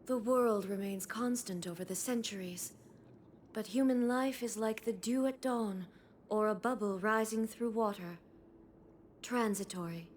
The world remains constant over the centuries, but human life is like the dew at dawn, or a bubble rising through water. Transitory.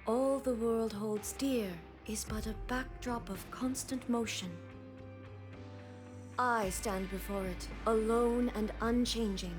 All the world holds dear is but a backdrop of constant motion. I stand before it, alone and unchanging.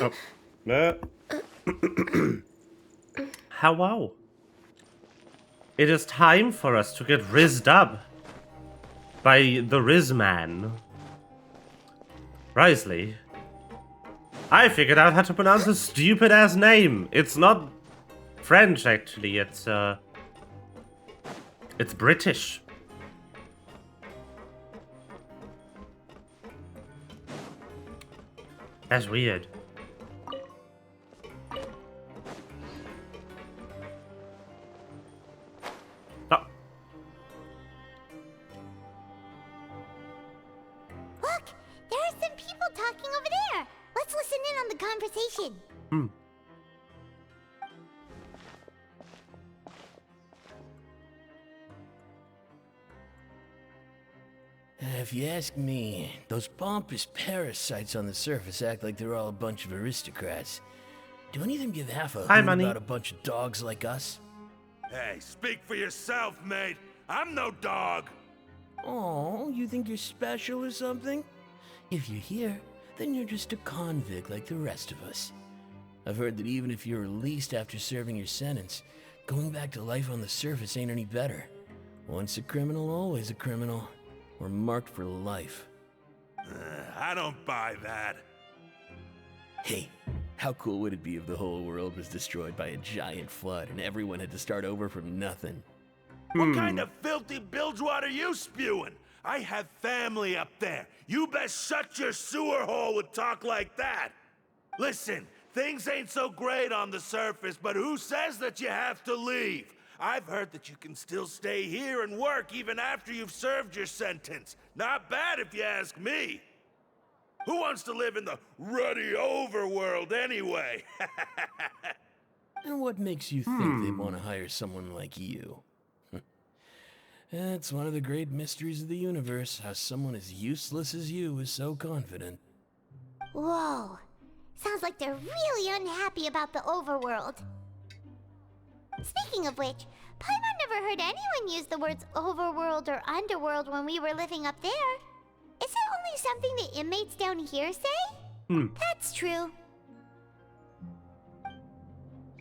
Oh. Hello. It is time for us to get rizzed up by the Rizz man. Wriothesley. I figured out how to pronounce a stupid ass name. It's not French actually, it's British. That's weird. Oh. Look! There are some people talking over there! Let's listen in on the conversation. If you ask me, those pompous parasites on the surface act like they're all a bunch of aristocrats. Do any of them give half a hoot about a bunch of dogs like us? Hey, speak for yourself, mate. I'm no dog. Oh, you think you're special or something? If you're here, then you're just a convict like the rest of us. I've heard that even if you're released after serving your sentence, going back to life on the surface ain't any better. Once a criminal, always a criminal. We're marked for life. I don't buy that. Hey, how cool would it be if the whole world was destroyed by a giant flood and everyone had to start over from nothing? What kind of filthy bilgewater are you spewing? I have family up there. You best shut your sewer hole with talk like that. Listen, things ain't so great on the surface, but who says that you have to leave? I've heard that you can still stay here and work even after you've served your sentence. Not bad if you ask me. Who wants to live in the ruddy overworld anyway? And what makes you think they want to hire someone like you? It's one of the great mysteries of the universe, how someone as useless as you is so confident. Whoa. Sounds like they're really unhappy about the overworld. Speaking of which, Paimon never heard anyone use the words overworld or underworld when we were living up there. Is it only something the inmates down here say? That's true.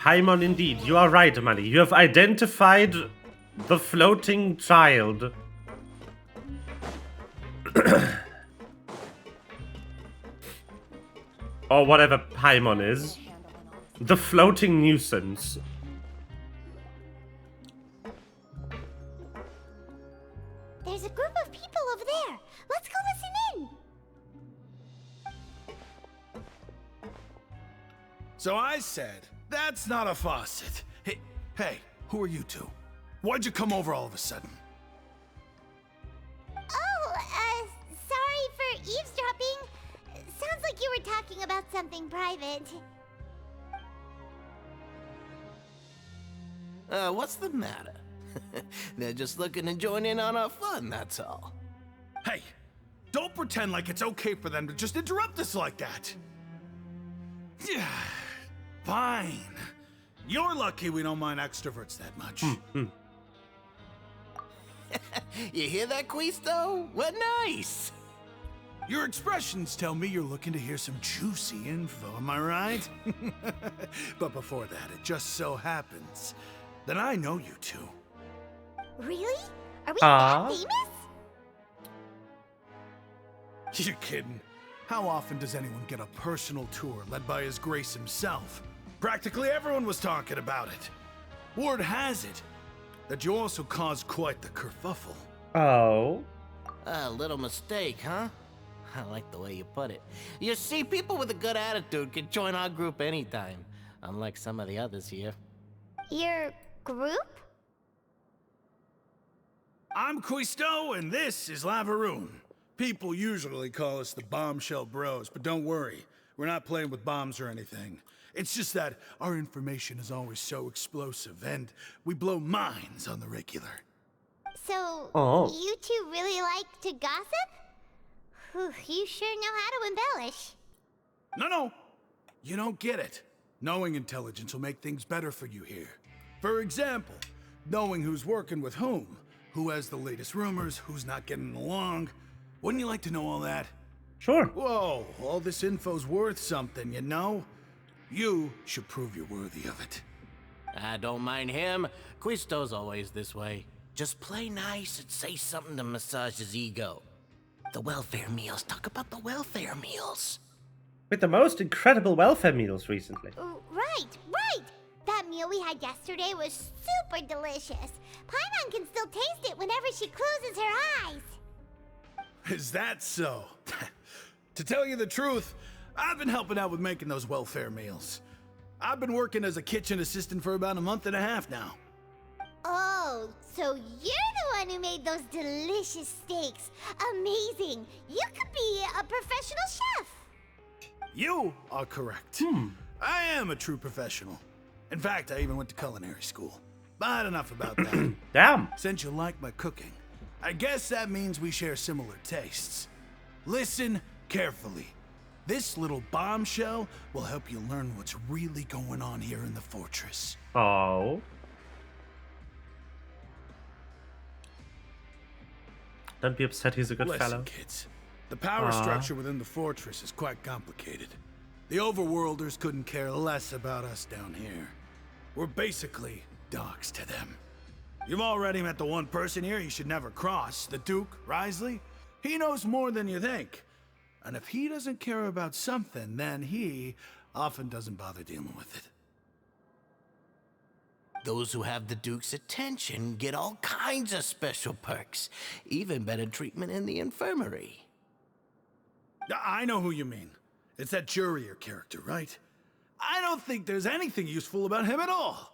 Paimon, indeed. You are right, Amani. You have identified The floating child. Or whatever Paimon is. The floating nuisance. There's a group of people over there. Let's go listen in. So I said, that's not a faucet. Hey, who are you two? Why'd you come over all of a sudden? Oh, sorry for eavesdropping. Sounds like you were talking about something private. What's the matter? They're just looking to join in on our fun, that's all. Hey, don't pretend like it's okay for them to just interrupt us like that. Yeah, fine. You're lucky we don't mind extroverts that much. You hear that, Quisto? What nice! Your expressions tell me you're looking to hear some juicy info, am I right? But before that, it just so happens that I know you two. Really? Are we that famous? You're kidding. How often does anyone get a personal tour led by His Grace himself? Practically everyone was talking about it. Word has it that you also caused quite the kerfuffle. Oh. A little mistake, huh? I like the way you put it. You see, people with a good attitude can join our group anytime, unlike some of the others here. Your group? I'm Quisto, and this is Lavaroon. People usually call us the Bombshell Bros, but don't worry, we're not playing with bombs or anything. It's just that our information is always so explosive, and we blow minds on the regular. So, you two really like to gossip? Whew, you sure know how to embellish. No, you don't get it. Knowing intelligence will make things better for you here. For example, knowing who's working with whom, who has the latest rumors, who's not getting along. Wouldn't you like to know all that? Sure. Whoa, all this info's worth something, you know? You should prove you're worthy of it. I don't mind him. Quisto's always this way. Just play nice and say something to massage his ego. The welfare meals. Talk about the welfare meals. With the most incredible welfare meals recently. Right. That meal we had yesterday was super delicious. Paimon can still taste it whenever she closes her eyes. Is that so? To tell you the truth, I've been helping out with making those welfare meals. I've been working as a kitchen assistant for about a month and a half now. Oh, so you're the one who made those delicious steaks. Amazing. You could be a professional chef. You are correct. I am a true professional. In fact, I even went to culinary school. But enough about that. Damn. Since you like my cooking, I guess that means we share similar tastes. Listen carefully. This little bombshell will help you learn what's really going on here in the fortress. Oh. Don't be upset, he's a good Listen, fellow. kids. The power structure within the fortress is quite complicated. The overworlders couldn't care less about us down here. We're basically dogs to them. You've already met the one person here you should never cross, the Duke, Wriothesley. He knows more than you think. And if he doesn't care about something, then he often doesn't bother dealing with it. Those who have the Duke's attention get all kinds of special perks, even better treatment in the infirmary. I know who you mean. It's that Jurier character, right? I don't think there's anything useful about him at all.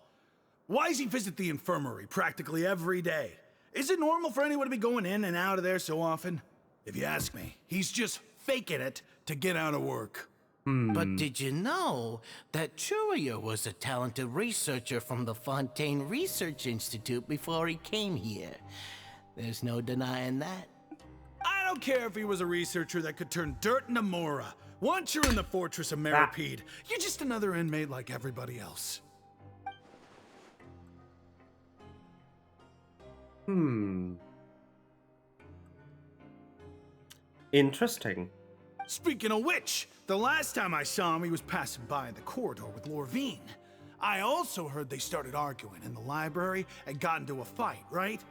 Why does he visit the infirmary practically every day? Is it normal for anyone to be going in and out of there so often? If you ask me, he's just faking it to get out of work. But did you know that Jurier was a talented researcher from the Fontaine Research Institute before he came here? There's no denying that. I don't care if he was a researcher that could turn dirt into Mora. Once you're in the fortress of Meripede, you're just another inmate like everybody else. Interesting. Speaking of which, the last time I saw him, he was passing by in the corridor with Lorvine. I also heard they started arguing in the library and got into a fight, right?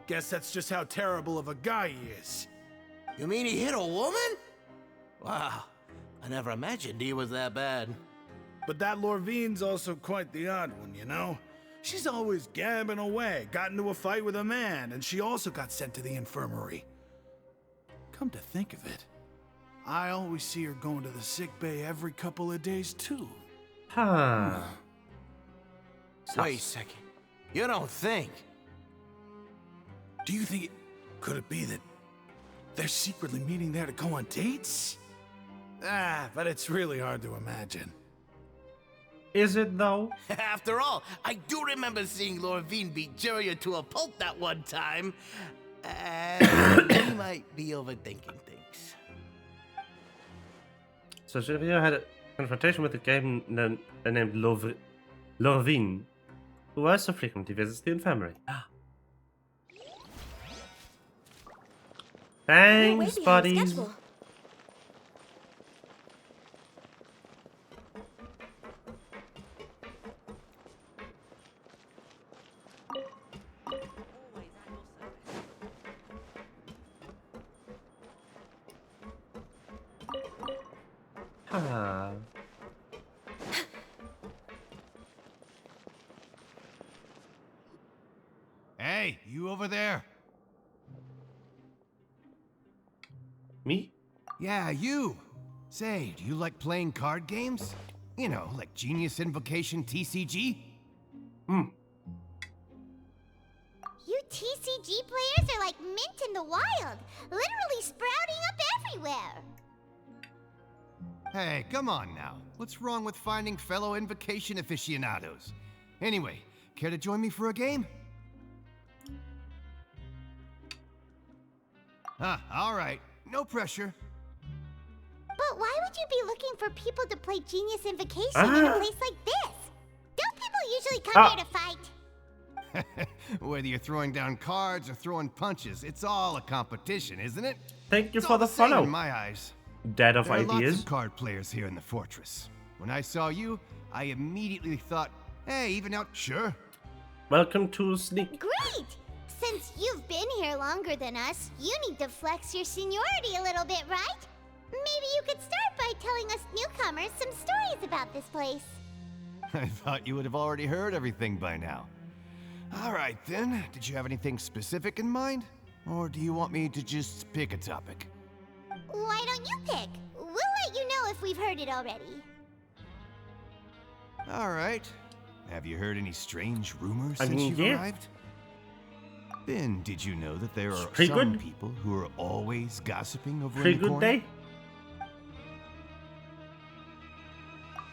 Guess that's just how terrible of a guy he is. You mean he hit a woman? Wow, I never imagined he was that bad. But that Lorvine's also quite the odd one, you know? She's always gabbing away, got into a fight with a man, and she also got sent to the infirmary. Come to think of it, I always see her going to the sick bay every couple of days, too. Huh. Wait a second. You don't think? Do you think could it be that they're secretly meeting there to go on dates? But it's really hard to imagine. Is it though? After all, I do remember seeing Lorvine beat Juria to a pulp that one time. You might be overthinking things. So Juria had a confrontation with a game named Lorvine, who also frequently visits the infirmary. Thanks, buddies. Hey, you over there? Me? Yeah, you. Say, do you like playing card games? You know, like Genius Invocation TCG? You TCG players are like mint in the wild, literally sprouting up everywhere. Hey, come on now. What's wrong with finding fellow Invocation aficionados? Anyway, care to join me for a game? All right. No pressure. But why would you be looking for people to play Genius Invocation in a place like this? Don't people usually come here to fight? Whether you're throwing down cards or throwing punches, it's all a competition, isn't it? Thank you It's for all the same follow. in my eyes. Dad of There are lots ideas. of card players here in the fortress. When I saw you, I immediately thought, hey, even out, sure. Welcome to Sneak. Great! Since you've been here longer than us, you need to flex your seniority a little bit, right? Maybe you could start by telling us newcomers some stories about this place. I thought you would have already heard everything by now. All right, then. Did you have anything specific in mind? Or do you want me to just pick a topic? Why don't you pick? We'll let you know if we've heard it already. All right. Have you heard any strange rumors I since mean, you've yeah. arrived? Ben, did you know that there are Pretty some good. people who are always gossiping over Pretty in the good corner? day.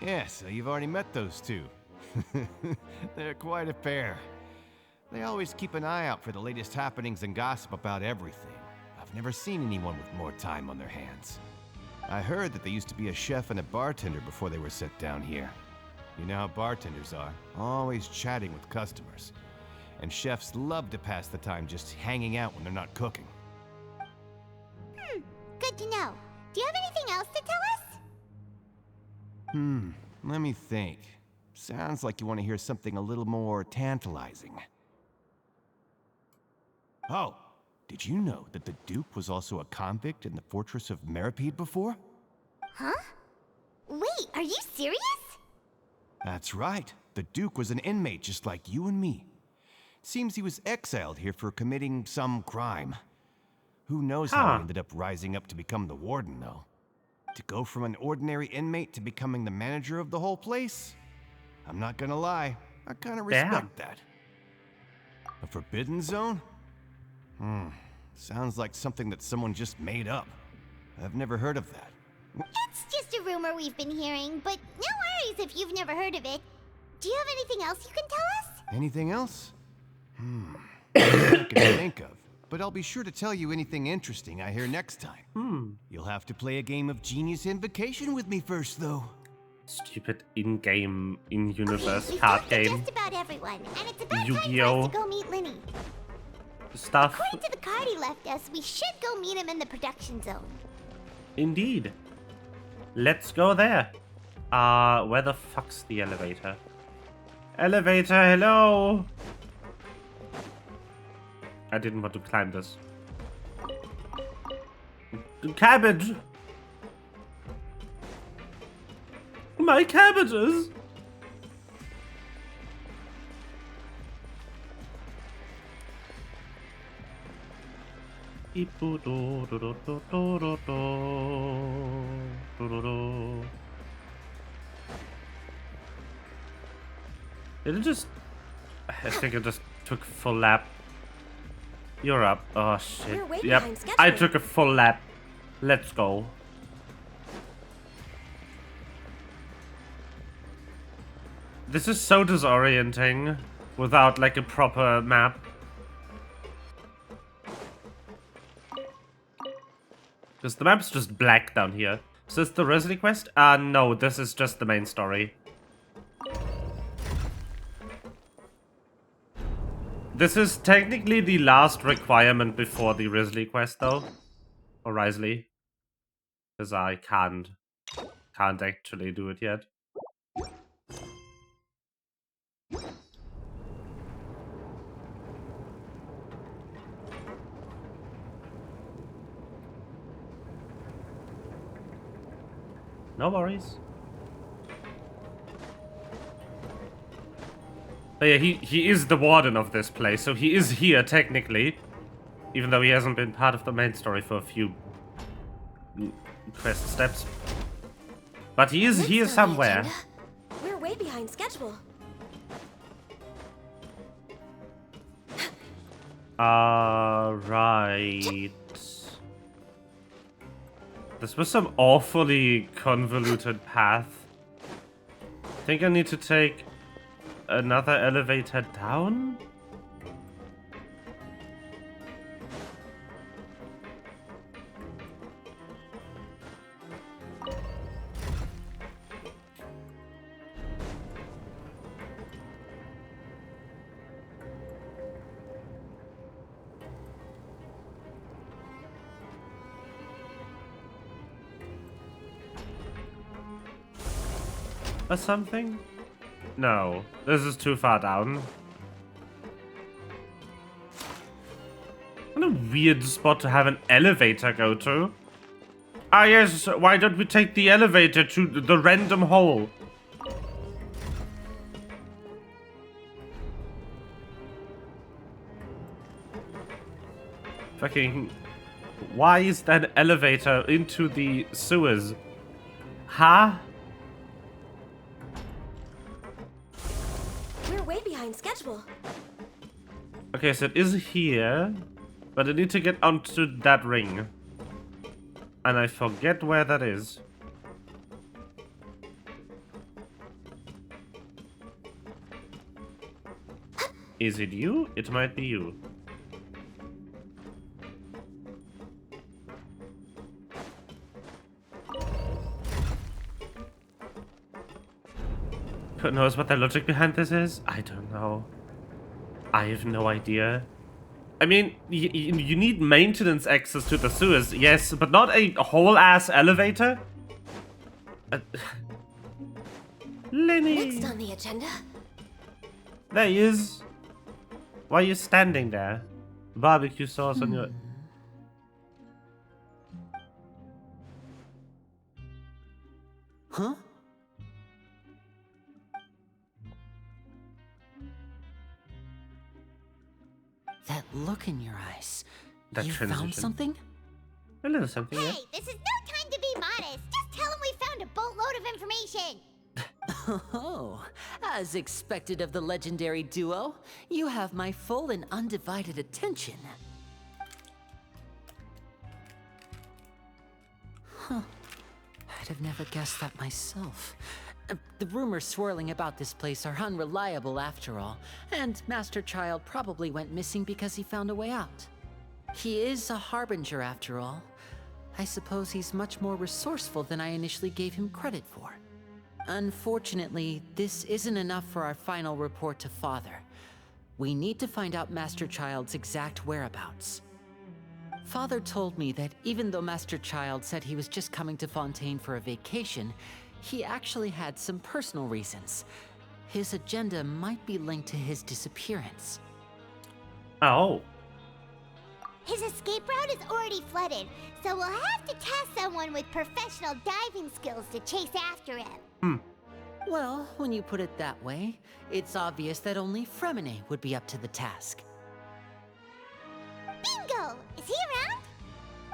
Yeah, so you've already met those two. They're quite a pair. They always keep an eye out for the latest happenings and gossip about everything. I've never seen anyone with more time on their hands. I heard that they used to be a chef and a bartender before they were set down here. You know how bartenders are, always chatting with customers. And chefs love to pass the time just hanging out when they're not cooking. Good to know. Do you have anything else to tell us? Let me think. Sounds like you want to hear something a little more tantalizing. Oh, did you know that the Duke was also a convict in the fortress of Meripede before? Huh? Wait, are you serious? That's right. The Duke was an inmate just like you and me. Seems he was exiled here for committing some crime. Who knows how he ended up rising up to become the warden, though. To go from an ordinary inmate to becoming the manager of the whole place? I'm not gonna lie, I kinda respect that. A forbidden zone? Sounds like something that someone just made up. I've never heard of that. It's just a rumor we've been hearing, but no worries if you've never heard of it. Do you have anything else you can tell us? Anything else? I can think of. But I'll be sure to tell you anything interesting I hear next time. You'll have to play a game of Genius Invocation with me first, though. Stupid in-game, in-universe We've card talked to game just about everyone, and it's about time for Yu-Gi-Oh! us to go meet Linny. stuff. According to the card he left us, we should go meet him in the production zone. Indeed. Let's go there. Where the fuck's the elevator? Elevator, hello! I didn't want to climb this. Cabbage! My cabbages! Did it just... I think it just took a full lap. You're up. Oh shit. We're way Yep, behind schedule. I took a full lap. Let's go. This is so disorienting without like a proper map. Because the map's just black down here. So is the Wriothesley quest? No, this is just the main story. This is technically the last requirement before the Wriothesley quest, though. Or Wriothesley. Because I can't actually do it yet. No worries. But yeah, he is the warden of this place, so he is here technically. Even though he hasn't been part of the main story for a few quest steps. But he is here somewhere. We're way behind schedule. Right. This was some awfully convoluted path. I think I need to take another elevator down? Or something? No, this is too far down. What a weird spot to have an elevator go to. Ah yes, why don't we take the elevator to the random hole? Fucking... Why is that elevator into the sewers? Huh? We're way behind schedule. Okay, so it is here, but I need to get onto that ring. And I forget where that is. Is it you? It might be you. Who knows what the logic behind this is? I don't know. I have no idea. I mean, you need maintenance access to the sewers, yes, but not a whole-ass elevator? Lenny! Next on the agenda. There he is. Why are you standing there? Barbecue sauce on your... Huh? That look in your eyes. That You transition. found something? A little something, yeah. Hey, this is no time to be modest. Just tell him we found a boatload of information. Oh, as expected of the legendary duo, you have my full and undivided attention. Huh. I'd have never guessed that myself. The rumors swirling about this place are unreliable after all, and Master Child probably went missing because he found a way out. He is a harbinger after all. I suppose he's much more resourceful than I initially gave him credit for. Unfortunately, this isn't enough for our final report to Father. We need to find out Master Child's exact whereabouts. Father told me that even though Master Child said he was just coming to Fontaine for a vacation, he actually had some personal reasons. His agenda might be linked to his disappearance. Oh. His escape route is already flooded, so we'll have to task someone with professional diving skills to chase after him. Well, when you put it that way, it's obvious that only Fremine would be up to the task. Bingo! Is he around?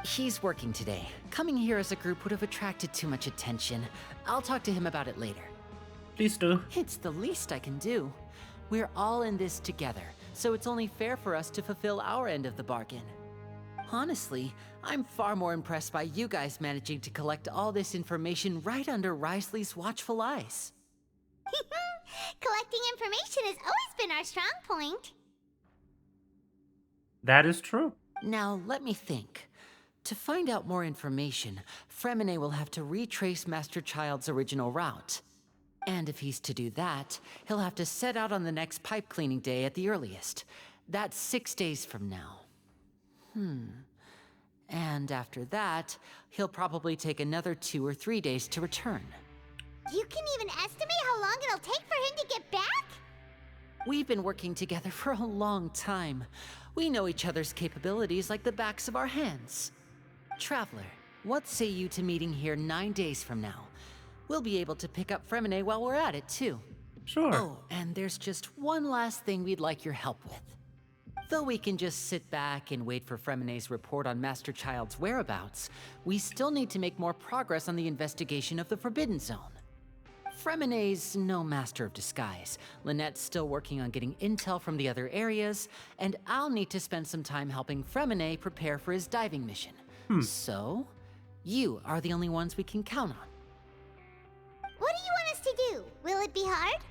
He's working today. Coming here as a group would have attracted too much attention. I'll talk to him about it later. Please do. It's the least I can do. We're all in this together, so it's only fair for us to fulfill our end of the bargain. Honestly, I'm far more impressed by you guys managing to collect all this information right under Wriothesley's watchful eyes. Collecting information has always been our strong point. That is true. Now, let me think. To find out more information, Fremine will have to retrace Master Child's original route. And if he's to do that, he'll have to set out on the next pipe cleaning day at the earliest. That's 6 days from now. And after that, he'll probably take another 2 or 3 days to return. You can even estimate how long it'll take for him to get back? We've been working together for a long time. We know each other's capabilities like the backs of our hands. Traveler, what say you to meeting here 9 days from now? We'll be able to pick up Fremine while we're at it, too. Sure. Oh, and there's just one last thing we'd like your help with. Though we can just sit back and wait for Fremine's report on Master Child's whereabouts, we still need to make more progress on the investigation of the Forbidden Zone. Fremine's no master of disguise. Lynette's still working on getting intel from the other areas, and I'll need to spend some time helping Fremine prepare for his diving mission. So, you are the only ones we can count on. What do you want us to do? Will it be hard?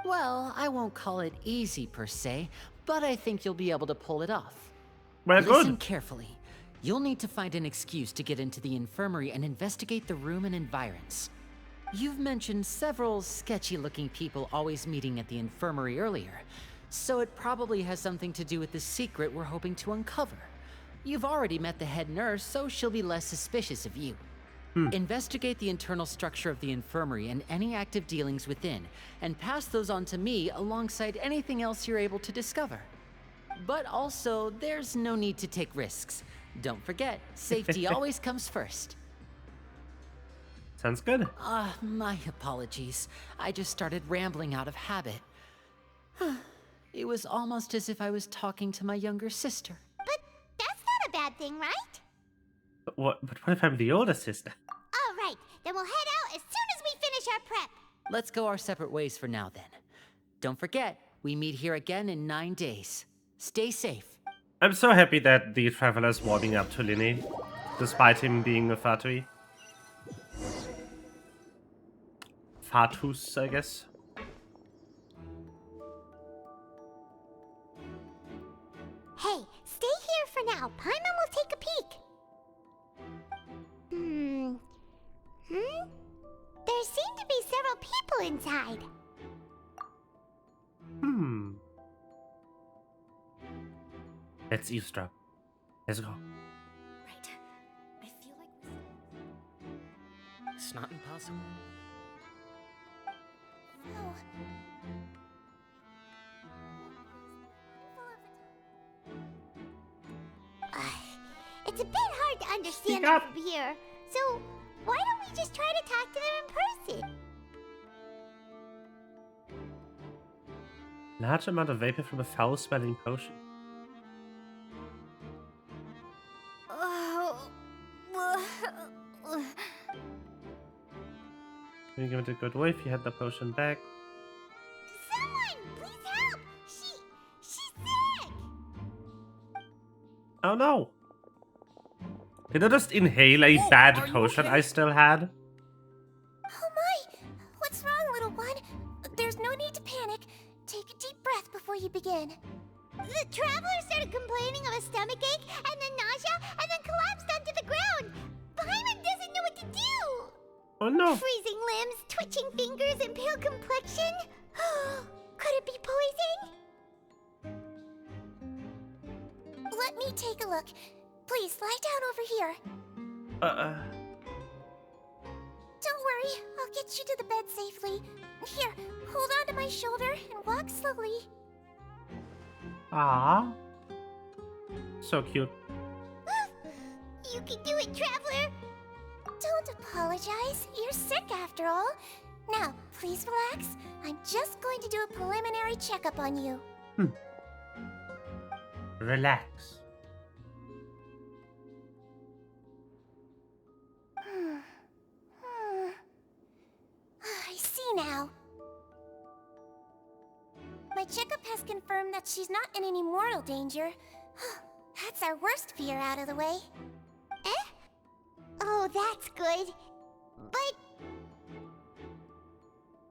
Well, I won't call it easy per se, but I think you'll be able to pull it off. Well, Listen good. carefully. You'll need to find an excuse to get into the infirmary and investigate the room and environs. You've mentioned several sketchy-looking people always meeting at the infirmary earlier, so it probably has something to do with the secret we're hoping to uncover. You've already met the head nurse, so she'll be less suspicious of you. Investigate the internal structure of the infirmary and any active dealings within, and pass those on to me alongside anything else you're able to discover. But also, there's no need to take risks. Don't forget, safety always comes first. Sounds good. My apologies. I just started rambling out of habit. It was almost as if I was talking to my younger sister. But that's not a bad thing, right? But what if I'm the older sister? All right, then we'll head out as soon as we finish our prep. Let's go our separate ways for now, then. Don't forget, we meet here again in 9 days. Stay safe. I'm so happy that the traveler's warming up to Linny, despite him being a Fatui. Fatus, I guess. Hey, stay here for now. Paimon will take a peek. There seem to be several people inside. Let's eavesdrop. Let's go. Right. I feel like It's not impossible. Oh. It's a bit hard to understand them from here, so why don't we just try to talk to them in person? Large amount of vapor from a foul-smelling potion. Can you give it a good whiff? You had the potion back. Someone, please help! She's sick! Oh no! Did I just inhale a bad potion I still had? Oh my! What's wrong, little one? There's no need to panic. Take a deep breath before you begin. The traveler started complaining of a stomachache, and then nausea, and then collapsed onto the ground. Paimon doesn't know what to do. Oh no! Freezing limbs, twitching fingers, and pale complexion? Could it be poison? Let me take a look. Please, lie down over here. Don't worry. I'll get you to the bed safely. Here, hold on to my shoulder and walk slowly. Ah, so cute. You can do it, Traveler! Don't apologize. You're sick after all. Now, please relax. I'm just going to do a preliminary checkup on you. Relax. I see now. My checkup has confirmed that she's not in any mortal danger. That's our worst fear out of the way. Eh? Oh, that's good.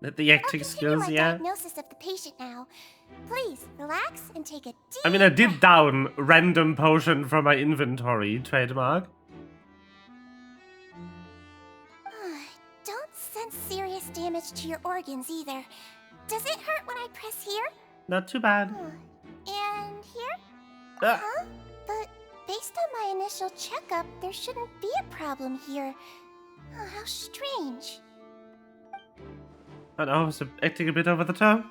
But The I'll acting continue skills, my yeah. diagnosis of the patient now. Please relax and take a deep I mean, I did breath. down random potion from my inventory, trademark. Don't sense serious damage to your organs either. Does it hurt when I press here? Not too bad. And here? Ah. Huh? But based on my initial checkup, there shouldn't be a problem here. Oh, how strange. I know, I was acting a bit over the top.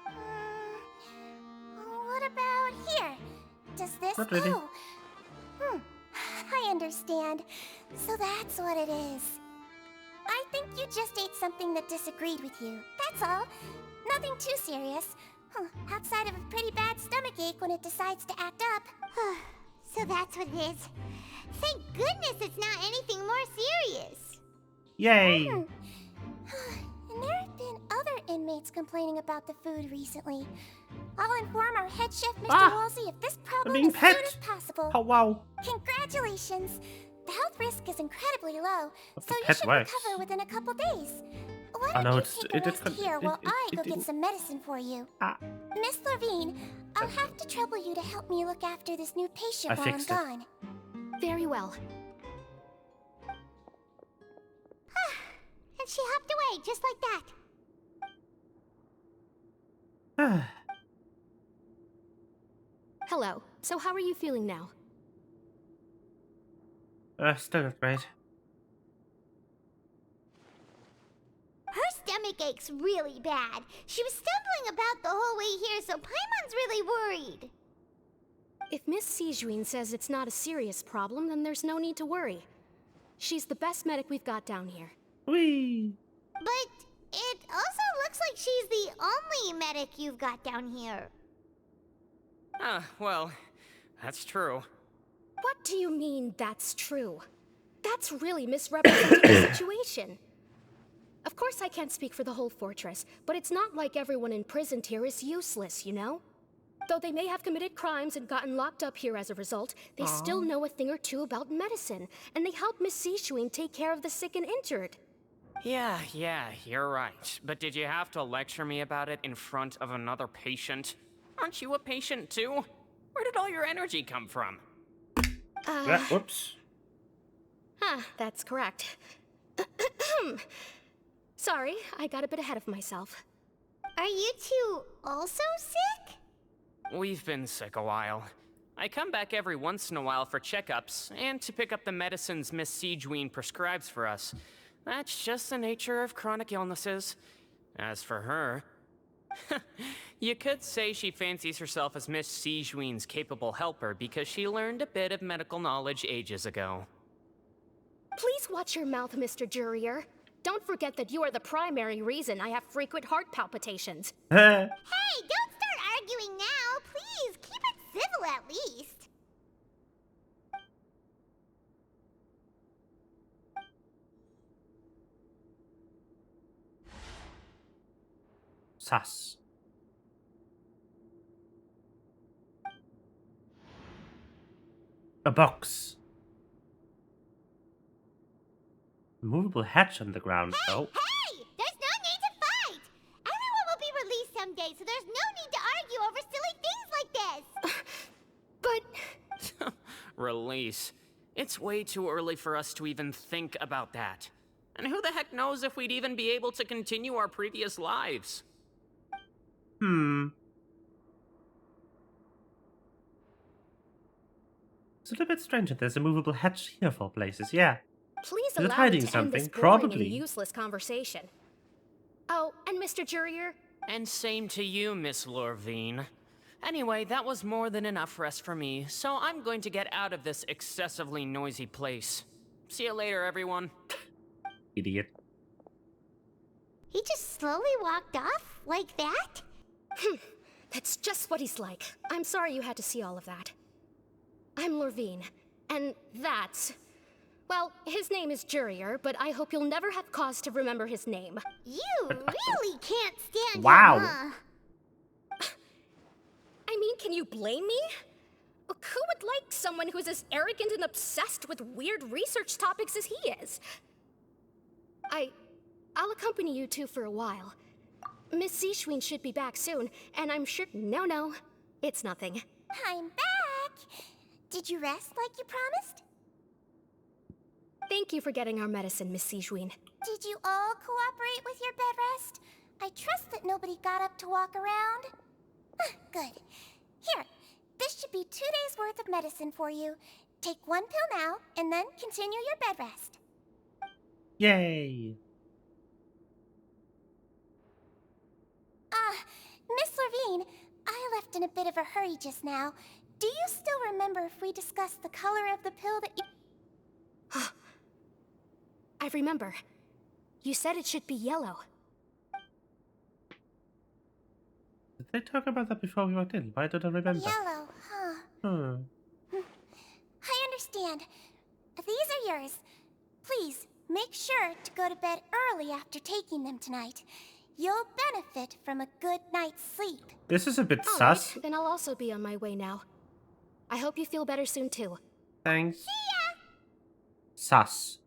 What about here? Does this... Not really. Oh. I understand. So that's what it is. I think you just ate something that disagreed with you. That's all. Nothing too serious. Outside of a pretty bad stomachache when it decides to act up. So that's what it is. Thank goodness it's not anything more serious. Yay! And there have been other inmates complaining about the food recently. I'll inform our head chef, Mr. Wolsey, if this problem being as soon pet. as possible. Oh wow. Congratulations! The health risk is incredibly low, But so the you pet should works. recover within a couple days. Why I don't know you it's- take a it rest did- here while I go get didn't- some medicine for you? Ah. Miss Levine, I'll have to trouble you to help me look after this new patient I while I'm fixed it. gone. Very well. And she hopped away just like that. Hello. So how are you feeling now? Still not great. Her stomach ache's really bad. She was stumbling about the whole way here, so Paimon's really worried. If Miss Sijuin says it's not a serious problem, then there's no need to worry. She's the best medic we've got down here. Whee! But it also looks like she's the only medic you've got down here. Well, that's true. What do you mean, that's true? That's really misrepresenting the situation. Of course I can't speak for the whole fortress, but it's not like everyone imprisoned here is useless, you know? Though they may have committed crimes and gotten locked up here as a result, they still know a thing or two about medicine, and they help Miss Sijuin take care of the sick and injured. Yeah, you're right. But did you have to lecture me about it in front of another patient? Aren't you a patient too? Where did all your energy come from? Whoops. That's correct. Sorry, I got a bit ahead of myself. Are you two also sick? We've been sick a while. I come back every once in a while for checkups, and to pick up the medicines Miss Sijuin prescribes for us. That's just the nature of chronic illnesses. As for her... you could say she fancies herself as Miss Sijuin's capable helper because she learned a bit of medical knowledge ages ago. Please watch your mouth, Mr. Jurier. Don't forget that you are the primary reason I have frequent heart palpitations. Hey, don't start arguing now. Please, keep it civil at least. Sus. A box. Movable hatch on the ground. Oh. Hey, there's no need to fight. Everyone will be released someday, so there's no need to argue over silly things like this. But... Release. It's way too early for us to even think about that. And who the heck knows if we'd even be able to continue our previous lives? It's a little bit strange that there's a movable hatch here for places, yeah. please Is it allow me hiding to end something? this boring Probably. and useless conversation. Oh, and Mr. Jurier, And same to you, Miss Lorvine. Anyway, that was more than enough rest for me, so I'm going to get out of this excessively noisy place. See you later, everyone. Idiot. He just slowly walked off like that? that's just what he's like. I'm sorry you had to see all of that. I'm Lorvine, and that's... Well, his name is Jurier, but I hope you'll never have cause to remember his name. You really can't stand Wow. him, huh? I mean, can you blame me? Who would like someone who's as arrogant and obsessed with weird research topics as he is? I'll accompany you two for a while. Miss Seashween should be back soon, and I'm sure... No, it's nothing. I'm back! Did you rest like you promised? Thank you for getting our medicine, Miss Seashween. Did you all cooperate with your bed rest? I trust that nobody got up to walk around. Good. Here, this should be 2 days' worth of medicine for you. Take 1 pill now, and then continue your bed rest. Yay. Miss Lorvine, I left in a bit of a hurry just now. Do you still remember if we discussed the color of the pill that you... I remember. You said it should be yellow. Did they talk about that before we walked in? Why don't I remember? Yellow, huh? I understand. These are yours. Please, make sure to go to bed early after taking them tonight. You'll benefit from a good night's sleep. This is a bit All sus. right, then I'll also be on my way now. I hope you feel better soon, too. Thanks. See ya! Sus.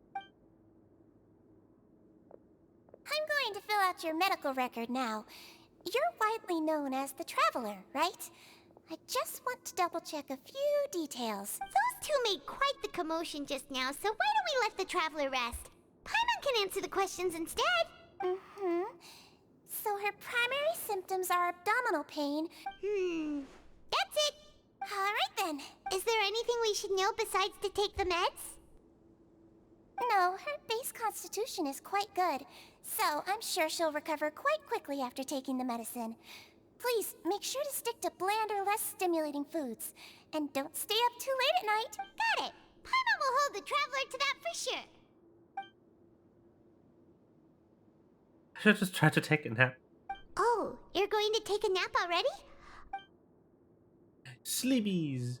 I'm going to fill out your medical record now. You're widely known as the Traveler, right? I just want to double-check a few details. Those two made quite the commotion just now, so why don't we let the Traveler rest? Paimon can answer the questions instead. So her primary symptoms are abdominal pain. That's it. Alright then. Is there anything we should know besides to take the meds? No, her base constitution is quite good, so I'm sure she'll recover quite quickly after taking the medicine. Please, make sure to stick to bland or less stimulating foods. And don't stay up too late at night. Got it. Paimon will hold the Traveler to that for sure. I should just try to take a nap. Oh, you're going to take a nap already? Sleepies.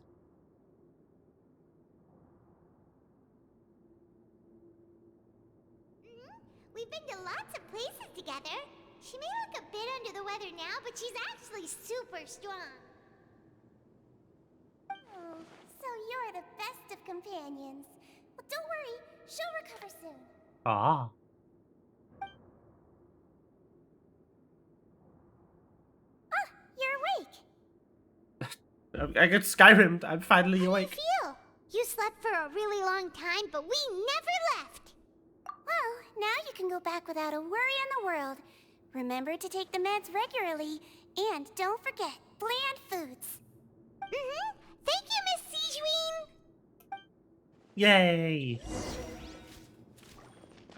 We've been to lots of places together. She may look a bit under the weather now, but she's actually super strong. Oh, so you're the best of companions. Well, don't worry, she'll recover soon. Ah. You're awake. I get Skyrim'd. I'm finally How do you awake. feel? You slept for a really long time, but we never left. Well, now you can go back without a worry in the world. Remember to take the meds regularly, and don't forget bland foods. Thank you, Miss Seashween. Yay.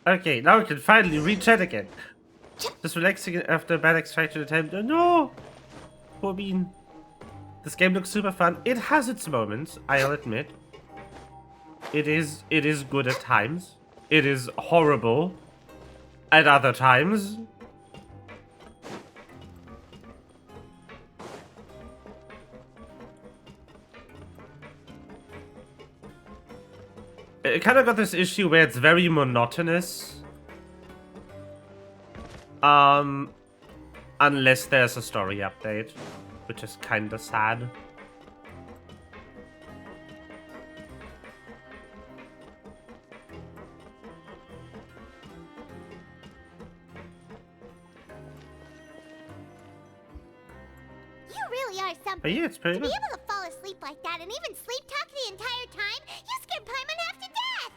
Okay, now we can finally reset again. Just relaxing after a bad extraction attempt. Oh, no! Poor Bean. This game looks super fun. It has its moments, I'll admit. It is good at times. It is horrible at other times. It kind of got this issue where it's very monotonous. Unless there's a story update, which is kind of sad. You really are something. But yeah, it's pretty To be good. able to fall asleep like that and even sleep talk the entire time, you scared Paimon half to death!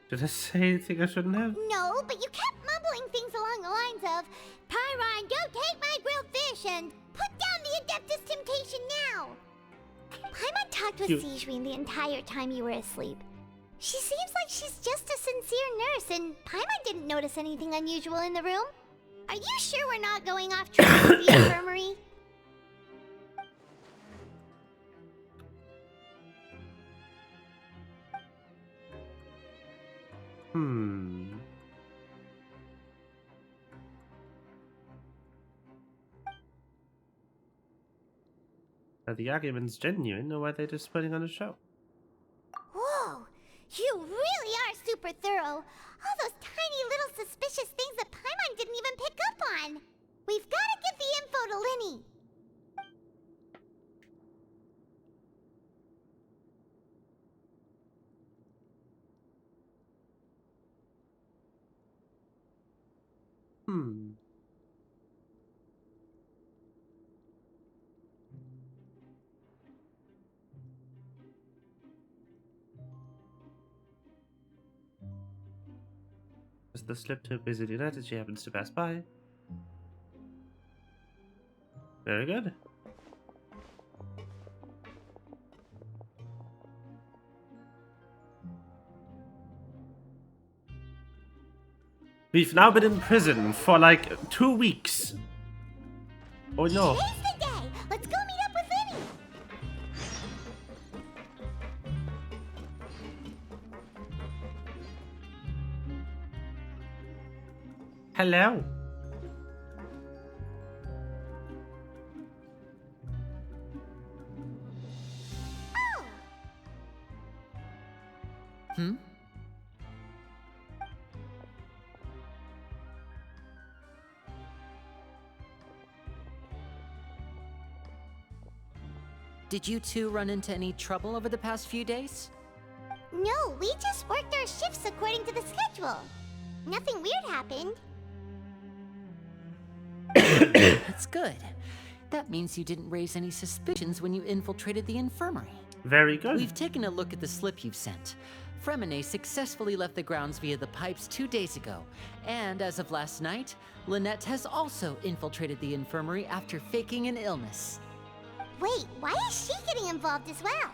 Did I say anything I shouldn't have? No, but you kept mumbling things along the lines of, Pyron, go take my grilled fish and put down the Adeptus Temptation now! Paimon talked with You- Seashween the entire time you were asleep. She seems like she's just a sincere nurse, and Paimon didn't notice anything unusual in the room. Are you sure we're not going off track with the infirmary? Are the arguments genuine, or are they just putting on a show? Whoa, you really are super thorough. All those tiny little suspicious things that Paimon didn't even pick up on. We've got to give the info to Linny. Is the slip too busy to notice she happens to pass by? Very good. We've now been in prison for like 2 weeks. Oh no. Today's the day. Let's go meet up with Linny. Hello. Did you two run into any trouble over the past few days? No, we just worked our shifts according to the schedule. Nothing weird happened. That's good. That means you didn't raise any suspicions when you infiltrated the infirmary. Very good. We've taken a look at the slip you've sent. Fremine successfully left the grounds via the pipes 2 days ago, and as of last night, Lynette has also infiltrated the infirmary after faking an illness. Wait, why is she getting involved as well?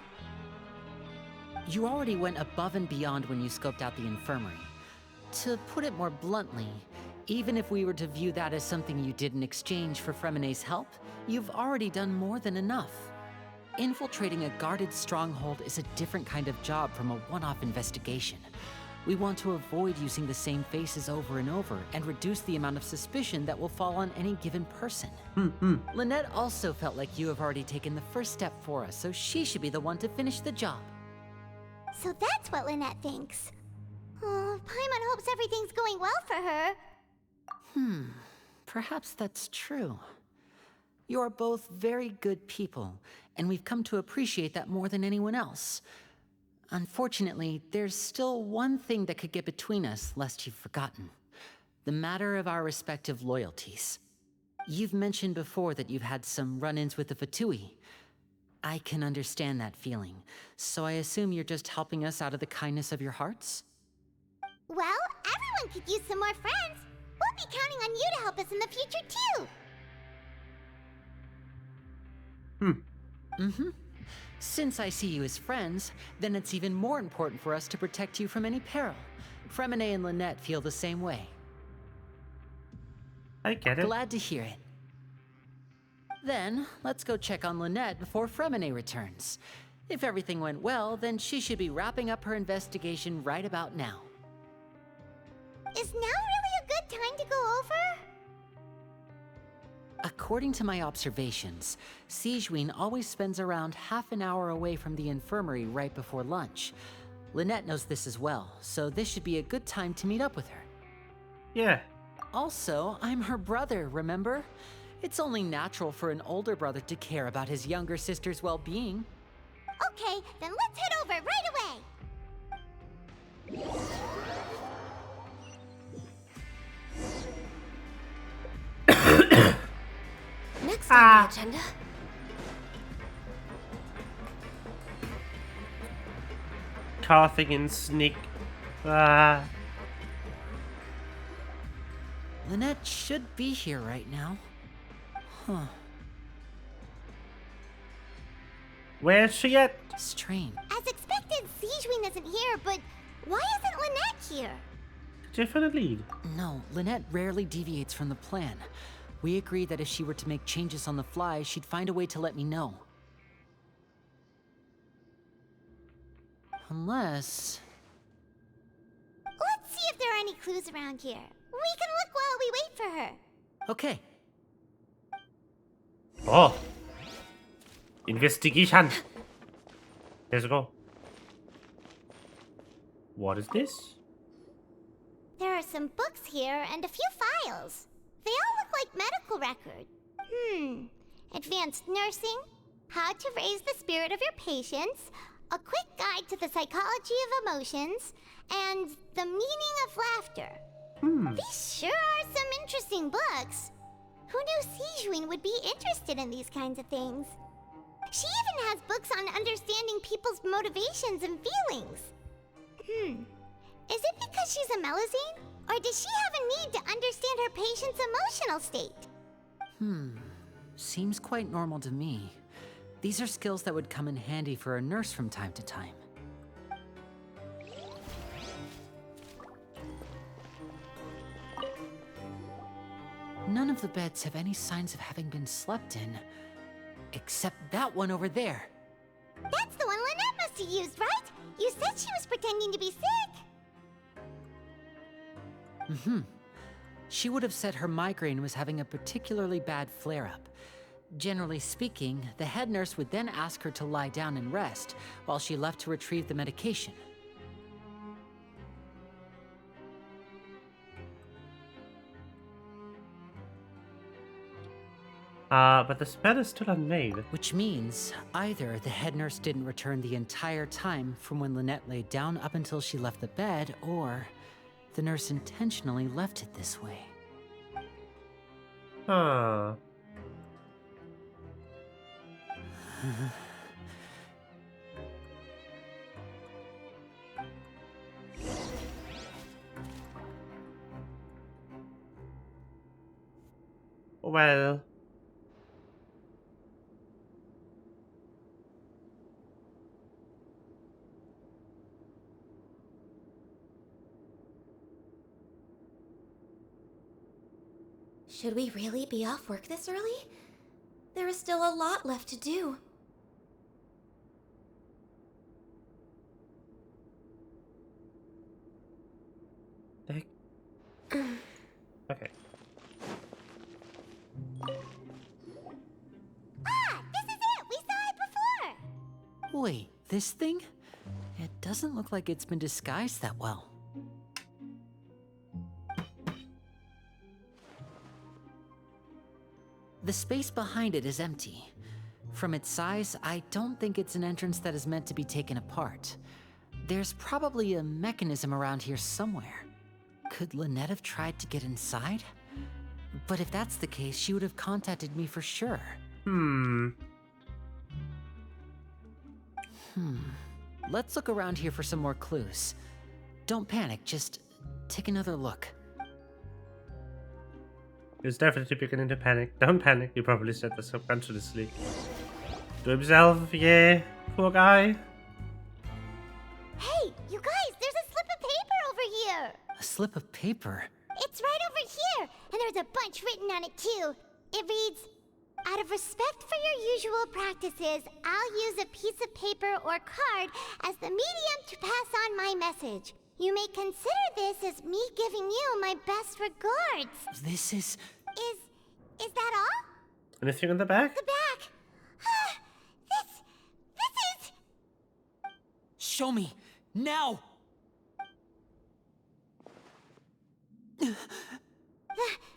You already went above and beyond when you scoped out the infirmary. To put it more bluntly, even if we were to view that as something you did in exchange for Fremine's help, you've already done more than enough. Infiltrating a guarded stronghold is a different kind of job from a one-off investigation. We want to avoid using the same faces over and over and reduce the amount of suspicion that will fall on any given person. Lynette also felt like you have already taken the first step for us, so she should be the one to finish the job. So that's what Lynette thinks. Oh, Paimon hopes everything's going well for her. Perhaps that's true. You are both very good people, and we've come to appreciate that more than anyone else. Unfortunately, there's still one thing that could get between us, lest you've forgotten. The matter of our respective loyalties. You've mentioned before that you've had some run-ins with the Fatui. I can understand that feeling, so I assume you're just helping us out of the kindness of your hearts? Well, everyone could use some more friends. We'll be counting on you to help us in the future, too. Since I see you as friends, then it's even more important for us to protect you from any peril. Fremine and Lynette feel the same way. I get it. Glad to hear it. Then, let's go check on Lynette before Fremine returns. If everything went well, then she should be wrapping up her investigation right about now. Is now really a good time to go over? According to my observations, Sigewinne always spends around half an hour away from the infirmary right before lunch. Lynette knows this as well, so this should be a good time to meet up with her. Yeah. Also, I'm her brother, remember? It's only natural for an older brother to care about his younger sister's well-being. Okay, then let's head over right away. Next on the agenda. Coughing and sneak. Lynette should be here right now. Huh. Where's she at? Strange. As expected, Sigewinne Siegewien isn't here, but why isn't Lynette here? Check for the lead. No, Lynette rarely deviates from the plan. We agreed that if she were to make changes on the fly, she'd find a way to let me know. Unless... Let's see if there are any clues around here. We can look while we wait for her. Okay. Oh. Investigation. Let's go. What is this? There are some books here and a few files. They all look like medical records. Advanced nursing, how to raise the spirit of your patients, a quick guide to the psychology of emotions, and the meaning of laughter. These sure are some interesting books. Who knew Siegewien would be interested in these kinds of things? She even has books on understanding people's motivations and feelings. Is it because she's a Melusine? Or does she have a need to understand her patient's emotional state? Seems quite normal to me. These are skills that would come in handy for a nurse from time to time. None of the beds have any signs of having been slept in, except that one over there. That's the one Lynette must have used, right? You said she was pretending to be sick. She would have said her migraine was having a particularly bad flare-up. Generally speaking, the head nurse would then ask her to lie down and rest, while she left to retrieve the medication. But the spell is still unmade. Which means either the head nurse didn't return the entire time from when Lynette laid down up until she left the bed, or the nurse intentionally left it this way. Huh. Well... Should we really be off work this early? There is still a lot left to do. The heck? Okay. This is it! We saw it before! Wait, this thing? It doesn't look like it's been disguised that well. The space behind it is empty. From its size, I don't think it's an entrance that is meant to be taken apart. There's probably a mechanism around here somewhere. Could Lynette have tried to get inside? But if that's the case, she would have contacted me for sure. Let's look around here for some more clues. Don't panic, just take another look. He's definitely beginning to panic. Don't panic, he probably said this subconsciously. To himself, yeah, poor guy. Hey, you guys, there's a slip of paper over here! A slip of paper? It's right over here, and there's a bunch written on it too. It reads, "Out of respect for your usual practices, I'll use a piece of paper or card as the medium to pass on my message. You may consider this as me giving you my best regards." This is... Is that all? Anything on the back? The back. This is... Show me! Now!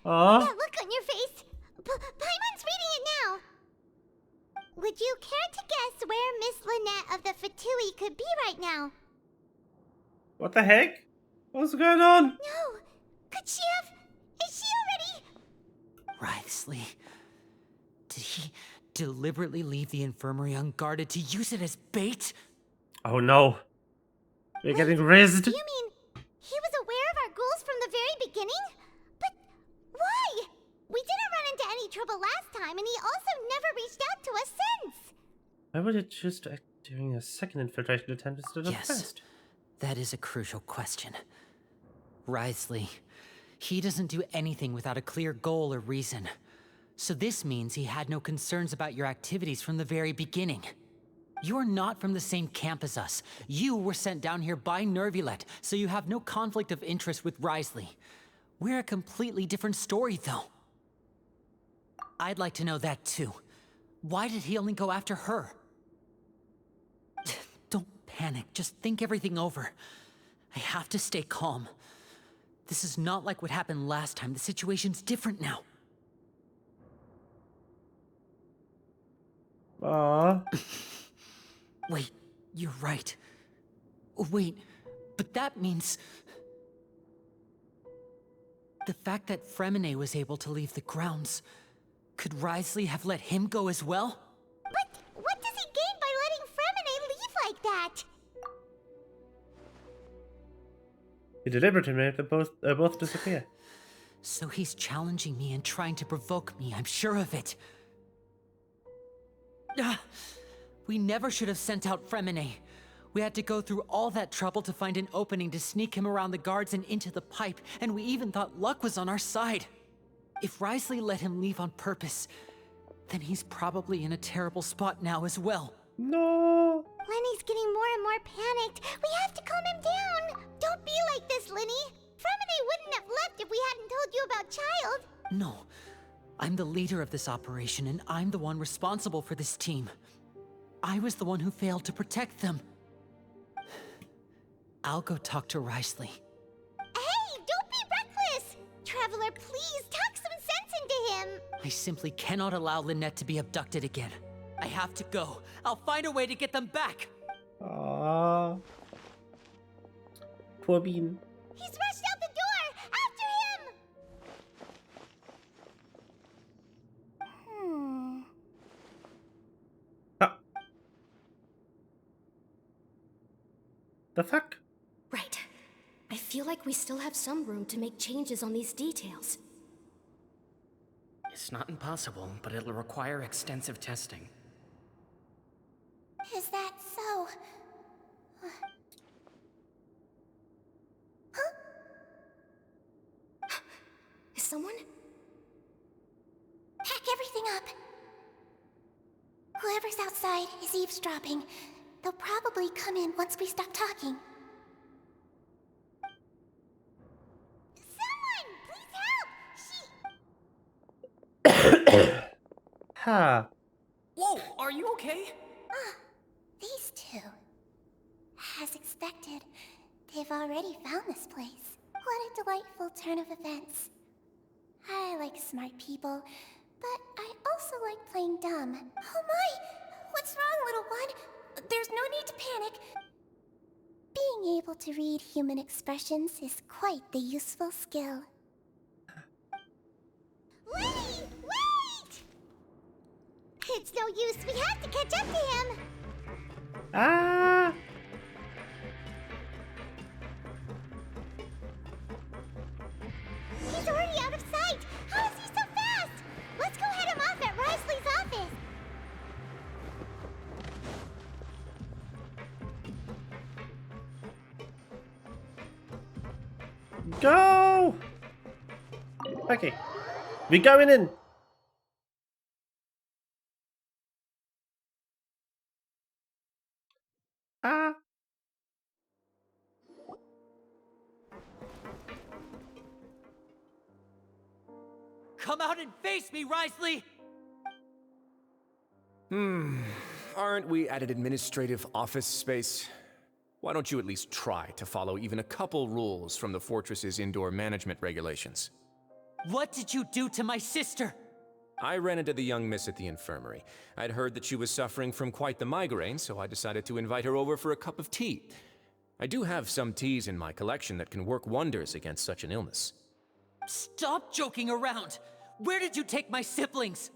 Oh. That look on your face. Paimon's reading it now. Would you care to guess where Miss Lynette of the Fatui could be right now? What the heck? What's going on? No. Could she have... Is she already... Wriothesley. Did he deliberately leave the infirmary unguarded to use it as bait? Oh no. We're getting rizzed. You mean he was aware of our goals from the very beginning? But why? We didn't run into any trouble last time, and he also never reached out to us since. Why would it choose to Doing a second infiltration attempt instead of Yes, first. that is a crucial question. Wriothesley, he doesn't do anything without a clear goal or reason. So this means he had no concerns about your activities from the very beginning. You're not from the same camp as us. You were sent down here by Nervulet, so you have no conflict of interest with Wriothesley. We're a completely different story, though. I'd like to know that, too. Why did he only go after her? Don't panic. Just think everything over. I have to stay calm. This is not like what happened last time. The situation's different now. Aww. Wait, you're right. Wait, but that means... the fact that Fremine was able to leave the grounds... could Wriothesley have let him go as well? But what does he gain by letting Fremine leave like that? He deliberately made them both disappear. So he's challenging me and trying to provoke me, I'm sure of it. We never should have sent out Fremine. We had to go through all that trouble to find an opening to sneak him around the guards and into the pipe, and we even thought luck was on our side. If Wriothesley let him leave on purpose, then he's probably in a terrible spot now as well. No. Lenny's getting more and more panicked. We have to calm him down. Don't be like this, Lenny. Fremine wouldn't have left if we hadn't told you about Child. No. I'm the leader of this operation, and I'm the one responsible for this team. I was the one who failed to protect them. I'll go talk to Wriothesley. Hey, don't be reckless! Traveler, please talk some sense into him. I simply cannot allow Lynette to be abducted again. I have to go. I'll find a way to get them back. Aww. Poor Bean. He's rushed out the door! After him! Ah. The fuck? Right. I feel like we still have some room to make changes on these details. It's not impossible, but it'll require extensive testing. Is that so? Huh? Is someone? Pack everything up. Whoever's outside is eavesdropping. They'll probably come in once we stop talking. Someone! Please help! Ha. Whoa, are you okay? These two. As expected, they've already found this place. What a delightful turn of events. I like smart people, but I also like playing dumb. Oh my! What's wrong, little one? There's no need to panic. Being able to read human expressions is quite the useful skill. Wait! Wait! It's no use. We have to catch up to him. Ah. He's already out of sight! How is he so fast? Let's go head him off at Wriothesley's office! Go. Okay. We going in. Ah. Come out and face me, Wriothesley! Aren't we at an administrative office space? Why don't you at least try to follow even a couple rules from the fortress's indoor management regulations? What did you do to my sister? I ran into the young miss at the infirmary. I'd heard that she was suffering from quite the migraine, so I decided to invite her over for a cup of tea. I do have some teas in my collection that can work wonders against such an illness. Stop joking around! Where did you take my siblings?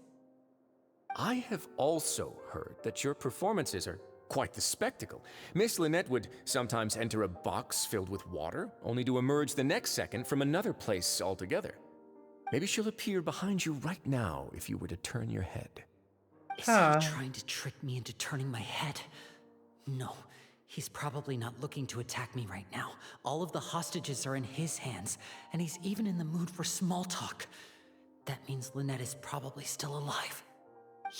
I have also heard that your performances are quite the spectacle. Miss Lynette would sometimes enter a box filled with water, only to emerge the next second from another place altogether. Maybe she'll appear behind you right now if you were to turn your head. Is he trying to trick me into turning my head? No, he's probably not looking to attack me right now. All of the hostages are in his hands, and he's even in the mood for small talk. That means Lynette is probably still alive.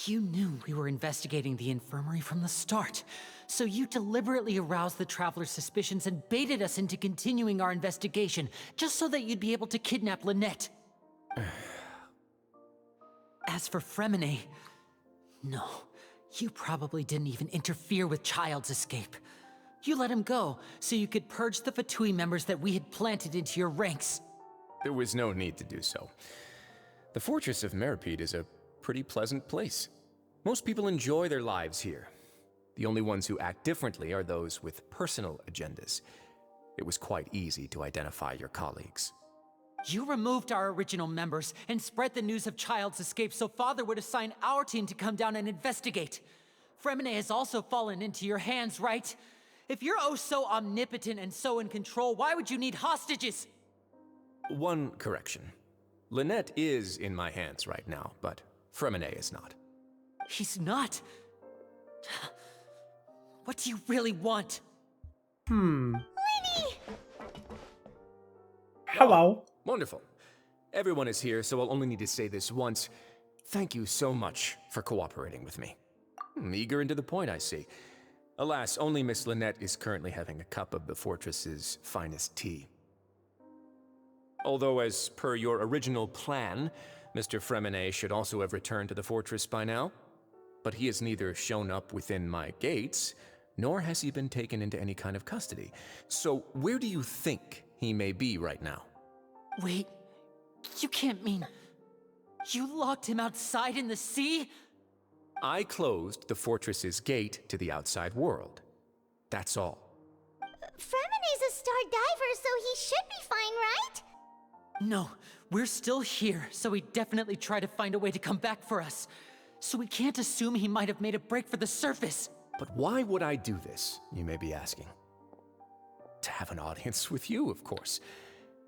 You knew we were investigating the infirmary from the start, so you deliberately aroused the Traveler's suspicions and baited us into continuing our investigation, just so that you'd be able to kidnap Lynette. As for Fremine, no, you probably didn't even interfere with Child's escape. You let him go, so you could purge the Fatui members that we had planted into your ranks. There was no need to do so. The Fortress of Meripede is a pretty pleasant place. Most people enjoy their lives here. The only ones who act differently are those with personal agendas. It was quite easy to identify your colleagues. You removed our original members and spread the news of Child's escape so Father would assign our team to come down and investigate. Fremine has also fallen into your hands, right? If you're oh so omnipotent and so in control, why would you need hostages? One correction. Lynette is in my hands right now, but Fremine is not. He's not. What do you really want? Lenny! Hello. Wonderful. Everyone is here, so I'll only need to say this once. Thank you so much for cooperating with me. Eager and to the point, I see. Alas, only Miss Lynette is currently having a cup of the fortress's finest tea. Although, as per your original plan, Mr. Fremine should also have returned to the fortress by now. But he has neither shown up within my gates, nor has he been taken into any kind of custody. So where do you think he may be right now? Wait, you can't mean... You locked him outside in the sea? I closed the fortress's gate to the outside world. That's all. Fremine's a star diver, so he should be fine, right? No, we're still here, so he definitely tried to find a way to come back for us. So we can't assume he might have made a break for the surface. But why would I do this, you may be asking? To have an audience with you, of course.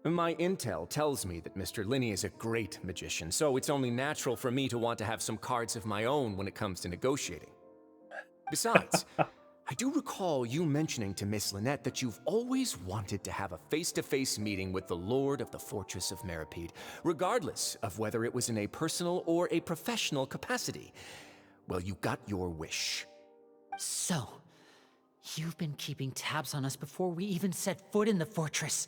My intel tells me that Mr. Linney is a great magician, so it's only natural for me to want to have some cards of my own when it comes to negotiating. Besides, I do recall you mentioning to Miss Lynette that you've always wanted to have a face-to-face meeting with the Lord of the Fortress of Meripede, regardless of whether it was in a personal or a professional capacity. Well, you got your wish. So, you've been keeping tabs on us before we even set foot in the fortress.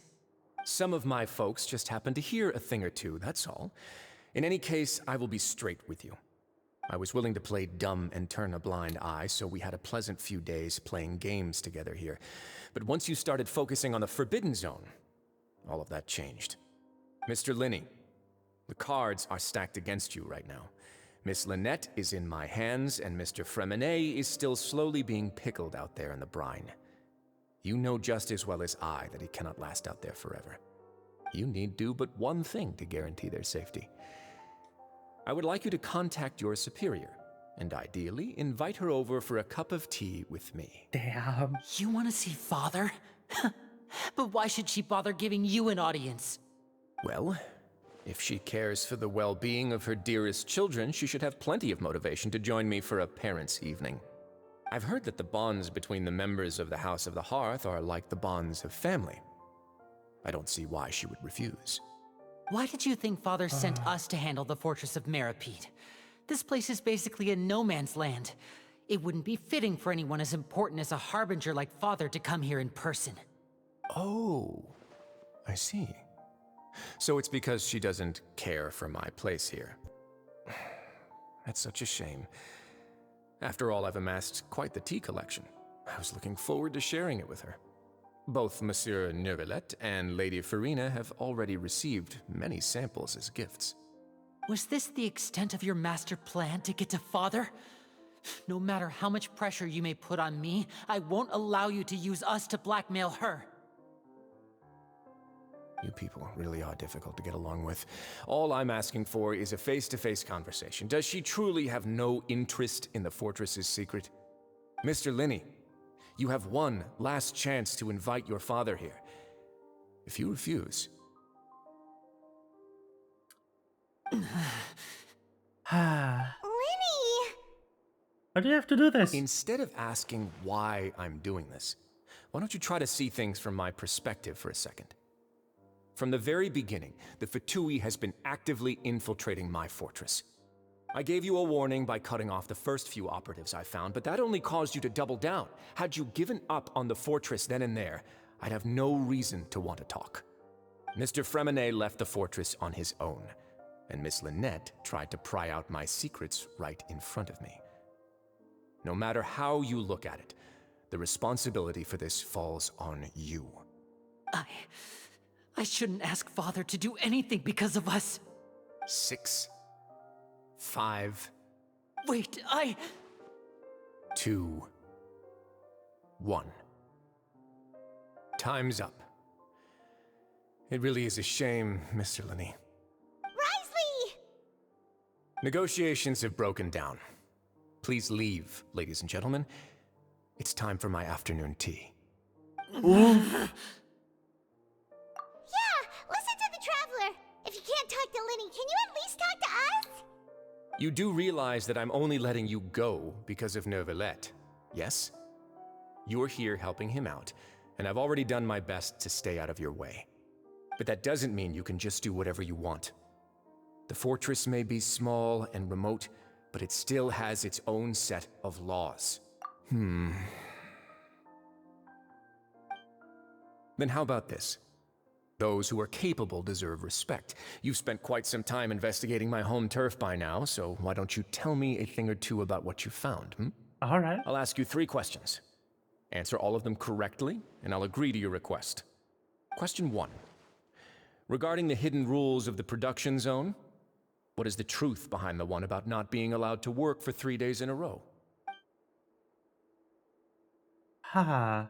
Some of my folks just happened to hear a thing or two, that's all. In any case, I will be straight with you. I was willing to play dumb and turn a blind eye, so we had a pleasant few days playing games together here. But once you started focusing on the Forbidden Zone, all of that changed. Mr. Linney, the cards are stacked against you right now. Miss Lynette is in my hands, and Mr. Fremine is still slowly being pickled out there in the brine. You know just as well as I that he cannot last out there forever. You need do but one thing to guarantee their safety. I would like you to contact your superior, and ideally invite her over for a cup of tea with me. Damn. You want to see Father? But why should she bother giving you an audience? Well, if she cares for the well-being of her dearest children, she should have plenty of motivation to join me for a parents' evening. I've heard that the bonds between the members of the House of the Hearth are like the bonds of family. I don't see why she would refuse. Why did you think Father sent us to handle the Fortress of Meripede? This place is basically a no-man's land. It wouldn't be fitting for anyone as important as a harbinger like Father to come here in person. Oh, I see. So it's because she doesn't care for my place here. That's such a shame. After all, I've amassed quite the tea collection. I was looking forward to sharing it with her. Both Monsieur Neuvillette and Lady Farina have already received many samples as gifts. Was this the extent of your master plan to get to Father? No matter how much pressure you may put on me, I won't allow you to use us to blackmail her. You people really are difficult to get along with. All I'm asking for is a face-to-face conversation. Does she truly have no interest in the fortress's secret? Mr. Linney, you have one last chance to invite your father here. If you refuse... Lenny! Why do you have to do this? Instead of asking why I'm doing this, why don't you try to see things from my perspective for a second? From the very beginning, the Fatui has been actively infiltrating my fortress. I gave you a warning by cutting off the first few operatives I found, but that only caused you to double down. Had you given up on the fortress then and there, I'd have no reason to want to talk. Mr. Fremenet left the fortress on his own, and Miss Lynette tried to pry out my secrets right in front of me. No matter how you look at it, the responsibility for this falls on you. I shouldn't ask Father to do anything because of us. 6, 5, Wait, 2, 1. Time's up. It really is a shame, Mr. Linney. Wriothesley! Negotiations have broken down. Please leave, ladies and gentlemen. It's time for my afternoon tea. Yeah, listen to the Traveler. If you can't talk to Linny, can you at least talk to us? You do realize that I'm only letting you go because of Neuvillette, yes? You're here helping him out, and I've already done my best to stay out of your way. But that doesn't mean you can just do whatever you want. The fortress may be small and remote, but it still has its own set of laws. Then how about this? Those who are capable deserve respect. You've spent quite some time investigating my home turf by now, so why don't you tell me a thing or two about what you found, All right. I'll ask you 3 questions. Answer all of them correctly, and I'll agree to your request. Question 1. Regarding the hidden rules of the production zone, what is the truth behind the one about not being allowed to work for 3 days in a row? Haha.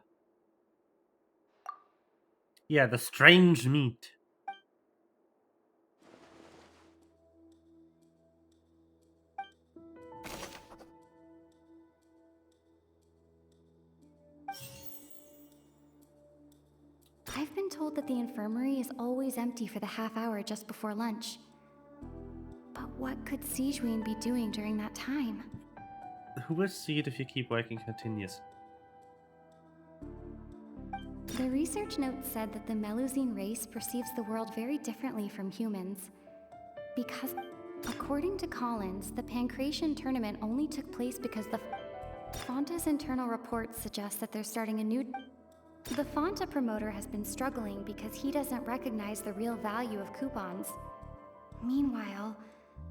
Yeah, the strange meat. I've been told that the infirmary is always empty for the half hour just before lunch. But what could Sigewinne be doing during that time? Who will see it if you keep working continuously? The research note said that the Melusine race perceives the world very differently from humans. Because, according to Collins, the Pancration tournament only took place because the Fonta's internal reports suggest that they're starting a new... The Fonta promoter has been struggling because he doesn't recognize the real value of coupons. Meanwhile,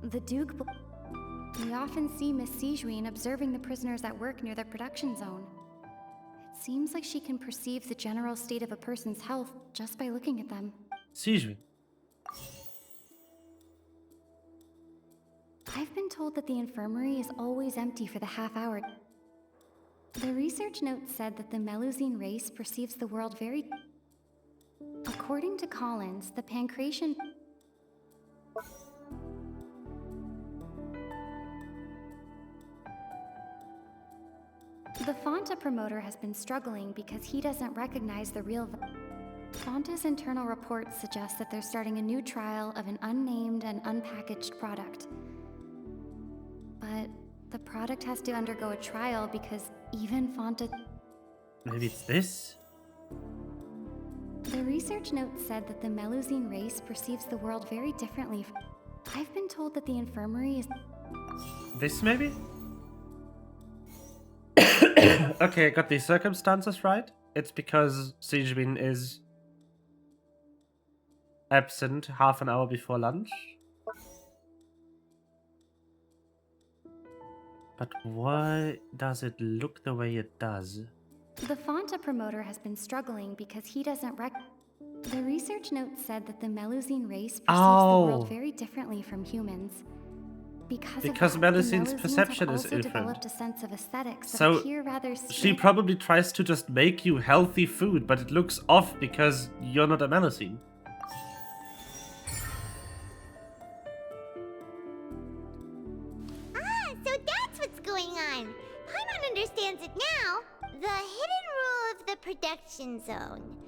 the Duke... We often see Miss Sigewinne observing the prisoners at work near the production zone. It seems like she can perceive the general state of a person's health just by looking at them. Sigewinne. I've been told that the infirmary is always empty for the half hour. The research note said that the Melusine race perceives the world very... According to Collins, the Pancration... The Fonta promoter has been struggling because he doesn't recognize the real... Fonta's internal reports suggest that they're starting a new trial of an unnamed and unpackaged product. But the product has to undergo a trial because even Fonta... Maybe it's this? The research note said that the Melusine race perceives the world very differently. I've been told that the infirmary is... This maybe? Okay, I got these circumstances right. It's because Sigewinne is absent half an hour before lunch. But why does it look the way it does? The Fonta promoter has been struggling because he doesn't The research note said that the Melusine race perceives the world very differently from humans. Because Melusine's perception is different. Developed a sense of aesthetics that So appear rather she probably tries to just make you healthy food, but it looks off because you're not a Melusine. So that's what's going on. Paimon understands it now. The hidden rule of the production zone.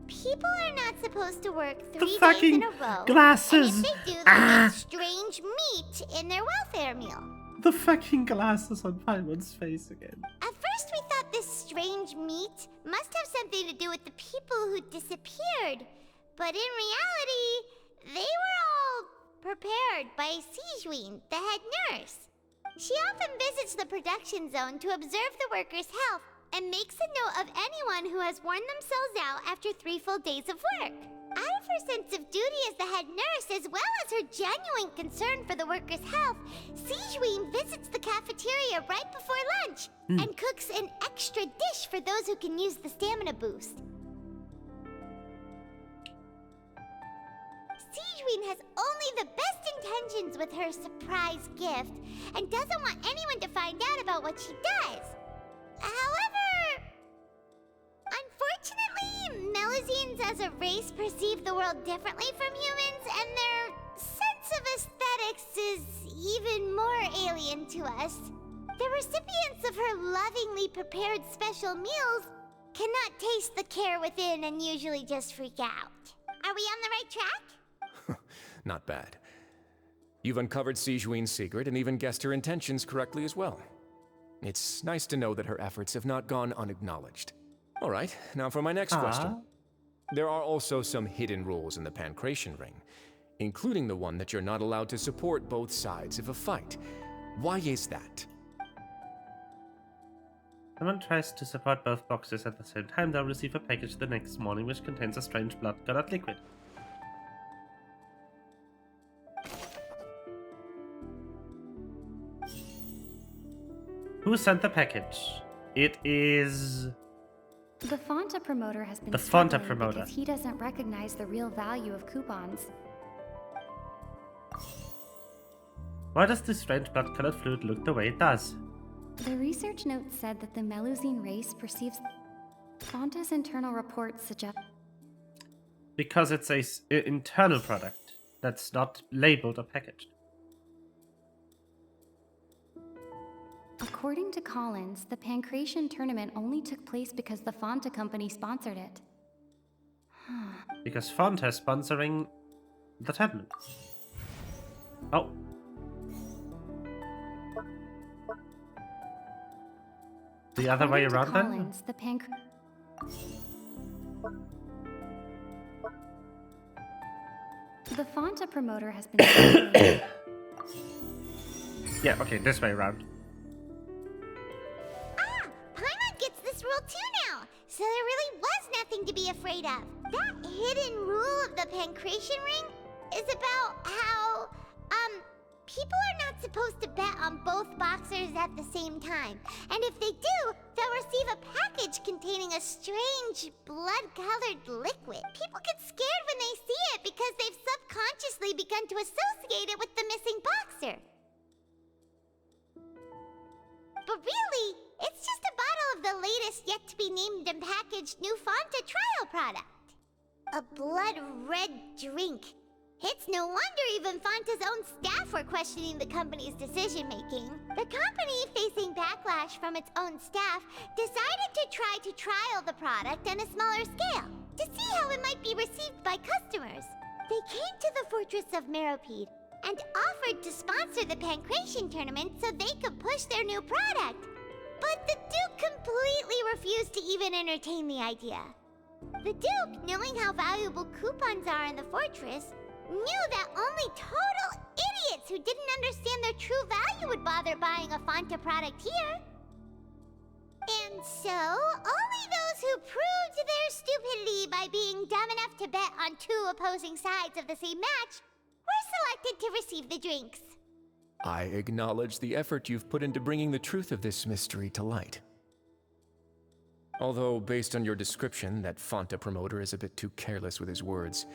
People are not supposed to work 3 days in a row. Glasses. And if they do, they get strange meat in their welfare meal. The fucking glasses on Paimon's face again. At first we thought this strange meat must have something to do with the people who disappeared. But in reality, they were all prepared by Sigewin, the head nurse. She often visits the production zone to observe the workers' health and makes a note of anyone who has worn themselves out after 3 full days of work. Out of her sense of duty as the head nurse, as well as her genuine concern for the workers' health, Sigewin visits the cafeteria right before lunch and cooks an extra dish for those who can use the stamina boost. Sigewin has only the best intentions with her surprise gift and doesn't want anyone to find out about what she does. However, unfortunately, Melusines as a race perceive the world differently from humans, and their sense of aesthetics is even more alien to us. The recipients of her lovingly prepared special meals cannot taste the care within and usually just freak out. Are we on the right track? Not bad. You've uncovered Sigewin's secret and even guessed her intentions correctly as well. It's nice to know that her efforts have not gone unacknowledged. All right, now for my next question. There are also some hidden rules in the Pancration Ring, including the one that you're not allowed to support both sides of a fight. Why is that? Someone tries to support both boxes at the same time, they'll receive a package the next morning which contains a strange blood-colored liquid. Who sent the package? It is... The Fonta promoter has been The Fonta struggling promoter. because he doesn't recognize the real value of coupons. Why does this strange blood-colored fluid look the way it does? The research note said that the Melusine race perceives... Fonta's internal reports suggest... Because it's a internal product that's not labeled or packaged. According to Collins, the Pancration tournament only took place because the Fonta company sponsored it. Because Fonta is sponsoring the tournament. Oh. The other way around then? Collins, the The Fonta promoter has been struggling. Yeah, okay, this way around. Paimon gets this rule too now, so there really was nothing to be afraid of. That hidden rule of the Pancration Ring is about how, people are not supposed to bet on both boxers at the same time. And if they do, they'll receive a package containing a strange, blood-colored liquid. People get scared when they see it because they've subconsciously begun to associate it with the missing boxer. But really, it's just a bottle of the latest yet-to-be-named and packaged new Fonta trial product. A blood-red drink. It's no wonder even Fonta's own staff were questioning the company's decision-making. The company, facing backlash from its own staff, decided to try to trial the product on a smaller scale, to see how it might be received by customers. They came to the fortress of Meropide and offered to sponsor the Pancration tournament so they could push their new product. But the Duke completely refused to even entertain the idea. The Duke, knowing how valuable coupons are in the fortress, knew that only total idiots who didn't understand their true value would bother buying a Fonta product here. And so, only those who proved their stupidity by being dumb enough to bet on 2 opposing sides of the same match were selected to receive the drinks. I acknowledge the effort you've put into bringing the truth of this mystery to light. Although, based on your description, that Fonta promoter is a bit too careless with his words,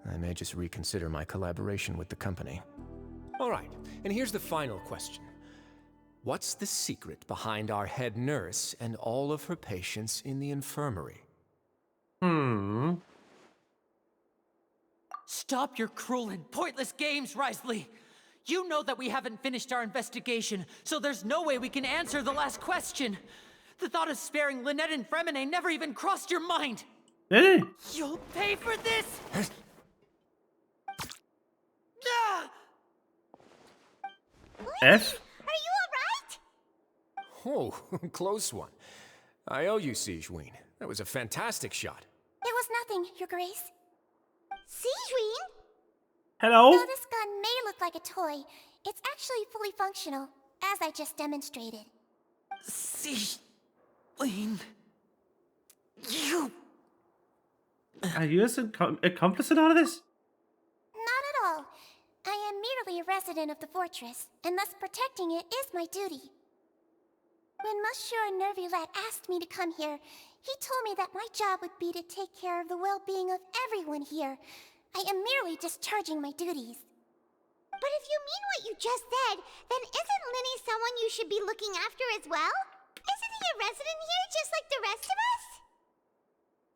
I may just reconsider my collaboration with the company. All right, and here's the final question. What's the secret behind our head nurse and all of her patients in the infirmary? Stop your cruel and pointless games, Wriothesley! You know that we haven't finished our investigation, so there's no way we can answer the last question. The thought of sparing Lynette and Fremine never even crossed your mind! Really? You'll pay for this! F? Oh, close one. I owe you, Sigeween. That was a fantastic shot. It was nothing, Your Grace. Sigeween? Hello? Though this gun may look like a toy, it's actually fully functional, as I just demonstrated. Sigeween. You. Are you accomplice in all of this? Not at all. I am merely a resident of the fortress, and thus protecting it is my duty. When Monsieur Nervulette asked me to come here, he told me that my job would be to take care of the well-being of everyone here. I am merely discharging my duties. But if you mean what you just said, then isn't Linny someone you should be looking after as well? Isn't he a resident here just like the rest of us?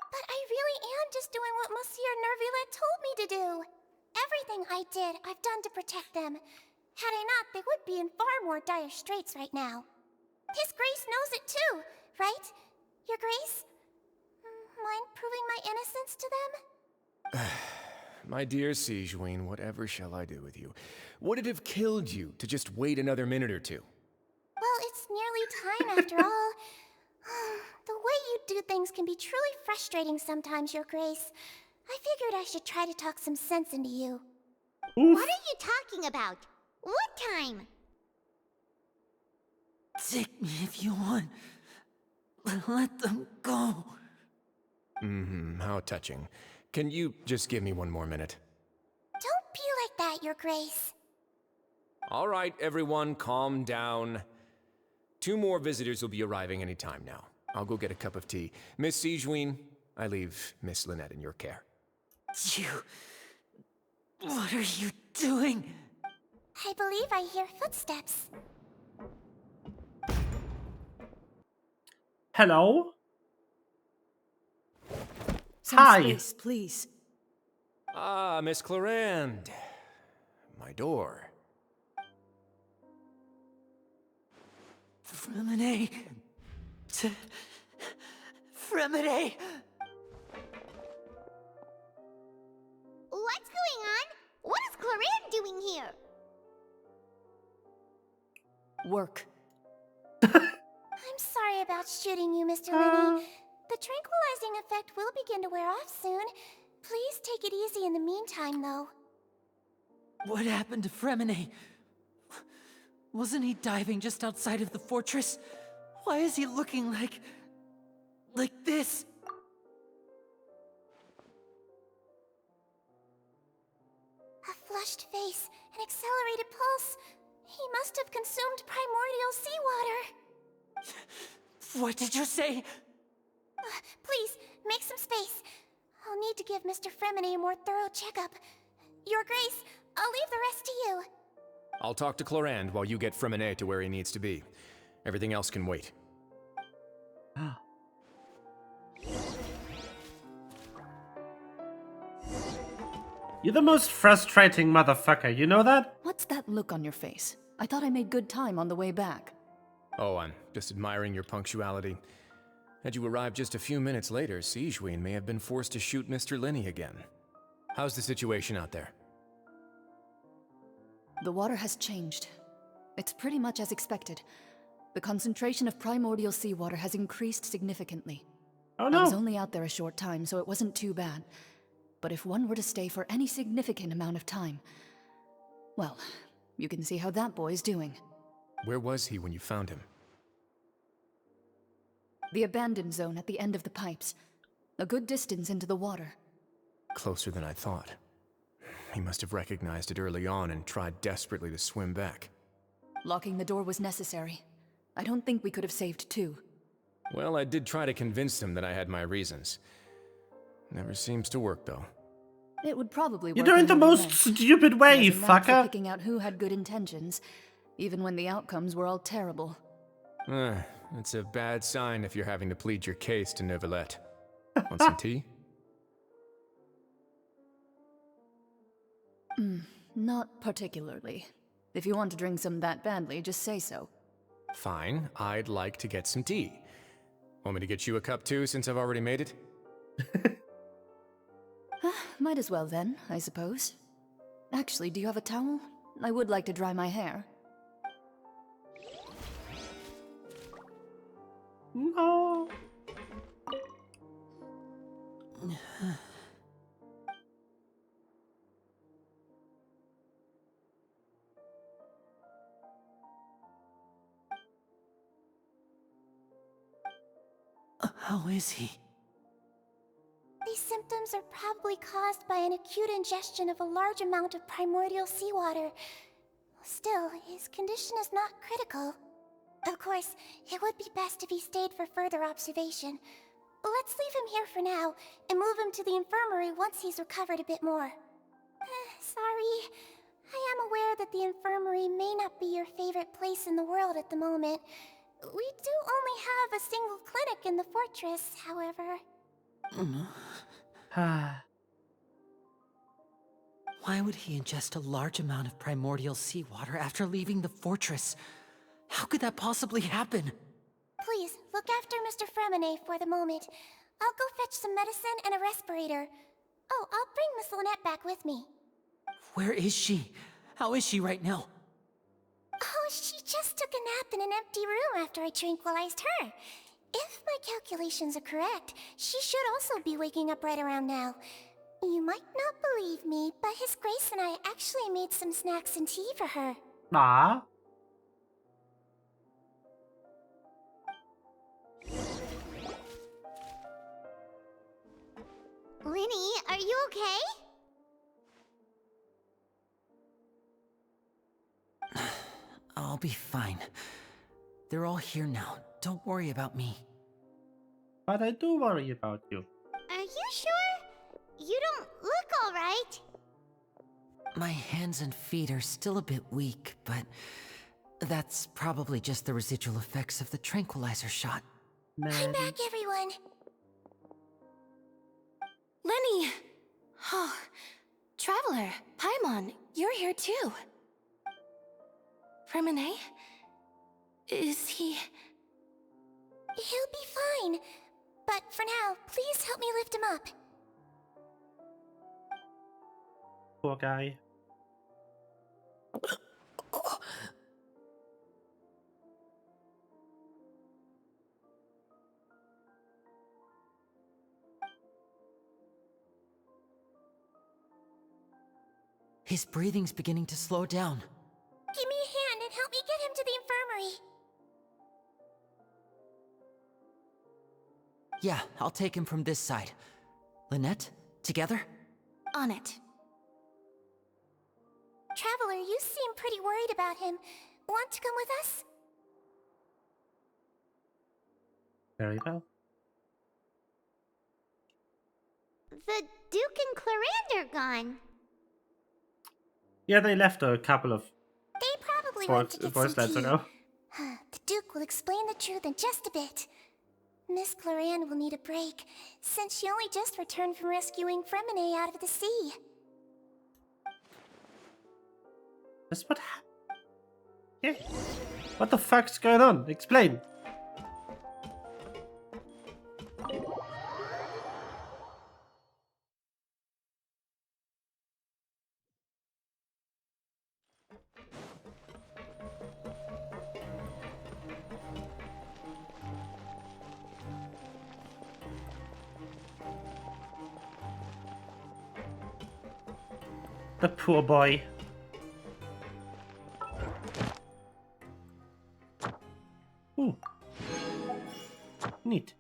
But I really am just doing what Monsieur Nervulette told me to do. Everything I did, I've done to protect them. Had I not, they would be in far more dire straits right now. His Grace knows it too, right? Your Grace? Mind proving my innocence to them? My dear Sigeween, whatever shall I do with you? Would it have killed you to just wait another minute or two? Well, it's nearly time after all. The way you do things can be truly frustrating sometimes, Your Grace. I figured I should try to talk some sense into you. Oof. What are you talking about? What time? Take me if you want. But let them go. How touching. Can you just give me one more minute? Don't be like that, Your Grace. All right, everyone, calm down. 2 more visitors will be arriving any time now. I'll go get a cup of tea. Miss Sigeween, I leave Miss Lynette in your care. You... What are you doing? I believe I hear footsteps. Hello? Some Hi. space, please. Ah, Miss Clarande. My door. Fremine. Fremine. What's going on? What is Clarande doing here? Work. I'm sorry about shooting you, Mr. Linny. The tranquilizing effect will begin to wear off soon. Please take it easy in the meantime, though. What happened to Fremine? Wasn't he diving just outside of the fortress? Why is he looking like this? A flushed face, an accelerated pulse. He must have consumed primordial seawater. What did you say? Please, make some space. I'll need to give Mr. Fremine a more thorough checkup. Your Grace, I'll leave the rest to you. I'll talk to Clarande while you get Fremine to where he needs to be. Everything else can wait. You're the most frustrating motherfucker, you know that? What's that look on your face? I thought I made good time on the way back. Oh, I'm just admiring your punctuality. Had you arrived just a few minutes later, Sigeween may have been forced to shoot Mr. Linny again. How's the situation out there? The water has changed. It's pretty much as expected. The concentration of primordial seawater has increased significantly. Oh no. I was only out there a short time, so it wasn't too bad. But if one were to stay for any significant amount of time, well, you can see how that boy's doing. Where was he when you found him? The abandoned zone at the end of the pipes. A good distance into the water. Closer than I thought. He must have recognized it early on and tried desperately to swim back. Locking the door was necessary. I don't think we could have saved 2. Well, I did try to convince him that I had my reasons. Never seems to work, though. It would probably work. You're doing the most stupid way, He has a knack for fucker. picking out who had good intentions, even when the outcomes were all terrible. It's a bad sign if you're having to plead your case to Neuvillette. Want some tea? Not particularly. If you want to drink some that badly, just say so. Fine, I'd like to get some tea. Want me to get you a cup too, since I've already made it? Might as well then, I suppose. Actually, do you have a towel? I would like to dry my hair. No. How is he? These symptoms are probably caused by an acute ingestion of a large amount of primordial seawater. Still, his condition is not critical. Of course, it would be best if he stayed for further observation. Let's leave him here for now, and move him to the infirmary once he's recovered a bit more. Sorry. I am aware that the infirmary may not be your favorite place in the world at the moment. We do only have a single clinic in the fortress, however. Why would he ingest a large amount of primordial seawater after leaving the fortress? How could that possibly happen? Please, look after Mr. Fremine for the moment. I'll go fetch some medicine and a respirator. Oh, I'll bring Miss Lynette back with me. Where is she? How is she right now? Oh, she just took a nap in an empty room after I tranquilized her. If my calculations are correct, she should also be waking up right around now. You might not believe me, but His Grace and I actually made some snacks and tea for her. Ah. Linny, are you okay? I'll be fine. They're all here now. Don't worry about me. But I do worry about you. Are you sure? You don't look alright. My hands and feet are still a bit weak, but that's probably just the residual effects of the tranquilizer shot. I'm back, everyone. Lenny! Oh, Traveler, Paimon, you're here too. Fremine? Is he... He'll be fine. But for now, please help me lift him up. Poor guy. His breathing's beginning to slow down. Give me a hand and help me get him to the infirmary. Yeah, I'll take him from this side. Lynette, together? On it. Traveler, you seem pretty worried about him. Want to come with us? Very well. The Duke and Clarande are gone. Yeah, they left a couple of They probably went to get voice some lines tea. ago. The Duke will explain the truth in just a bit. Miss Clarande will need a break, since she only just returned from rescuing Fremine out of the sea. That's what happened. Yeah. What the fuck's going on? Explain. The poor boy. Ooh. Neat.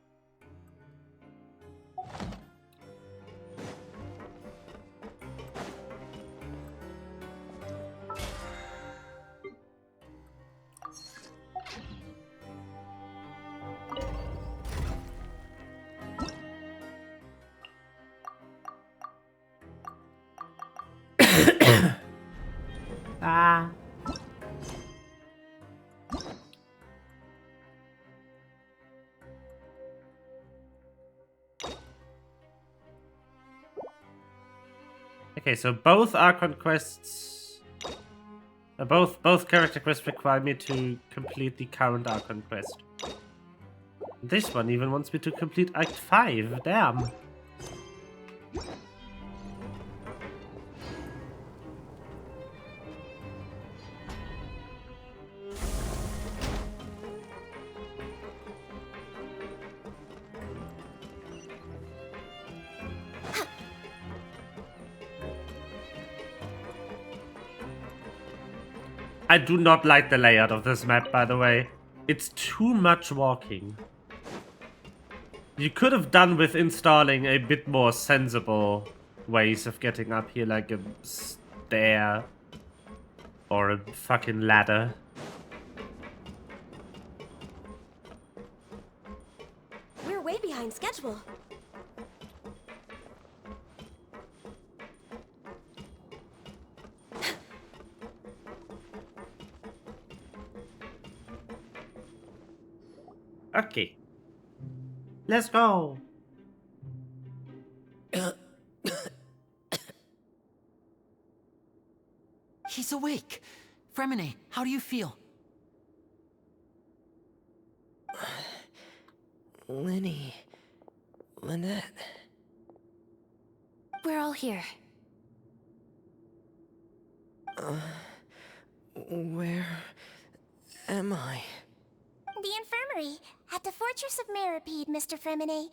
Ah. Okay, so both Archon quests, both character quests require me to complete the current Archon quest. This one even wants me to complete Act 5. Damn. I do not like the layout of this map, by the way. It's too much walking. You could have done with installing a bit more sensible ways of getting up here, like a stair or a fucking ladder. We're way behind schedule. Okay. Let's go. He's awake. Fremine, how do you feel? Lynette. We're all here. Where am I? The infirmary, at the Fortress of Meripede, Mr. Fremine.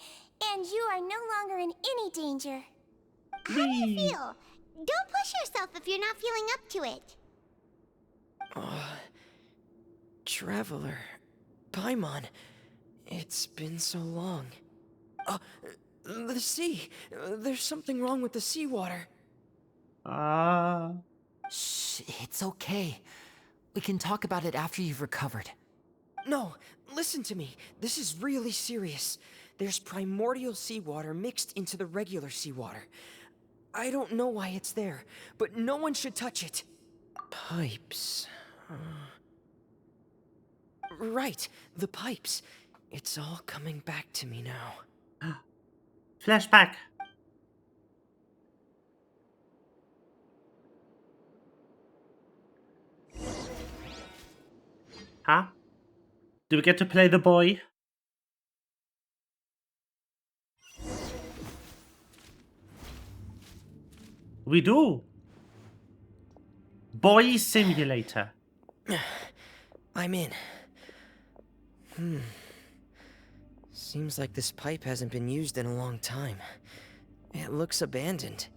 And you are no longer in any danger. How do you feel? Don't push yourself if you're not feeling up to it. Traveler. Paimon. It's been so long. The sea. There's something wrong with the seawater. Shh, it's okay. We can talk about it after you've recovered. No, listen to me. This is really serious. There's primordial seawater mixed into the regular seawater. I don't know why it's there, but no one should touch it. Pipes. Right, the pipes. It's all coming back to me now. Flashback. Huh? Do we get to play the boy? We do. Boy Simulator. I'm in. Seems like this pipe hasn't been used in a long time. It looks abandoned.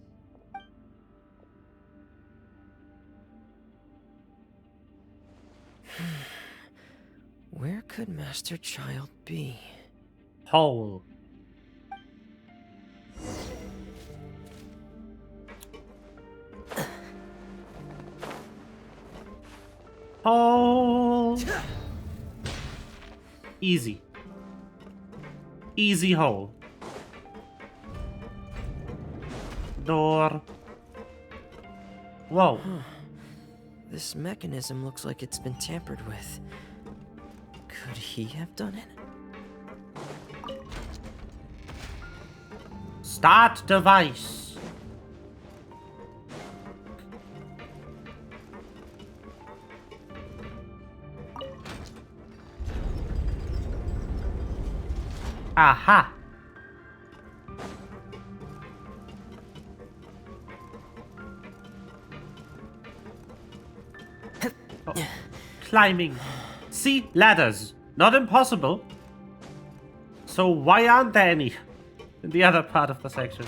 Where could Master Child be? Hole. Hole. Easy. Easy hole. Door. Whoa. This mechanism looks like it's been tampered with. Could he have done it? Start device. Aha. Oh. Climbing. See, ladders. Not impossible. So why aren't there any in the other part of the section?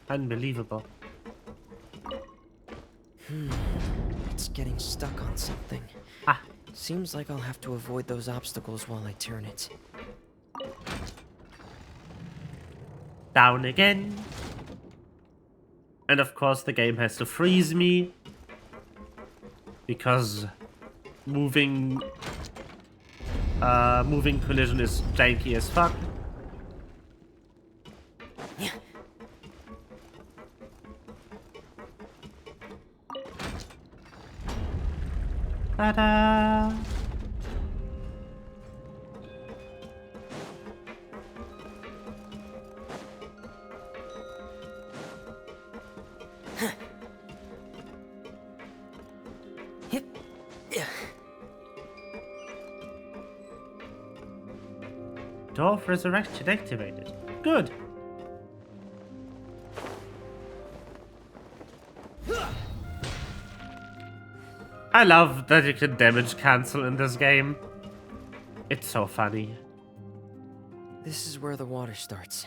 Unbelievable. It's getting stuck on something. Ah. Seems like I'll have to avoid those obstacles while I turn it. Down again. And of course the game has to freeze me. Because moving collision is janky as fuck. Ta-da! Door of Resurrection activated. Good. I love that you can damage cancel in this game. It's so funny. This is where the water starts.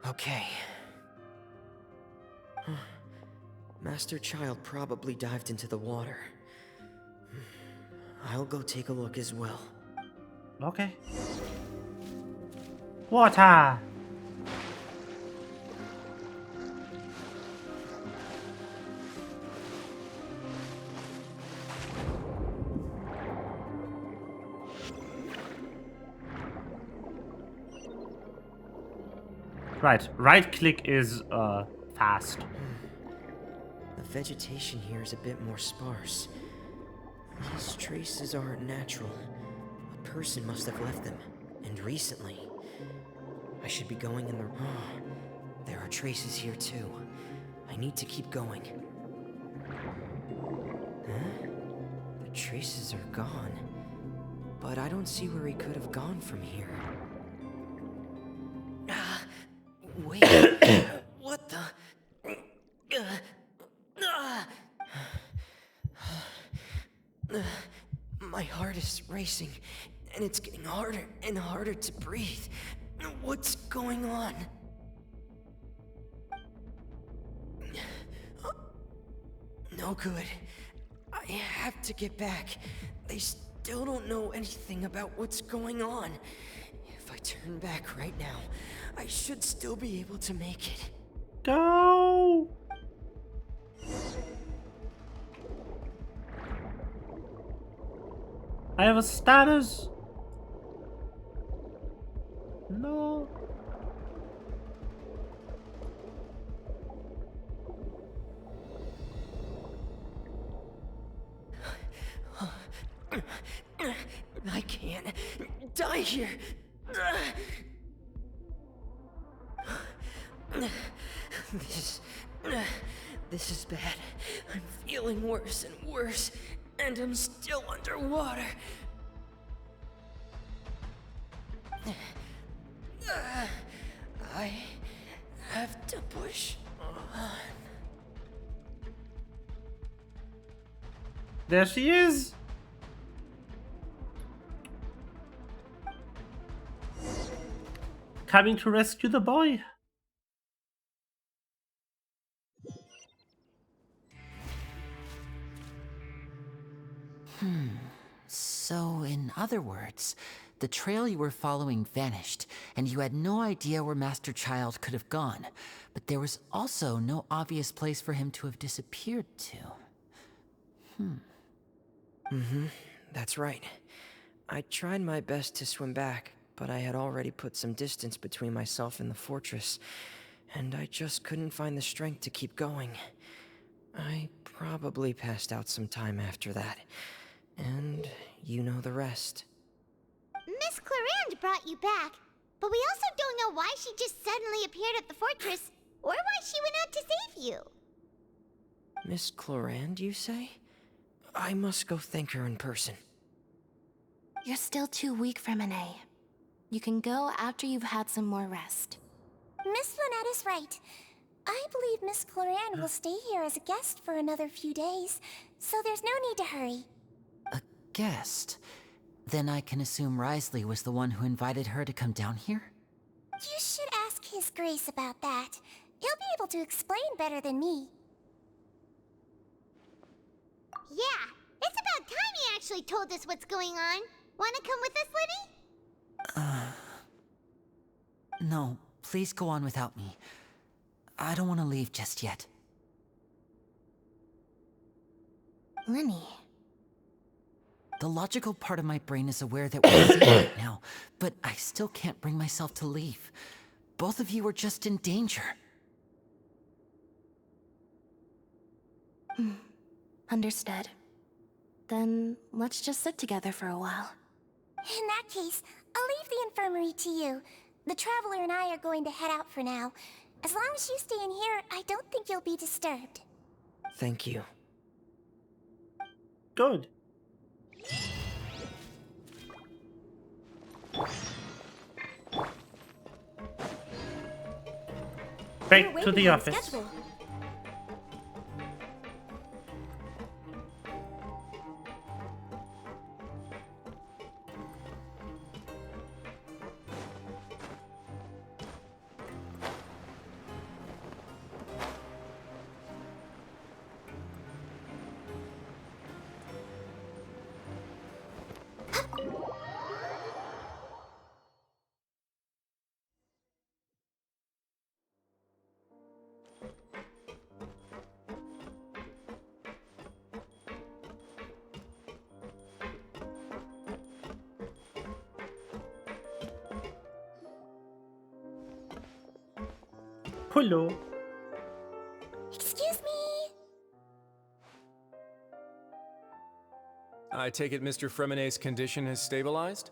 Okay. Master Child probably dived into the water. I'll go take a look as well. Okay. Water! Right click is fast. The vegetation here is a bit more sparse. These traces aren't natural. A person must have left them, and recently. I should be going in the... There are traces here too. I need to keep going. Huh? The traces are gone. But I don't see where he could have gone from here. Wait. What the... My heart is racing, and it's getting harder and harder to breathe. What's going on? No good. I have to get back. They still don't know anything about what's going on. If I turn back right now, I should still be able to make it. Go! I have a status. No. I can't die here. This is bad. I'm feeling worse and worse, and I'm still underwater. I have to push on. There she is. Coming to rescue the boy. So, in other words, the trail you were following vanished, and you had no idea where Master Child could have gone. But there was also no obvious place for him to have disappeared to. That's right. I tried my best to swim back, but I had already put some distance between myself and the fortress, and I just couldn't find the strength to keep going. I probably passed out some time after that, and you know the rest. Miss Clarande brought you back, but we also don't know why she just suddenly appeared at the fortress, or why she went out to save you. Miss Clarande, you say? I must go thank her in person. You're still too weak, Freminet. You can go after you've had some more rest. Miss Lynette is right. I believe Miss Clarande will stay here as a guest for another few days, so there's no need to hurry. A guest? Then I can assume Wriothesley was the one who invited her to come down here? You should ask His Grace about that. He'll be able to explain better than me. Yeah, it's about time he actually told us what's going on. Wanna come with us, Libby? No, please go on without me. I don't want to leave just yet. Lenny. The logical part of my brain is aware that we're safe right now, but I still can't bring myself to leave. Both of you are just in danger. Understood. Then let's just sit together for a while. In that case, I'll leave the infirmary to you. The Traveler and I are going to head out for now. As long as you stay in here, I don't think you'll be disturbed. Thank you. Good. Back to the office. Schedule. Hello. Excuse me. I take it Mr. Fremonet's condition has stabilized?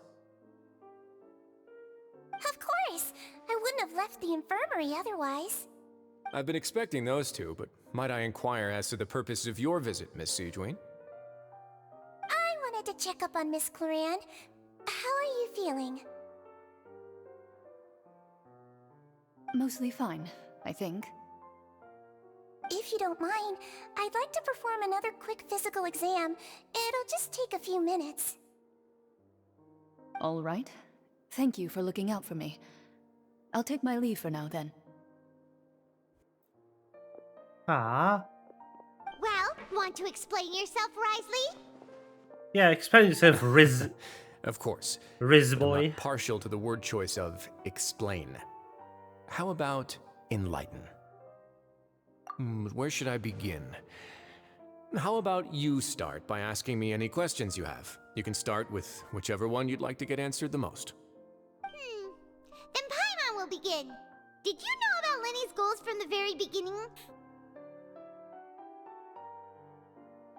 Of course. I wouldn't have left the infirmary otherwise. I've been expecting those two, but might I inquire as to the purpose of your visit, Miss Siegeween? I wanted to check up on Miss Cloran. How are you feeling? Mostly fine, I think. If you don't mind, I'd like to perform another quick physical exam. It'll just take a few minutes. All right. Thank you for looking out for me. I'll take my leave for now, then. Ah. Well, want to explain yourself, Wriothesley? Yeah, explain yourself, Rizz. Of course. Rizz I'm boy. not partial to the word choice of explain. How about enlighten? Where should I begin? How about you start by asking me any questions you have? You can start with whichever one you'd like to get answered the most. Then Paimon will begin. Did you know about Lenny's goals from the very beginning?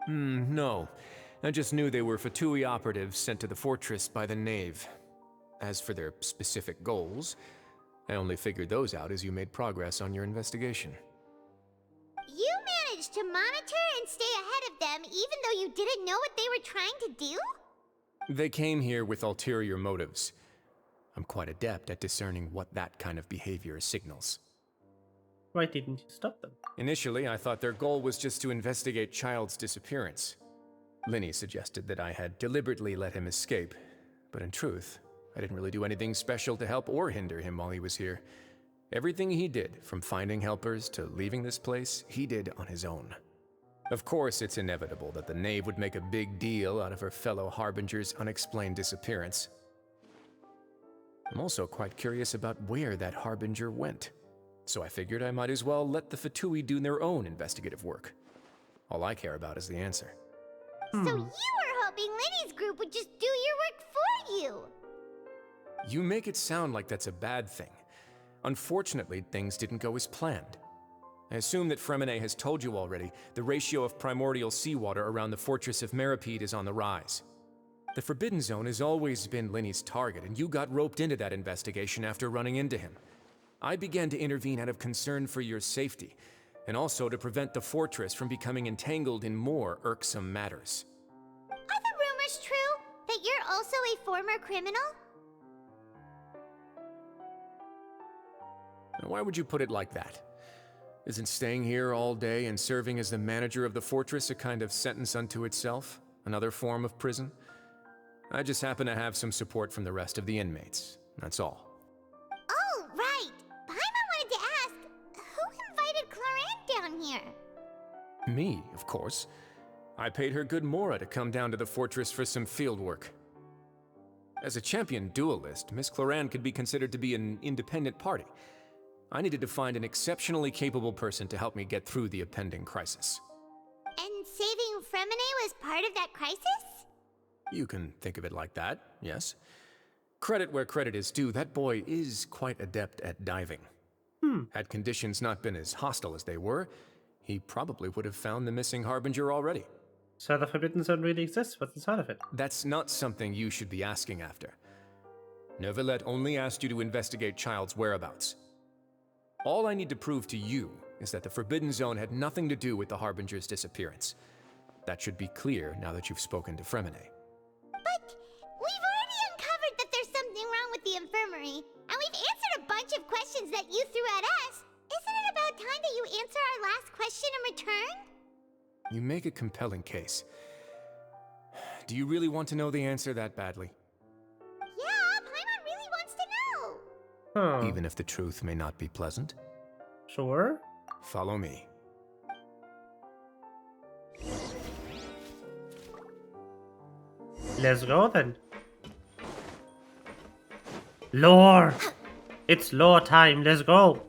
No. I just knew they were Fatui operatives sent to the fortress by the Knave. As for their specific goals, I only figured those out as you made progress on your investigation. You managed to monitor and stay ahead of them even though you didn't know what they were trying to do? They came here with ulterior motives. I'm quite adept at discerning what that kind of behavior signals. Why didn't you stop them? Initially, I thought their goal was just to investigate Child's disappearance. Linny suggested that I had deliberately let him escape, but in truth, I didn't really do anything special to help or hinder him while he was here. Everything he did, from finding helpers to leaving this place, he did on his own. Of course, it's inevitable that the Knave would make a big deal out of her fellow Harbinger's unexplained disappearance. I'm also quite curious about where that Harbinger went, so I figured I might as well let the Fatui do their own investigative work. All I care about is the answer. So you were hoping Lenny's group would just do your work for you! You make it sound like that's a bad thing. Unfortunately, things didn't go as planned. I assume that Fremonet has told you already, the ratio of primordial seawater around the fortress of Meripede is on the rise. The Forbidden Zone has always been Linny's target, and you got roped into that investigation after running into him. I began to intervene out of concern for your safety, and also to prevent the fortress from becoming entangled in more irksome matters. Are the rumors true? That you're also a former criminal? Now, why would you put it like that? Isn't staying here all day and serving as the manager of the fortress a kind of sentence unto itself? Another form of prison? I just happen to have some support from the rest of the inmates. That's all. Oh, right! Paimon wanted to ask, who invited Cloran down here? Me, of course. I paid her good mora to come down to the fortress for some field work. As a champion duelist, Miss Cloran could be considered to be an independent party. I needed to find an exceptionally capable person to help me get through the impending crisis. And saving Fremonet was part of that crisis? You can think of it like that, yes. Credit where credit is due, that boy is quite adept at diving. Had conditions not been as hostile as they were, he probably would have found the missing Harbinger already. So the Forbidden Zone really exists? What's inside of it? That's not something you should be asking after. Neuvillette only asked you to investigate Child's whereabouts. All I need to prove to you is that the Forbidden Zone had nothing to do with the Harbinger's disappearance. That should be clear now that you've spoken to Fremonet. But we've already uncovered that there's something wrong with the infirmary, and we've answered a bunch of questions that you threw at us. Isn't it about time that you answer our last question in return? You make a compelling case. Do you really want to know the answer that badly? Yeah, Paimon really wants to know. Huh. Even if the truth may not be pleasant? Sure. Follow me. Let's go then. Lore! It's lore time, let's go!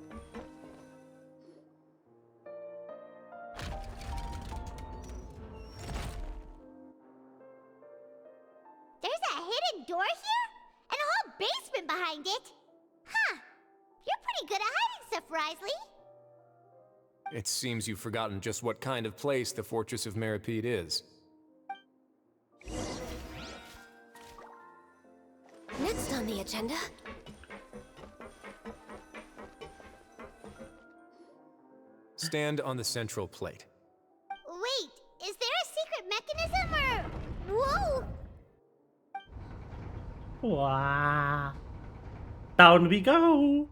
There's a hidden door here? And a whole basement behind it? Huh. You're pretty good at hiding stuff, Wriothesley. It seems you've forgotten just what kind of place the Fortress of Meripede is. Next on the agenda. Stand on the central plate. Wait, is there a secret mechanism or... Whoa! Wow. Down we go.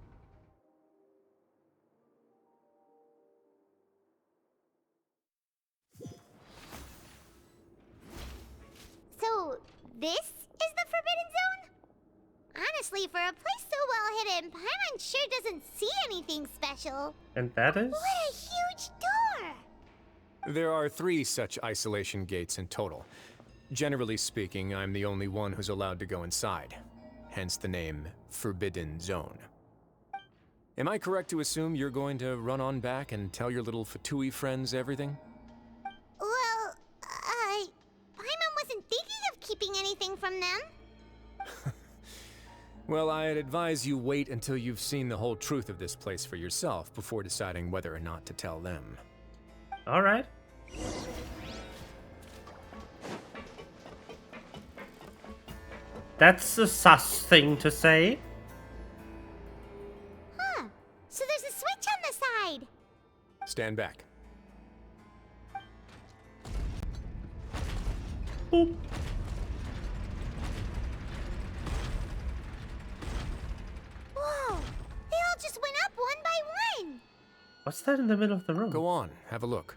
So, this is the Forbidden Zone? Honestly, for a place so well hidden, Paimon sure doesn't see anything special. And that is? What a huge door! There are 3 such isolation gates in total. Generally speaking, I'm the only one who's allowed to go inside. Hence the name Forbidden Zone. Am I correct to assume you're going to run on back and tell your little Fatui friends everything? Well, Paimon wasn't thinking of keeping anything from them. Well, I'd advise you wait until you've seen the whole truth of this place for yourself before deciding whether or not to tell them. Alright. That's a sus thing to say. Huh. So there's a switch on the side. Stand back. Boop. Whoa! They all just went up one by one. What's that in the middle of the room? Go on, have a look.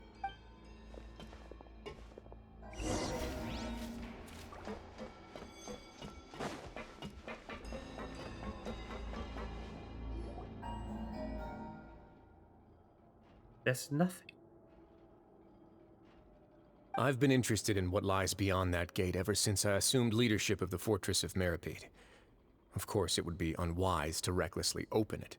There's nothing. I've been interested in what lies beyond that gate ever since I assumed leadership of the Fortress of Meripede. Of course, it would be unwise to recklessly open it,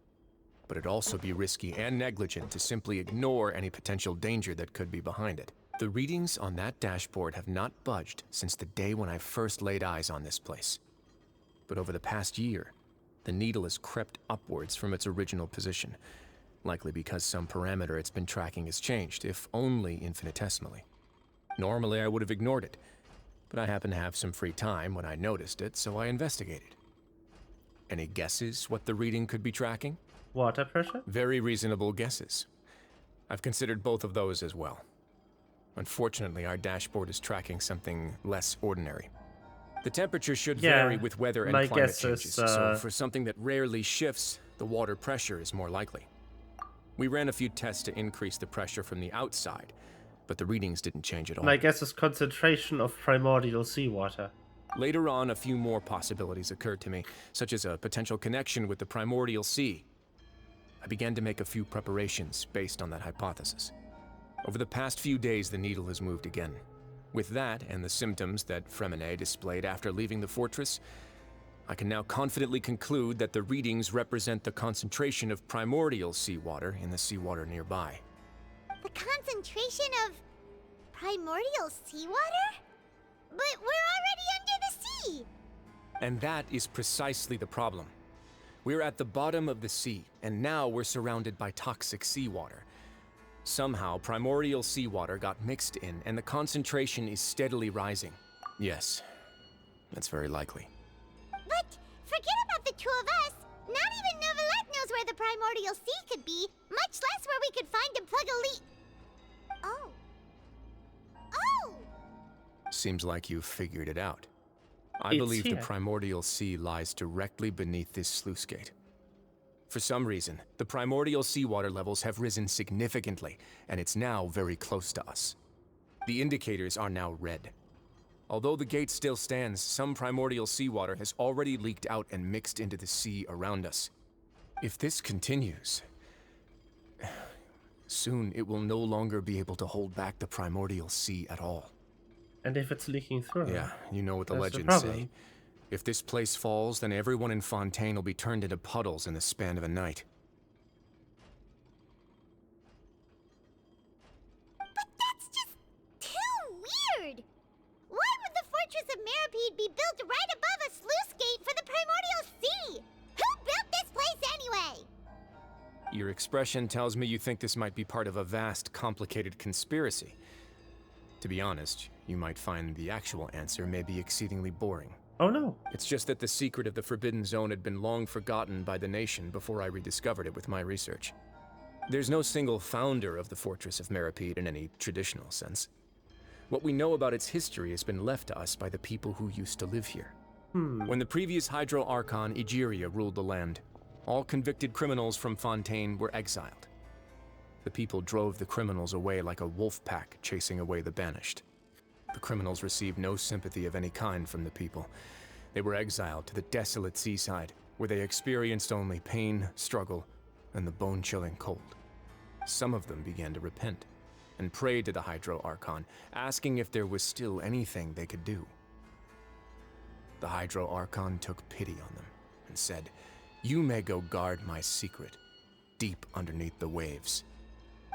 but it'd also be risky and negligent to simply ignore any potential danger that could be behind it. The readings on that dashboard have not budged since the day when I first laid eyes on this place. But over the past year, the needle has crept upwards from its original position, likely because some parameter it's been tracking has changed, if only infinitesimally. Normally, I would have ignored it, but I happened to have some free time when I noticed it, so I investigated. Any guesses what the reading could be tracking? Water pressure? Very reasonable guesses. I've considered both of those as well. Unfortunately, our dashboard is tracking something less ordinary. The temperature should vary with weather and climate changes, so for something that rarely shifts, the water pressure is more likely. We ran a few tests to increase the pressure from the outside, but the readings didn't change at all. My guess is concentration of primordial seawater. Later on, a few more possibilities occurred to me, such as a potential connection with the primordial sea. I began to make a few preparations based on that hypothesis. Over the past few days, the needle has moved again. With that, and the symptoms that Fremine displayed after leaving the fortress, I can now confidently conclude that the readings represent the concentration of primordial seawater in the seawater nearby. The concentration of primordial seawater? But we're already under the sea! And that is precisely the problem. We're at the bottom of the sea, and now we're surrounded by toxic seawater. Somehow, primordial seawater got mixed in, and the concentration is steadily rising. Yes, that's very likely. But forget about the two of us. Not even Novelette knows where the primordial sea could be, much less where we could find and plug a leak. Oh. Oh! Seems like you've figured it out. I believe the primordial sea lies directly beneath this sluice gate. For some reason, the primordial seawater levels have risen significantly, and it's now very close to us. The indicators are now red. Although the gate still stands, some primordial seawater has already leaked out and mixed into the sea around us. If this continues, soon it will no longer be able to hold back the primordial sea at all. And if it's leaking through? Yeah, you know what the legends say. If this place falls, then everyone in Fontaine will be turned into puddles in the span of a night. But that's just too weird! Why would the Fortress of Meripede be built right above a sluice gate for the primordial sea? Who built this place anyway? Your expression tells me you think this might be part of a vast, complicated conspiracy. To be honest, you might find the actual answer may be exceedingly boring. Oh no. It's just that the secret of the Forbidden Zone had been long forgotten by the nation before I rediscovered it with my research. There's no single founder of the Fortress of Meripede in any traditional sense. What we know about its history has been left to us by the people who used to live here. When the previous Hydro Archon Egeria ruled the land, all convicted criminals from Fontaine were exiled. The people drove the criminals away like a wolf pack chasing away the banished. The criminals received no sympathy of any kind from the people. They were exiled to the desolate seaside, where they experienced only pain, struggle, and the bone-chilling cold. Some of them began to repent, and prayed to the Hydro Archon, asking if there was still anything they could do. The Hydro Archon took pity on them, and said, "You may go guard my secret, deep underneath the waves."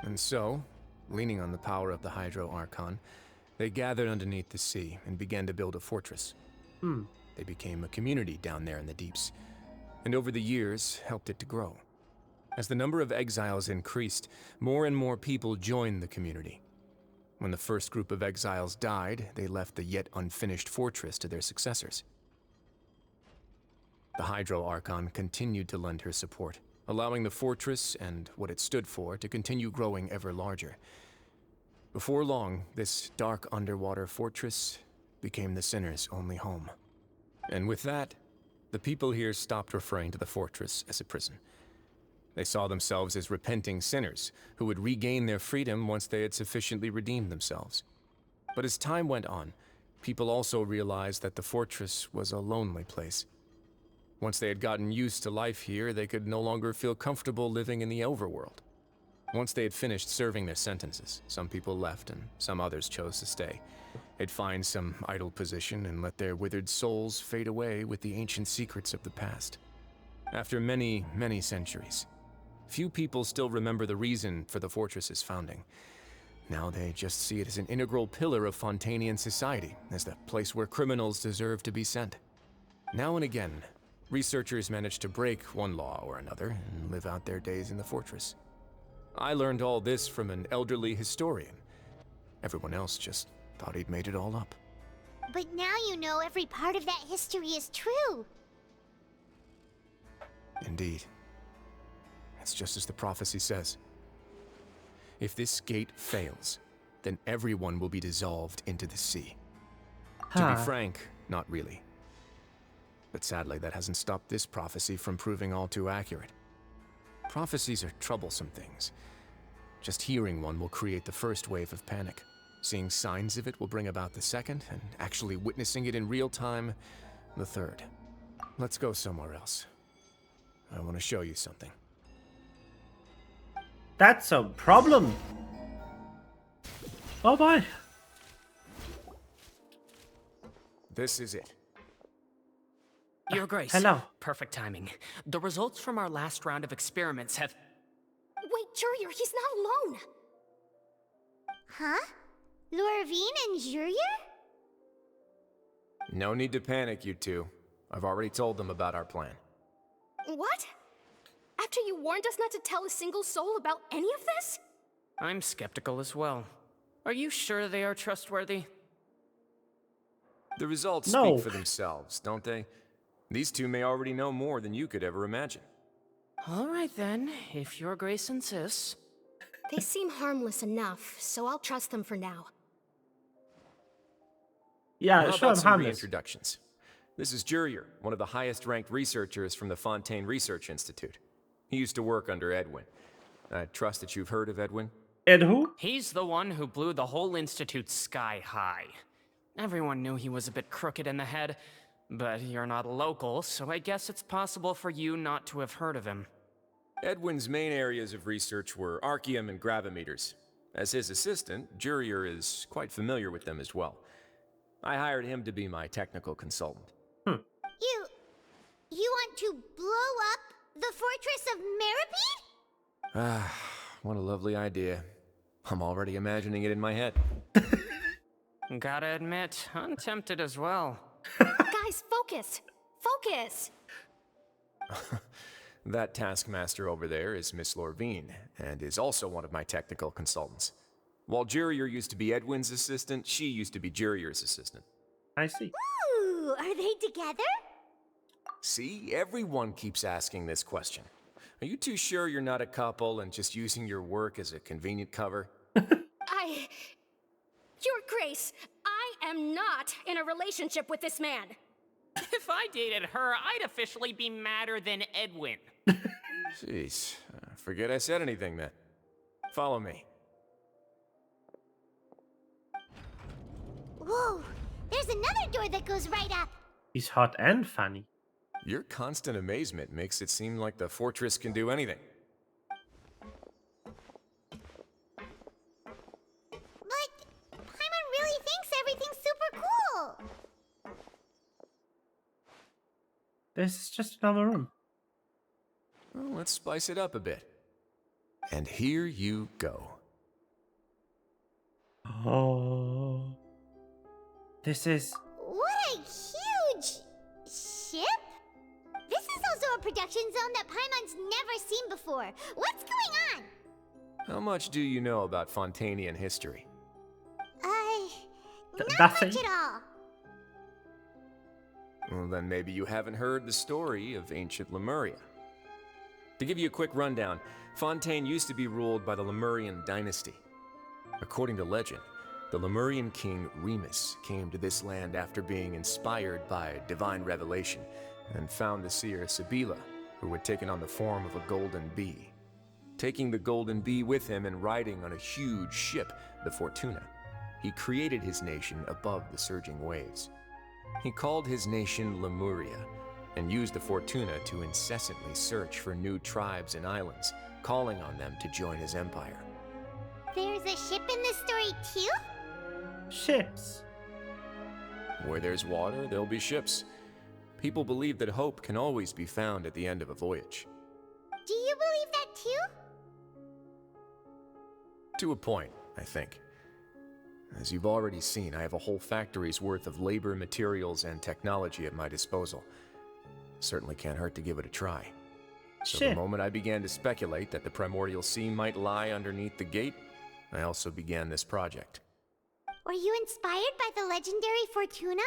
And so, leaning on the power of the Hydro Archon, they gathered underneath the sea and began to build a fortress. They became a community down there in the deeps, and over the years helped it to grow. As the number of exiles increased, more and more people joined the community. When the first group of exiles died, they left the yet unfinished fortress to their successors. The Hydro Archon continued to lend her support, allowing the fortress and what it stood for to continue growing ever larger. Before long, this dark underwater fortress became the sinner's only home. And with that, the people here stopped referring to the fortress as a prison. They saw themselves as repenting sinners who would regain their freedom once they had sufficiently redeemed themselves. But as time went on, people also realized that the fortress was a lonely place. Once they had gotten used to life here, they could no longer feel comfortable living in the overworld. Once they had finished serving their sentences, some people left and some others chose to stay. They'd find some idle position and let their withered souls fade away with the ancient secrets of the past. After many, many centuries, few people still remember the reason for the fortress's founding. Now they just see it as an integral pillar of Fontainian society, as the place where criminals deserve to be sent. Now and again, researchers manage to break one law or another and live out their days in the fortress. I learned all this from an elderly historian. Everyone else just thought he'd made it all up. But now you know every part of that history is true. Indeed. It's just as the prophecy says. If this gate fails, then everyone will be dissolved into the sea. To be frank, not really. But sadly, that hasn't stopped this prophecy from proving all too accurate. Prophecies are troublesome things. Just hearing one will create the first wave of panic. Seeing signs of it will bring about the second, and actually witnessing it in real time, the third. Let's go somewhere else. I want to show you something. That's a problem. Oh boy. This is it. Your Grace. Hello. Perfect timing. The results from our last round of experiments have... Wait, Jurier, he's not alone! Huh? Lorvine and Jurier? No need to panic, you two. I've already told them about our plan. What? After you warned us not to tell a single soul about any of this? I'm skeptical as well. Are you sure they are trustworthy? The results No. speak for themselves, don't they? These two may already know more than you could ever imagine. All right then, if Your Grace insists. They seem harmless enough, so I'll trust them for now. Yeah, How sure, about I'm some harmless. reintroductions? This is Jurier, one of the highest-ranked researchers from the Fontaine Research Institute. He used to work under Edwin. I trust that you've heard of Edwin? Ed who? He's the one who blew the whole institute sky high. Everyone knew he was a bit crooked in the head, but you're not local, so I guess it's possible for you not to have heard of him. Edwin's main areas of research were archaeum and gravimeters. As his assistant, Jurier is quite familiar with them as well. I hired him to be my technical consultant. You want to blow up the Fortress of Meripede? Ah, what a lovely idea. I'm already imagining it in my head. Gotta admit, I'm tempted as well. Guys, focus! Focus! That taskmaster over there is Miss Lorvine, and is also one of my technical consultants. While Jurier used to be Edwin's assistant, she used to be Jurier's assistant. I see. Ooh, are they together? See, everyone keeps asking this question. Are you too sure you're not a couple and just using your work as a convenient cover? Your Grace, I am not in a relationship with this man. If I dated her, I'd officially be madder than Edwin. Jeez, forget I said anything then. Follow me. Whoa, there's another door that goes right up. He's hot and funny. Your constant amazement makes it seem like the fortress can do anything. But Paimon really thinks everything's super cool. This is just another room. Well, let's spice it up a bit. And here you go. Oh. This is... What a huge ship? This is also a production zone that Paimon's never seen before. What's going on? How much do you know about Fontanian history? Not nothing. much at all. Well, then maybe you haven't heard the story of ancient Lemuria. To give you a quick rundown, Fontaine used to be ruled by the Lemurian dynasty. According to legend, the Lemurian king Remus came to this land after being inspired by divine revelation and found the seer Sibila, who had taken on the form of a golden bee. Taking the golden bee with him and riding on a huge ship, the Fortuna, he created his nation above the surging waves. He called his nation Lemuria and used the Fortuna to incessantly search for new tribes and islands, calling on them to join his empire. There's a ship in this story too? ships. Where there's water, there'll be ships. People believe that hope can always be found at the end of a voyage. Do you believe that too? To a point, I think. As you've already seen, I have a whole factory's worth of labor, materials, and technology at my disposal. Certainly can't hurt to give it a try. So the moment I began to speculate that the primordial sea might lie underneath the gate, I also began this project. Were you inspired by the legendary Fortuna?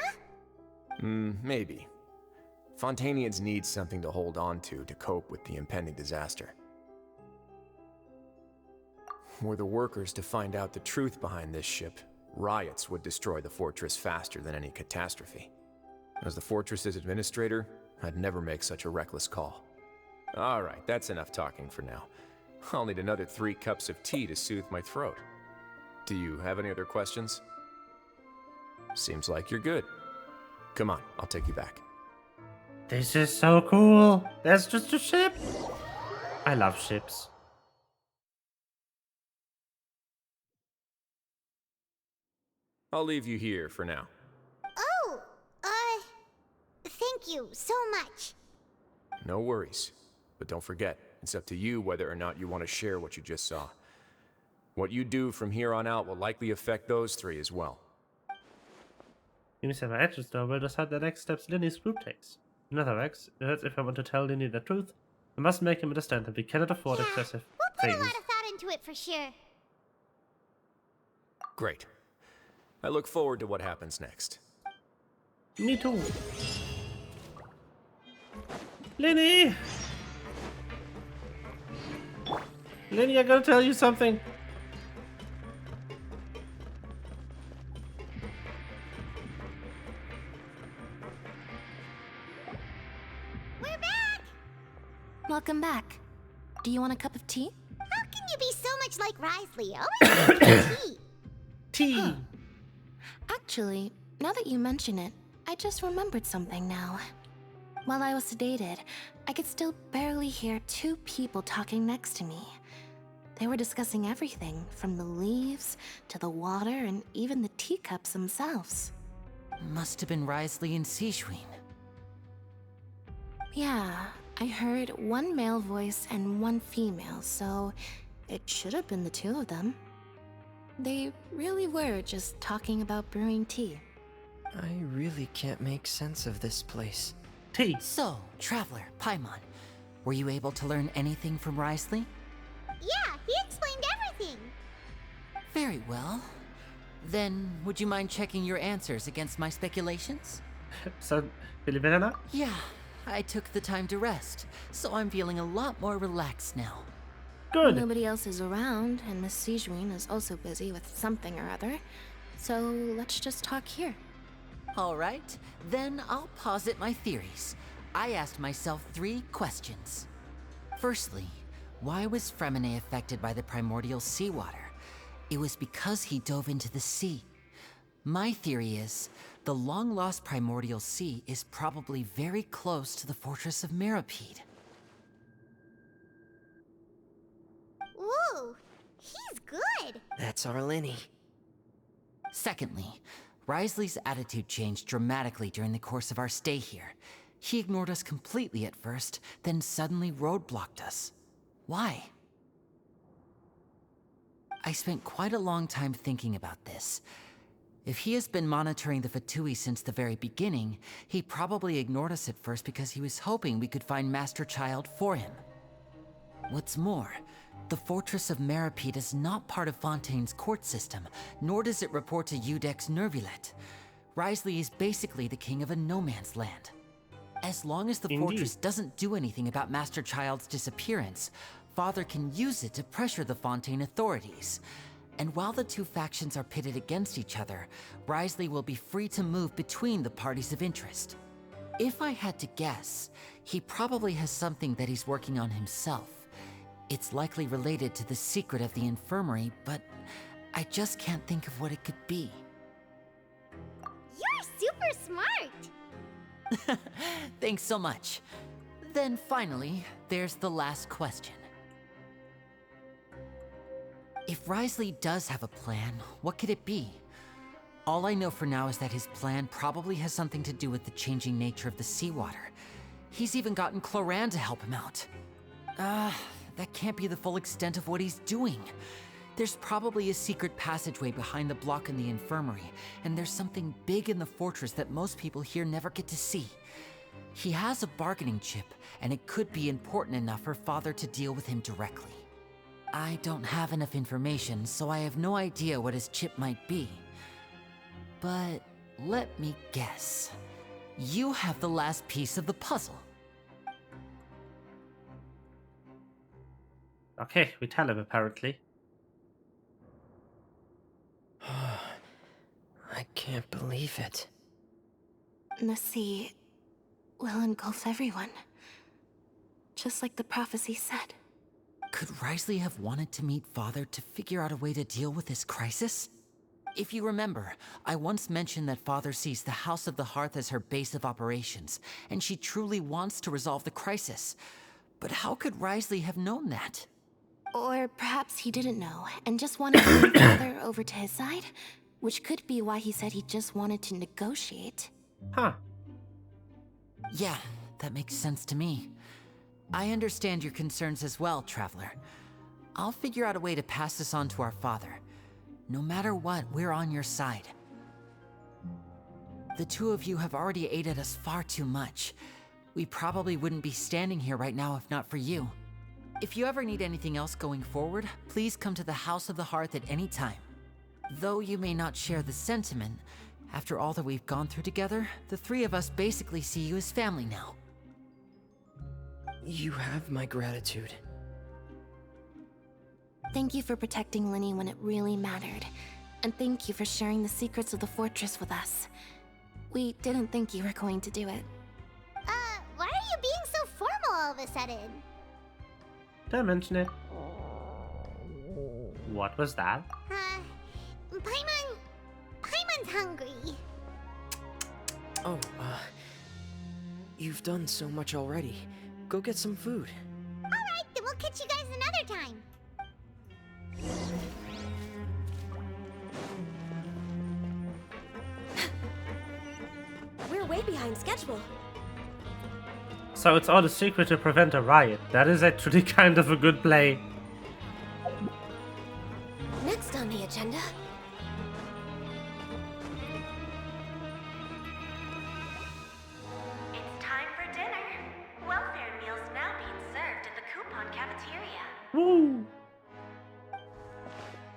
Maybe. Fontanians need something to hold on to cope with the impending disaster. Were the workers to find out the truth behind this ship, riots would destroy the fortress faster than any catastrophe. As the fortress's administrator, I'd never make such a reckless call. Alright, that's enough talking for now. I'll need another 3 cups of tea to soothe my throat. Do you have any other questions? Seems like you're good. Come on, I'll take you back. This is so cool. That's just a ship. I love ships. I'll leave you here for now. Oh, thank you so much. No worries. But don't forget, it's up to you whether or not you want to share what you just saw. What you do from here on out will likely affect those 3 as well. You must have an action store will decide the next steps Linny's group takes. In other words, if I want to tell Linny the truth, I must make him understand that we cannot afford excessive We'll put things. a lot of thought into it for sure. Great. I look forward to what happens next. Me too. Linny! Linny, I gotta tell you something. We're back! Welcome back. Do you want a cup of tea? How can you be so much like Wriothesley? Always drinking tea. Tea! Actually, now that you mention it, I just remembered something now. While I was sedated, I could still barely hear 2 people talking next to me. They were discussing everything, from the leaves to the water and even the teacups themselves. Must have been Wriothesley and Sigewinne. Yeah, I heard 1 male voice and 1 female, so it should have been the 2 of them. They really were just talking about brewing tea. I really can't make sense of this place. Tea. So, Traveler, Paimon, Were you able to learn anything from Wriothesley? Yeah, he explained everything. Very well. Then, would you mind checking your answers against my speculations? Så, vill du med denna? Yeah, I took the time to rest, so I'm feeling a lot more relaxed now. Good. Nobody else is around, and Miss Sijuin is also busy with something or other. So let's just talk here. All right, then I'll posit my theories. I asked myself 3 questions. Firstly, why was Fremine affected by the primordial seawater? It was because he dove into the sea. My theory is, the long-lost primordial sea is probably very close to the fortress of Meripede. Ooh, he's good. That's our Lenny. Secondly, Wriothesley's attitude changed dramatically during the course of our stay here. He ignored us completely at first, then suddenly roadblocked us. Why? I spent quite a long time thinking about this. If he has been monitoring the Fatui since the very beginning, he probably ignored us at first because he was hoping we could find Master Child for him. What's more, the Fortress of Meripede is not part of Fontaine's court system, nor does it report to Udex Nervulet. Wriothesley is basically the king of a no-man's land. As long as the Indeed. fortress doesn't do anything about Master Child's disappearance, Father can use it to pressure the Fontaine authorities. And while the 2 factions are pitted against each other, Wriothesley will be free to move between the parties of interest. If I had to guess, he probably has something that he's working on himself. It's likely related to the secret of the infirmary, but I just can't think of what it could be. You're super smart. Thanks so much. Then finally, there's the last question. If Wriothesley does have a plan, what could it be? All I know for now is that his plan probably has something to do with the changing nature of the seawater. He's even gotten Cloran to help him out. That can't be the full extent of what he's doing. There's probably a secret passageway behind the block in the infirmary, and there's something big in the fortress that most people here never get to see. He has a bargaining chip, and it could be important enough for Father to deal with him directly. I don't have enough information, so I have no idea what his chip might be. But let me guess. You have the last piece of the puzzle. Okay, we tell him apparently. I can't believe it. The sea will engulf everyone. Just like the prophecy said. Could Wriothesley have wanted to meet Father to figure out a way to deal with this crisis? If you remember, I once mentioned that Father sees the House of the Hearth as her base of operations, and she truly wants to resolve the crisis. But how could Wriothesley have known that? Or perhaps he didn't know, and just wanted to bring Father over to his side? Which could be why he said he just wanted to negotiate. Huh. Yeah, that makes sense to me. I understand your concerns as well, Traveler. I'll figure out a way to pass this on to our father. No matter what, we're on your side. The 2 of you have already aided us far too much. We probably wouldn't be standing here right now if not for you. If you ever need anything else going forward, please come to the House of the Hearth at any time. Though you may not share the sentiment, after all that we've gone through together, the 3 of us basically see you as family now. You have my gratitude. Thank you for protecting Lenny when it really mattered. And thank you for sharing the secrets of the fortress with us. We didn't think you were going to do it. Why are you being so formal all of a sudden? Did I mention it? What was that? Paimon's hungry. Oh, you've done so much already. Go get some food. Alright, then we'll catch you guys another time. We're way behind schedule. So it's all a secret to prevent a riot. That is actually kind of a good play. Next on the agenda. It's time for dinner. Welfare meals now being served. Woo!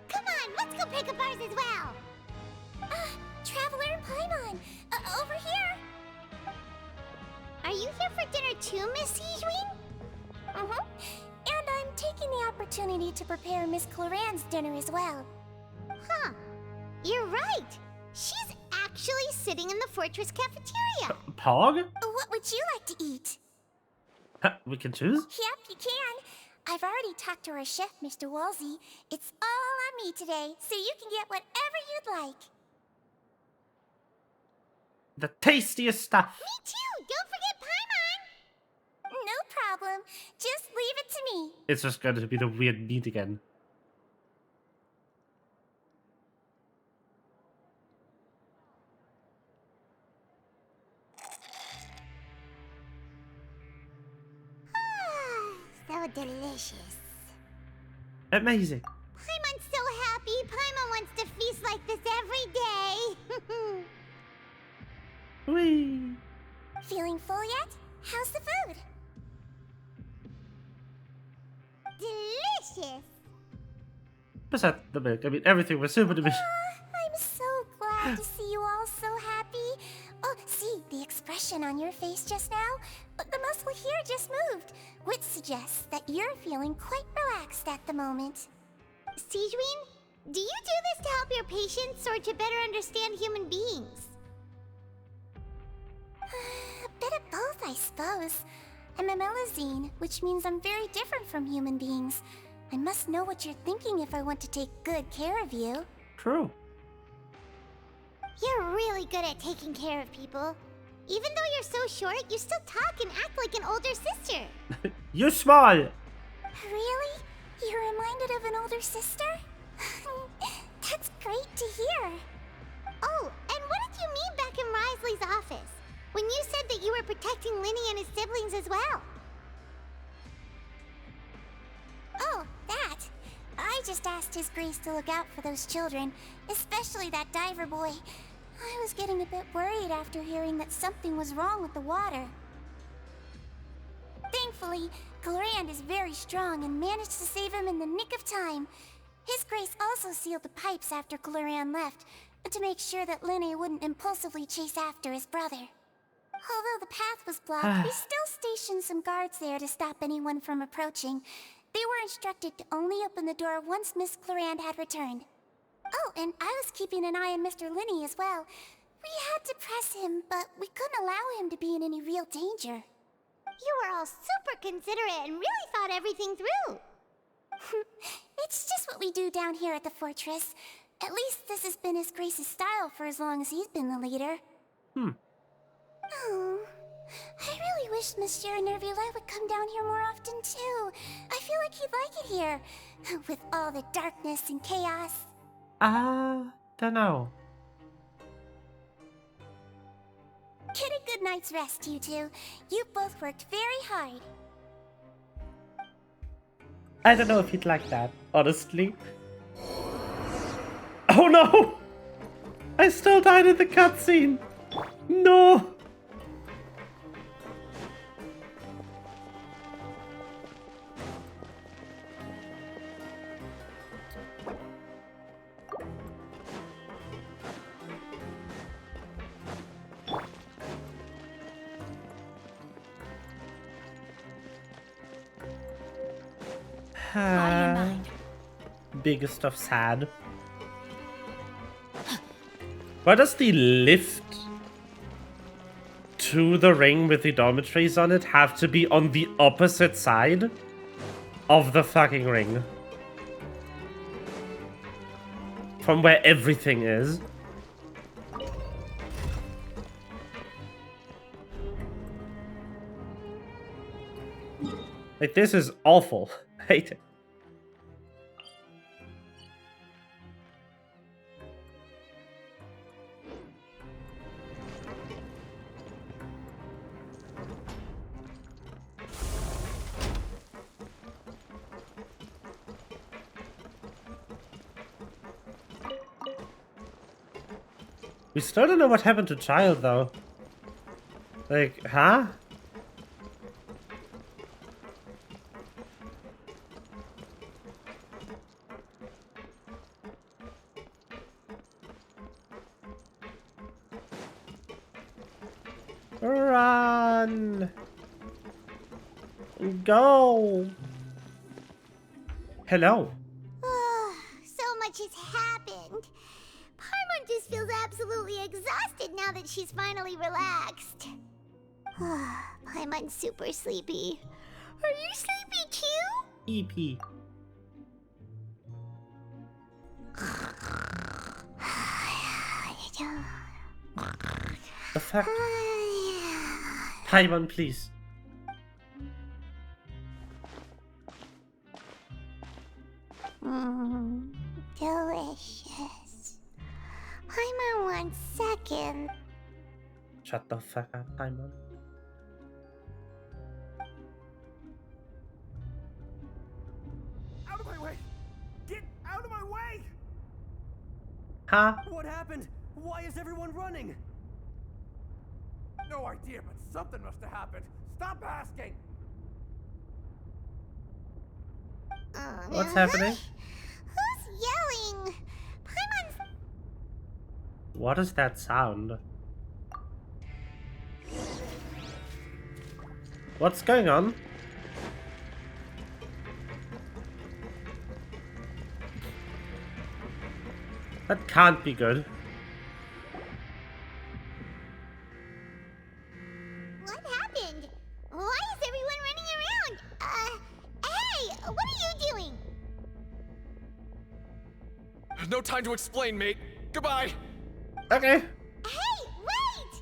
Come on, let's go pick up ours as well. Traveler and Paimon, over here. Are you here for dinner too, Miss Sijwin? Mm-hmm. And I'm taking the opportunity to prepare Miss Cloran's dinner as well. Huh. You're right. She's actually sitting in the fortress cafeteria. Pog? What would you like to eat? We can choose? Yep, you can. I've already talked to our chef, Mr. Wolsey. It's all on me today, so you can get whatever you'd like. The tastiest stuff. Me too! Don't forget Paimon! No problem. Just leave it to me. It's just going to be the weird meat again. So delicious. Amazing. Paimon's so happy. Paimon wants to feast like this every day. Whee! Feeling full yet? How's the food? Delicious. Besides the milk, I mean, everything was super delicious. I'm so glad to see you all so happy. Oh, see, the expression on your face just now? The muscle here just moved, which suggests that you're feeling quite relaxed at the moment. Sijwin, do you do this to help your patients or to better understand human beings? A bit of both, I suppose. I'm a Melusine, which means I'm very different from human beings. I must know what you're thinking if I want to take good care of you. True. You're really good at taking care of people. Even though you're so short, you still talk and act like an older sister. You're small. Really? You're reminded of an older sister? That's great to hear. Oh, and what did you mean back in Wriothesley's office? When you said that you were protecting Linny and his siblings as well? Oh, that. I just asked His Grace to look out for those children, especially that diver boy. I was getting a bit worried after hearing that something was wrong with the water. Thankfully, Clorand is very strong and managed to save him in the nick of time. His Grace also sealed the pipes after Clorand left, to make sure that Linny wouldn't impulsively chase after his brother. Although the path was blocked, we still stationed some guards there to stop anyone from approaching. They were instructed to only open the door once Miss Clorand had returned. Oh, and I was keeping an eye on Mr. Linny as well. We had to press him, but we couldn't allow him to be in any real danger. You were all super considerate and really thought everything through. It's just what we do down here at the fortress. At least this has been His Grace's style for as long as he's been the leader. Oh, I really wish Monsieur Nervuli would come down here more often too. I feel like he'd like it here, with all the darkness and chaos. Dunno. Get a good night's rest, you two. You both worked very hard. I don't know if he'd like that, honestly. Oh no! I still died in the cutscene! No! Biggest of sad. Why does the lift to the ring with the dormitories on it have to be on the opposite side of the fucking ring? From where everything is. Like, this is awful. I hate it. We still don't know what happened to Child, though. Like, huh? Run! Go! Hello. So much has happened. Paimon just feels absolutely exhausted now that she's finally relaxed. Paimon's super sleepy. Are you sleepy too? EP. The fuck? Paimon, please. Delicious. Paimon 1 second. Shut the fuck up, Paimon. Out of my way! Get out of my way! Huh? What happened? Why is everyone running? No idea, but something must have happened. Stop asking! What's happening? Who's yelling? Paimon's... What is that sound? What's going on? That can't be good. What happened? Why is everyone running around? Hey, what are you doing? There's no time to explain, mate. Goodbye. Okay. Hey, wait!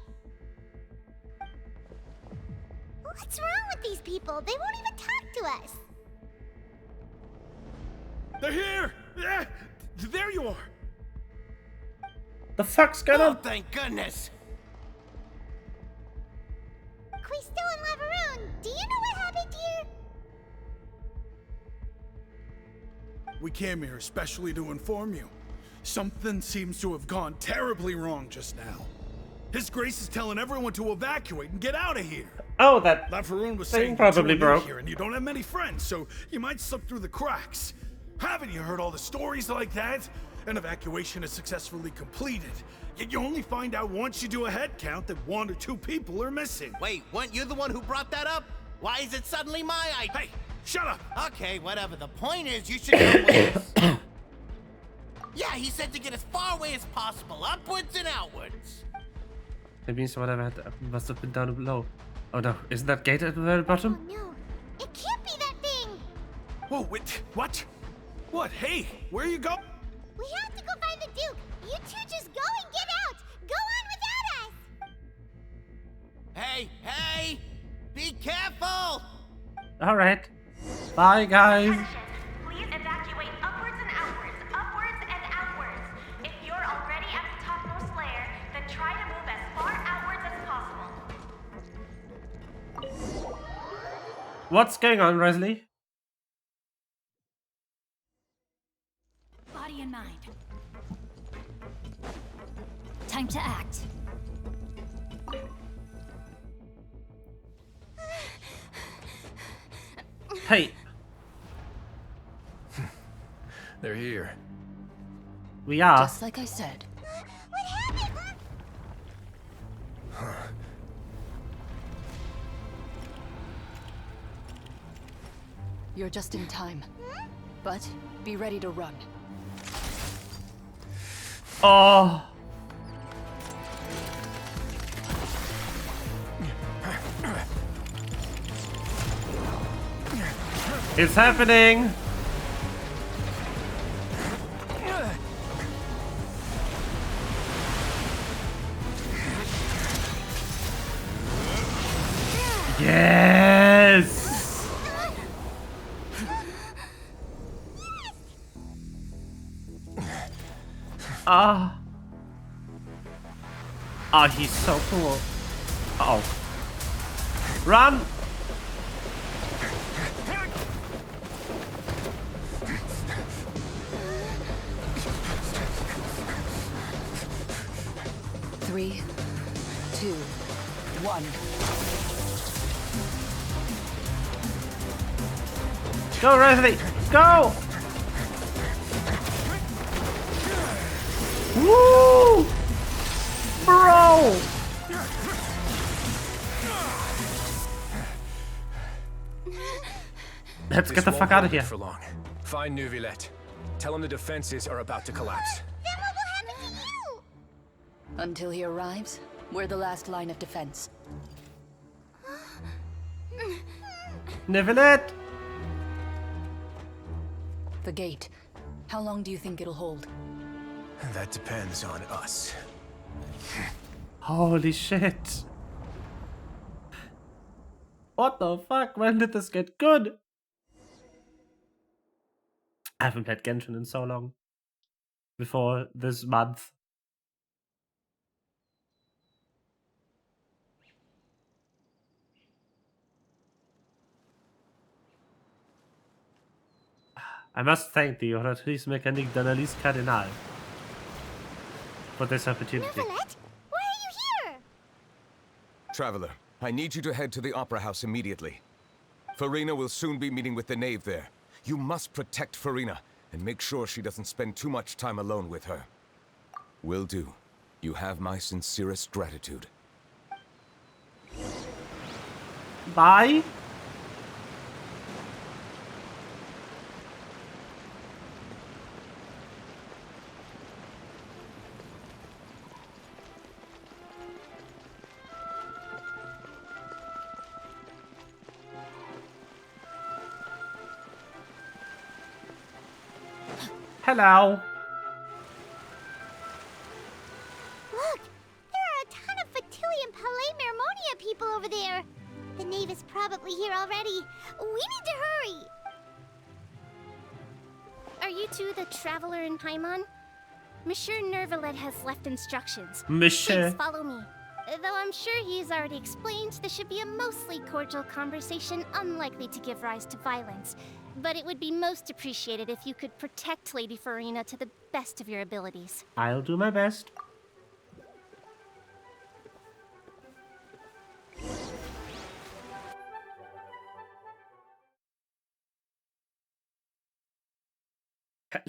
What's wrong with these people? They won't even talk to us. They're here! Yeah, there you are! The fuck's going on? Thank goodness! Quisto and Lavaroon, do you know what happened here? We came here especially to inform you. Something seems to have gone terribly wrong just now. His Grace is telling everyone to evacuate and get out of here. Oh, that Lavaroon was thing saying probably you're broke. here and you don't have many friends, so you might slip through the cracks. Haven't you heard all the stories like that? An evacuation is successfully completed, yet you only find out once you do a head count that 1 or 2 people are missing. Wait, weren't you the one who brought that up? Why is it suddenly my idea? Hey, shut up! Okay, whatever. The point is, you should go with us. Yeah, he said to get as far away as possible, upwards and outwards. That means whatever must have been down below. Oh no, isn't that gate at the very bottom? Oh no, it can't be that thing! Whoa, wait, what? What? Hey, where are you going? We have to go find the Duke! You two just go and get out! Go on without us! Hey, hey! Be careful! Alright. Bye, guys. Please evacuate upwards and outwards, upwards and outwards. If you're already at the topmost layer, then try to move as far outwards as possible. What's going on, Wriothesley? Body and mind. Time to act. Hey. They're here. We are. Just like I said. What happened? You're just in time. But be ready to run. Oh. It's happening. Yes. Ah. Ah, he's so cool. Uh oh. Run! Three, two, one. Go, Rizz! Go! Woo! Bro! Let's get the fuck out of here. For long. Find Neuvillette. Tell him the defenses are about to collapse. Then what will happen to you? Until he arrives, we're the last line of defense. Neuvillette! The gate. How long do you think it'll hold? That depends on us. Holy shit. What the fuck? When did this get good? I haven't played Genshin in so long. Before this month. I must thank the Wriothesley Mécanique d'Analyse Cardinal for this opportunity. Neuvillette? Why are you here? Traveler, I need you to head to the Opera House immediately. Farina will soon be meeting with the knave there. You must protect Farina and make sure she doesn't spend too much time alone with her. Will do. You have my sincerest gratitude. Bye. Hello. Look, there are a ton of Fatui and Palais Mermonia people over there. The knave is probably here already. We need to hurry. Are you two the traveler in Paimon? Monsieur Neuvillette has left instructions. Monsieur. Please follow me. Though I'm sure he's already explained, this should be a mostly cordial conversation, unlikely to give rise to violence. But it would be most appreciated if you could protect Lady Farina to the best of your abilities. I'll do my best.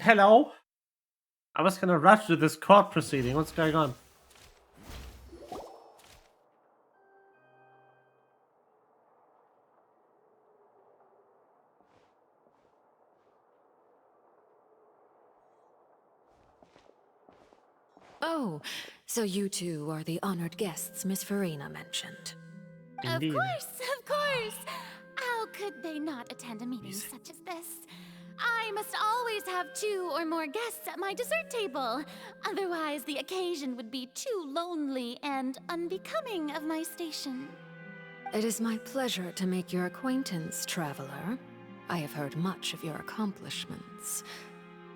Hello? I was gonna rush to this court proceeding. What's going on? Oh, so you two are the honored guests Miss Farina mentioned. Indeed. Of course! How could they not attend a meeting such as this? I must always have 2 or more guests at my dessert table. Otherwise, the occasion would be too lonely and unbecoming of my station. It is my pleasure to make your acquaintance, traveler. I have heard much of your accomplishments.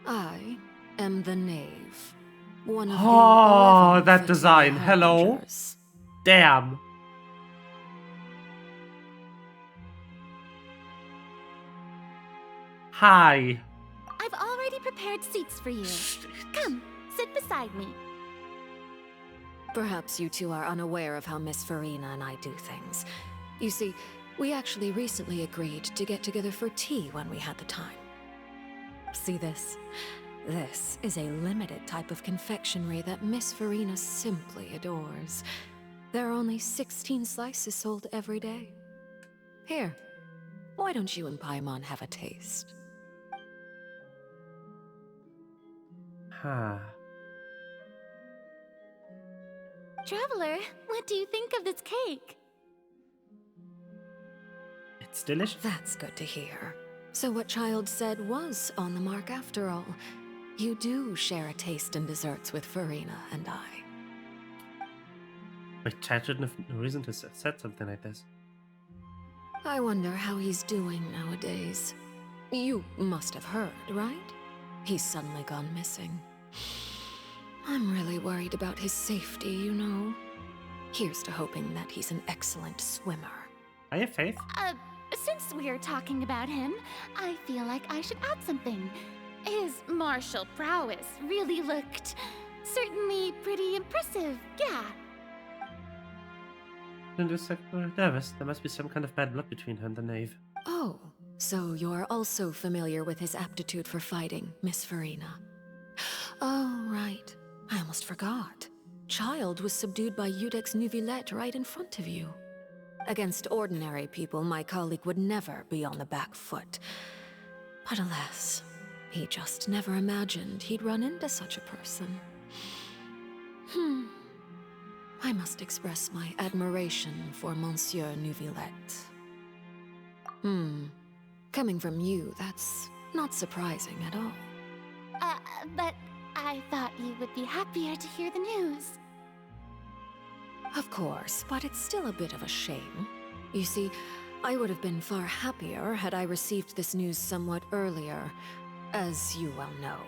I am the knave. One of the Oh, 11 that Fatui design. Hello. harbingers. Damn. Hi. I've already prepared seats for you. Come, sit beside me. Perhaps you two are unaware of how Miss Farina and I do things. You see, we actually recently agreed to get together for tea when we had the time. See this? This is a limited type of confectionery that Miss Farina simply adores. There are only 16 slices sold every day. Here, why don't you and Paimon have a taste? Huh. Traveler, what do you think of this cake? It's delicious. That's good to hear. So what Child said was on the mark after all. You do share a taste in desserts with Farina and I. Wait, Chad shouldn't have no reason to have said something like this. I wonder how he's doing nowadays. You must have heard, right? He's suddenly gone missing. I'm really worried about his safety, you know. Here's to hoping that he's an excellent swimmer. I have faith. Since we're talking about him, I feel like I should add something. His martial prowess really looked certainly pretty impressive, yeah. I'm just like nervous. There must be some kind of bad blood between her and the knave. Oh, so you're also familiar with his aptitude for fighting, Miss Farina. Oh, right. I almost forgot. Child was subdued by Iudex Neuvillette right in front of you. Against ordinary people, my colleague would never be on the back foot. But alas, he just never imagined he'd run into such a person. I must express my admiration for Monsieur Neuvillette. Coming from you, that's not surprising at all. But I thought you would be happier to hear the news. Of course, but it's still a bit of a shame. You see, I would have been far happier had I received this news somewhat earlier. As you well know,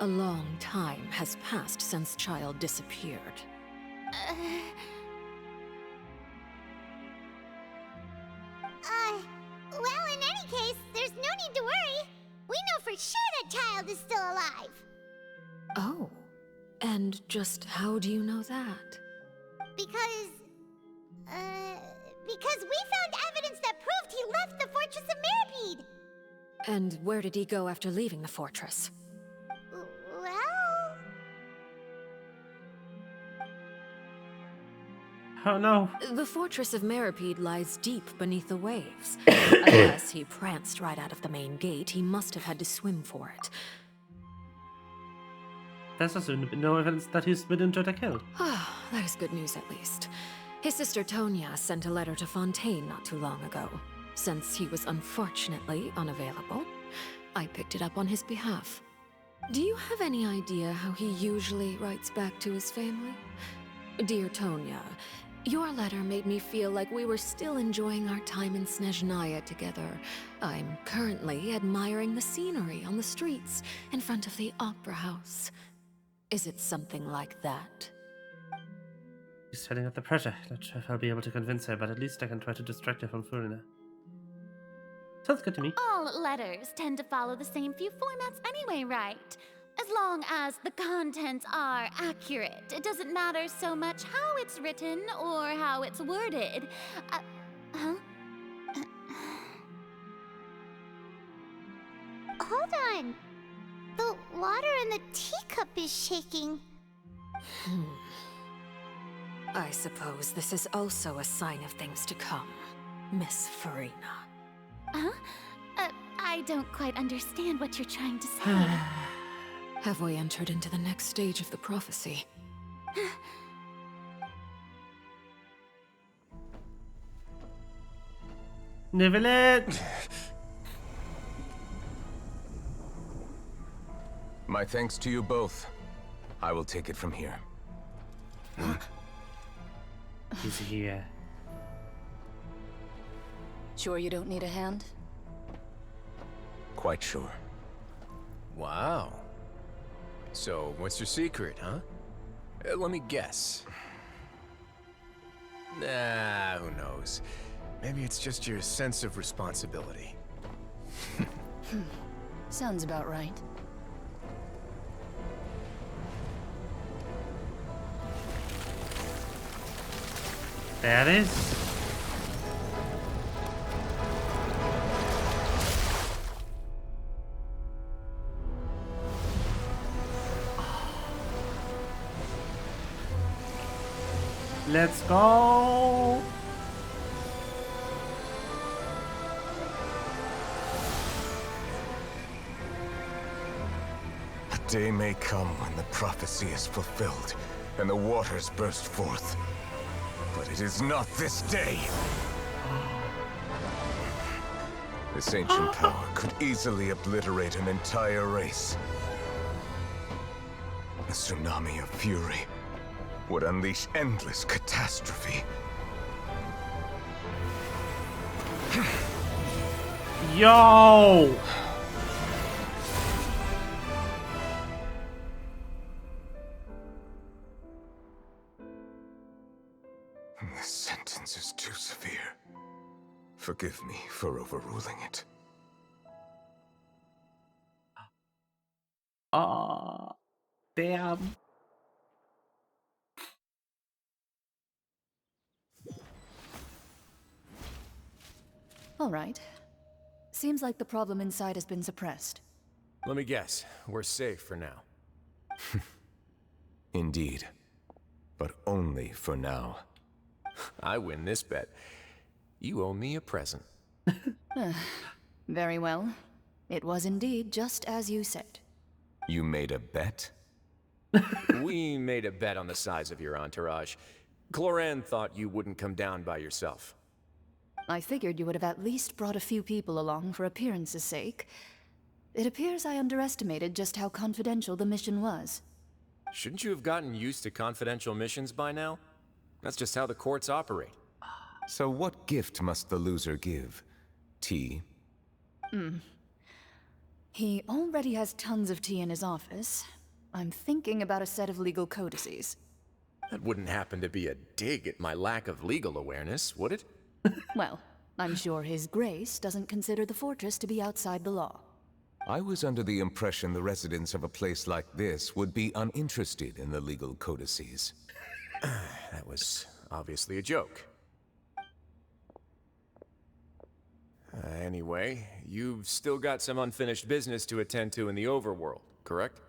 a long time has passed since Child disappeared. Well, in any case, there's no need to worry. We know for sure that Child is still alive. Oh, and just how do you know that? Because we found evidence that proved he left the Fortress of Meripede. And where did he go after leaving the fortress? Well... Oh no. The Fortress of Meripede lies deep beneath the waves. Unless he pranced right out of the main gate, he must have had to swim for it. There's also no evidence that he's been injured or killed. Ah, that is good news at least. His sister Tonya sent a letter to Fontaine not too long ago. Since he was unfortunately unavailable, I picked it up on his behalf. Do you have any idea how he usually writes back to his family? Dear Tonya, your letter made me feel like we were still enjoying our time in Snezhnaya together. I'm currently admiring the scenery on the streets in front of the opera house. Is it something like that? He's setting up the pressure. Not sure if I'll be able to convince her, but at least I can try to distract her from Furina. Sounds good to me. All letters tend to follow the same few formats anyway, right? As long as the contents are accurate, it doesn't matter so much how it's written or how it's worded. Hold on. The water in the teacup is shaking. I suppose this is also a sign of things to come, Miss Furina. I don't quite understand what you're trying to say. Have we entered into the next stage of the prophecy? Neuvillette! My thanks to you both. I will take it from here. He's here. Sure you don't need a hand? Quite sure. Wow. So, what's your secret, huh? Let me guess. Nah, who knows? Maybe it's just your sense of responsibility. Sounds about right. There it is. Let's go. A day may come when the prophecy is fulfilled and the waters burst forth. But it is not this day. This ancient power could easily obliterate an entire race. A tsunami of fury would unleash endless catastrophe. Yo! This sentence is too severe. Forgive me for overruling it. Ah, damn. All right. Seems like the problem inside has been suppressed. Let me guess. We're safe for now. Indeed. But only for now. I win this bet. You owe me a present. Very well. It was indeed just as you said. You made a bet? We made a bet on the size of your entourage. Cloran thought you wouldn't come down by yourself. I figured you would have at least brought a few people along for appearance's sake. It appears I underestimated just how confidential the mission was. Shouldn't you have gotten used to confidential missions by now? That's just how the courts operate. So what gift must the loser give? Tea? He already has tons of tea in his office. I'm thinking about a set of legal codices. That wouldn't happen to be a dig at my lack of legal awareness, would it? Well, I'm sure His Grace doesn't consider the fortress to be outside the law. I was under the impression the residents of a place like this would be uninterested in the legal codices. That was obviously a joke. Anyway, you've still got some unfinished business to attend to in the overworld, correct?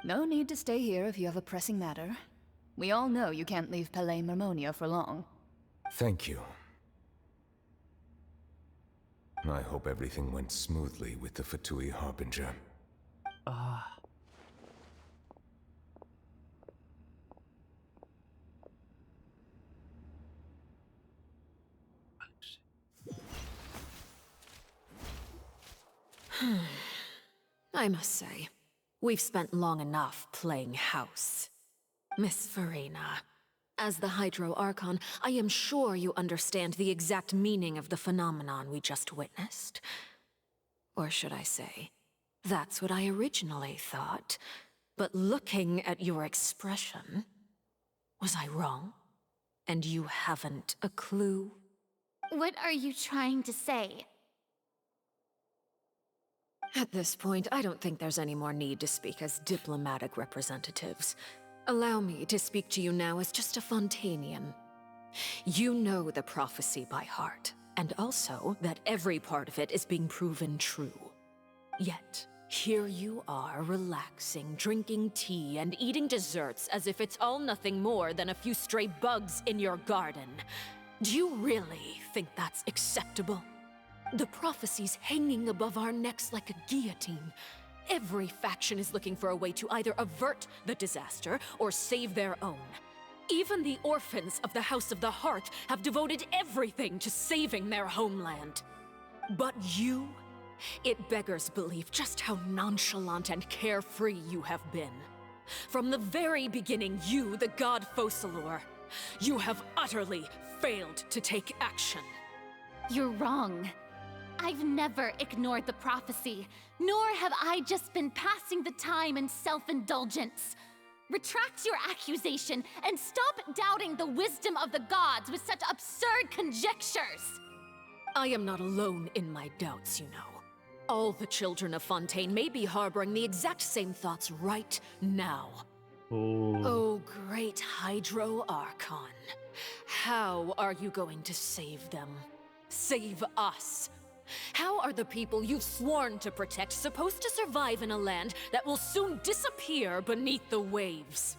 No need to stay here if you have a pressing matter. We all know you can't leave Palais Marmonia for long. Thank you. I hope everything went smoothly with the Fatui Harbinger. I must say, we've spent long enough playing house. Miss Farina, as the Hydro Archon, I am sure you understand the exact meaning of the phenomenon we just witnessed. Or should I say, that's what I originally thought. But looking at your expression, was I wrong? And you haven't a clue? What are you trying to say? At this point, I don't think there's any more need to speak as diplomatic representatives. Allow me to speak to you now as just a Fontanian. You know the prophecy by heart, and also that every part of it is being proven true. Yet, here you are relaxing, drinking tea, and eating desserts as if it's all nothing more than a few stray bugs in your garden. Do you really think that's acceptable? The prophecy's hanging above our necks like a guillotine. Every faction is looking for a way to either avert the disaster or save their own. Even the orphans of the House of the Hearth have devoted everything to saving their homeland. But you? It beggars belief just how nonchalant and carefree you have been. From the very beginning, you, the god Focalor, you have utterly failed to take action. You're wrong. I've never ignored the prophecy, nor have I just been passing the time in self-indulgence. Retract your accusation and stop doubting the wisdom of the gods with such absurd conjectures! I am not alone in my doubts, you know. All the children of Fontaine may be harboring the exact same thoughts right now. Oh, great Hydro Archon. How are you going to save them? Save us? How are the people you've sworn to protect supposed to survive in a land that will soon disappear beneath the waves?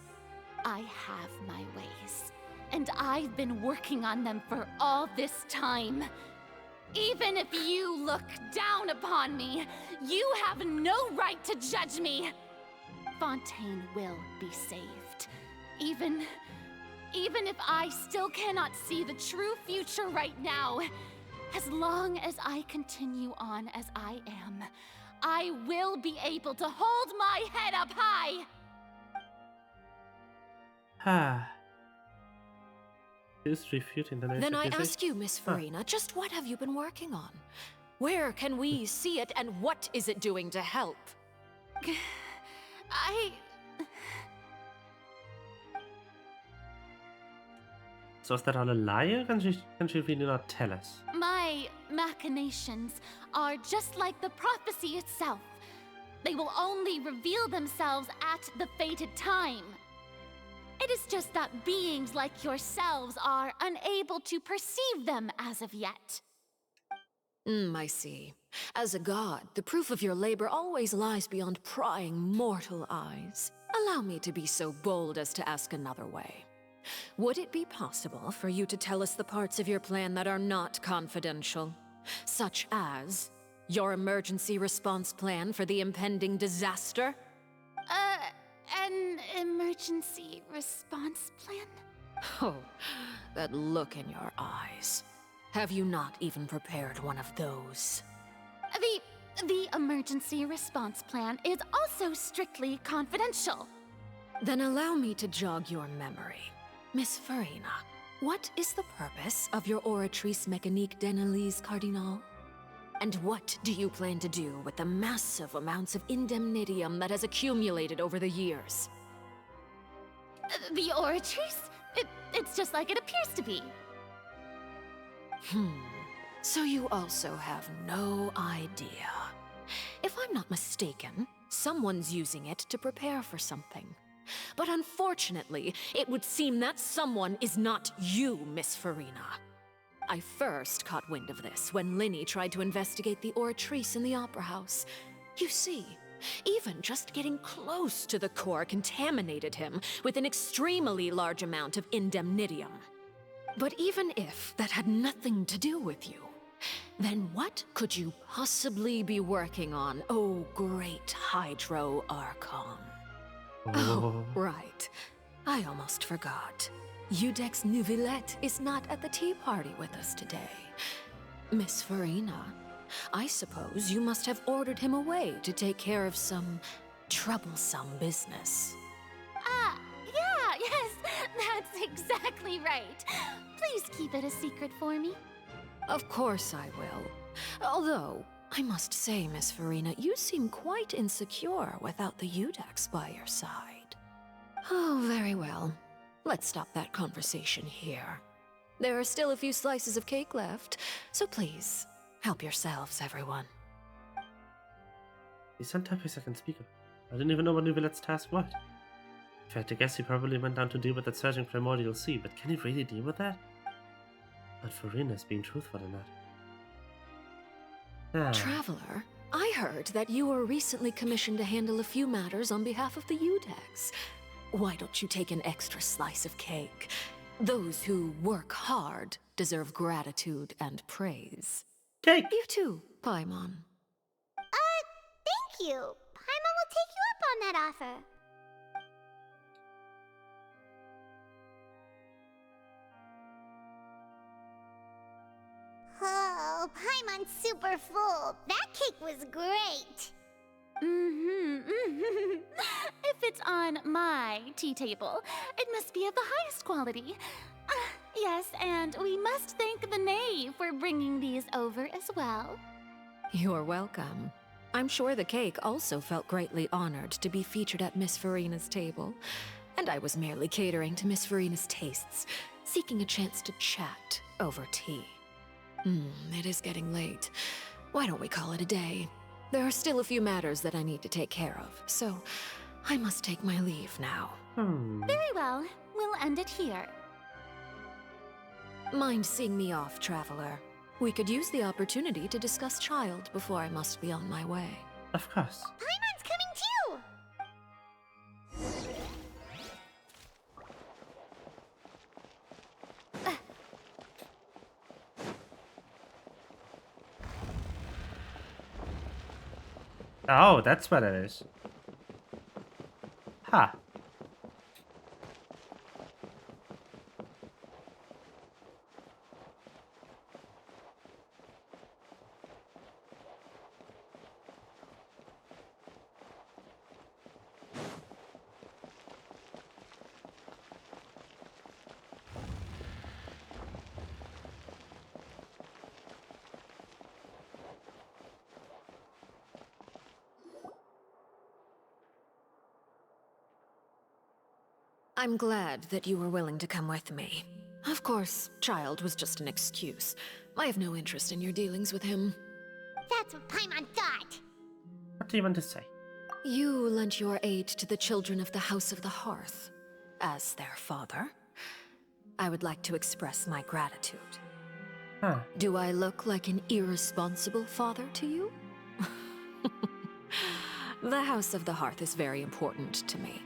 I have my ways, and I've been working on them for all this time. Even if you look down upon me, you have no right to judge me. Fontaine will be saved. Even if I still cannot see the true future right now, as long as I continue on as I am, I will be able to hold my head up high! Is refuting the Then I ask you, Miss Farina, just what have you been working on? Where can we see it, and what is it doing to help? So is that all a lie? Can she really not tell us? My machinations are just like the prophecy itself. They will only reveal themselves at the fated time. It is just that beings like yourselves are unable to perceive them as of yet. I see. As a god, the proof of your labor always lies beyond prying mortal eyes. Allow me to be so bold as to ask another way. would it be possible for you to tell us the parts of your plan that are not confidential? Such as your emergency response plan for the impending disaster? An emergency response plan? Oh, that look in your eyes. Have you not even prepared one of those? The emergency response plan is also strictly confidential. Then allow me to jog your memory. Miss Farina, what is the purpose of your Oratrice Mécanique d'Analyse Cardinal? And what do you plan to do with the massive amounts of indemnitium that has accumulated over the years? The Oratrice? It's just like it appears to be. So you also have no idea. If I'm not mistaken, someone's using it to prepare for something. But unfortunately, it would seem that someone is not you, Miss Farina. I first caught wind of this when Linny tried to investigate the Oratrice in the Opera House. You see, even just getting close to the core contaminated him with an extremely large amount of indemnitium. But even if that had nothing to do with you, then what could you possibly be working on, oh great Hydro Archon? Oh, right. I almost forgot. Udex Neuvillette is not at the tea party with us today. Miss Farina, I suppose you must have ordered him away to take care of some troublesome business. Yes, that's exactly right. Please keep it a secret for me. Of course I will. Although, I must say, Miss Farina, you seem quite insecure without the Udex by your side. Oh, very well. Let's stop that conversation here. There are still a few slices of cake left, so please, help yourselves, everyone. He's some typist I can speak of. I didn't even know what Neuvillette's task was. In fact, I guess he probably went down to deal with that surging primordial sea, but can he really deal with that? But Farina's being truthful in that. Traveler, I heard that you were recently commissioned to handle a few matters on behalf of the Udex. Why don't you take an extra slice of cake? Those who work hard deserve gratitude and praise. Cake! You too, Paimon. Thank you. Paimon will take you up on that offer. Oh, Paimon's super full. That cake was great. If it's on my tea table, it must be of the highest quality. Yes, and we must thank the knave for bringing these over as well. You're welcome. I'm sure the cake also felt greatly honored to be featured at Miss Farina's table. And I was merely catering to Miss Farina's tastes, seeking a chance to chat over tea. It is getting late. Why don't we call it a day? There are still a few matters that I need to take care of, so I must take my leave now. Very well. We'll end it here. Mind seeing me off, Traveler? We could use the opportunity to discuss Child before I must be on my way. Of course. Paimon's coming too! Oh, that's what it is. Ha. Huh. I'm glad that you were willing to come with me. Of course, Child was just an excuse. I have no interest in your dealings with him. That's what Paimon thought. What do you want to say? You lent your aid to the children of the House of the Hearth. As their father, I would like to express my gratitude. Huh. Do I look like an irresponsible father to you? The House of the Hearth is very important to me.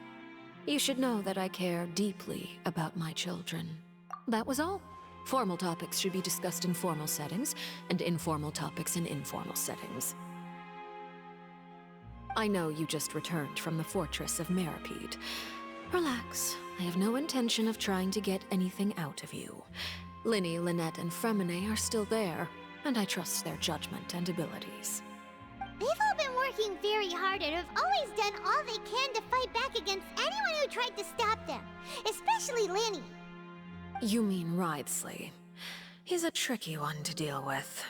You should know that I care deeply about my children. That was all. Formal topics should be discussed in formal settings, and informal topics in informal settings. I know you just returned from the fortress of Meripede. Relax. I have no intention of trying to get anything out of you. Linny, Lynette, and Fremine are still there, and I trust their judgment and abilities. They've all been working very hard and have always done all they can to fight back against anyone who tried to stop them, especially Linny. You mean Wriothesley. He's a tricky one to deal with.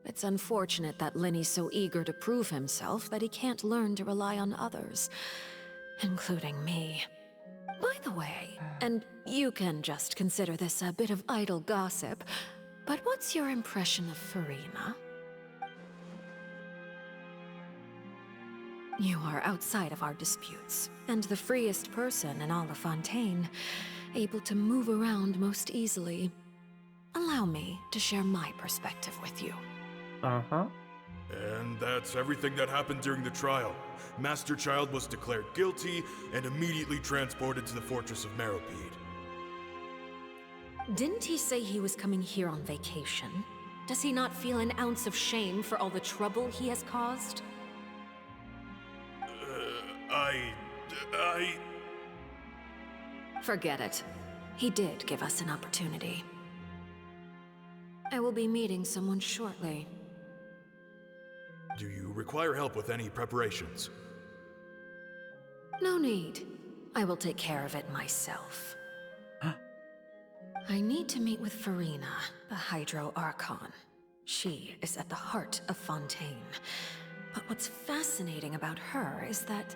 It's unfortunate that Linny's so eager to prove himself that he can't learn to rely on others, including me. By the way, and you can just consider this a bit of idle gossip, but what's your impression of Furina? You are outside of our disputes, and the freest person in all of Fontaine, able to move around most easily. Allow me to share my perspective with you. Uh-huh. And that's everything that happened during the trial. Master Child was declared guilty and immediately transported to the Fortress of Meripede. Didn't he say he was coming here on vacation? Does he not feel an ounce of shame for all the trouble he has caused? Forget it. He did give us an opportunity. I will be meeting someone shortly. Do you require help with any preparations? No need. I will take care of it myself. I need to meet with Furina, the Hydro Archon. She is at the heart of Fontaine. But what's fascinating about her is that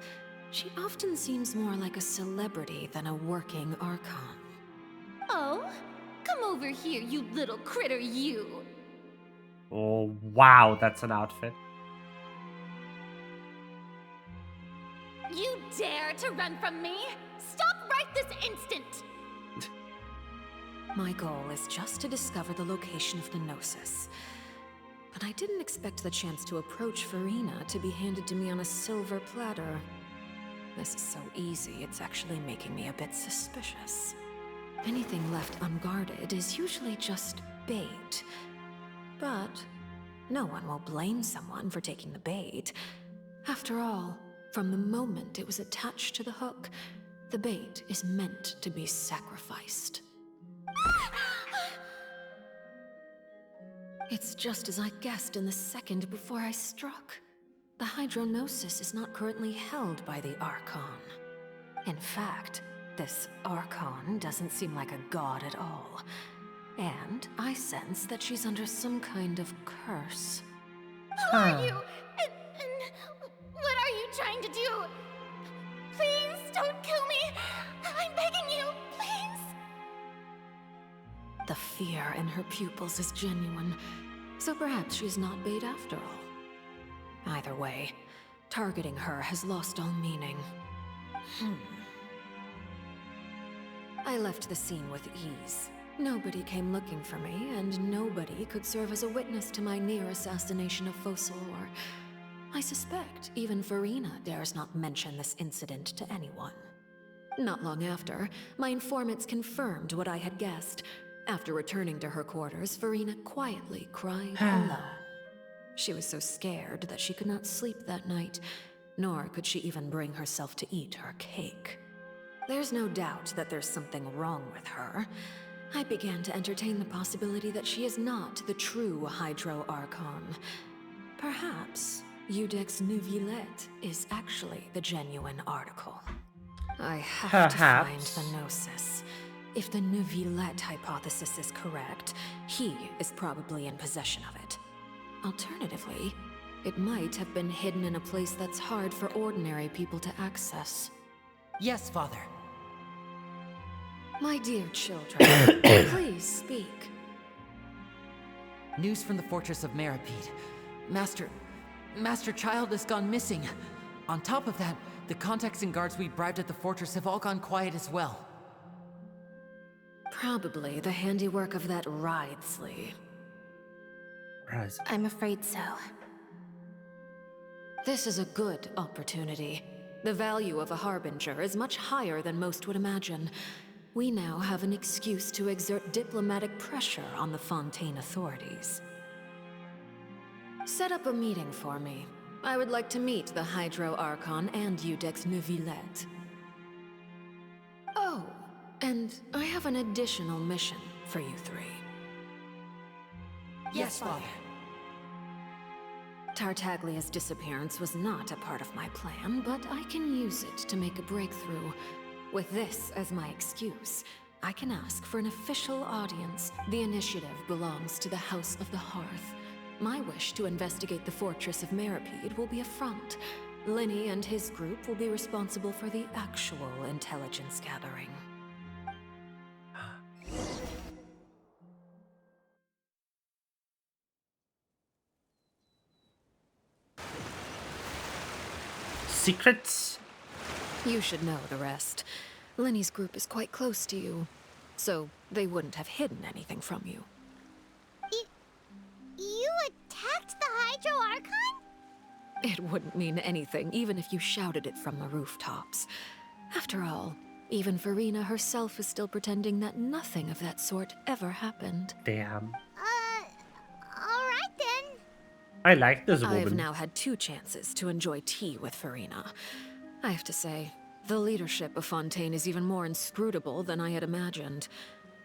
she often seems more like a celebrity than a working Archon. Oh? Come over here, you little critter, you! Oh, wow, that's an outfit. You dare to run from me? Stop right this instant! My goal is just to discover the location of the Gnosis. But I didn't expect the chance to approach Furina to be handed to me on a silver platter. This is so easy, it's actually making me a bit suspicious. Anything left unguarded is usually just bait. But no one will blame someone for taking the bait. After all, from the moment it was attached to the hook, the bait is meant to be sacrificed. It's just as I guessed in the second before I struck. The Hydronosis is not currently held by the Archon. In fact, this Archon doesn't seem like a god at all. And I sense that she's under some kind of curse. Who are you? And what are you trying to do? Please don't kill me! I'm begging you, please! The fear in her pupils is genuine, so perhaps she's not bait after all. Either way, targeting her has lost all meaning. I left the scene with ease. Nobody came looking for me, and nobody could serve as a witness to my near assassination of Focalor. I suspect even Furina dares not mention this incident to anyone. Not long after, my informants confirmed what I had guessed. After returning to her quarters, Furina quietly cried alone. She was so scared that she could not sleep that night, nor could she even bring herself to eat her cake. There's no doubt that there's something wrong with her. I began to entertain the possibility that she is not the true Hydro Archon. Perhaps Eudex Neuvillette is actually the genuine article. I have to find the Gnosis. If the Neuvillette hypothesis is correct, he is probably in possession of it. Alternatively, it might have been hidden in a place that's hard for ordinary people to access. Yes, Father. My dear children, please speak. News from the Fortress of Meripede. Master Child has gone missing. On top of that, the contacts and guards we bribed at the fortress have all gone quiet as well. Probably the handiwork of that Wriothesley. I'm afraid so. This is a good opportunity. The value of a harbinger is much higher than most would imagine. We now have an excuse to exert diplomatic pressure on the Fontaine authorities. Set up a meeting for me. I would like to meet the Hydro Archon and Iudex Neuvillette. Oh, and I have an additional mission for you three. Yes, Father. Tartaglia's disappearance was not a part of my plan, but I can use it to make a breakthrough. With this as my excuse, I can ask for an official audience. The initiative belongs to the House of the Hearth. My wish to investigate the fortress of Meripede will be a front. Linny and his group will be responsible for the actual intelligence gathering. Secrets? You should know the rest. Linny's group is quite close to you, so they wouldn't have hidden anything from you. You attacked the Hydro Archon? It wouldn't mean anything, even if you shouted it from the rooftops. After all, even Farina herself is still pretending that nothing of that sort ever happened. Damn. Alright then. I like this woman. I've now had 2 chances to enjoy tea with Farina. I have to say, the leadership of Fontaine is even more inscrutable than I had imagined.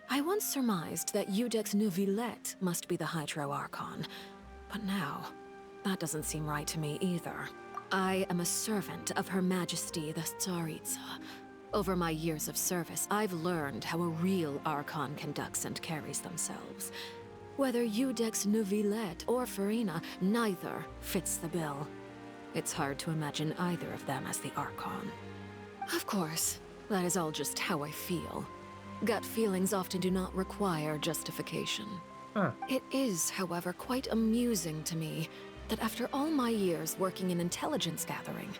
I once surmised that Iudex Neuvillette must be the Hydro Archon, but now, that doesn't seem right to me either. I am a servant of Her Majesty the Tsaritsa. Over my years of service, I've learned how a real Archon conducts and carries themselves. Whether Iudex Neuvillette or Farina, neither fits the bill. It's hard to imagine either of them as the Archon. Of course, that is all just how I feel. Gut feelings often do not require justification. It is, however, quite amusing to me that after all my years working in intelligence gathering,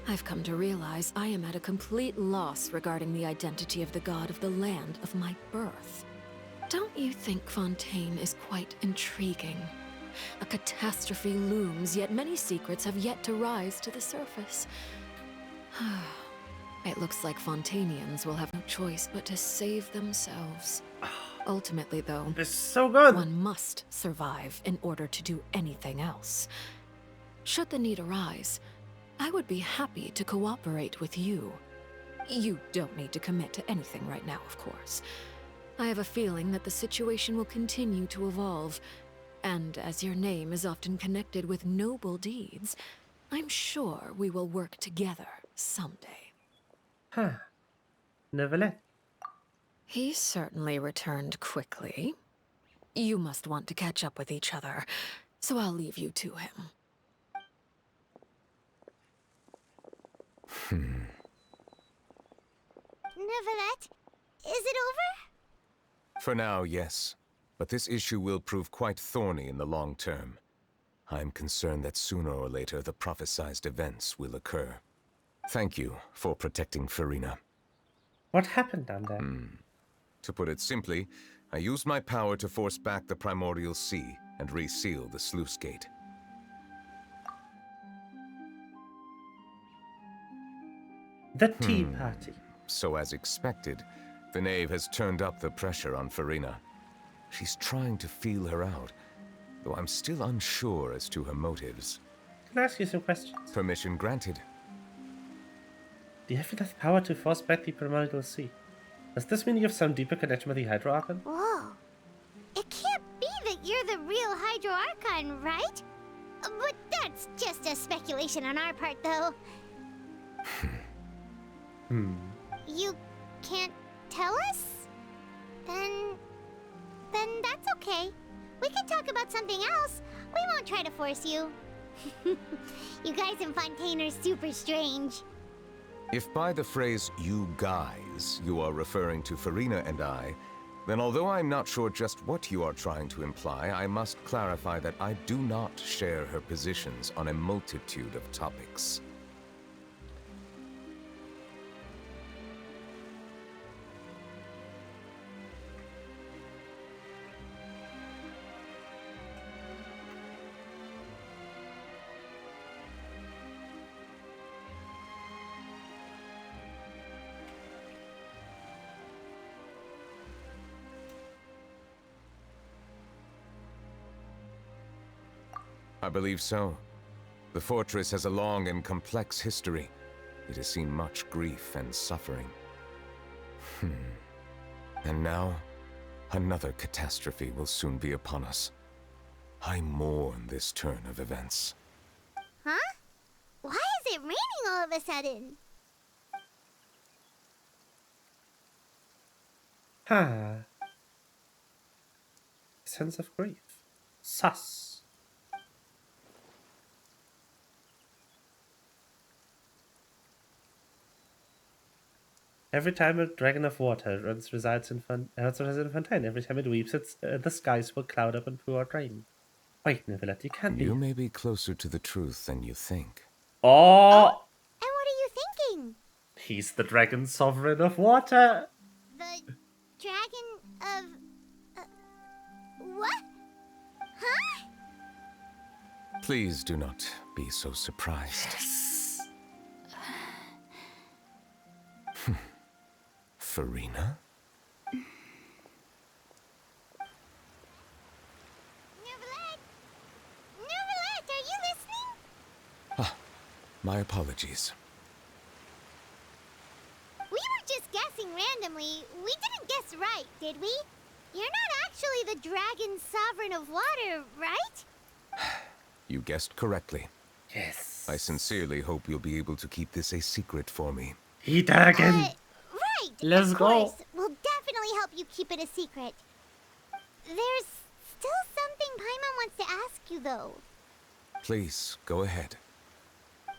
I've come to realize I am at a complete loss regarding the identity of the god of the land of my birth. Don't you think Fontaine is quite intriguing? A catastrophe looms, yet many secrets have yet to rise to the surface. It looks like Fontainians will have no choice but to save themselves. Ultimately, though, it's so good. One must survive in order to do anything else. Should the need arise, I would be happy to cooperate with you. You don't need to commit to anything right now, of course. I have a feeling that the situation will continue to evolve, and as your name is often connected with noble deeds, I'm sure we will work together someday. Huh. Neuvillette. He certainly returned quickly. You must want to catch up with each other, so I'll leave you to him. Neuvillette, is it over? For now, yes. But this issue will prove quite thorny in the long term. I'm concerned that sooner or later the prophesized events will occur. Thank you for protecting Farina. What happened down there? To put it simply, I used my power to force back the Primordial Sea and reseal the sluice gate. The tea party. So as expected, the knave has turned up the pressure on Farina. She's trying to feel her out, though I'm still unsure as to her motives. Can I ask you some questions? Permission granted. Do you have enough power to force back the Primordial Sea? Does this mean you have some deeper connection with the Hydro Archon? Whoa. It can't be that you're the real Hydro Archon, right? But that's just a speculation on our part, though. You can't tell us? Then that's okay. We can talk about something else. We won't try to force you. You guys in Fontaine are super strange. If by the phrase, you guys, you are referring to Farina and I, then although I'm not sure just what you are trying to imply, I must clarify that I do not share her positions on a multitude of topics. I believe so. The fortress has a long and complex history. It has seen much grief and suffering. And now, another catastrophe will soon be upon us. I mourn this turn of events. Huh? Why is it raining all of a sudden? Sense of grief. Sus. Every time a dragon of water resides in Fontaine, every time it weeps, the skies will cloud up and pour out rain. Wait, Nicolette, you can't be. You may be closer to the truth than you think. Oh! And what are you thinking? He's the dragon sovereign of water! The dragon of... what? Huh? Please do not be so surprised. Furina? Neverland, are you listening? My apologies. We were just guessing randomly. We didn't guess right, did we? You're not actually the dragon sovereign of water, right? You guessed correctly. Yes. I sincerely hope you'll be able to keep this a secret for me. He dragon! Right! Let's of go! course. We'll definitely help you keep it a secret. There's still something Paimon wants to ask you, though. Please, go ahead.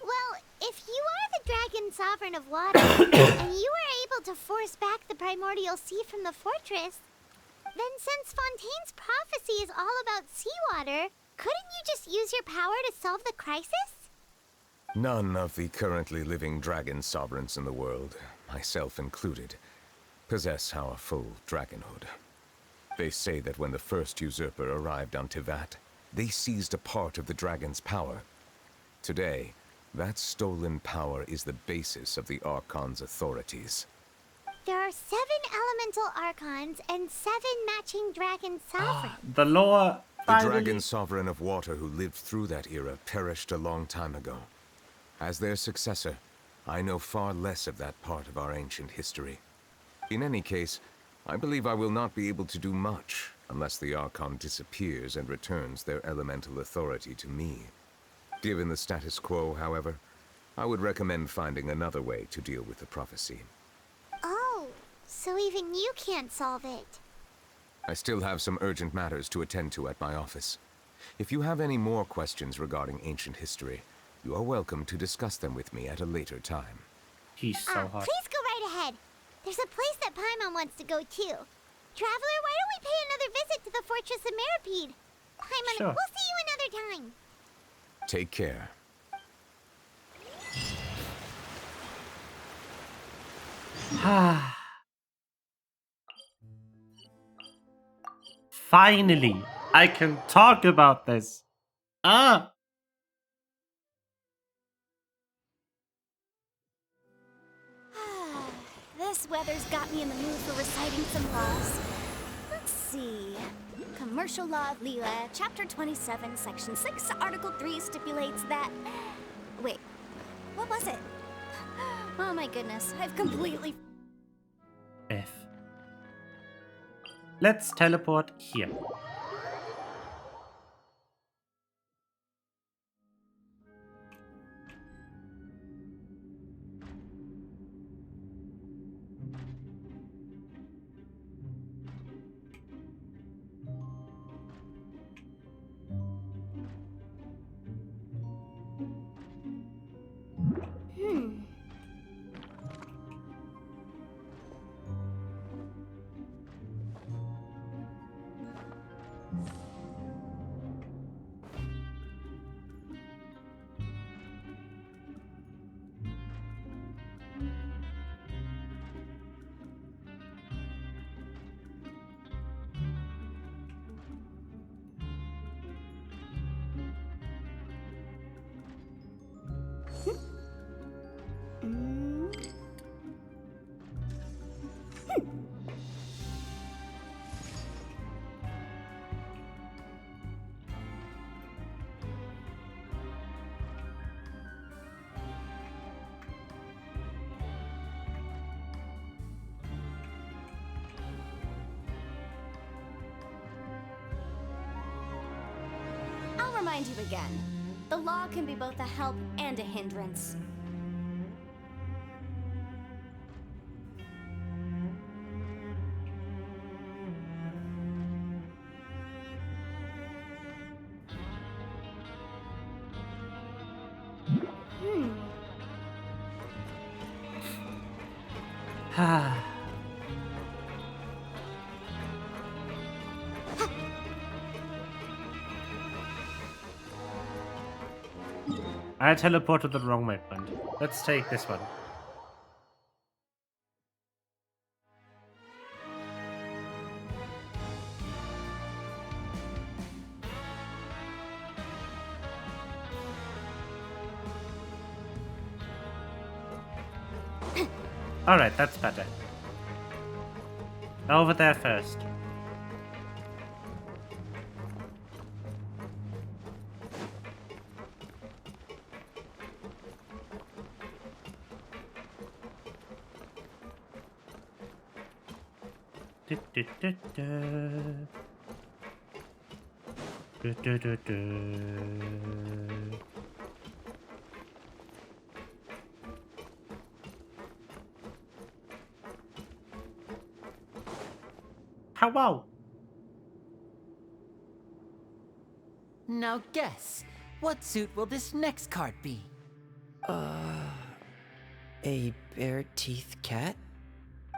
Well, if you are the dragon sovereign of water, and you were able to force back the primordial sea from the fortress, then since Fontaine's prophecy is all about seawater, couldn't you just use your power to solve the crisis? None of the currently living dragon sovereigns in the world, myself included, possess our full dragonhood. They say that when the first usurper arrived on Tivat, they seized a part of the dragon's power. Today, that stolen power is the basis of the Archon's authorities. There are 7 elemental archons and 7 matching dragon sovereigns. The lore. The dragon sovereign of water who lived through that era perished a long time ago. As their successor, I know far less of that part of our ancient history. In any case, I believe I will not be able to do much unless the Archon disappears and returns their elemental authority to me. Given the status quo, however, I would recommend finding another way to deal with the prophecy. Oh, so even you can't solve it. I still have some urgent matters to attend to at my office. If you have any more questions regarding ancient history, you are welcome to discuss them with me at a later time. He's so hot. Please go right ahead. There's a place that Paimon wants to go too. Traveler, why don't we pay another visit to the Fortress of Meripede? Paimon, Sure. we'll see you another time. Take care. Finally, I can talk about this. This weather's got me in the mood for reciting some laws. Let's see. Commercial Law of Liyue, Chapter 27, Section 6, Article 3 stipulates that... Wait, what was it? Oh my goodness, I've completely... F. Let's teleport here. remind you again. The law can be both a help and a hindrance. I teleported the wrong waypoint. Let's take this one. Alright, that's better. Over there first. Wow. Now guess, what suit will this next card be? A bare-teeth cat?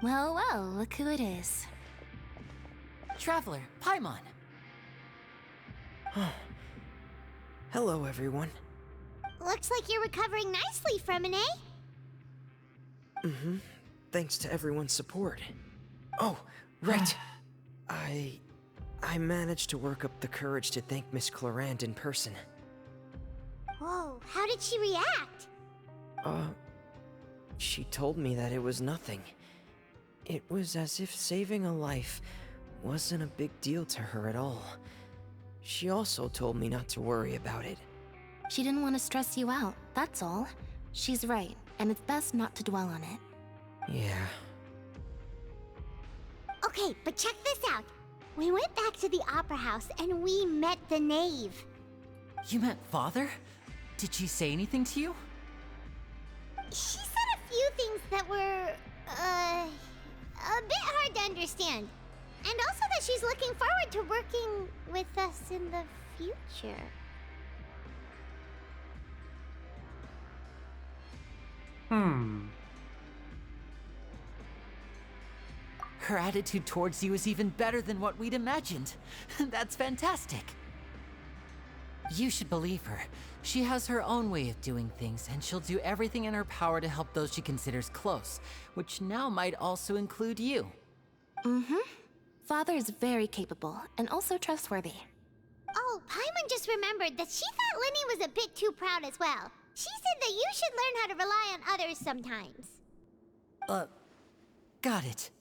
Well, well, look who it is. Traveler, Paimon. Hello, everyone. Looks like you're recovering nicely, Fremine. Mm-hmm. Thanks to everyone's support. Oh, right. I managed to work up the courage to thank Miss Clorand in person. Whoa, how did she react? She told me that it was nothing. It was as if saving a life wasn't a big deal to her at all. She also told me not to worry about it. She didn't want to stress you out, that's all. She's right, and it's best not to dwell on it. Yeah. Okay, but check this out. We went back to the Opera House and we met the knave. You met Father? Did she say anything to you? She said a few things that were, a bit hard to understand. And also that she's looking forward to working with us in the future. Her attitude towards you is even better than what we'd imagined. That's fantastic. You should believe her. She has her own way of doing things, and she'll do everything in her power to help those she considers close, which now might also include you. Mm-hmm. Father is very capable, and also trustworthy. Oh, Paimon just remembered that she thought Lenny was a bit too proud as well. She said that you should learn how to rely on others sometimes. Got it.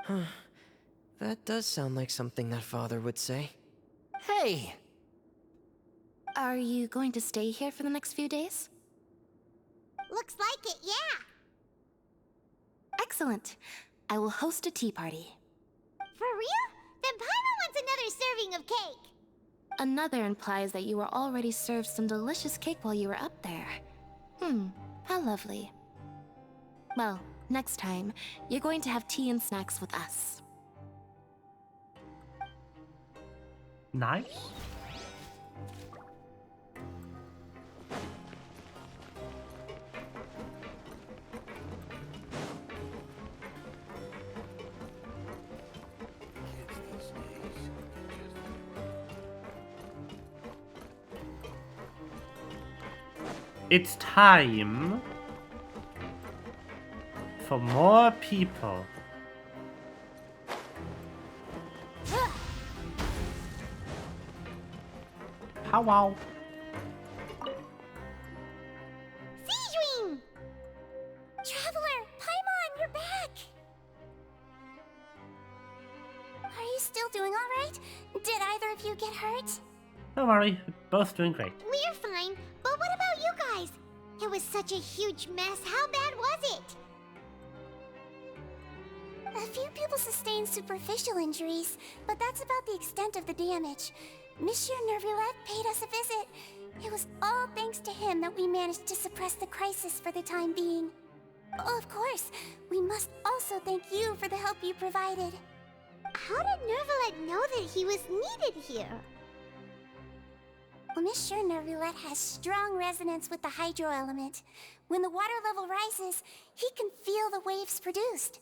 Huh. That does sound like something that Father would say. Hey! Are you going to stay here for the next few days? Looks like it, yeah. Excellent. I will host a tea party. For real? Then Paimon wants another serving of cake. Another implies that you were already served some delicious cake while you were up there. How lovely. Well, next time, you're going to have tea and snacks with us. Nice. It's time for more people. Wow. Sijuin! Traveler, Paimon, you're back! Are you still doing alright? Did either of you get hurt? Don't worry, we're both doing great. We're fine, but what about you guys? It was such a huge mess. How bad was it? A few people sustained superficial injuries, but that's about the extent of the damage. Monsieur Nervillette paid us a visit. It was all thanks to him that we managed to suppress the crisis for the time being. Oh, of course, we must also thank you for the help you provided. How did Nervillette know that he was needed here? Well, Monsieur Nervillette has strong resonance with the hydro element. When the water level rises, he can feel the waves produced.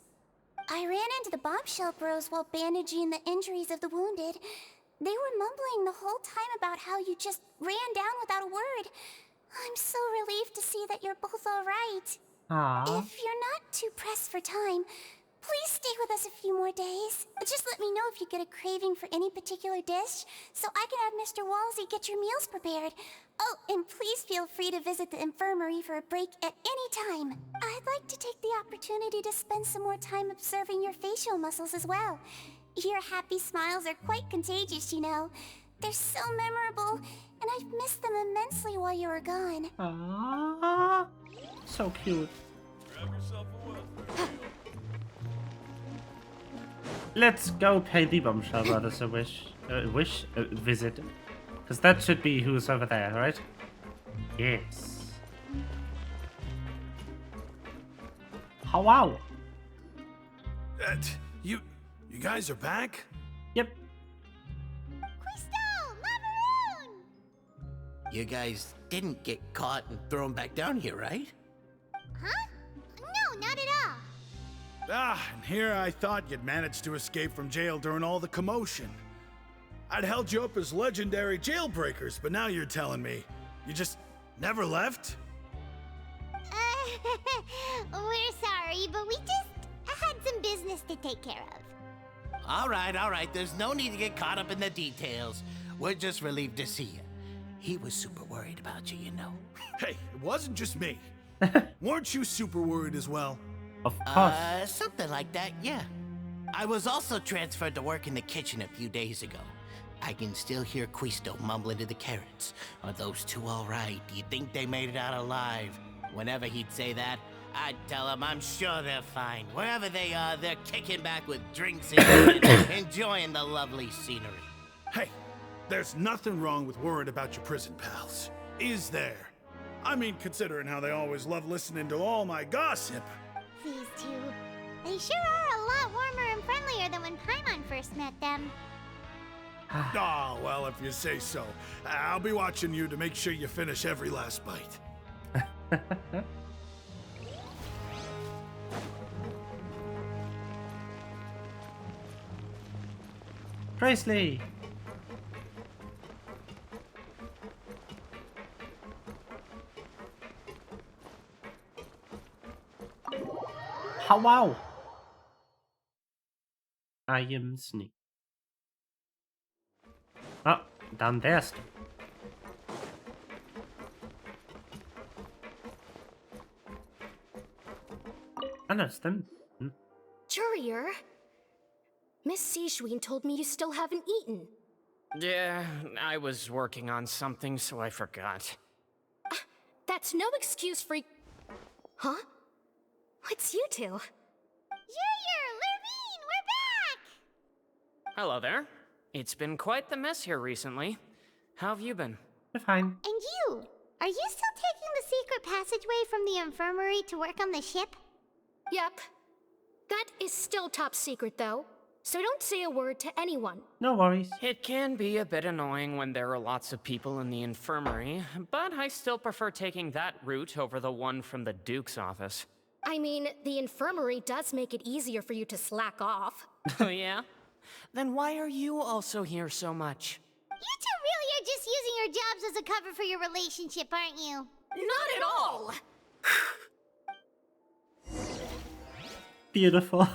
I ran into the bombshell bros while bandaging the injuries of the wounded. They were mumbling the whole time about how you just ran down without a word. I'm so relieved to see that you're both all right. Aww. If you're not too pressed for time, please stay with us a few more days. Just let me know if you get a craving for any particular dish, so I can have Mr. Walsey get your meals prepared. Oh, and please feel free to visit the infirmary for a break at any time. I'd like to take the opportunity to spend some more time observing your facial muscles as well. Your happy smiles are quite contagious, you know. They're so memorable, and I've missed them immensely while you were gone. Aww. So cute. Grab yourself a whiff. Let's go pay the bombshell brothers a visit. Because that should be who's over there, right? Yes. Oh, wow. You guys are back? Yep. Crystal! Macaroon! You guys didn't get caught and thrown back down here, right? Huh? No, not at all. And here I thought you'd managed to escape from jail during all the commotion. I'd held you up as legendary jailbreakers, but now you're telling me you just never left? We're sorry, but we just had some business to take care of. All right. There's no need to get caught up in the details. We're just relieved to see you. He was super worried about you, you know. Hey, it wasn't just me. Weren't you super worried as well? Of course. Something like that, yeah. I was also transferred to work in the kitchen a few days ago. I can still hear Quisto mumbling to the carrots. Are those two all right? Do you think they made it out alive? Whenever he'd say that, I'd tell him I'm sure they're fine. Wherever they are, they're kicking back with drinks and enjoying the lovely scenery. Hey, there's nothing wrong with worrying about your prison pals, is there? I mean, considering how they always love listening to all my gossip. These two. They sure are a lot warmer and friendlier than when Paimon first met them. Oh, well, if you say so. I'll be watching you to make sure you finish every last bite. Wriothesley. Oh, wow. I am Sneak. Oh, down there. I noticed them. Courier, Miss Sijween told me you still haven't eaten. Yeah, I was working on something, so I forgot. That's no excuse for... Huh? It's you two. Junior! Lurvine! We're back! Hello there. It's been quite the mess here recently. How have you been? Fine. And you? Are you still taking the secret passageway from the infirmary to work on the ship? Yep. That is still top secret, though. So don't say a word to anyone. No worries. It can be a bit annoying when there are lots of people in the infirmary, but I still prefer taking that route over the one from the Duke's office. I mean, the infirmary does make it easier for you to slack off. Oh yeah? Then why are you also here so much? You two really are just using your jobs as a cover for your relationship, aren't you? Not at all! Beautiful.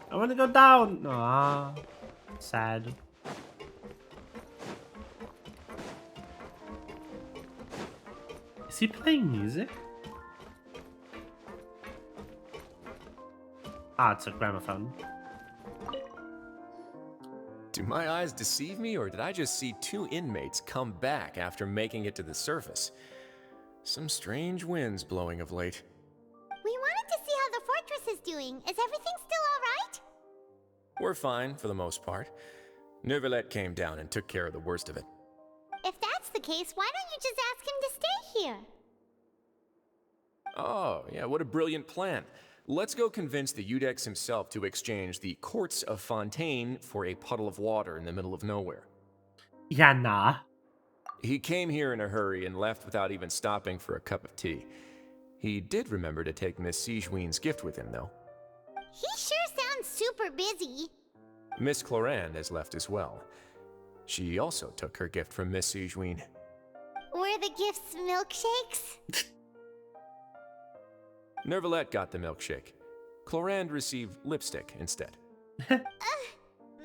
I want to go down. Ah, sad. Is he playing music? Ah, it's a gramophone. Do my eyes deceive me, or did I just see two inmates come back after making it to the surface? Some strange winds blowing of late. We wanted to see how the fortress is doing. Is everything still all right? We're fine for the most part. Neuvillette came down and took care of the worst of it. If that's the case, why don't you just ask him to stay here? Oh, yeah, what a brilliant plan. Let's go convince the Udex himself to exchange the Courts of Fontaine for a puddle of water in the middle of nowhere. Yeah, nah. He came here in a hurry and left without even stopping for a cup of tea. He did remember to take Miss Sigewinne's gift with him, though. He sure sounds super busy. Miss Clorand has left as well. She also took her gift from Miss Sigewinne. Were the gifts milkshakes? Neuvillette got the milkshake. Clorand received lipstick instead. Those aren't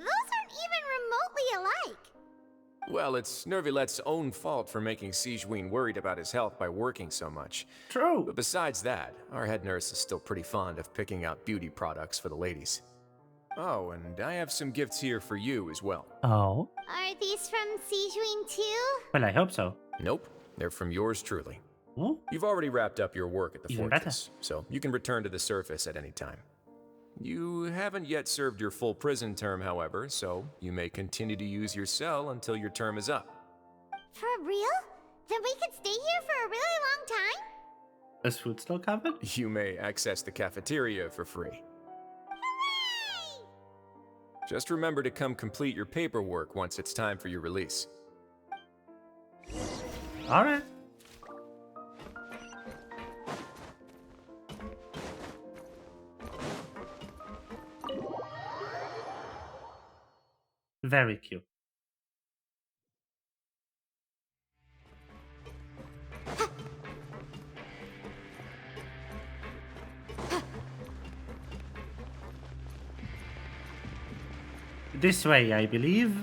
even remotely alike. Well, it's Neuvillette's own fault for making Sigewinne worried about his health by working so much. True. But besides that, our head nurse is still pretty fond of picking out beauty products for the ladies. Oh, and I have some gifts here for you as well. Oh? Are these from Sigewinne too? Well, I hope so. Nope, they're from yours truly. Ooh. You've already wrapped up your work at the Even fortress, so you can return to the surface at any time. You haven't yet served your full prison term, however, so you may continue to use your cell until your term is up. For real? Then we could stay here for a really long time? Is food still covered? You may access the cafeteria for free. Hooray! Just remember to come complete your paperwork once it's time for your release. Alright. Very cute. This way, I believe.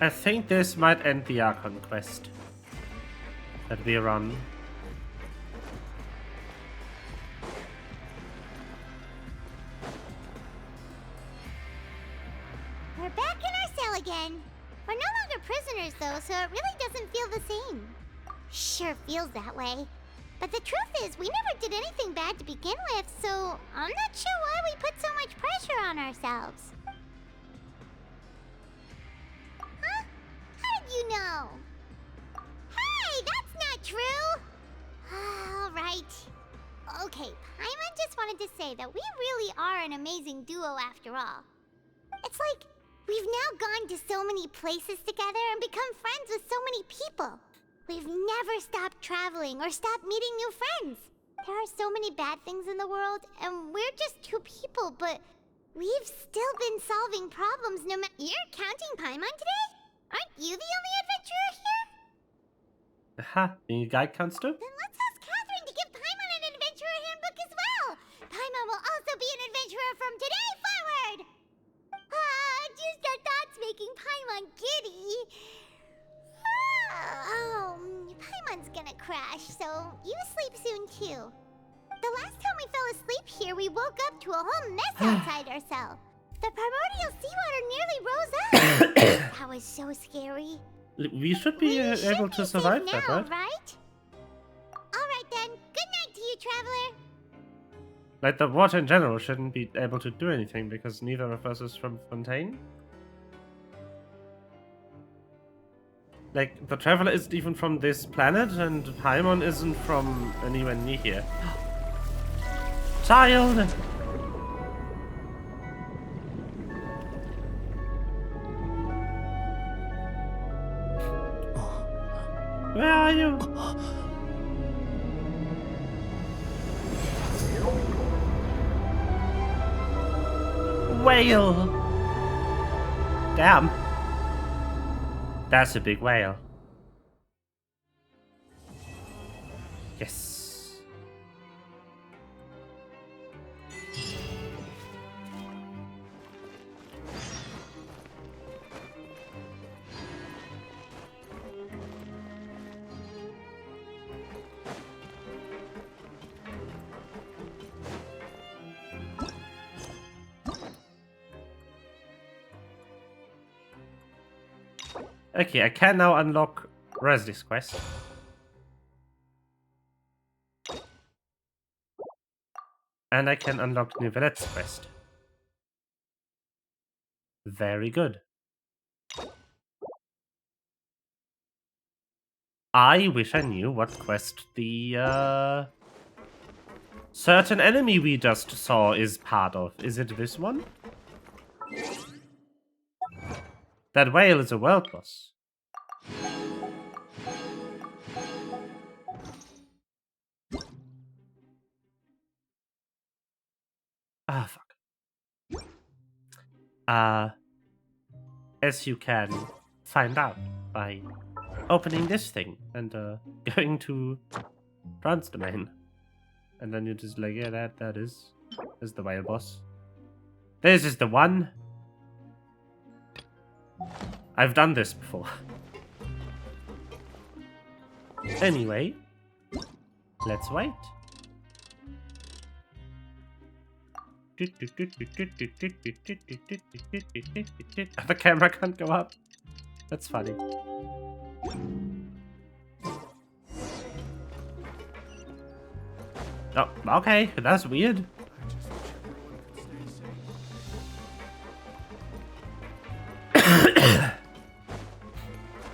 I think this might end the Archon quest that we run. We're back in our cell again. We're no longer prisoners though, so it really doesn't feel the same. Sure feels that way. But the truth is, we never did anything bad to begin with, so I'm not sure why we put so much pressure on ourselves. Huh? How did you know? Hey, that's not true! All right. Okay, Paimon just wanted to say that we really are an amazing duo after all. It's like we've now gone to so many places together and become friends with so many people. We've never stopped traveling or stopped meeting new friends. There are so many bad things in the world, and we're just two people, but we've still been solving problems no matter. You're counting Paimon today? Aren't you the only adventurer here? Aha, being a guide counts too? Then let's ask Catherine to give Paimon an adventurer handbook as well. Paimon will also be an adventurer from today forward. Just the thoughts making Paimon giddy. Paimon's gonna crash, so you sleep soon too. The last time we fell asleep here, we woke up to a whole mess outside our cell. The primordial seawater nearly rose up. That was so scary. We should be able to survive that, now, right? right? Alright then, good night to you, traveler. Like, the water in general shouldn't be able to do anything because neither of us is from Fontaine. Like, the traveler isn't even from this planet, and Paimon isn't from anywhere near here. Child! Where are you? whale! Damn. That's a big whale. Yes. Okay, I can now unlock Wriothesley's quest. And I can unlock Nivelette's quest. Very good. I wish I knew what quest the certain enemy we just saw is part of. Is it this one? That whale is a world boss. Ah, fuck. As you can find out by opening this thing and going to Bronze Domain. And then you're just like, yeah, that is the whale boss. This is the one. I've done this before. Anyway, let's wait. The camera can't go up. That's funny. Oh, okay, that's weird.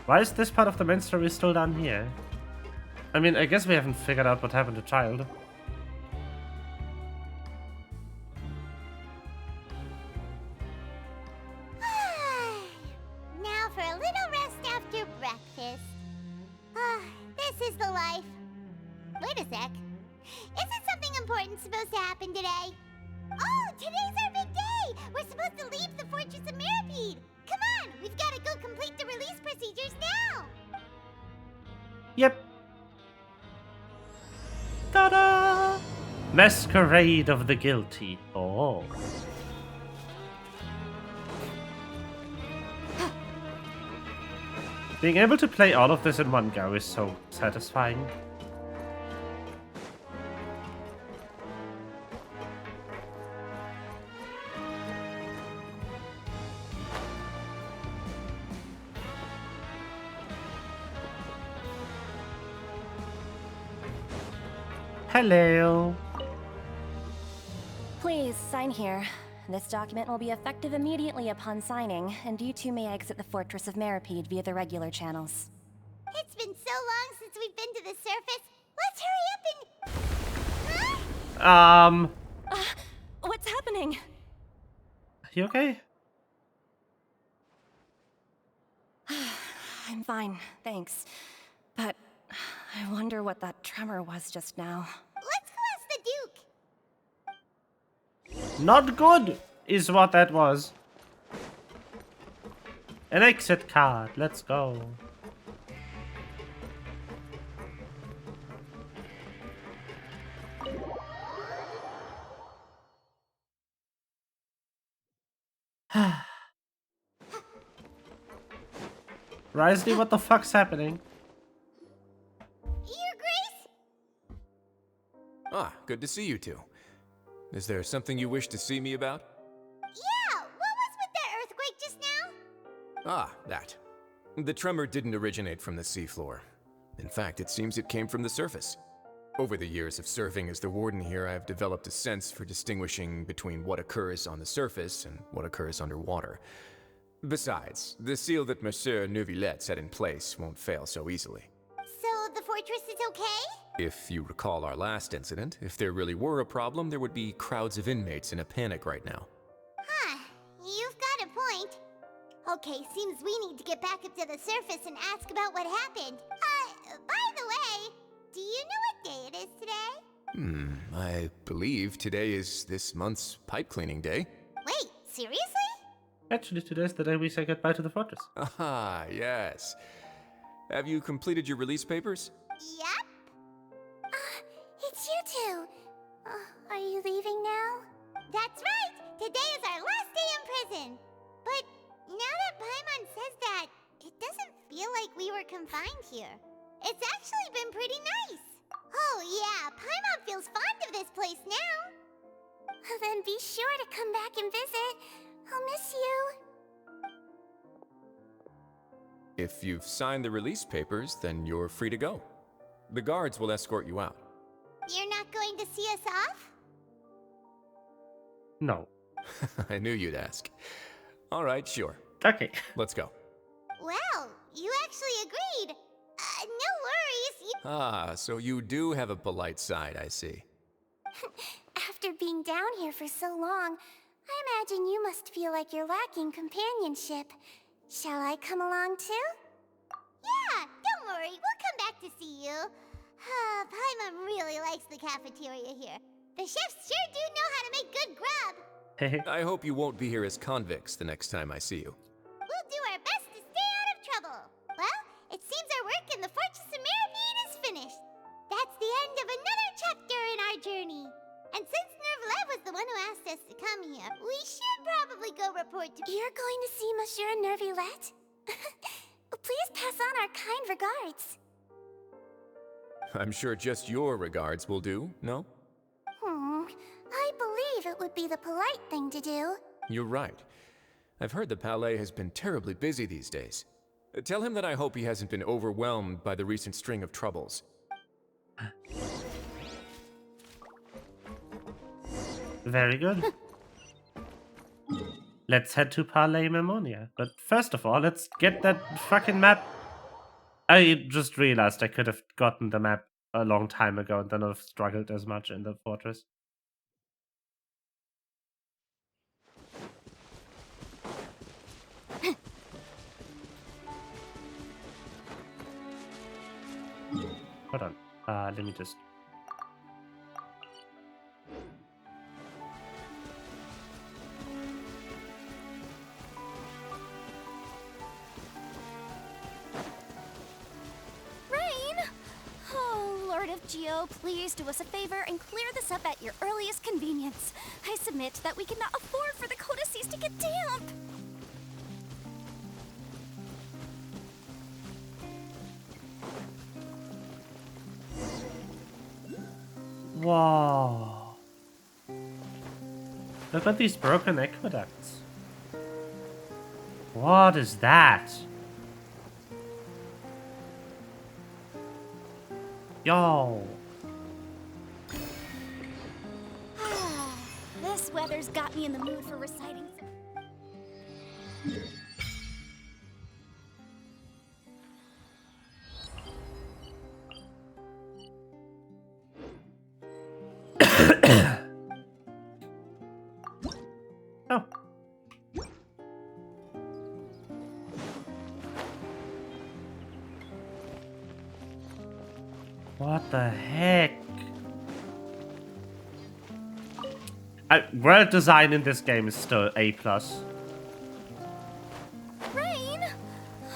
Why is this part of the main story still down here? I mean, I guess we haven't figured out what happened to Child. Now for a little rest after breakfast. This is the life. Wait a sec. Isn't something important supposed to happen today? Oh, today's our big day! We're supposed to leave the Fortress of Mirapede! Come on, we've got to go complete the release procedures now! Yep. Ta-da! Masquerade of the Guilty. Oh. Being able to play all of this in one go is so satisfying. Hello. Please, sign here. This document will be effective immediately upon signing, and you two may exit the Fortress of Mirapede via the regular channels. It's been so long since we've been to the surface. Let's hurry up and... What's happening? You okay? I'm fine, thanks. But I wonder what that tremor was just now. Let's go ask the Duke. Not good is what that was. An exit card. Let's go. Wriothesley, what the fuck's happening? Your Grace? Ah, good to see you two. Is there something you wish to see me about? Yeah, what was with that earthquake just now? Ah, that. The tremor didn't originate from the seafloor. In fact, it seems it came from the surface. Over the years of serving as the warden here, I've developed a sense for distinguishing between what occurs on the surface and what occurs underwater. Besides, the seal that Monsieur Neuvillette set in place won't fail so easily. So the fortress is okay? If you recall our last incident, if there really were a problem, there would be crowds of inmates in a panic right now. Huh, you've got a point. Okay, seems we need to get back up to the surface and ask about what happened. By the way, do you know what day it is today? I believe today is this month's pipe cleaning day. Wait, Seriously? Actually, today's the day we say goodbye to the fortress. Ah, yes. Have you completed your release papers? Yep. It's you two. Are you leaving now? That's right! Today is our last day in prison! But now that Paimon says that, it doesn't feel like we were confined here. It's actually been pretty nice! Oh yeah, Paimon feels fond of this place now! Then be sure to come back and visit. I'll miss you. If you've signed the release papers, then you're free to go. The guards will escort you out. You're not going to see us off? No. I knew you'd ask. All right, sure. Okay. Let's go. Well, you actually agreed. No worries. Ah, so you do have a polite side, I see. After being down here for so long, I imagine you must feel like you're lacking companionship. Shall I come along too? Yeah, don't worry. We'll come back to see you. Paimon really likes the cafeteria here. The chefs sure do know how to make good grub. I hope you won't be here as convicts the next time I see you. We'll do our best to stay out of trouble. Well, it seems our work in the Fortress of Meripede is finished. That's the end of another chapter in our journey. And since Nervlet was the one who asked us to come here, we should probably go report to— You're going to see Monsieur Nervlet? Please pass on our kind regards. I'm sure just your regards will do, no? I believe it would be the polite thing to do. You're right. I've heard the Palais has been terribly busy these days. Tell him that I hope he hasn't been overwhelmed by the recent string of troubles. Very good. Let's head to Palais Memonia. But first of all, let's get that fucking map. I just realized I could have gotten the map a long time ago and then I've struggled as much in the fortress. Hold on. Let me just... Lord of Geo, please do us a favor and clear this up at your earliest convenience. I submit that we cannot afford for the codices to get damp. Whoa. Look at these broken aqueducts. What is that? Yo. This weather's got me in the mood for reciting Oh. What the heck? World design in this game is still A+. Rain!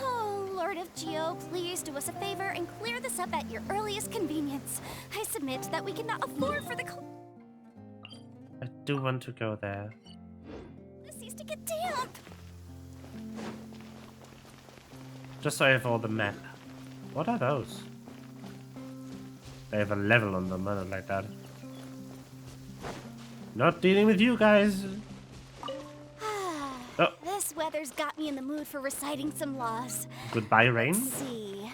Oh, Lord of Geo, please do us a favor and clear this up at your earliest convenience. I submit that we cannot afford for the I do want to go there. codices to get damp. Just so I have all the map. What are those? They have a level on them, I don't like that. Not dealing with you guys. Oh. This weather's got me in the mood for reciting some laws. Goodbye, rain. Let's see.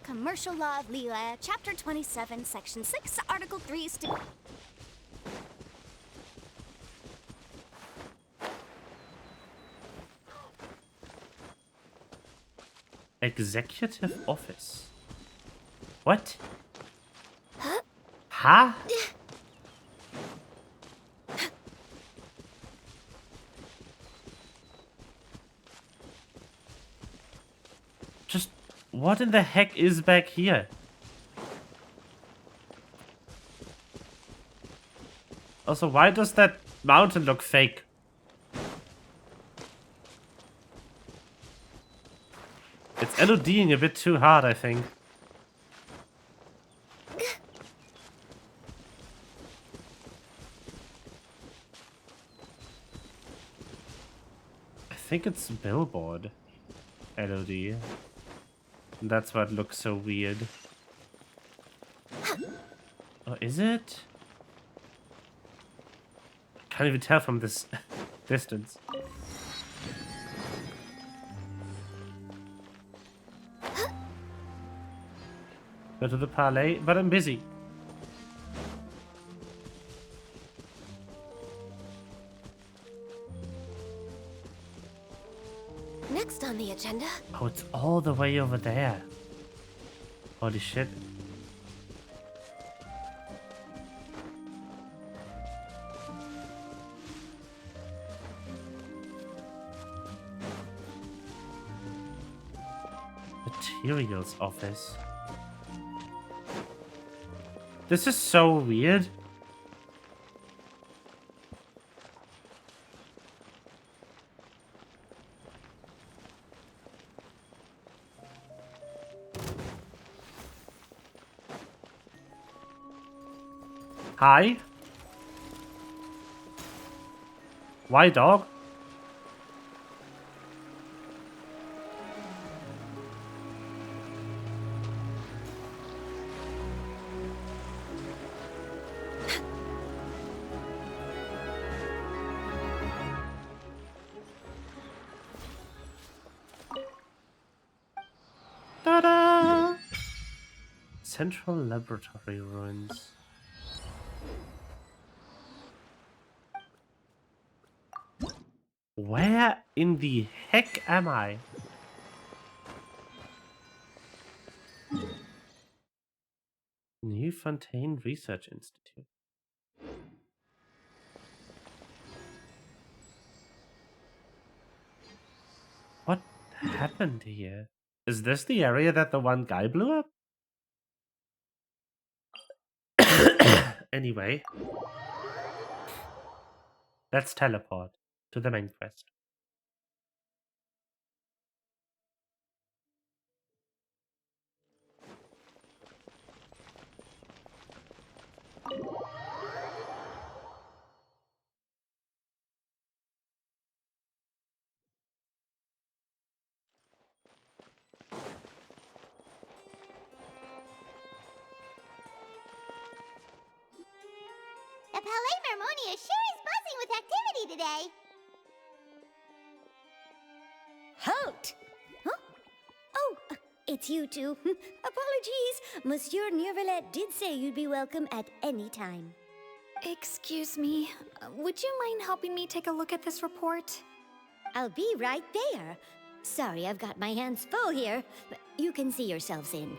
Commercial Law of Lila, Chapter 27, Section 6, Article 3, Executive Office. What? Huh? Just what in the heck is back here? Also, why does that mountain look fake? It's LODing a bit too hard, I think. I think it's billboard LOD. And that's why it looks so weird. Oh, is it? I can't even tell from this distance. Go to the parlay, but I'm busy. Next on the agenda. Oh, it's all the way over there. Holy shit. Materials office. This is so weird. Hi. Why dog? Ta-da! Central Laboratory ruins. Where in the heck am I? New Fontaine Research Institute. What happened here? Is this the area that the one guy blew up? Anyway, let's teleport to the main quest. The Palais Mermonia sure is buzzing with activity today. Halt! Huh? Oh, it's you two. Apologies. Monsieur Neuvillette did say you'd be welcome at any time. Excuse me, would you mind helping me take a look at this report? I'll be right there. Sorry, I've got my hands full here. You can see yourselves in.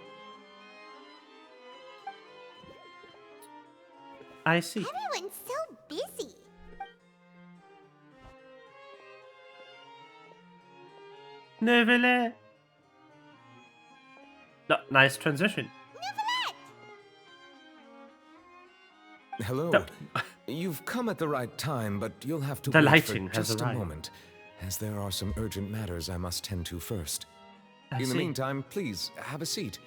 I see. Everyone's so busy. Neuvillette. No, nice transition. Hello. No. You've come at the right time, but you'll have to The wait lighting for has just a arrived. moment, as there are some urgent matters I must tend to first. I In the see. meantime, please, have a seat.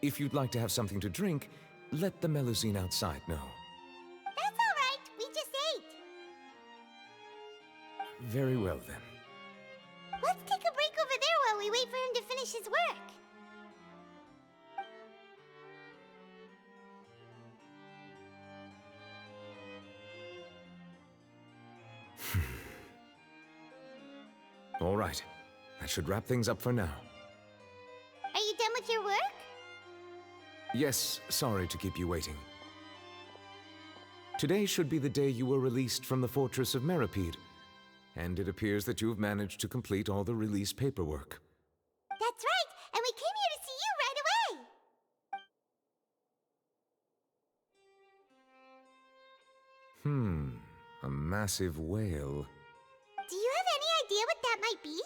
If you'd like to have something to drink, let the Melusine outside know. That's all right. We just ate. Very well, then. Let's take a break over there while we wait for him to finish his work. All right. That should wrap things up for now. Are you done with your work? Yes, sorry to keep you waiting. Today should be the day you were released from the Fortress of Meripede, and it appears that you've managed to complete all the release paperwork. That's right, and we came here to see you right away. A massive whale. Do you have any idea what that might be?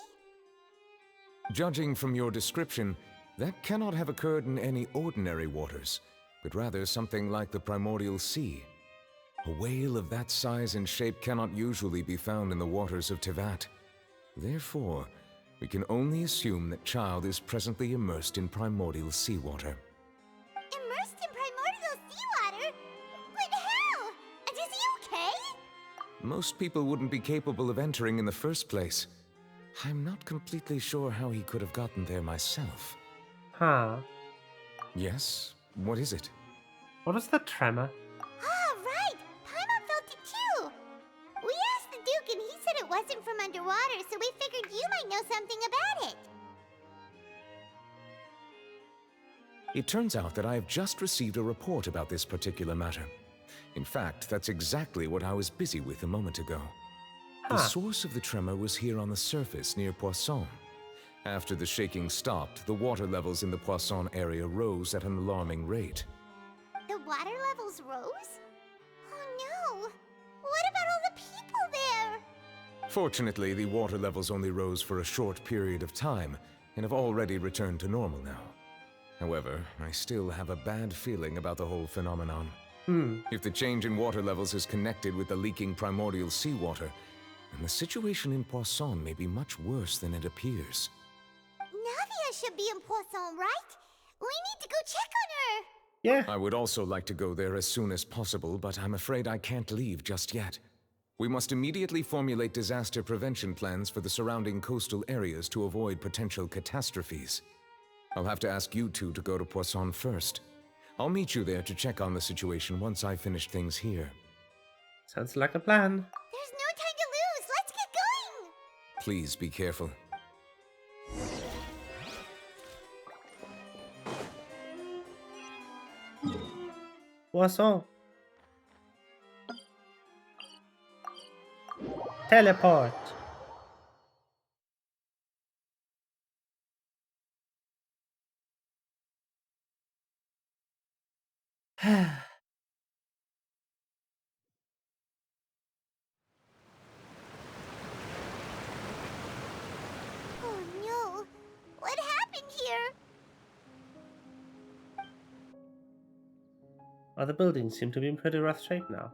Judging from your description, that cannot have occurred in any ordinary waters, but rather something like the primordial sea. A whale of that size and shape cannot usually be found in the waters of Tevat. Therefore, We can only assume that Child is presently immersed in primordial seawater. Immersed in primordial seawater? But how? Is he okay? Most people wouldn't be capable of entering in the first place. I'm not completely sure how he could have gotten there myself. Huh. Yes? What is it? What is the tremor? Ah, right! Paimon felt it too! We asked the Duke and he said it wasn't from underwater, so we figured you might know something about it. It turns out that I have just received a report about this particular matter. In fact, that's exactly what I was busy with a moment ago. The source of the tremor was here on the surface near Poisson. After the shaking stopped, the water levels in the Poisson area rose at an alarming rate. The water levels rose? Oh no! What about all the people there? Fortunately, the water levels only rose for a short period of time and have already returned to normal now. However, I still have a bad feeling about the whole phenomenon. If the change in water levels is connected with the leaking primordial seawater, then the situation in Poisson may be much worse than it appears. Navia should be in Poisson, right? We need to go check on her! Yeah. I would also like to go there as soon as possible, but I'm afraid I can't leave just yet. We must immediately formulate disaster prevention plans for the surrounding coastal areas to avoid potential catastrophes. I'll have to ask you two to go to Poisson first. I'll meet you there to check on the situation once I finish things here. Sounds like a plan. There's no time to lose! Let's get going! Please be careful. Poisson. Teleport. Oh no! What happened here? Oh, the buildings seem to be in pretty rough shape now.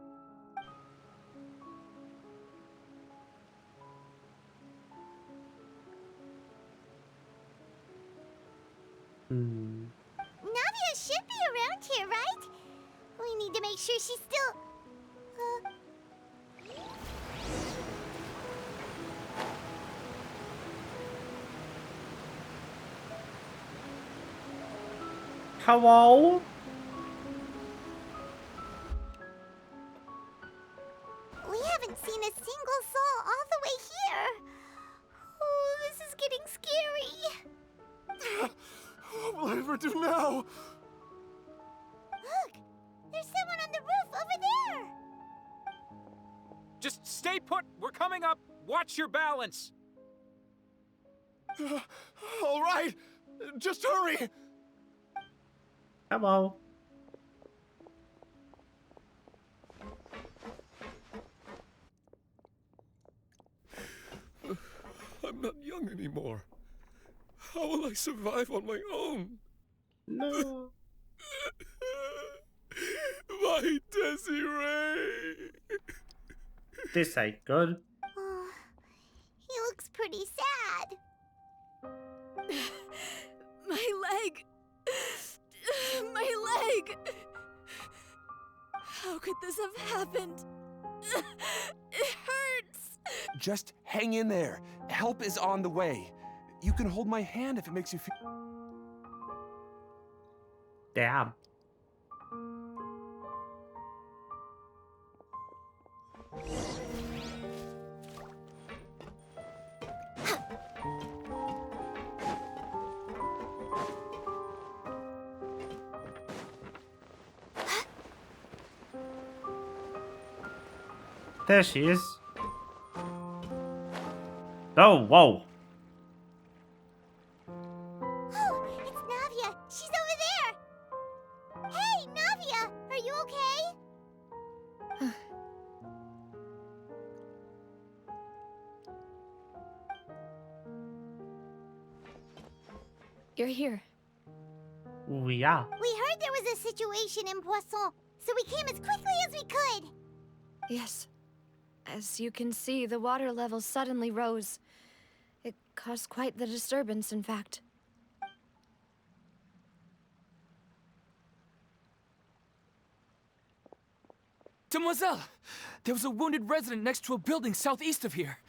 Navia should be around here, right? We need to make sure she's still... Hello? We haven't seen a single soul all the way here. Oh, this is getting scary. What will I ever do now? Look! There's someone on the roof over there! Just stay put. We're coming up. Watch your balance. All right, just hurry. Hello. I'm not young anymore. How will I survive on my own? No. My Desiree! This ain't good. Oh, he looks pretty sad. My leg! My leg! How could this have happened? It hurts! Just hang in there. Help is on the way. You can hold my hand if it makes you feel... Damn. There she is. Oh, whoa. Oh, it's Navia. She's over there. Hey, Navia, are you okay? You're here. We are. We heard there was a situation in Poisson, so we came as quickly as we could. Yes. As you can see, the water level suddenly rose. It caused quite the disturbance, in fact. Demoiselle! There was a wounded resident next to a building southeast of here.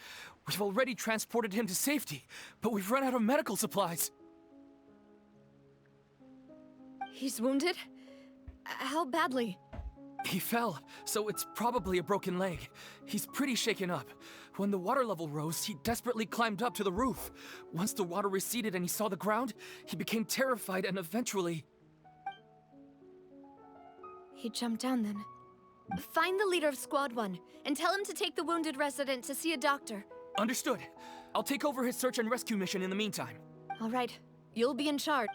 We've already transported him to safety, but we've run out of medical supplies. He's wounded? How badly? He fell, so it's probably a broken leg. He's pretty shaken up. When the water level rose, he desperately climbed up to the roof. Once the water receded and he saw the ground, he became terrified and eventually... He jumped down then. Find the leader of Squad 1, and tell him to take the wounded resident to see a doctor. Understood. I'll take over his search and rescue mission in the meantime. All right. You'll be in charge.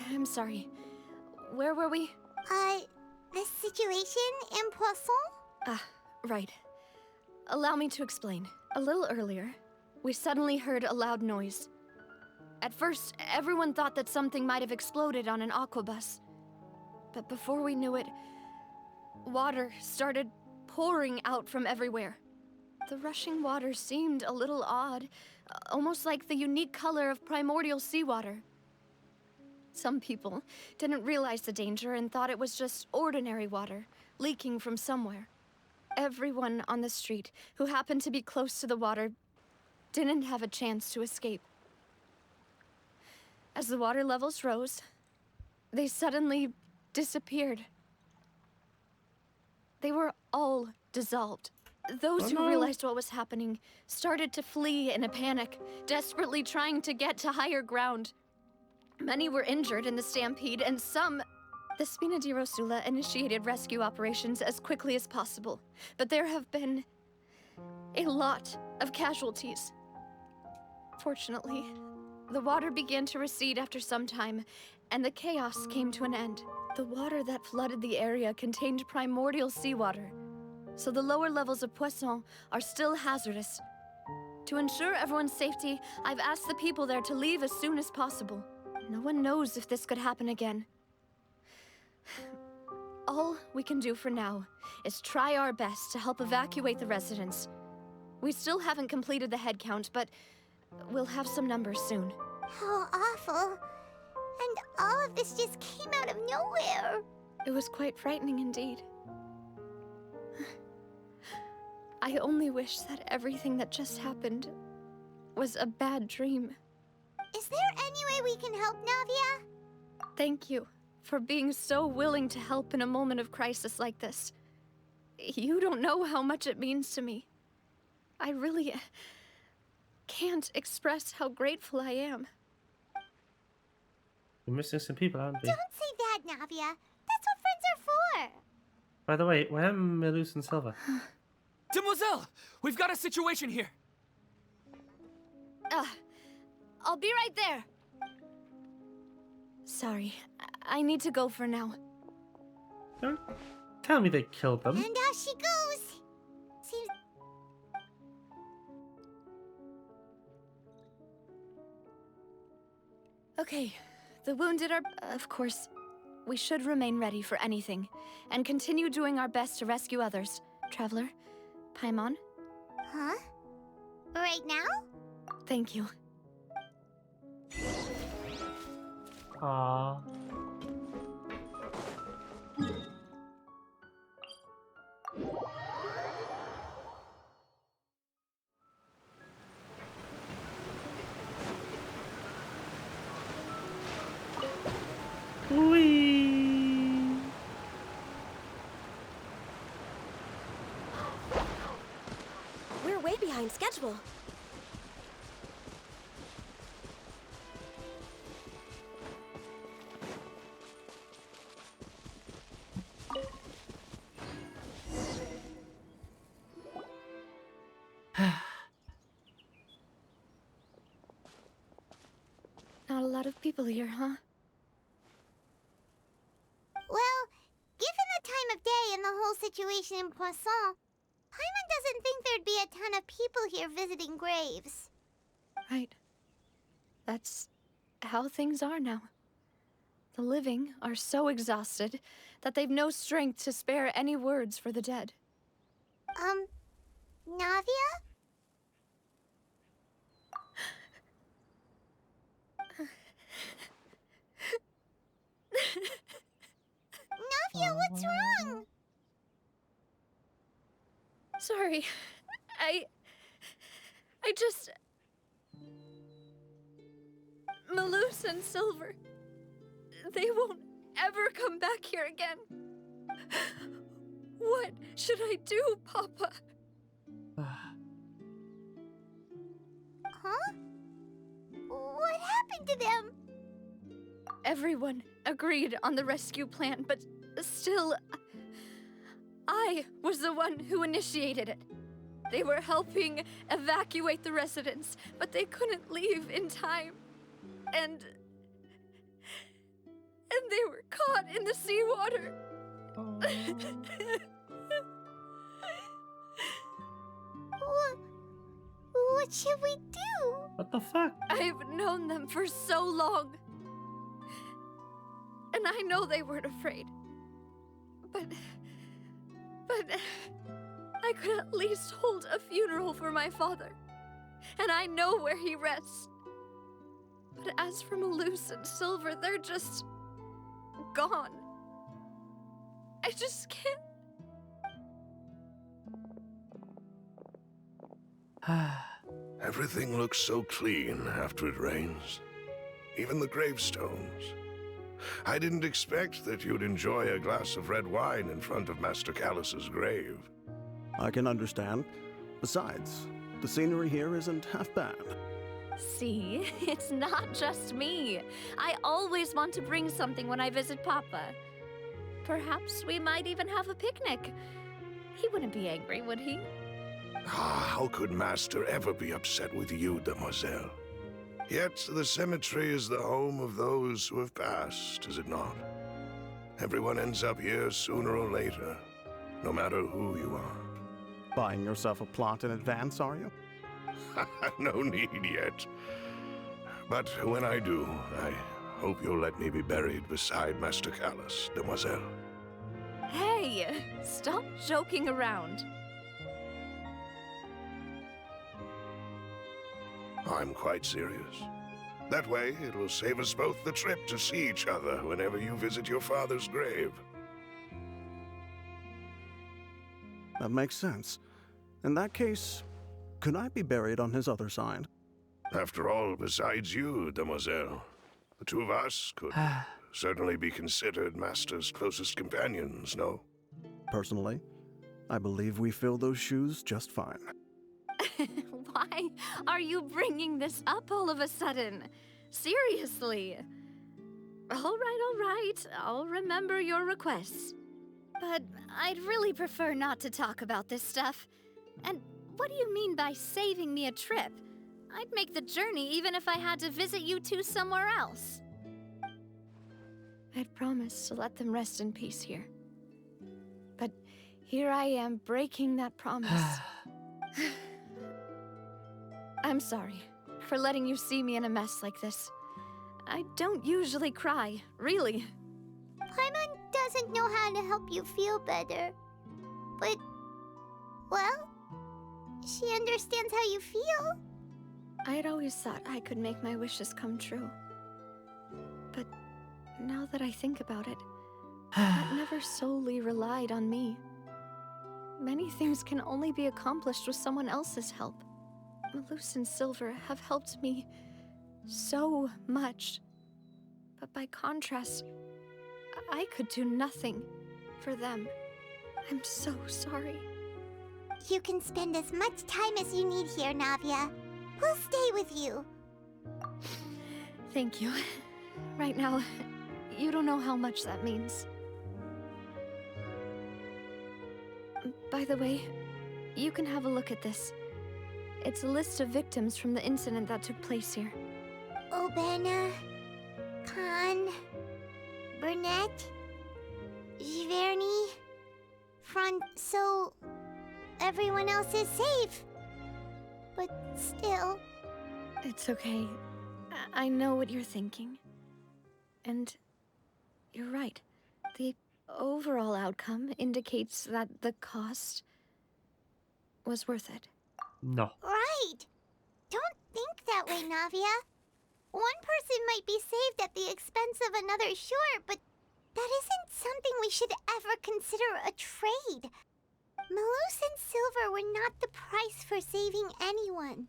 I'm sorry. Where were we? The situation in Poisson? Right. Allow me to explain. A little earlier, we suddenly heard a loud noise. At first, everyone thought that something might have exploded on an aquabus. But before we knew it, water started pouring out from everywhere. The rushing water seemed a little odd, almost like the unique color of primordial seawater. Some people didn't realize the danger and thought it was just ordinary water, leaking from somewhere. Everyone on the street who happened to be close to the water didn't have a chance to escape. As the water levels rose, they suddenly disappeared. They were all dissolved. Those who realized what was happening started to flee in a panic, desperately trying to get to higher ground. Many were injured in the stampede, and some... The Spina di Rosula initiated rescue operations as quickly as possible, but there have been a lot of casualties. Fortunately, the water began to recede after some time, and the chaos came to an end. The water that flooded the area contained primordial seawater, so the lower levels of Poisson are still hazardous. To ensure everyone's safety, I've asked the people there to leave as soon as possible. No one knows if this could happen again. All we can do for now is try our best to help evacuate the residents. We still haven't completed the head count, but we'll have some numbers soon. How awful. And all of this just came out of nowhere. It was quite frightening indeed. I only wish that everything that just happened was a bad dream. Is there any way we can help, Navia? Thank you for being so willing to help in a moment of crisis like this. You don't know how much it means to me. I really can't express how grateful I am. We're missing some people, aren't we? Don't say that, Navia. That's what friends are for. By the way, where are Melus and Silva? Demoiselle! We've got a situation here! I'll be right there. Sorry, I need to go for now. Don't tell me they killed them. And out she goes. Seems... Okay, the wounded are... Of course, we should remain ready for anything, and continue doing our best to rescue others. Traveler, Paimon? Huh? Right now? Thank you. Aww. Whee! We're way behind schedule. Not a lot of people here, huh? Well, given the time of day and the whole situation in Poisson, Paimon doesn't think there'd be a ton of people here visiting graves. Right. That's how things are now. The living are so exhausted that they've no strength to spare any words for the dead. Navia? Sorry. I just... Malus and Silver... They won't ever come back here again. What should I do, Papa? Huh? What happened to them? Everyone agreed on the rescue plan, but still... I was the one who initiated it. They were helping evacuate the residents, but they couldn't leave in time. And they were caught in the seawater. What should we do? What the fuck? I've known them for so long. And I know they weren't afraid. But I could at least hold a funeral for my father. And I know where he rests. But as for Malus and Silver, they're just... gone. I just can't... Everything looks so clean after it rains. Even the gravestones. I didn't expect that you'd enjoy a glass of red wine in front of Master Callus's grave. I can understand. Besides, the scenery here isn't half bad. See, it's not just me. I always want to bring something when I visit Papa. Perhaps we might even have a picnic. He wouldn't be angry, would he? How could Master ever be upset with you, Demoiselle? Yet the cemetery is the home of those who have passed, is it not? Everyone ends up here sooner or later, no matter who you are. Buying yourself a plot in advance, are you? No need yet. But when I do, I hope you'll let me be buried beside Master Callus, Demoiselle. Hey, stop joking around. I'm quite serious. That way, it will save us both the trip to see each other whenever you visit your father's grave. That makes sense. In that case, could I be buried on his other side? After all, besides you, Demoiselle, the two of us could certainly be considered Master's closest companions, no? Personally, I believe we fill those shoes just fine. Why are you bringing this up all of a sudden? Seriously. All right. I'll remember your requests. But I'd really prefer not to talk about this stuff. And what do you mean by saving me a trip? I'd make the journey even if I had to visit you two somewhere else. I'd promised to let them rest in peace here. But here I am breaking that promise. I'm sorry for letting you see me in a mess like this. I don't usually cry, really. Paimon doesn't know how to help you feel better. But, well, she understands how you feel. I had always thought I could make my wishes come true. But now that I think about it, that never solely relied on me. Many things can only be accomplished with someone else's help. Malus and Silver have helped me so much. But by contrast, I could do nothing for them. I'm so sorry. You can spend as much time as you need here, Navia. We'll stay with you. Thank you. Right now, you don't know how much that means. By the way, you can have a look at this. It's a list of victims from the incident that took place here. Obena, Khan, Burnett, Giverny, so everyone else is safe. But still... It's okay. I know what you're thinking. And you're right. The overall outcome indicates that the cost was worth it. No. Right! Don't think that way, Navia. One person might be saved at the expense of another, sure, but that isn't something we should ever consider a trade. Malus and Silver were not the price for saving anyone.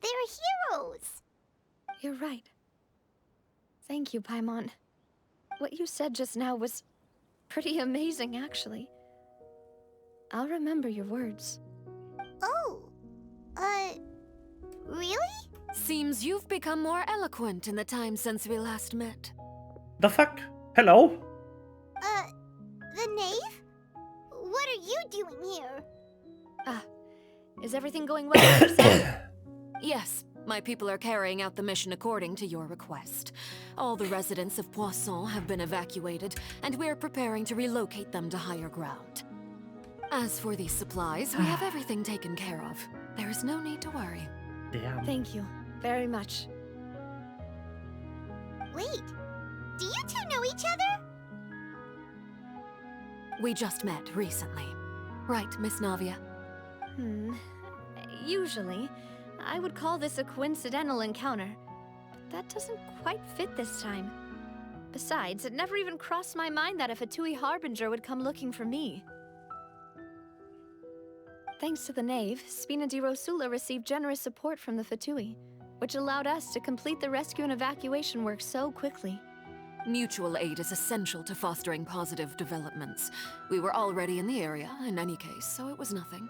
They were heroes. You're right. Thank you, Paimon. What you said just now was pretty amazing, actually. I'll remember your words. Oh, really? Seems you've become more eloquent in the time since we last met. The fuck? Hello? The knave? What are you doing here? Is everything going well? Yes, my people are carrying out the mission according to your request. All the residents of Poisson have been evacuated, and we're preparing to relocate them to higher ground. As for these supplies, we have everything taken care of. There is no need to worry. Damn. Thank you very much. Wait, do you two know each other? We just met recently. Right, Miss Navia? Usually, I would call this a coincidental encounter. But that doesn't quite fit this time. Besides, it never even crossed my mind that a Fatui Harbinger would come looking for me. Thanks to the Knave, Spina di Rosula received generous support from the Fatui, which allowed us to complete the rescue and evacuation work so quickly. Mutual aid is essential to fostering positive developments. We were already in the area, in any case, so it was nothing.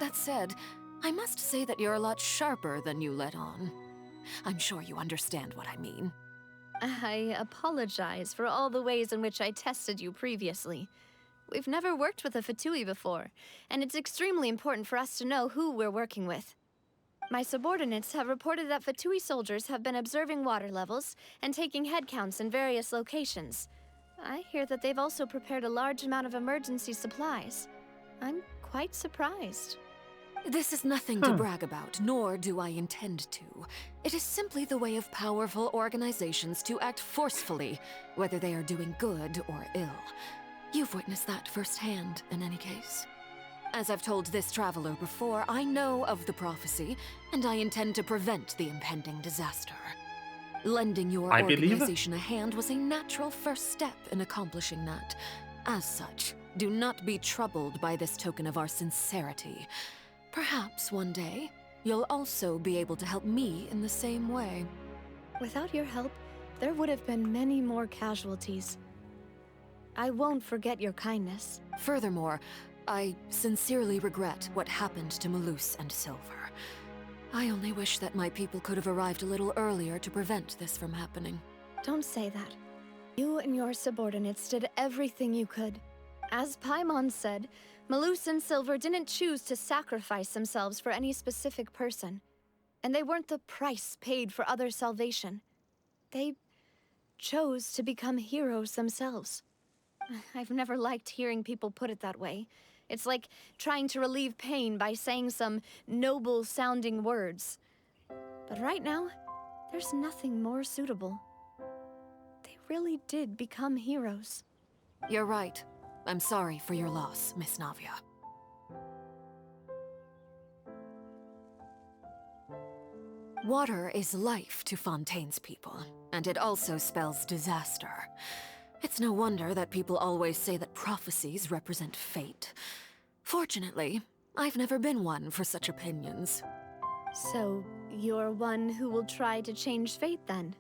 That said, I must say that you're a lot sharper than you let on. I'm sure you understand what I mean. I apologize for all the ways in which I tested you previously. We've never worked with a Fatui before, and it's extremely important for us to know who we're working with. My subordinates have reported that Fatui soldiers have been observing water levels and taking head counts in various locations. I hear that they've also prepared a large amount of emergency supplies. I'm quite surprised. This is nothing to brag about, nor do I intend to. It is simply the way of powerful organizations to act forcefully, whether they are doing good or ill. You've witnessed that firsthand, in any case. As I've told this traveler before, I know of the prophecy, and I intend to prevent the impending disaster. Lending your organization a hand was a natural first step in accomplishing that. As such, do not be troubled by this token of our sincerity. Perhaps one day, you'll also be able to help me in the same way. Without your help, there would have been many more casualties. I won't forget your kindness. Furthermore, I sincerely regret what happened to Malus and Silver. I only wish that my people could have arrived a little earlier to prevent this from happening. Don't say that. You and your subordinates did everything you could. As Paimon said, Malus and Silver didn't choose to sacrifice themselves for any specific person. And they weren't the price paid for other salvation. They chose to become heroes themselves. I've never liked hearing people put it that way. It's like trying to relieve pain by saying some noble-sounding words. But right now, there's nothing more suitable. They really did become heroes. You're right. I'm sorry for your loss, Miss Navia. Water is life to Fontaine's people, and it also spells disaster. It's no wonder that people always say that prophecies represent fate. Fortunately, I've never been one for such opinions. So, you're one who will try to change fate, then?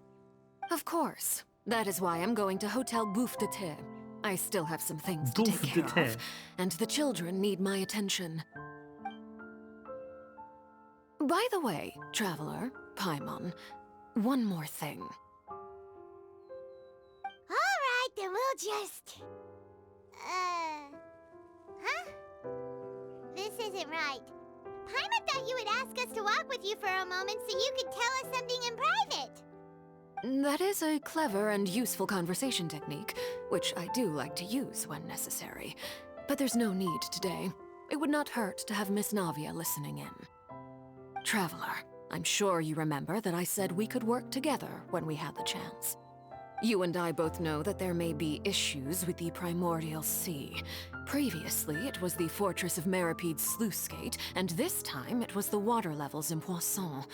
Of course. That is why I'm going to Hotel Bouffe de Thé. I still have some things to take care of, and the children need my attention. By the way, Traveler, Paimon, one more thing. Alright, then we'll just... Huh? This isn't right. Paimon thought you would ask us to walk with you for a moment so you could tell us something in private. That is a clever and useful conversation technique, which I do like to use when necessary. But there's no need today. It would not hurt to have Miss Navia listening in. Traveler, I'm sure you remember that I said we could work together when we had the chance. You and I both know that there may be issues with the Primordial Sea. Previously, it was the Fortress of Meripede's sluice gate, and this time it was the water levels in Poisson.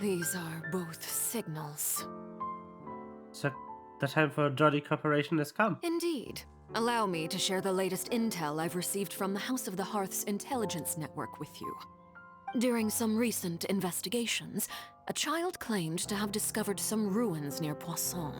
These are both signals. So, the time for jolly cooperation has come. Indeed. Allow me to share the latest intel I've received from the House of the Hearth's intelligence network with you. During some recent investigations, a child claimed to have discovered some ruins near Poisson.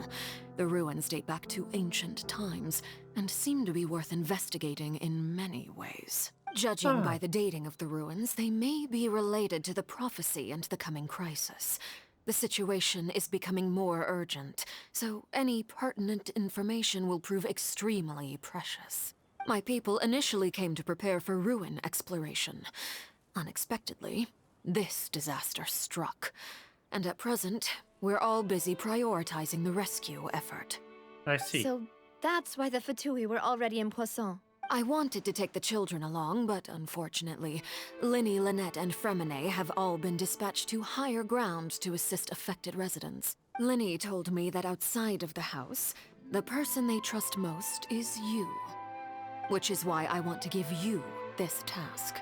The ruins date back to ancient times and seem to be worth investigating in many ways. Judging by the dating of the ruins, they may be related to the prophecy and the coming crisis. The situation is becoming more urgent, so any pertinent information will prove extremely precious. My people initially came to prepare for ruin exploration. Unexpectedly, this disaster struck. And at present, we're all busy prioritizing the rescue effort. I see. So that's why the Fatui were already in Poisson. I wanted to take the children along, but unfortunately, Linny, Lynette, and Fremine have all been dispatched to higher ground to assist affected residents. Linny told me that outside of the house, the person they trust most is you. Which is why I want to give you this task.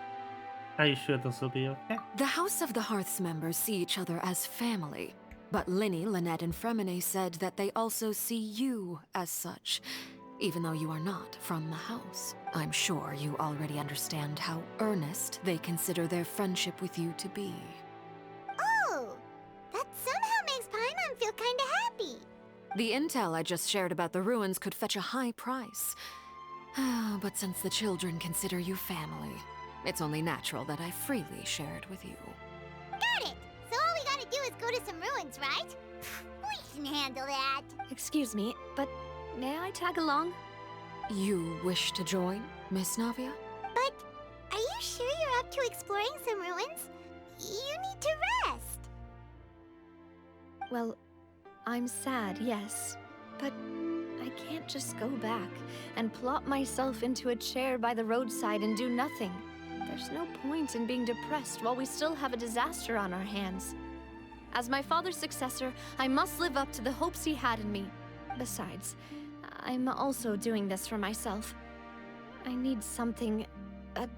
Are you sure this will be okay? The House of the Hearth's members see each other as family, but Linny, Lynette, and Fremine said that they also see you as such. Even though you are not from the house. I'm sure you already understand how earnest they consider their friendship with you to be. Oh, that somehow makes Paimon feel kinda happy. The intel I just shared about the ruins could fetch a high price. But since the children consider you family, it's only natural that I freely share it with you. Got it! So all we gotta do is go to some ruins, right? We can handle that. Excuse me, but may I tag along? You wish to join, Miss Navia? But are you sure you're up to exploring some ruins? You need to rest. Well, I'm sad, yes, but I can't just go back and plop myself into a chair by the roadside and do nothing. There's no point in being depressed while we still have a disaster on our hands. As my father's successor, I must live up to the hopes he had in me. Besides, I'm also doing this for myself. I need something, a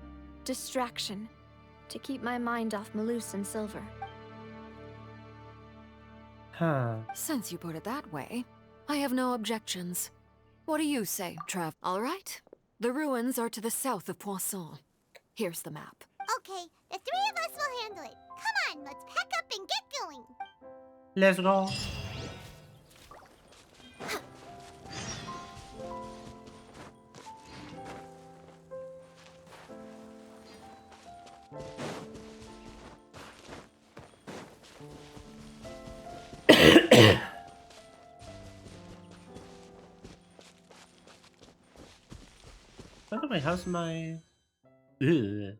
distraction, to keep my mind off Malus and Silver. Since you put it that way, I have no objections. What do you say, Trav? All right. The ruins are to the south of Poisson. Here's the map. Okay, the three of us will handle it. Come on, let's pack up and get going. Let's go. By the way, how's my... Ugh.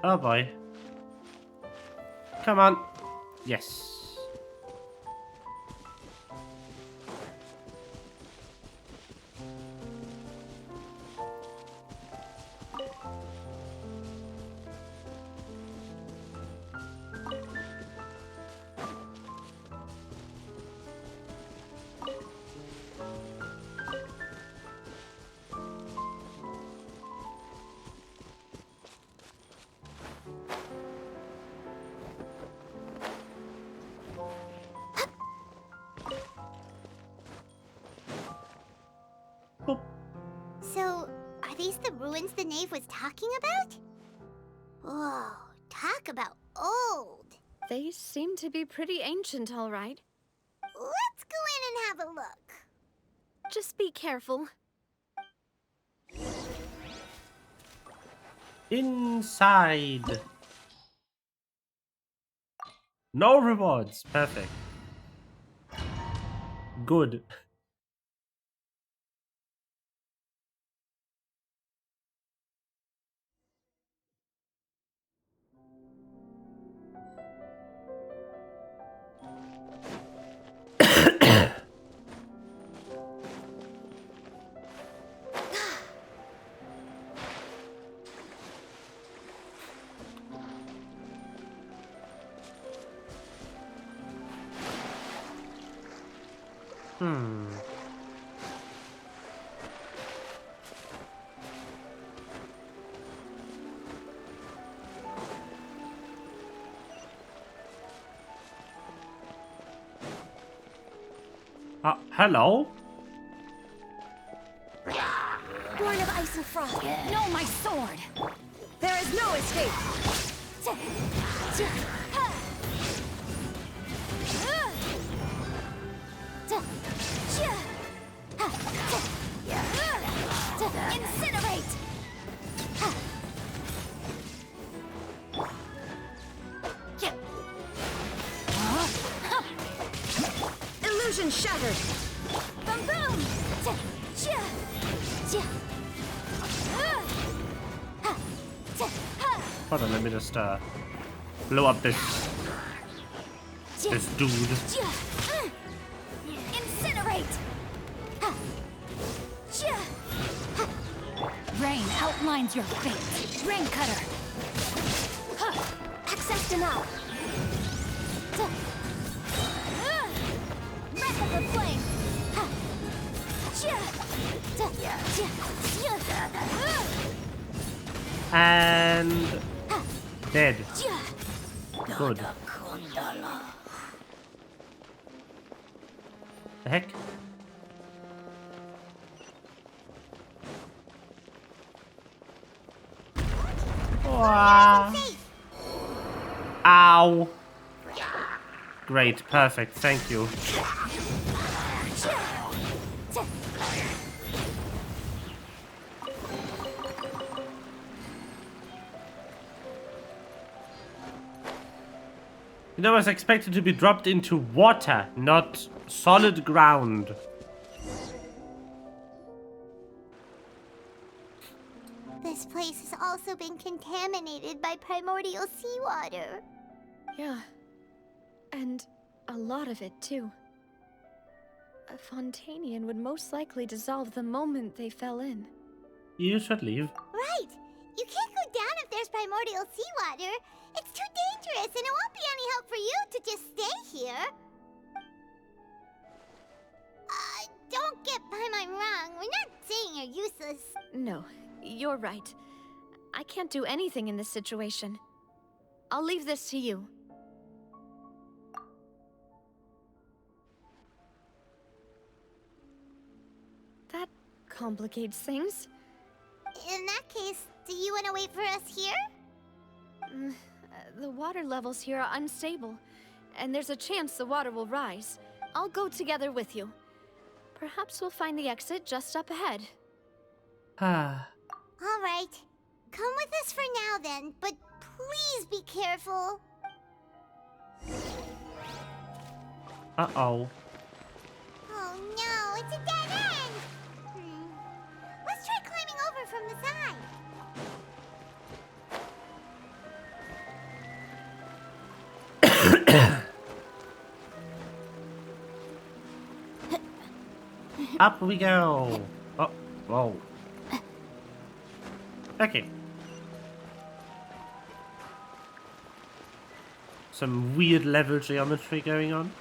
Oh boy. Come on. Yes. So, are these the ruins the knave was talking about? Whoa, talk about old. They seem to be pretty ancient, all right. Let's go in and have a look. Just be careful. Inside. No rewards. Perfect. Good. Hmm. Hello? Born of ice and frost, know my sword. There is no escape. Incinerate! Illusion shattered. Boom boom! Hold on, let me just blow up this dude. Incinerate! Rain outlines your fate. Rain cutter. Access denied. Breath of the flame. And dead. Good. The heck? Wow. Ow. Great, perfect, thank you. You know, I was expected to be dropped into water, not solid ground. This place has also been contaminated by primordial seawater. Yeah. And a lot of it, too. A Fontanian would most likely dissolve the moment they fell in. You should leave. Right! You can't go down if there's primordial seawater. It's too dangerous, and it won't be any help for you to just stay here. Don't get by my wrong. We're not saying you're useless. No, you're right. I can't do anything in this situation. I'll leave this to you. That complicates things. In that case, do you want to wait for us here? The water levels here are unstable, and there's a chance the water will rise. I'll go together with you. Perhaps we'll find the exit just up ahead. All right. Come with us for now then, but please be careful. Uh-oh. Oh no, it's a dead end! Let's try climbing over from the side. Up we go. Oh, whoa. Okay. Some weird level geometry going on.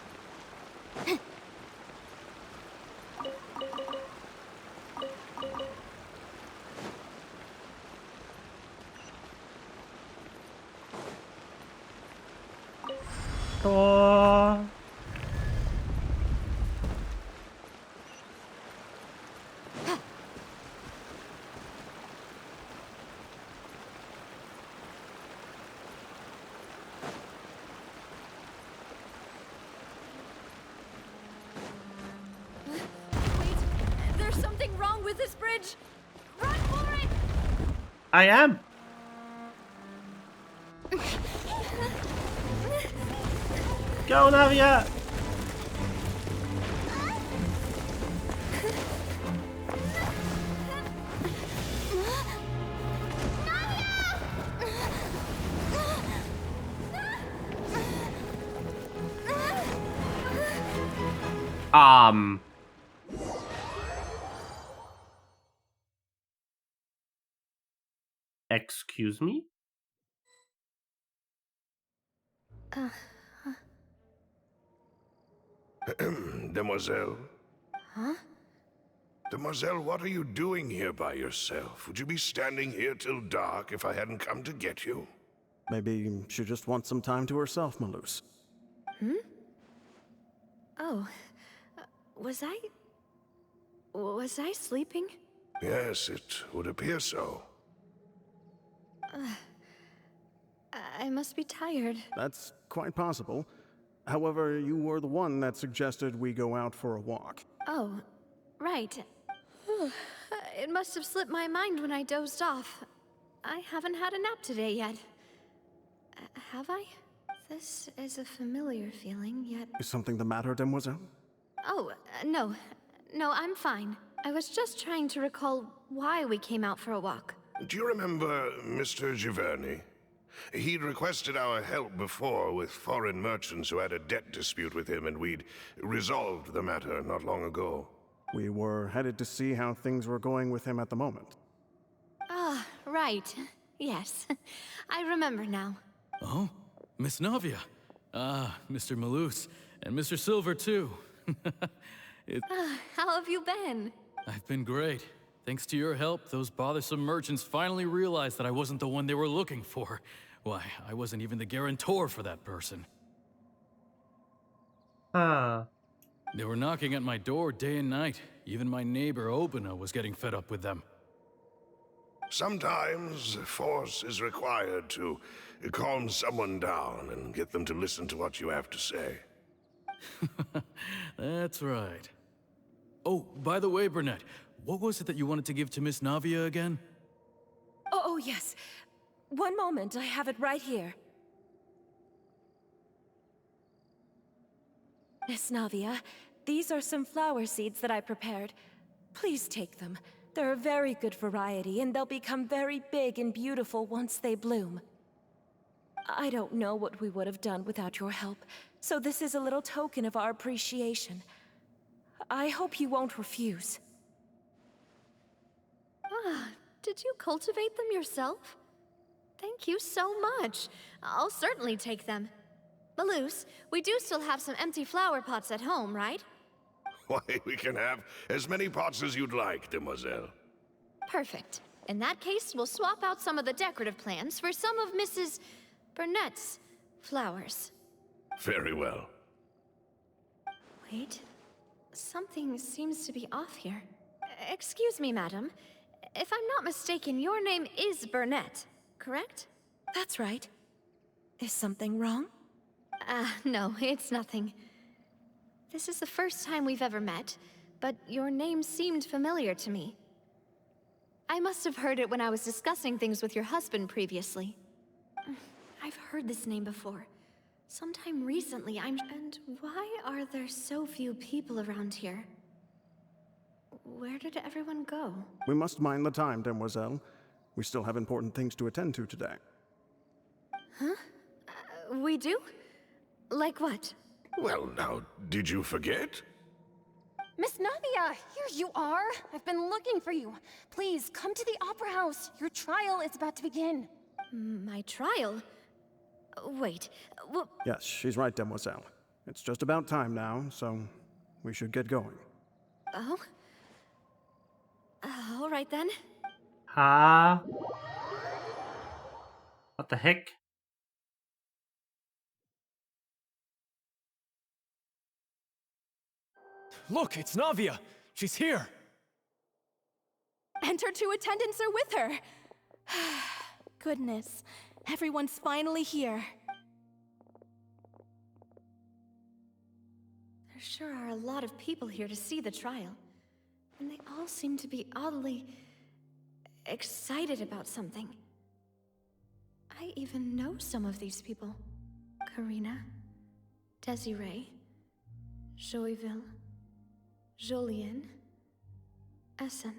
Oh. Wait, there's something wrong with this bridge! Run for it! I am. Go, Navia! Excuse me? Demoiselle, Huh? Demoiselle, what are you doing here by yourself? Would you be standing here till dark if I hadn't come to get you? Maybe she just wants some time to herself, Malus. Hmm? Oh. Was I sleeping? Yes, it would appear so. I must be tired. That's quite possible. However, you were the one that suggested we go out for a walk. Oh, right. It must have slipped my mind when I dozed off. I haven't had a nap today yet. Have I? This is a familiar feeling, yet... Is something the matter, Demoiselle? Oh, no. No, I'm fine. I was just trying to recall why we came out for a walk. Do you remember Mr. Giverny? He'd requested our help before with foreign merchants who had a debt dispute with him, and we'd resolved the matter not long ago. We were headed to see how things were going with him at the moment. Ah, right. Yes. I remember now. Oh, Miss Navia. Ah, Mr. Malus. And Mr. Silver, too. How have you been? I've been great. Thanks to your help, those bothersome merchants finally realized that I wasn't the one they were looking for. Why, I wasn't even the guarantor for that person. Huh. They were knocking at my door day and night. Even my neighbor, Obina, was getting fed up with them. Sometimes force is required to calm someone down and get them to listen to what you have to say. That's right. Oh, by the way, Burnett, what was it that you wanted to give to Miss Navia again? Oh, yes. One moment, I have it right here. Miss Navia, these are some flower seeds that I prepared. Please take them. They're a very good variety, and they'll become very big and beautiful once they bloom. I don't know what we would have done without your help, so this is a little token of our appreciation. I hope you won't refuse. Ah, did you cultivate them yourself? Thank you so much. I'll certainly take them. Malus, we do still have some empty flower pots at home, right? Why, we can have as many pots as you'd like, Demoiselle. Perfect. In that case, we'll swap out some of the decorative plants for some of Mrs. Burnett's flowers. Very well. Wait. Something seems to be off here. Excuse me, madam. If I'm not mistaken, your name is Burnett, correct? That's right. Is something wrong? No, it's nothing. This is the first time we've ever met, but your name seemed familiar to me. I must have heard it when I was discussing things with your husband previously. I've heard this name before. Sometime recently, And why are there so few people around here? Where did everyone go? We must mind the time, Demoiselle. We still have important things to attend to today. Huh? We do? Like what? Well, now, did you forget? Miss Navia, here you are. I've been looking for you. Please, come to the Opera House. Your trial is about to begin. My trial? Wait, Yes, she's right, Demoiselle. It's just about time now, so we should get going. Oh? All right then. Huh? What the heck? Look, it's Navia! She's here! And her two attendants are with her! Goodness, everyone's finally here. There sure are a lot of people here to see the trial. And they all seem to be oddly excited about something. I even know some of these people. Karina, Desiree, Joyville, Jolien, Essen.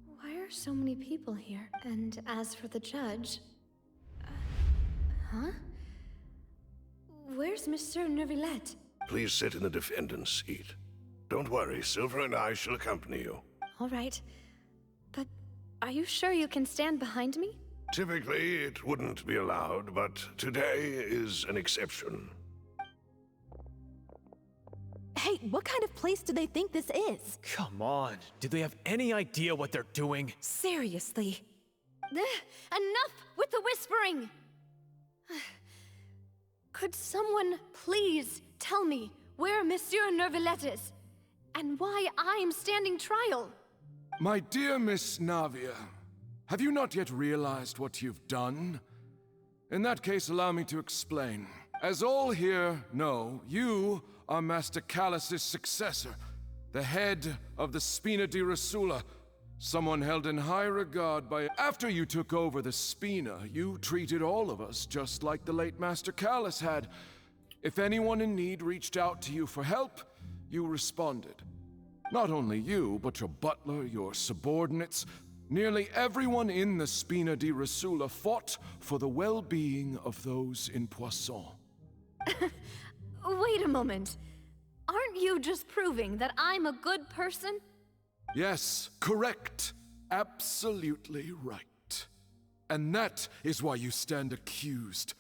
Why are so many people here? And as for the judge... huh? Where's Monsieur Neuvillette? Please sit in the defendant's seat. Don't worry, Silver and I shall accompany you. All right. But are you sure you can stand behind me? Typically, it wouldn't be allowed, but today is an exception. Hey, what kind of place do they think this is? Come on, do they have any idea what they're doing? Seriously. Enough with the whispering! Could someone please tell me where Monsieur Neuvillette is? And why I'm standing trial? My dear Miss Navia, have you not yet realized what you've done? In that case, allow me to explain. As all here know, you are Master Callus's successor, the head of the Spina di Rasula, someone held in high regard by... After you took over the Spina, you treated all of us just like the late Master Callus had. If anyone in need reached out to you for help, you responded. Not only you, but your butler, your subordinates, nearly everyone in the Spina di Rasula fought for the well-being of those in Poisson. Wait a moment. Aren't you just proving that I'm a good person? Yes, correct. Absolutely right. And that is why you stand accused.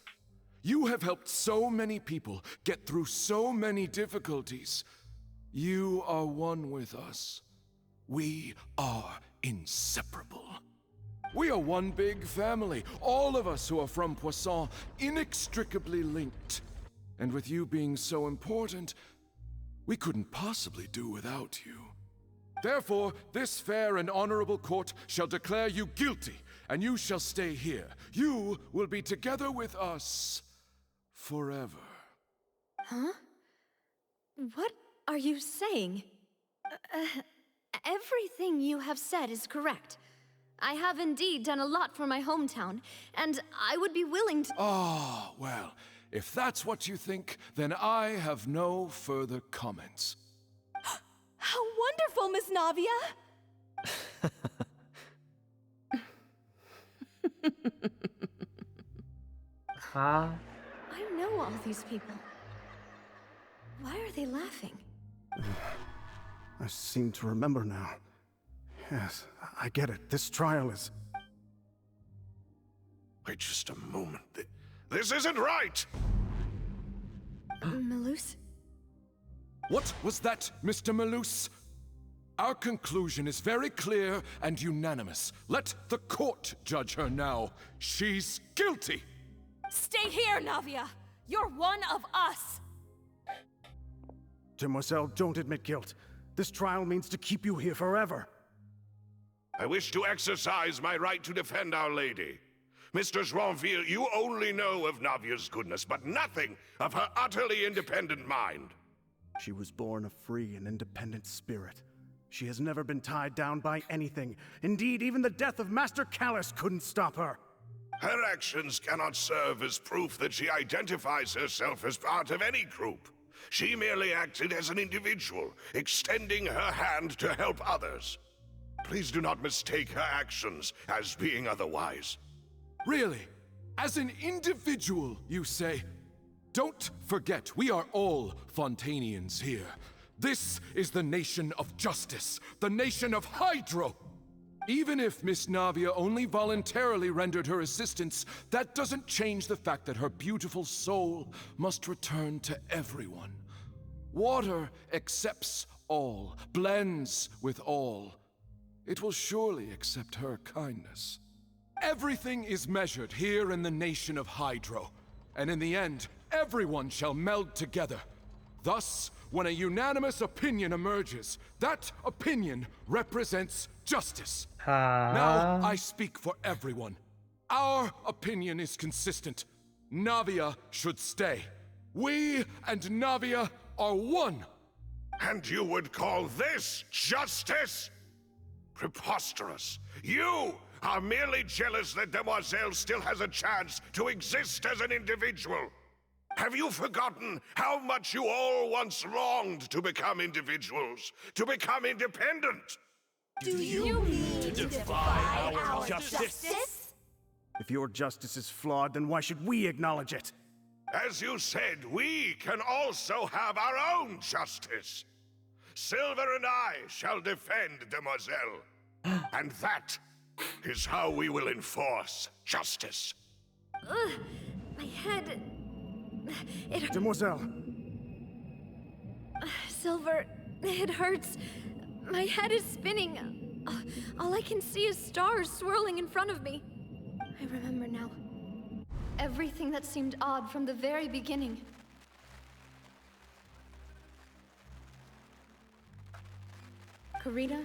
You have helped so many people get through so many difficulties. You are one with us. We are inseparable. We are one big family, all of us who are from Poisson, inextricably linked. And with you being so important, we couldn't possibly do without you. Therefore, this fair and honorable court shall declare you guilty, and you shall stay here. You will be together with us forever. Huh? What are you saying? Everything you have said is correct. I have indeed done a lot for my hometown, and I would be willing to— Ah, well, if that's what you think, then I have no further comments. How wonderful, Miss Navia! Huh? I know all these people. Why are they laughing? I seem to remember now. Yes, I get it. This trial is... Wait just a moment. This isn't right! Malus? What was that, Mr. Malus? Our conclusion is very clear and unanimous. Let the court judge her now. She's guilty! Stay here, Navia! You're one of us! Demoiselle, don't admit guilt. This trial means to keep you here forever. I wish to exercise my right to defend Our Lady. Mr. Joinville, you only know of Navia's goodness, but nothing of her utterly independent mind. She was born a free and independent spirit. She has never been tied down by anything. Indeed, even the death of Master Callus couldn't stop her. Her actions cannot serve as proof that she identifies herself as part of any group. She merely acted as an individual, extending her hand to help others. Please do not mistake her actions as being otherwise. Really? As an individual, you say? Don't forget, we are all Fontanians here. This is the nation of justice, the nation of Hydro. Even if Miss Navia only voluntarily rendered her assistance, that doesn't change the fact that her beautiful soul must return to everyone. Water accepts all, blends with all. It will surely accept her kindness. Everything is measured here in the nation of Hydro, and in the end, everyone shall meld together. Thus, when a unanimous opinion emerges, that opinion represents justice. Now, I speak for everyone. Our opinion is consistent. Navia should stay. We and Navia are one. And you would call this justice? Preposterous. You are merely jealous that Demoiselle still has a chance to exist as an individual. Have you forgotten how much you all once longed to become individuals, to become independent? Do you mean to defy our justice? If your justice is flawed, then why should we acknowledge it? As you said, we can also have our own justice. Silver and I shall defend Demoiselle. And that is how we will enforce justice. My head... Demoiselle. Silver, it hurts. My head is spinning. All I can see is stars swirling in front of me. I remember now. Everything that seemed odd from the very beginning. Karina,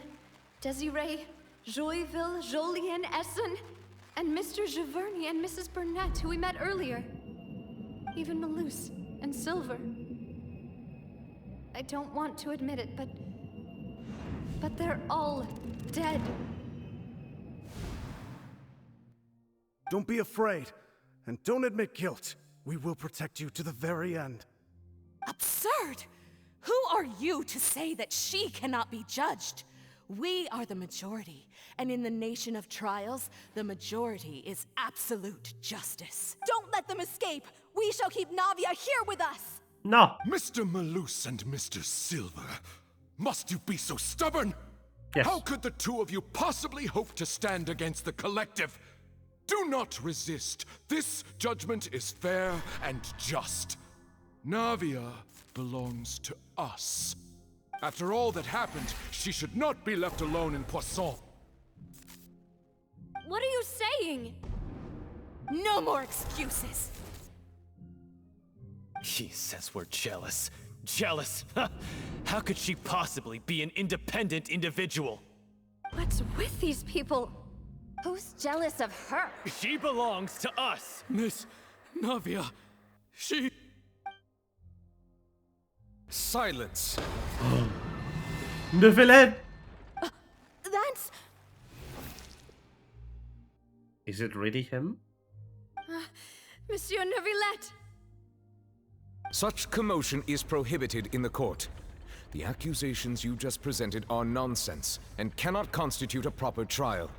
Desiree, Joyville, Jolien, Essen, and Mr. Giverny and Mrs. Burnett, who we met earlier. Even Malus and Silver. I don't want to admit it, but they're all dead. Don't be afraid, and don't admit guilt. We will protect you to the very end. Absurd! Who are you to say that she cannot be judged? We are the majority, and in the nation of trials, the majority is absolute justice. Don't let them escape! We shall keep Navia here with us! No. Mr. Malus and Mr. Silver, must you be so stubborn? Yes. How could the two of you possibly hope to stand against the collective? Do not resist. This judgment is fair and just. Navia belongs to us. After all that happened, she should not be left alone in Poisson. What are you saying? No more excuses! She says we're jealous. Jealous? How could she possibly be an independent individual? What's with these people? Who's jealous of her? She belongs to us! Miss Navia, she... Silence! The villain! That's... Is it really him? Monsieur Neuvillette! Such commotion is prohibited in the court. The accusations you just presented are nonsense and cannot constitute a proper trial.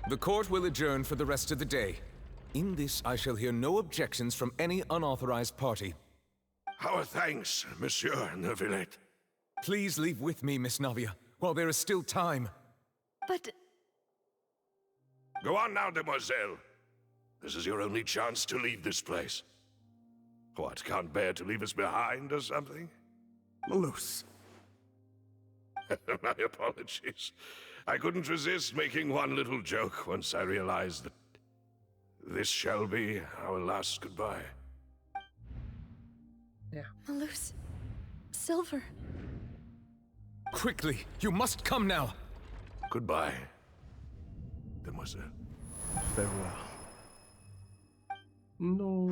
The court will adjourn for the rest of the day. In this, I shall hear no objections from any unauthorized party. Our thanks, Monsieur Neuvillette. Please leave with me, Miss Navia, while there is still time. But... Go on now, demoiselle. This is your only chance to leave this place. What, can't bear to leave us behind or something? Malus. My apologies. I couldn't resist making one little joke once I realized that this shall be our last goodbye. Yeah. Malus... Silver... Quickly, you must come now! Goodbye, demoiselle. Farewell. No.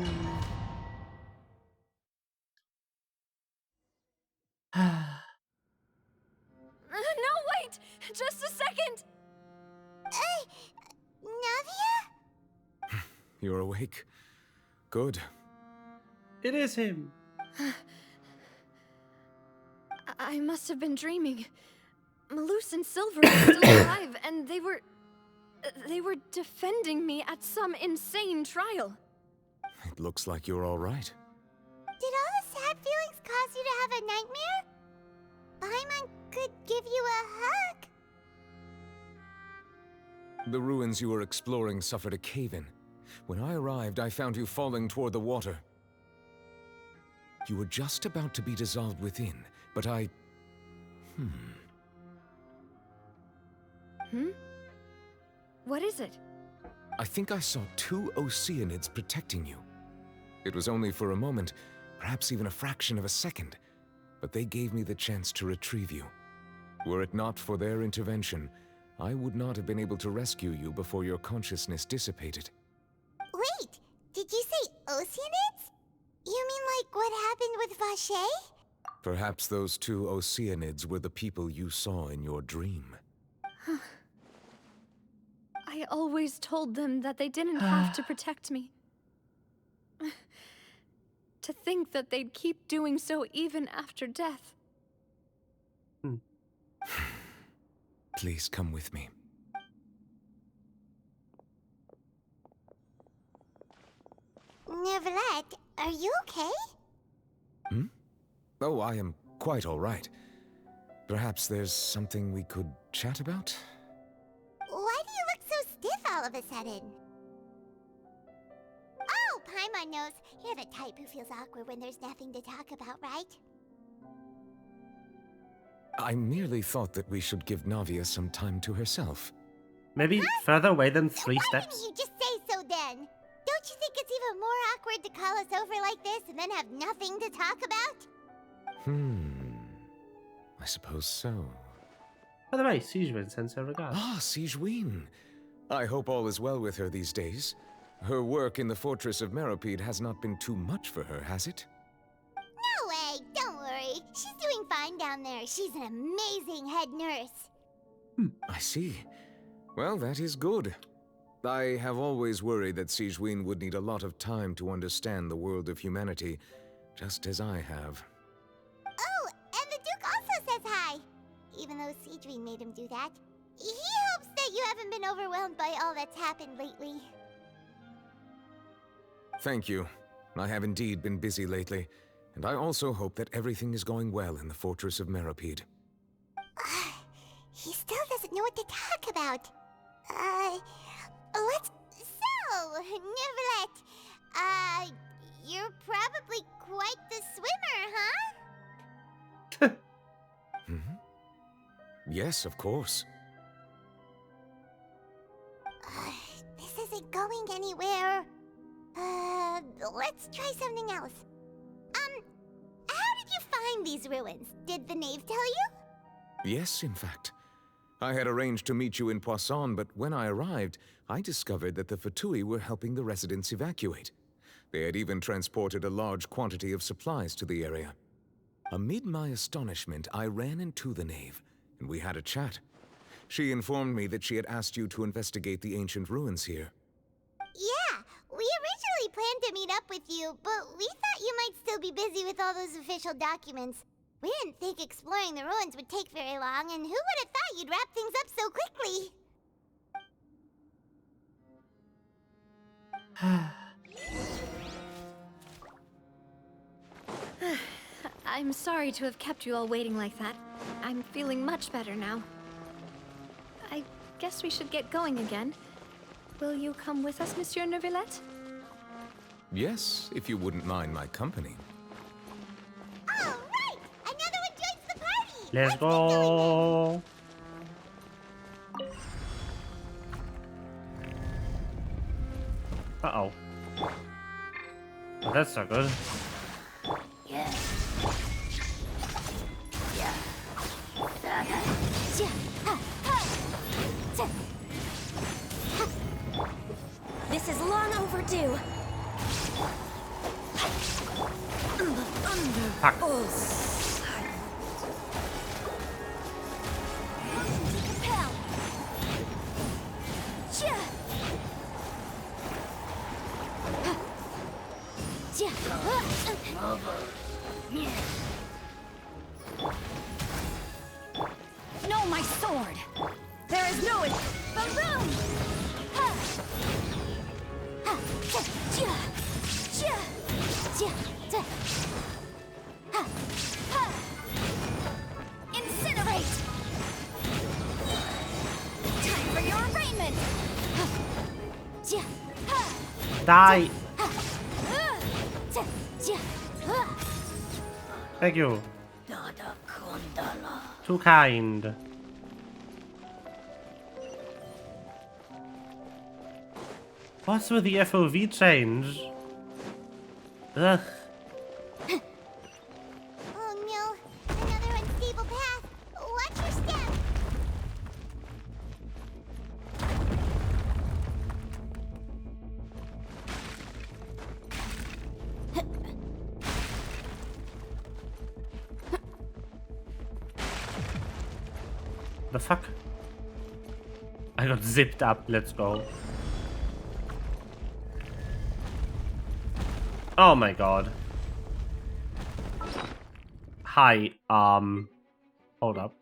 No, wait! Just a second! Navia? You're awake. Good. It is him. I must have been dreaming. Malus and Silver were still alive, and they were defending me at some insane trial. It looks like you're all right. Did all the sad feelings cause you to have a nightmare? Paimon could give you a hug. The ruins you were exploring suffered a cave-in. When I arrived, I found you falling toward the water. You were just about to be dissolved within, but I... What is it? I think I saw 2 Oceanids protecting you. It was only for a moment, perhaps even a fraction of a second, but they gave me the chance to retrieve you. Were it not for their intervention, I would not have been able to rescue you before your consciousness dissipated. Wait, did you say Oceanids? You mean like what happened with Vache? Perhaps those 2 Oceanids were the people you saw in your dream. I always told them that they didn't have to protect me. To think that they'd keep doing so even after death. Please come with me. Neuvillette, are you okay? Oh, I am quite all right. Perhaps there's something we could chat about? Why do you look so stiff all of a sudden? Oh, Paimon knows. You're the type who feels awkward when there's nothing to talk about, right? I merely thought that we should give Navia some time to herself. Maybe further away than 3 Why steps? didn't you just say so then? Don't you think it's even more awkward to call us over like this and then have nothing to talk about? I suppose so. By the way, Sigewin sends her regards. Ah, Sigewin. I hope all is well with her these days. Her work in the Fortress of Meropide has not been too much for her, has it? No way, don't worry. She's doing fine down there. She's an amazing head nurse. I see. Well, that is good. I have always worried that Sigewin would need a lot of time to understand the world of humanity, just as I have. Oh, and the Duke also says hi. Even though Sigewin made him do that. He hopes that you haven't been overwhelmed by all that's happened lately. Thank you. I have indeed been busy lately, and I also hope that everything is going well in the Fortress of Meropide. He still doesn't know what to talk about. So, Neverlet, you're probably quite the swimmer, huh? Yes, of course. This isn't going anywhere. Let's try something else. How did you find these ruins? Did the knave tell you? Yes, in fact. I had arranged to meet you in Poisson, but when I arrived, I discovered that the Fatui were helping the residents evacuate. They had even transported a large quantity of supplies to the area. Amid my astonishment, I ran into the knave, and we had a chat. She informed me that she had asked you to investigate the ancient ruins here. Yeah, we originally planned to meet up with you, but we thought you might still be busy with all those official documents. We didn't think exploring the ruins would take very long, and who would have thought you'd wrap things up so quickly? I'm sorry to have kept you all waiting like that. I'm feeling much better now. I guess we should get going again. Will you come with us, Monsieur Neuvillette? Yes, if you wouldn't mind my company. All right! Another one joins the party! Let's go! Uh-oh. Oh, that's not good. Yeah. This is long overdue. Fuck. No, my sword! There is no balloon! Incinerate! Time for your arraignment! Die! Thank you. Too kind. What's with the FOV change? Ugh. Oh no, another unstable path. Watch your step. The fuck? I got zipped up. Let's go. Oh my god. Hi, hold up.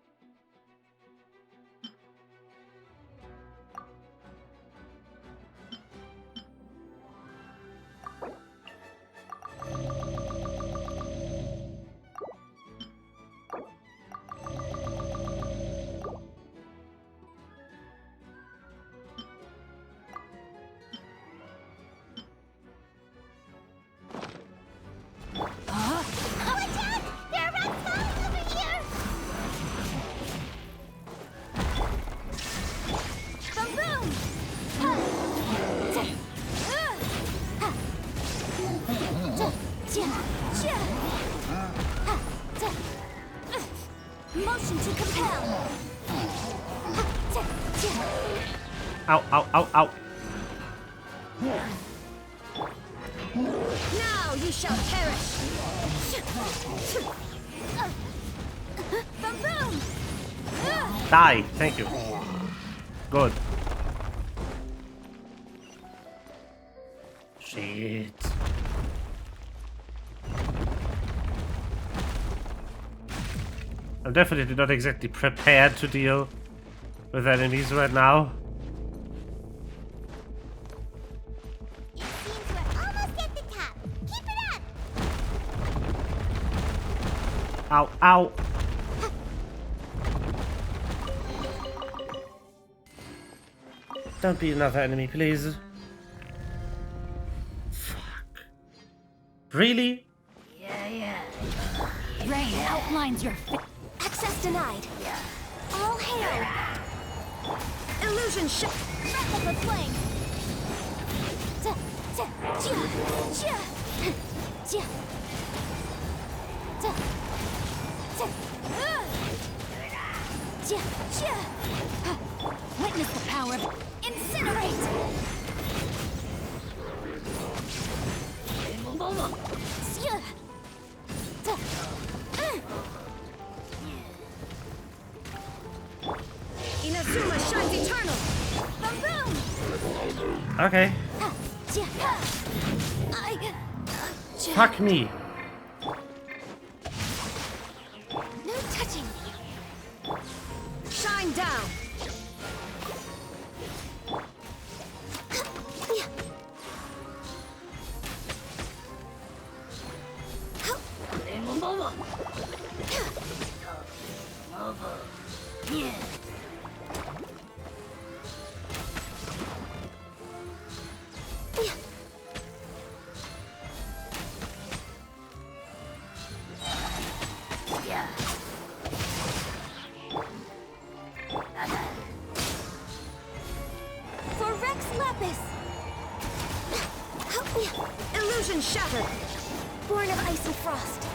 Ow, ow, ow, ow. Now you shall perish! Boom! Die, thank you. Good. Shit. I'm definitely not exactly prepared to deal with enemies right now. It seems we're almost at the top. Keep it up! Ow, ow. Don't be another enemy, please. Fuck. Really? Rain outlines your access denied. All hail! Illusion shot! Replica flame! Witness the power of incinerate! Inazuma shines eternal! Boom! Okay. Fuck me. No touching! Shine down! For Rex Lapis! Illusion shattered! Born of ice and frost!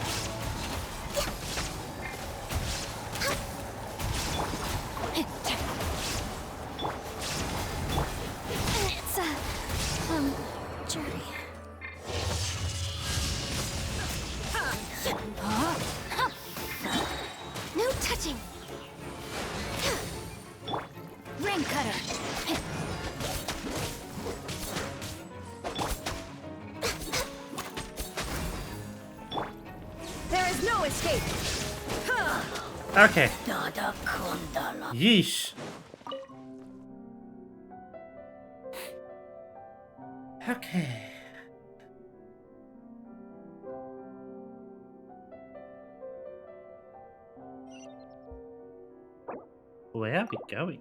It's a... jury. No touching! Ring cutter! There is no escape! Okay. Yeesh. Okay. Where are we going?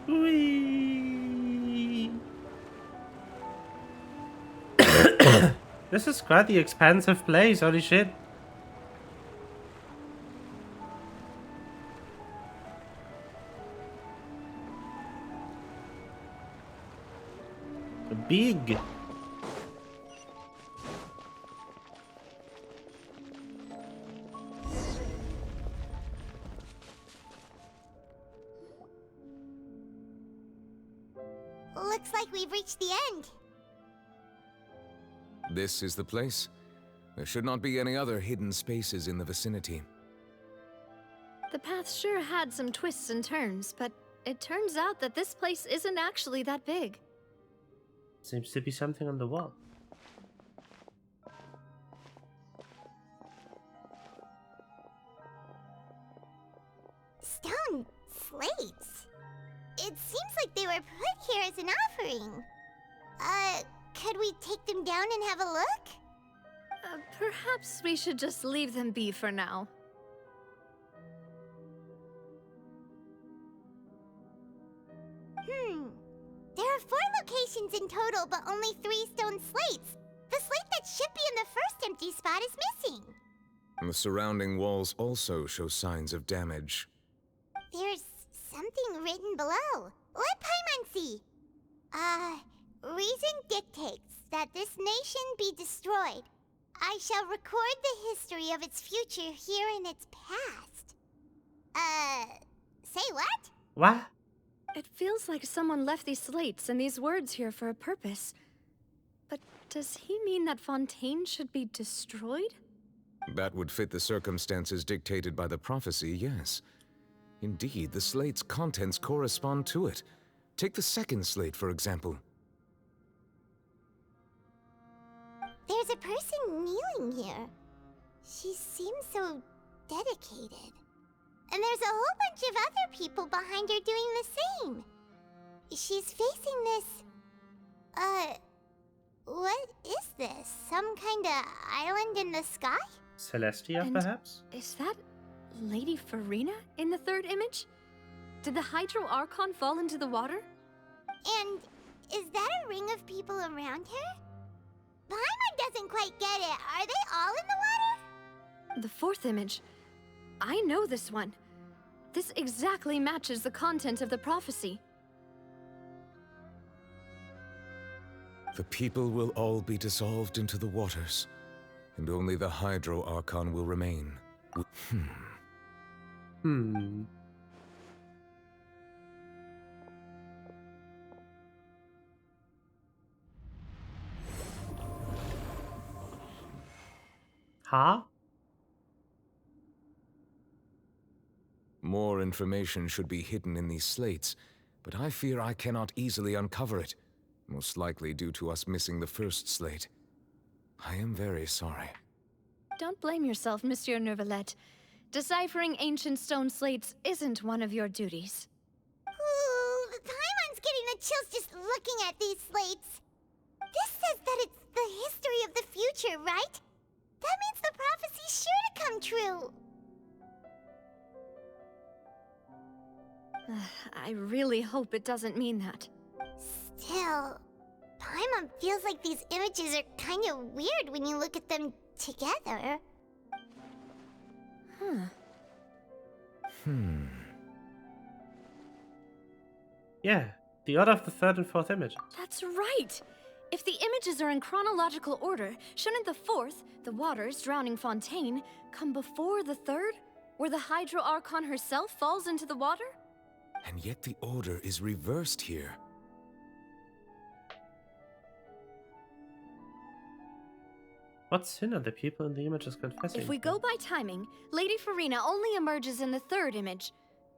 Whee! This is quite the expansive place, holy shit. Big. Looks like we've reached the end. This is the place? There should not be any other hidden spaces in the vicinity. The path sure had some twists and turns, but it turns out that this place isn't actually that big. Seems to be something on the wall. Stone slates. It seems like they were put here as an offering. Could we take them down and have a look? Perhaps we should just leave them be for now. There are 4 locations in total, but only 3 stone slates. The slate that should be in the first empty spot is missing. The surrounding walls also show signs of damage. There's something written below. Let Paimon see. Reason dictates that this nation be destroyed. I shall record the history of its future here in its past. Say what? What? It feels like someone left these slates and these words here for a purpose. But does he mean that Fontaine should be destroyed? That would fit the circumstances dictated by the prophecy, yes. Indeed, the slate's contents correspond to it. Take the second slate, for example. There's a person kneeling here. She seems so dedicated. And there's a whole bunch of other people behind her doing the same. She's facing this... what is this? Some kind of island in the sky? Celestia, And perhaps? Is that Lady Farina in the third image? Did the Hydro Archon fall into the water? And is that a ring of people around her? Paimon doesn't quite get it. Are they all in the water? The fourth image. I know this one. This exactly matches the content of the prophecy. The people will all be dissolved into the waters, and only the Hydro Archon will remain. Huh? More information should be hidden in these slates, but I fear I cannot easily uncover it, most likely due to us missing the first slate. I am very sorry. Don't blame yourself, Monsieur Neuvillette. Deciphering ancient stone slates isn't one of your duties. Ooh, Paimon's getting the chills just looking at these slates. This says that it's the history of the future, right? That means the prophecy's sure to come true. I really hope it doesn't mean that. Still, Paimon feels like these images are kind of weird when you look at them together. Yeah, the order of the third and fourth image. That's right! If the images are in chronological order, shouldn't the fourth, the waters drowning Fontaine, come before the third, where the Hydro Archon herself falls into the water? And yet the order is reversed here. What sin are the people in the images confessing? If we go by timing, Lady Farina only emerges in the third image.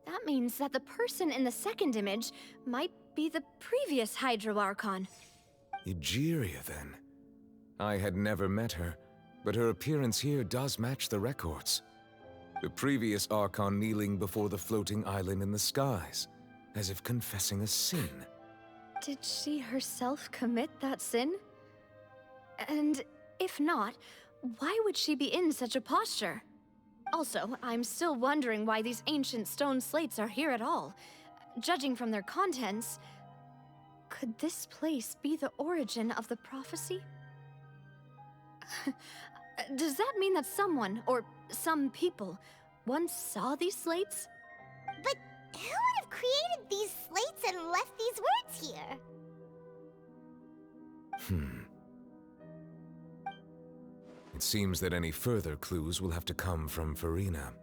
That means that the person in the second image might be the previous Hydro Archon. Egeria, then. I had never met her, but her appearance here does match the records. The previous Archon kneeling before the floating island in the skies, as if confessing a sin. Did she herself commit that sin? And if not, why would she be in such a posture? Also, I'm still wondering why these ancient stone slates are here at all. Judging from their contents, could this place be the origin of the prophecy? Does that mean that someone, or some people, once saw these slates? But who would have created these slates and left these words here? It seems that any further clues will have to come from Farina.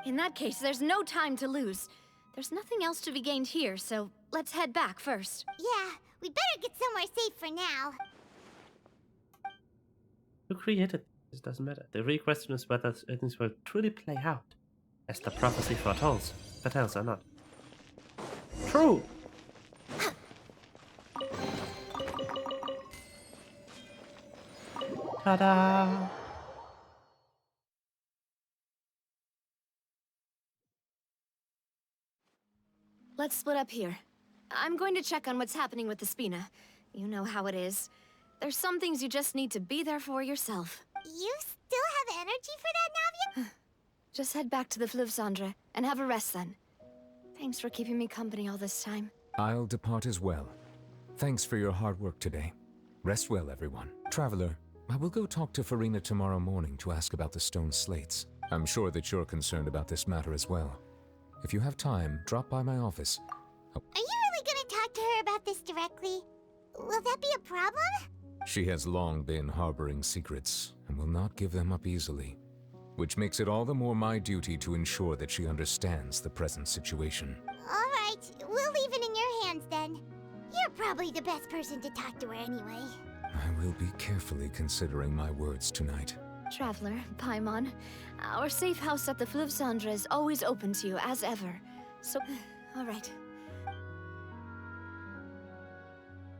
In that case, there's no time to lose. There's nothing else to be gained here, so let's head back first. Yeah, we better get somewhere safe for now. Who created this? Doesn't matter. The real question is whether things will truly play out, as the prophecy foretells or not. True! Ta-da! Let's split up here. I'm going to check on what's happening with the Spina. You know how it is. There's some things you just need to be there for yourself. You still have energy for that, Navia? Just head back to the Fleuve Cendre and have a rest then. Thanks for keeping me company all this time. I'll depart as well. Thanks for your hard work today. Rest well, everyone. Traveler, I will go talk to Farina tomorrow morning to ask about the stone slates. I'm sure that you're concerned about this matter as well. If you have time, drop by my office. Are you really gonna talk to her about this directly? Will that be a problem? She has long been harboring secrets and will not give them up easily, which makes it all the more my duty to ensure that she understands the present situation. Alright, we'll leave it in your hands then. You're probably the best person to talk to her anyway. I will be carefully considering my words tonight. Traveler, Paimon, our safe house at the Fleuve Cendre is always open to you, as ever. So, all right.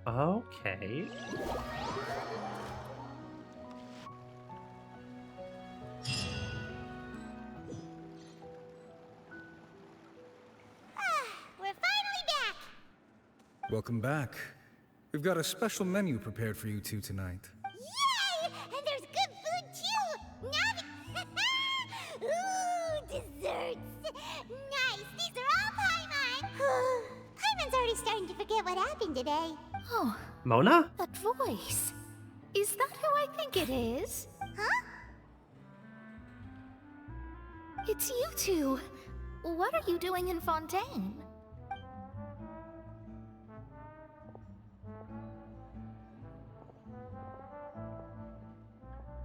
Okay. We're finally back! Welcome back. We've got a special menu prepared for you two tonight. Yay! And there's good food too! Now ooh, desserts! Nice! These are all Paimon! Paimon's already starting to forget what happened today. Oh, Mona? that voice. Is that who I think it is? Huh? It's you two. What are you doing in Fontaine?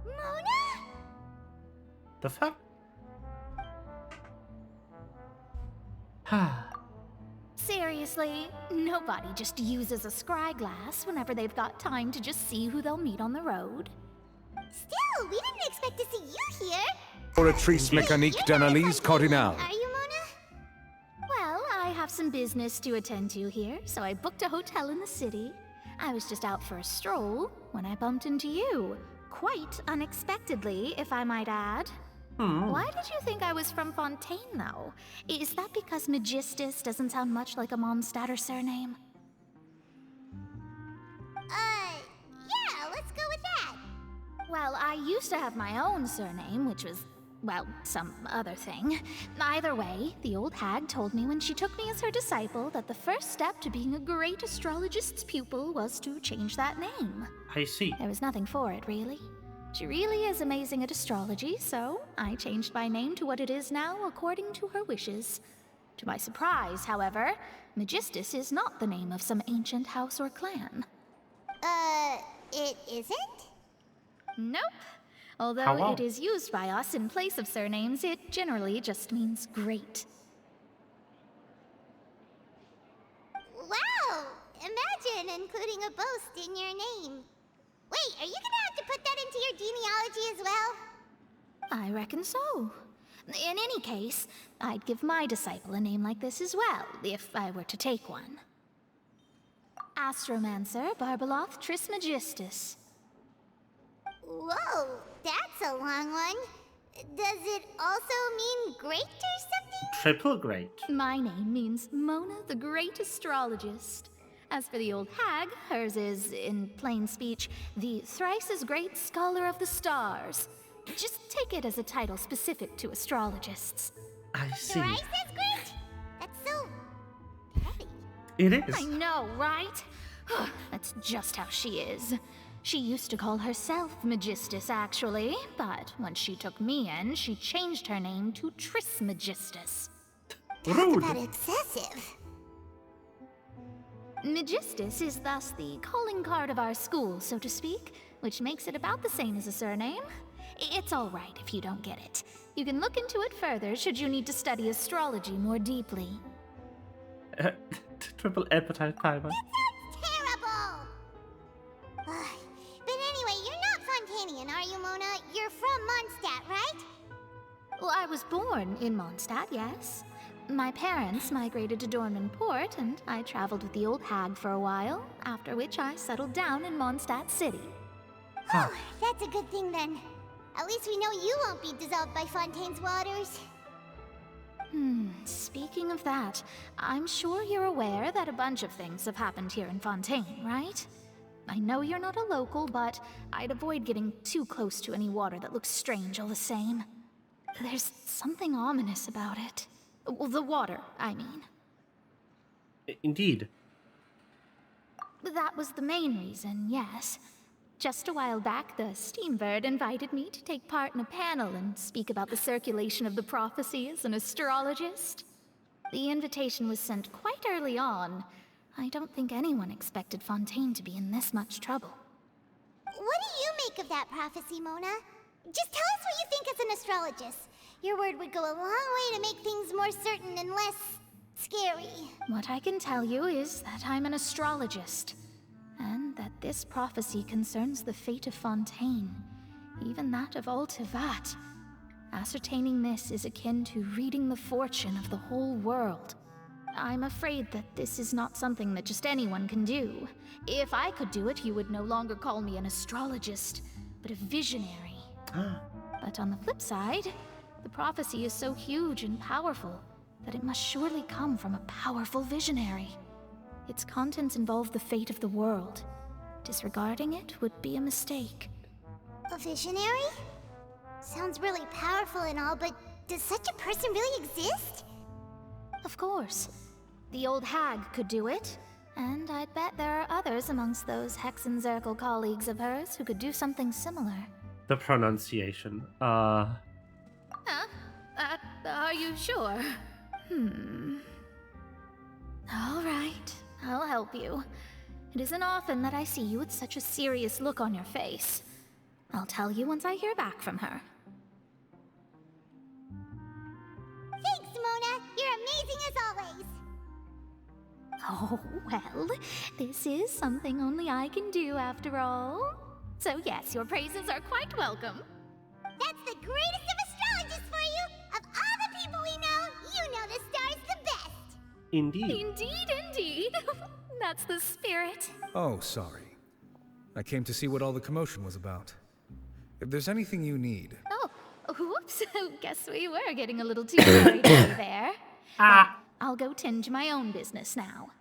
Mona? The fuck? Seriously, nobody just uses a scry glass whenever they've got time to just see who they'll meet on the road. Still, we didn't expect to see you here. Oratrice mécanique d'analyse cardinale. Are you, Mona? Well, I have some business to attend to here, so I booked a hotel in the city. I was just out for a stroll when I bumped into you. Quite unexpectedly, if I might add. Why did you think I was from Fontaine, though? Is that because Magistus doesn't sound much like a Mondstadter surname? Yeah, let's go with that. Well, I used to have my own surname, which was, well, some other thing. Either way, the old hag told me when she took me as her disciple that the first step to being a great astrologist's pupil was to change that name. I see. There was nothing for it, really. She really is amazing at astrology, so I changed my name to what it is now according to her wishes. To my surprise, however, Magistus is not the name of some ancient house or clan. It isn't? Nope. Although it is used by us in place of surnames, it generally just means great. Wow! Imagine including a boast in your name. Wait, are you gonna have to put that into your genealogy as well? I reckon so. In any case, I'd give my disciple a name like this as well, if I were to take one. Astromancer Barbeloth Trismegistus. Whoa, that's a long one. Does it also mean great or something? Triple great. My name means Mona the Great Astrologist. As for the old hag, hers is, in plain speech, the thrice as great Scholar of the Stars. Just take it as a title specific to astrologists. I see. Thrice as great? That's so heavy. It is. I know, right? That's just how she is. She used to call herself Magistus, actually, but when she took me in, she changed her name to Trismegistus. Rude. Talk about excessive. Magistus is thus the calling card of our school, so to speak, which makes it about the same as a surname. It's all right if you don't get it. You can look into it further should you need to study astrology more deeply. Triple appetite timer. Terrible! But anyway, you're not Fontanian, are you, Mona? You're from Mondstadt, right? Well, I was born in Mondstadt, yes. My parents migrated to Dornman Port, and I traveled with the old hag for a while, after which I settled down in Mondstadt City. Oh, that's a good thing then. At least we know you won't be dissolved by Fontaine's waters. Speaking of that, I'm sure you're aware that a bunch of things have happened here in Fontaine, right? I know you're not a local, but I'd avoid getting too close to any water that looks strange all the same. There's something ominous about it. Well, the water, I mean. Indeed. That was the main reason, yes. Just a while back, the Steambird invited me to take part in a panel and speak about the circulation of the prophecy as an astrologist. The invitation was sent quite early on. I don't think anyone expected Fontaine to be in this much trouble. What do you make of that prophecy, Mona? Just tell us what you think as an astrologist. Your word would go a long way to make things more certain and less scary. What I can tell you is that I'm an astrologist, and that this prophecy concerns the fate of Fontaine, even that of Ultivat. Ascertaining this is akin to reading the fortune of the whole world. I'm afraid that this is not something that just anyone can do. If I could do it, you would no longer call me an astrologist, but a visionary. But on the flip side, the prophecy is so huge and powerful that it must surely come from a powerful visionary. Its contents involve the fate of the world. Disregarding it would be a mistake. A visionary? Sounds really powerful and all, but does such a person really exist? Of course. The old hag could do it, and I'd bet there are others amongst those Hexenzirkel colleagues of hers who could do something similar. The pronunciation. Huh? Are you sure? All right, I'll help you. It isn't often that I see you with such a serious look on your face. I'll tell you once I hear back from her. Thanks, Mona! You're amazing as always! Oh, well, this is something only I can do after all. So yes, your praises are quite welcome. That's the greatest of astrologists for you! Of all the people we know, you know the star's the best! Indeed. Indeed. That's the spirit. Oh, sorry. I came to see what all the commotion was about. If there's anything you need... Oh, whoops. Guess we were getting a little too carried away there. Well, I'll go tend to my own business now.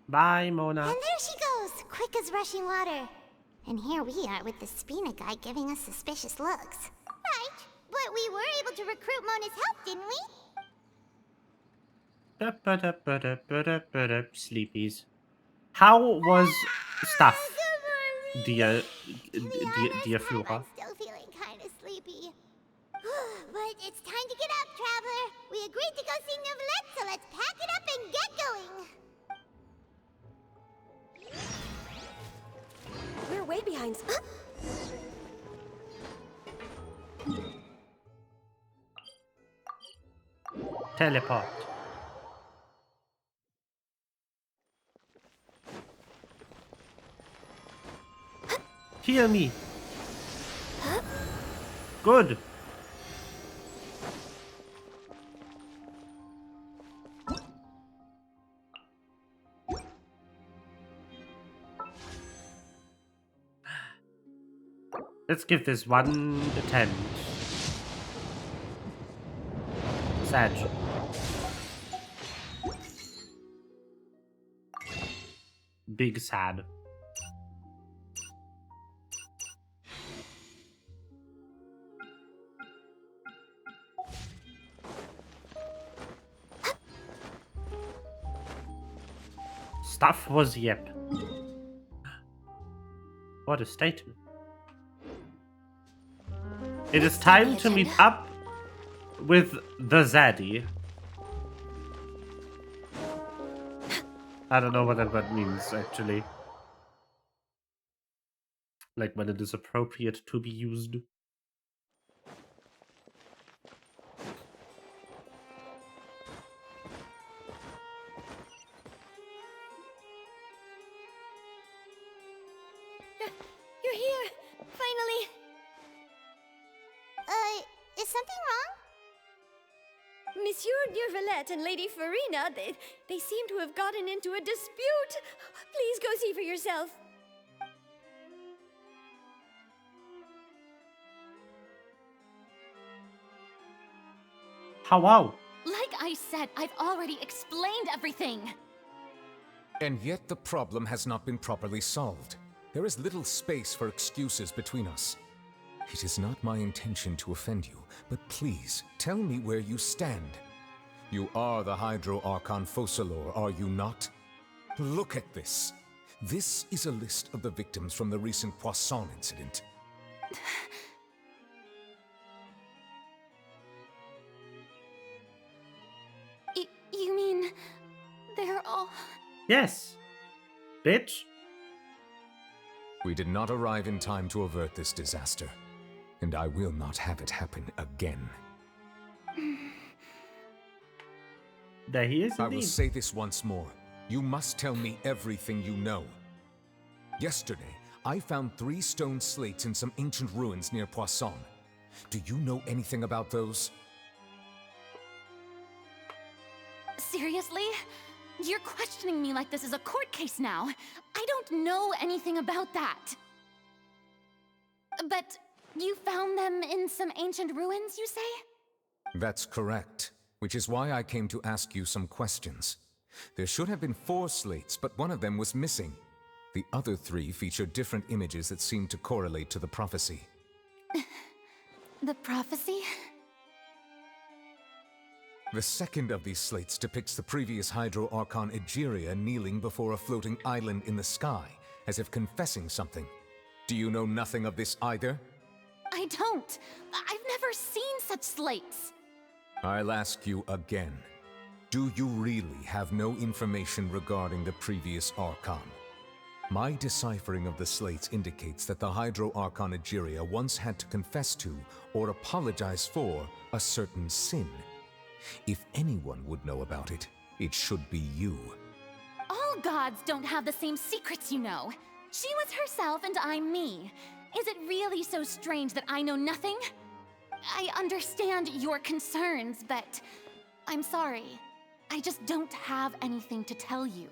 Bye, Mona. And there she goes, quick as rushing water. And here we are with the Spina guy giving us suspicious looks. Right, but we were able to recruit Mona's help, didn't we? Sleepies. How was stuff, dear Flora? I'm still feeling kind of sleepy. But it's time to get up, traveler. We agreed to go see Neuvillette, so let's pack it up and get going. We're way behind. Teleport. Hear me. Good. Let's give this one attempt. Sag. Big sad. Stuff was yep. What a statement. It is time to meet up with the Zaddy. I don't know what that word means, actually. Like when it is appropriate to be used. You're here! Finally! Is something wrong? Monsieur Neuvillette and Lady Farina, they seem to have gotten into a dispute. Please go see for yourself. How? Like I said, I've already explained everything. And yet the problem has not been properly solved. There is little space for excuses between us. It is not my intention to offend you, but please, tell me where you stand. You are the Hydro Archon Focalor, are you not? Look at this. This is a list of the victims from the recent Poisson incident. You mean... they're all... Yes. Bitch. We did not arrive in time to avert this disaster, and I will not have it happen again. There he is, I will indeed. say this once more. You must tell me everything you know. Yesterday, I found 3 stone slates in some ancient ruins near Poisson. Do you know anything about those? Seriously? You're questioning me like this is a court case now. I don't know anything about that. But you found them in some ancient ruins, you say? That's correct, which is why I came to ask you some questions. There should have been 4 slates, but one of them was missing. The other 3 feature different images that seem to correlate to the prophecy. The prophecy? The second of these slates depicts the previous Hydro Archon Egeria kneeling before a floating island in the sky, as if confessing something. Do you know nothing of this either? I don't. I've never seen such slates. I'll ask you again. Do you really have no information regarding the previous Archon? My deciphering of the slates indicates that the Hydro Archon Egeria once had to confess to, or apologize for, a certain sin. If anyone would know about it, it should be you. All gods don't have the same secrets, you know. She was herself and I'm me. Is it really so strange that I know nothing? I understand your concerns, but I'm sorry. I just don't have anything to tell you.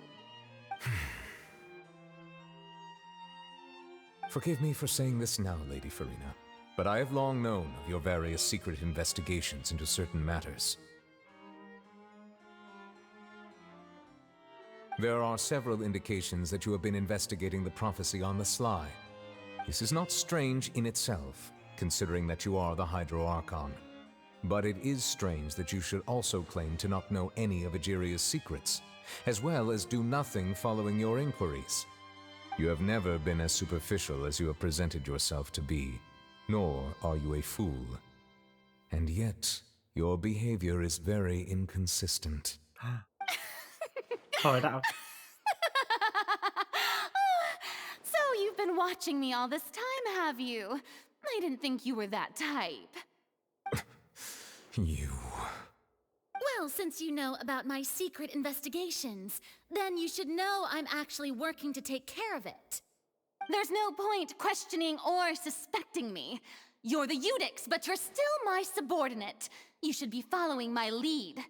Forgive me for saying this now, Lady Farina, but I have long known of your various secret investigations into certain matters. There are several indications that you have been investigating the prophecy on the sly. This is not strange in itself, considering that you are the Hydro Archon. But it is strange that you should also claim to not know any of Egeria's secrets, as well as do nothing following your inquiries. You have never been as superficial as you have presented yourself to be, nor are you a fool. And yet, your behavior is very inconsistent. Call it out. So you've been watching me all this time, have you? I didn't think you were that type. You... Well, since you know about my secret investigations, then you should know I'm actually working to take care of it. There's no point questioning or suspecting me. You're the Eudix, but you're still my subordinate. You should be following my lead.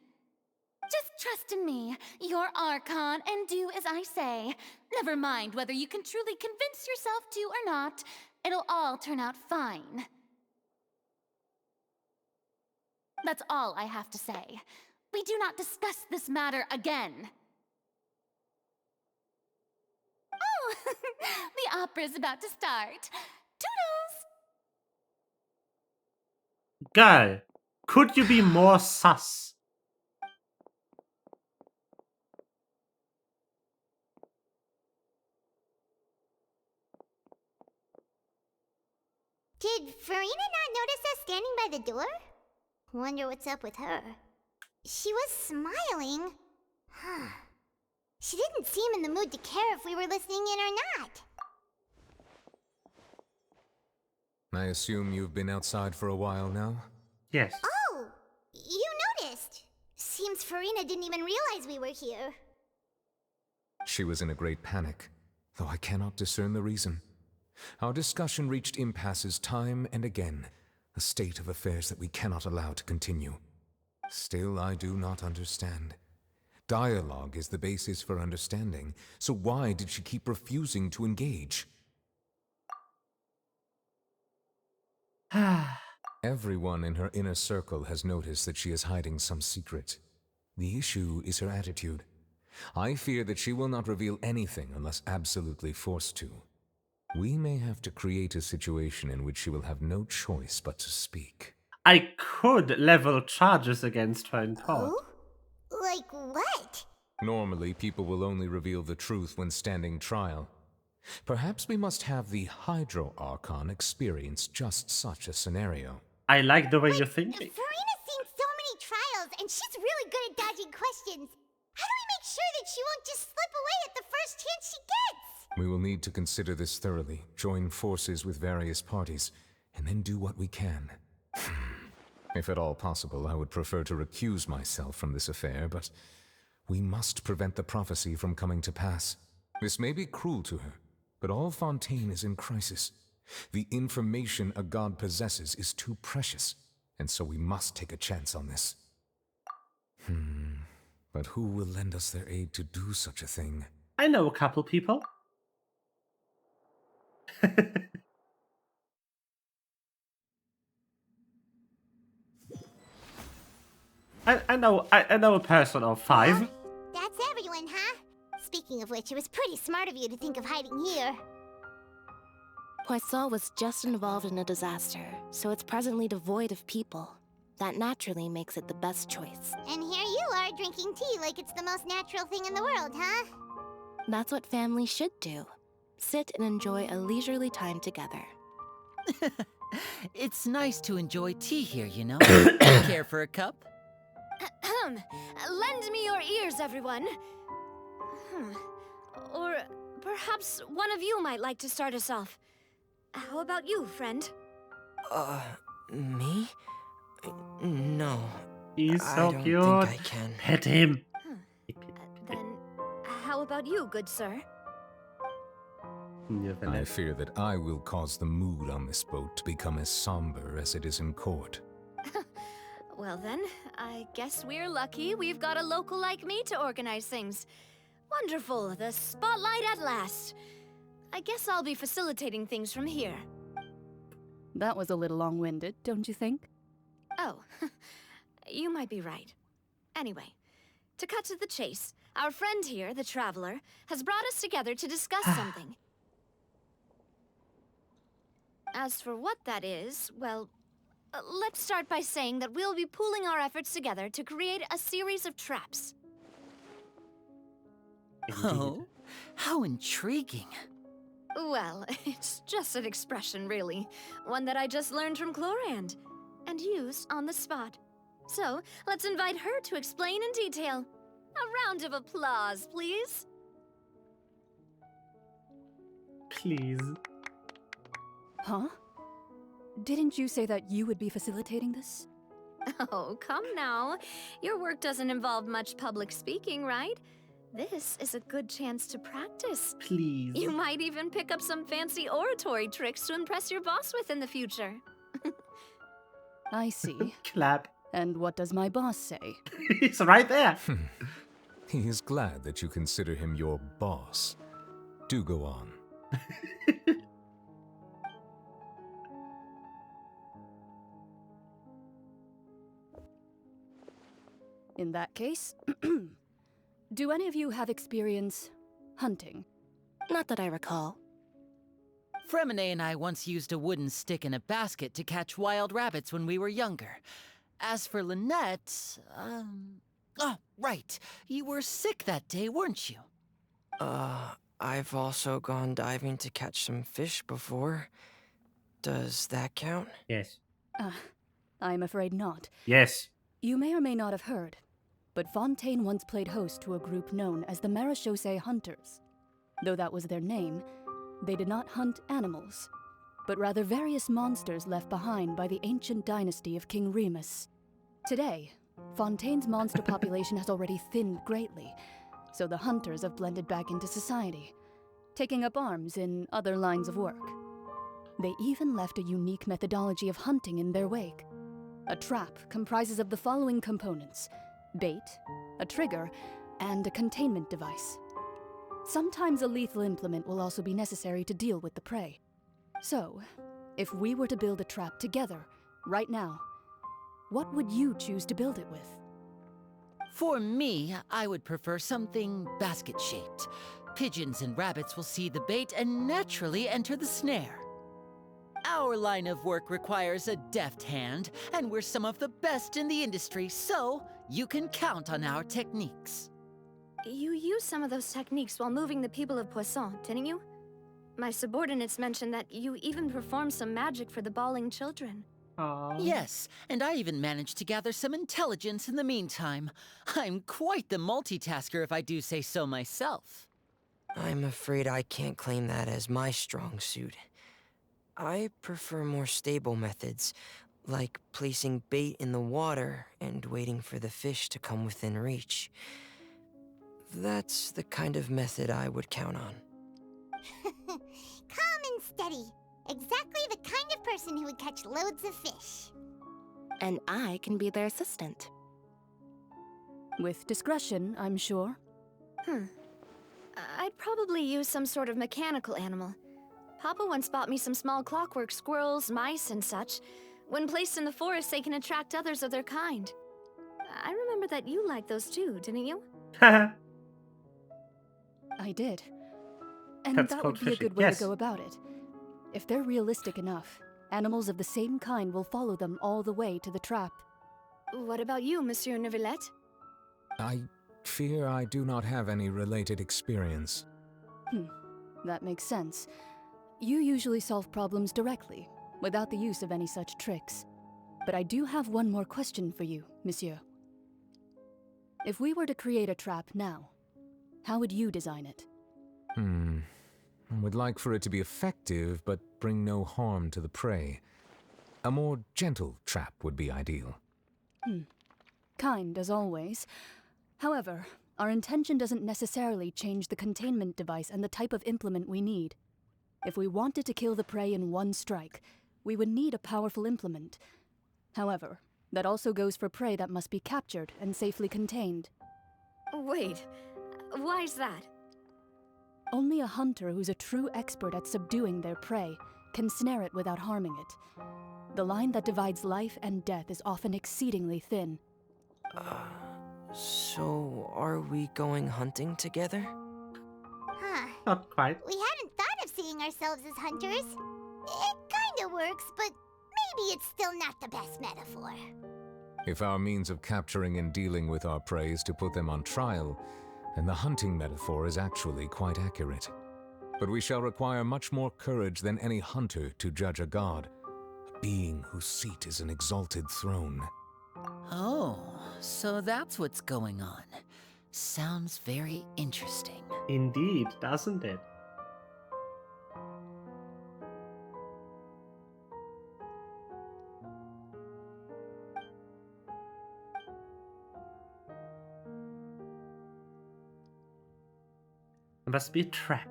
Just trust in me, your Archon, and do as I say. Never mind whether you can truly convince yourself to or not. It'll all turn out fine. That's all I have to say. We do not discuss this matter again. Oh, the opera's about to start. Toodles! Girl, could you be more sus? Did Farina not notice us standing by the door? Wonder what's up with her. She was smiling. Huh. She didn't seem in the mood to care if we were listening in or not. I assume you've been outside for a while now? Yes. Oh, you noticed. Seems Farina didn't even realize we were here. She was in a great panic, though I cannot discern the reason. Our discussion reached impasses time and again, a state of affairs that we cannot allow to continue. Still, I do not understand. Dialogue is the basis for understanding, so why did she keep refusing to engage? Everyone in her inner circle has noticed that she is hiding some secret. The issue is her attitude. I fear that she will not reveal anything unless absolutely forced to. We may have to create a situation in which she will have no choice but to speak. I could level charges against her in court. Oh? Like what? Normally, people will only reveal the truth when standing trial. Perhaps we must have the Hydro Archon experience just such a scenario. I like the way you're thinking. Farina's seen so many trials, and she's really good at dodging questions. How do we make sure that she won't just slip away at the first chance she gets. We will need to consider this thoroughly, join forces with various parties, and then do what we can. If at all possible, I would prefer to recuse myself from this affair, but we must prevent the prophecy from coming to pass. This may be cruel to her, but all Fontaine is in crisis. The information a god possesses is too precious, and so we must take a chance on this. But who will lend us their aid to do such a thing? I know a couple people. I know a person of 5. That's everyone, huh? Speaking of which, it was pretty smart of you to think of hiding here. Poisson was just involved in a disaster, so it's presently devoid of people. That naturally makes it the best choice. And here you are drinking tea like it's the most natural thing in the world, huh? That's what families should do. Sit and enjoy a leisurely time together. It's nice to enjoy tea here, you know? Care for a cup? Lend me your ears, everyone. Or perhaps one of you might like to start us off. How about you, friend? Me? No. He's so I don't cute. think I can. Pet him. Then, how about you, good sir? I fear that I will cause the mood on this boat to become as somber as it is in court. Well then, I guess we're lucky we've got a local like me to organize things. Wonderful, the spotlight at last. I guess I'll be facilitating things from here. That was a little long-winded, don't you think? Oh, you might be right. Anyway, to cut to the chase, our friend here, the Traveler, has brought us together to discuss something. As for what that is, well, let's start by saying that we'll be pooling our efforts together to create a series of traps. Oh, how intriguing. Well, it's just an expression, really. One that I just learned from Chlorand, and used on the spot. So, let's invite her to explain in detail. A round of applause, please. Please. Huh? Didn't you say that you would be facilitating this? Oh, come now. Your work doesn't involve much public speaking, right? This is a good chance to practice. Please. You might even pick up some fancy oratory tricks to impress your boss with in the future. I see. Clap. And what does my boss say? He's right there. He is glad that you consider him your boss. Do go on. In that case, do any of you have experience hunting? Not that I recall. Fremine and I once used a wooden stick in a basket to catch wild rabbits when we were younger. As for Lynette, oh, right. You were sick that day, weren't you? I've also gone diving to catch some fish before. Does that count? Yes. I'm afraid not. Yes. You may or may not have heard, but Fontaine once played host to a group known as the Marechaussee Hunters. Though that was their name, they did not hunt animals, but rather various monsters left behind by the ancient dynasty of King Remus. Today, Fontaine's monster population has already thinned greatly, so the hunters have blended back into society, taking up arms in other lines of work. They even left a unique methodology of hunting in their wake. A trap comprises of the following components: bait, a trigger, and a containment device. Sometimes a lethal implement will also be necessary to deal with the prey. So, if we were to build a trap together, right now, what would you choose to build it with? For me, I would prefer something basket-shaped. Pigeons and rabbits will see the bait and naturally enter the snare. Our line of work requires a deft hand, and we're some of the best in the industry, so you can count on our techniques. You used some of those techniques while moving the people of Poisson, didn't you? My subordinates mentioned that you even performed some magic for the bawling children. Yes, and I even managed to gather some intelligence in the meantime. I'm quite the multitasker if I do say so myself. I'm afraid I can't claim that as my strong suit. I prefer more stable methods, like placing bait in the water and waiting for the fish to come within reach. That's the kind of method I would count on. Calm and steady. Exactly the kind of person who would catch loads of fish. And I can be their assistant. With discretion, I'm sure. I'd probably use some sort of mechanical animal. Papa once bought me some small clockwork squirrels, mice, and such. When placed in the forest, they can attract others of their kind. I remember that you liked those too, didn't you? I did. And That's that called would be a fishing. good way Yes. to go about it. If they're realistic enough, animals of the same kind will follow them all the way to the trap. What about you, Monsieur Neuvillette? I fear I do not have any related experience. That makes sense. You usually solve problems directly, without the use of any such tricks. But I do have one more question for you, Monsieur. If we were to create a trap now, how would you design it? I would like for it to be effective, but bring no harm to the prey. A more gentle trap would be ideal. Kind, as always. However, our intention doesn't necessarily change the containment device and the type of implement we need. If we wanted to kill the prey in one strike, we would need a powerful implement. However, that also goes for prey that must be captured and safely contained. Wait, why's that? Only a hunter who's a true expert at subduing their prey can snare it without harming it. The line that divides life and death is often exceedingly thin. So are we going hunting together? Huh. Not quite. We hadn't thought of seeing ourselves as hunters. It kinda works, but maybe it's still not the best metaphor. If our means of capturing and dealing with our prey is to put them on trial, then the hunting metaphor is actually quite accurate. But we shall require much more courage than any hunter to judge a god, a being whose seat is an exalted throne. Oh, so that's what's going on. Sounds very interesting. Indeed, doesn't it? It must be a trap.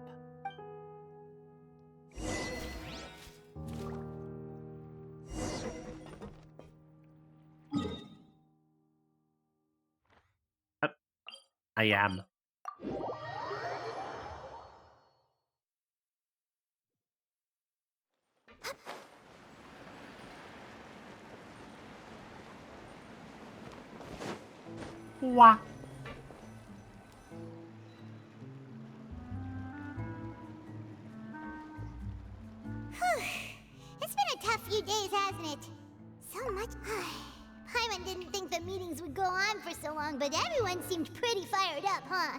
I am. Wah. It's been a tough few days, hasn't it? So much. Paimon didn't think the meetings would go on for so long, but everyone seemed pretty fired up, huh?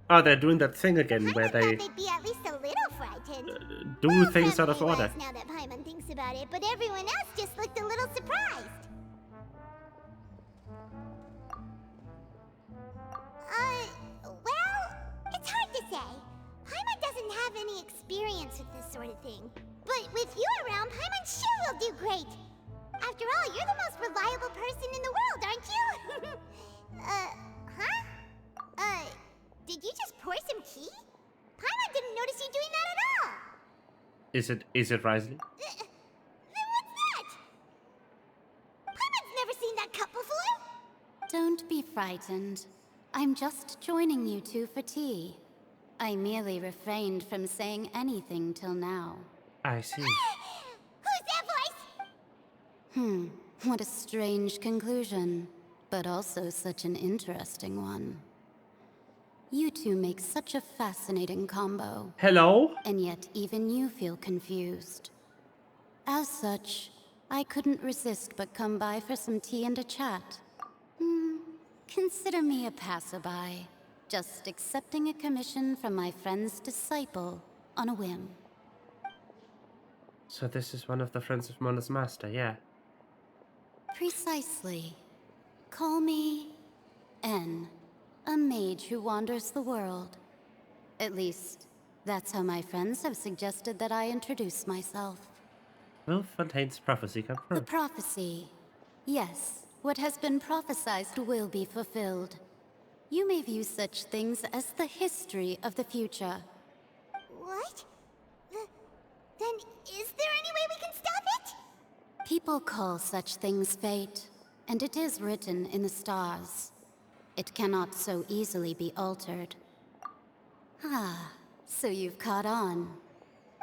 Oh, they're doing that thing again where Paimon they thought they'd be at least a little frightened. do things out of Probably order. was now that Paimon thinks about it, but everyone else just looked a little surprised. Well, it's hard to say. Paimon doesn't have any experience with this sort of thing. But with you around, Paimon sure will do great. After all, you're the most reliable person in the world, aren't you? Did you just pour some tea? Paimon didn't notice you doing that at all. Is it Rizz? Then what's that? Paimon's never seen that cup before. Don't be frightened. I'm just joining you two for tea. I merely refrained from saying anything till now. I see. Who's that voice? What a strange conclusion, but also such an interesting one. You two make such a fascinating combo. Hello? And yet even you feel confused. As such, I couldn't resist but come by for some tea and a chat. Consider me a passerby, just accepting a commission from my friend's disciple on a whim. So this is one of the friends of Mona's master, yeah. Precisely. Call me N, a mage who wanders the world. At least, that's how my friends have suggested that I introduce myself. Will Fontaine's prophecy come true? The prophecy. Yes, what has been prophesized will be fulfilled. You may view such things as the history of the future. What? Then is there any way we can stop it? People call such things fate, and it is written in the stars. It cannot so easily be altered. Ah, so you've caught on.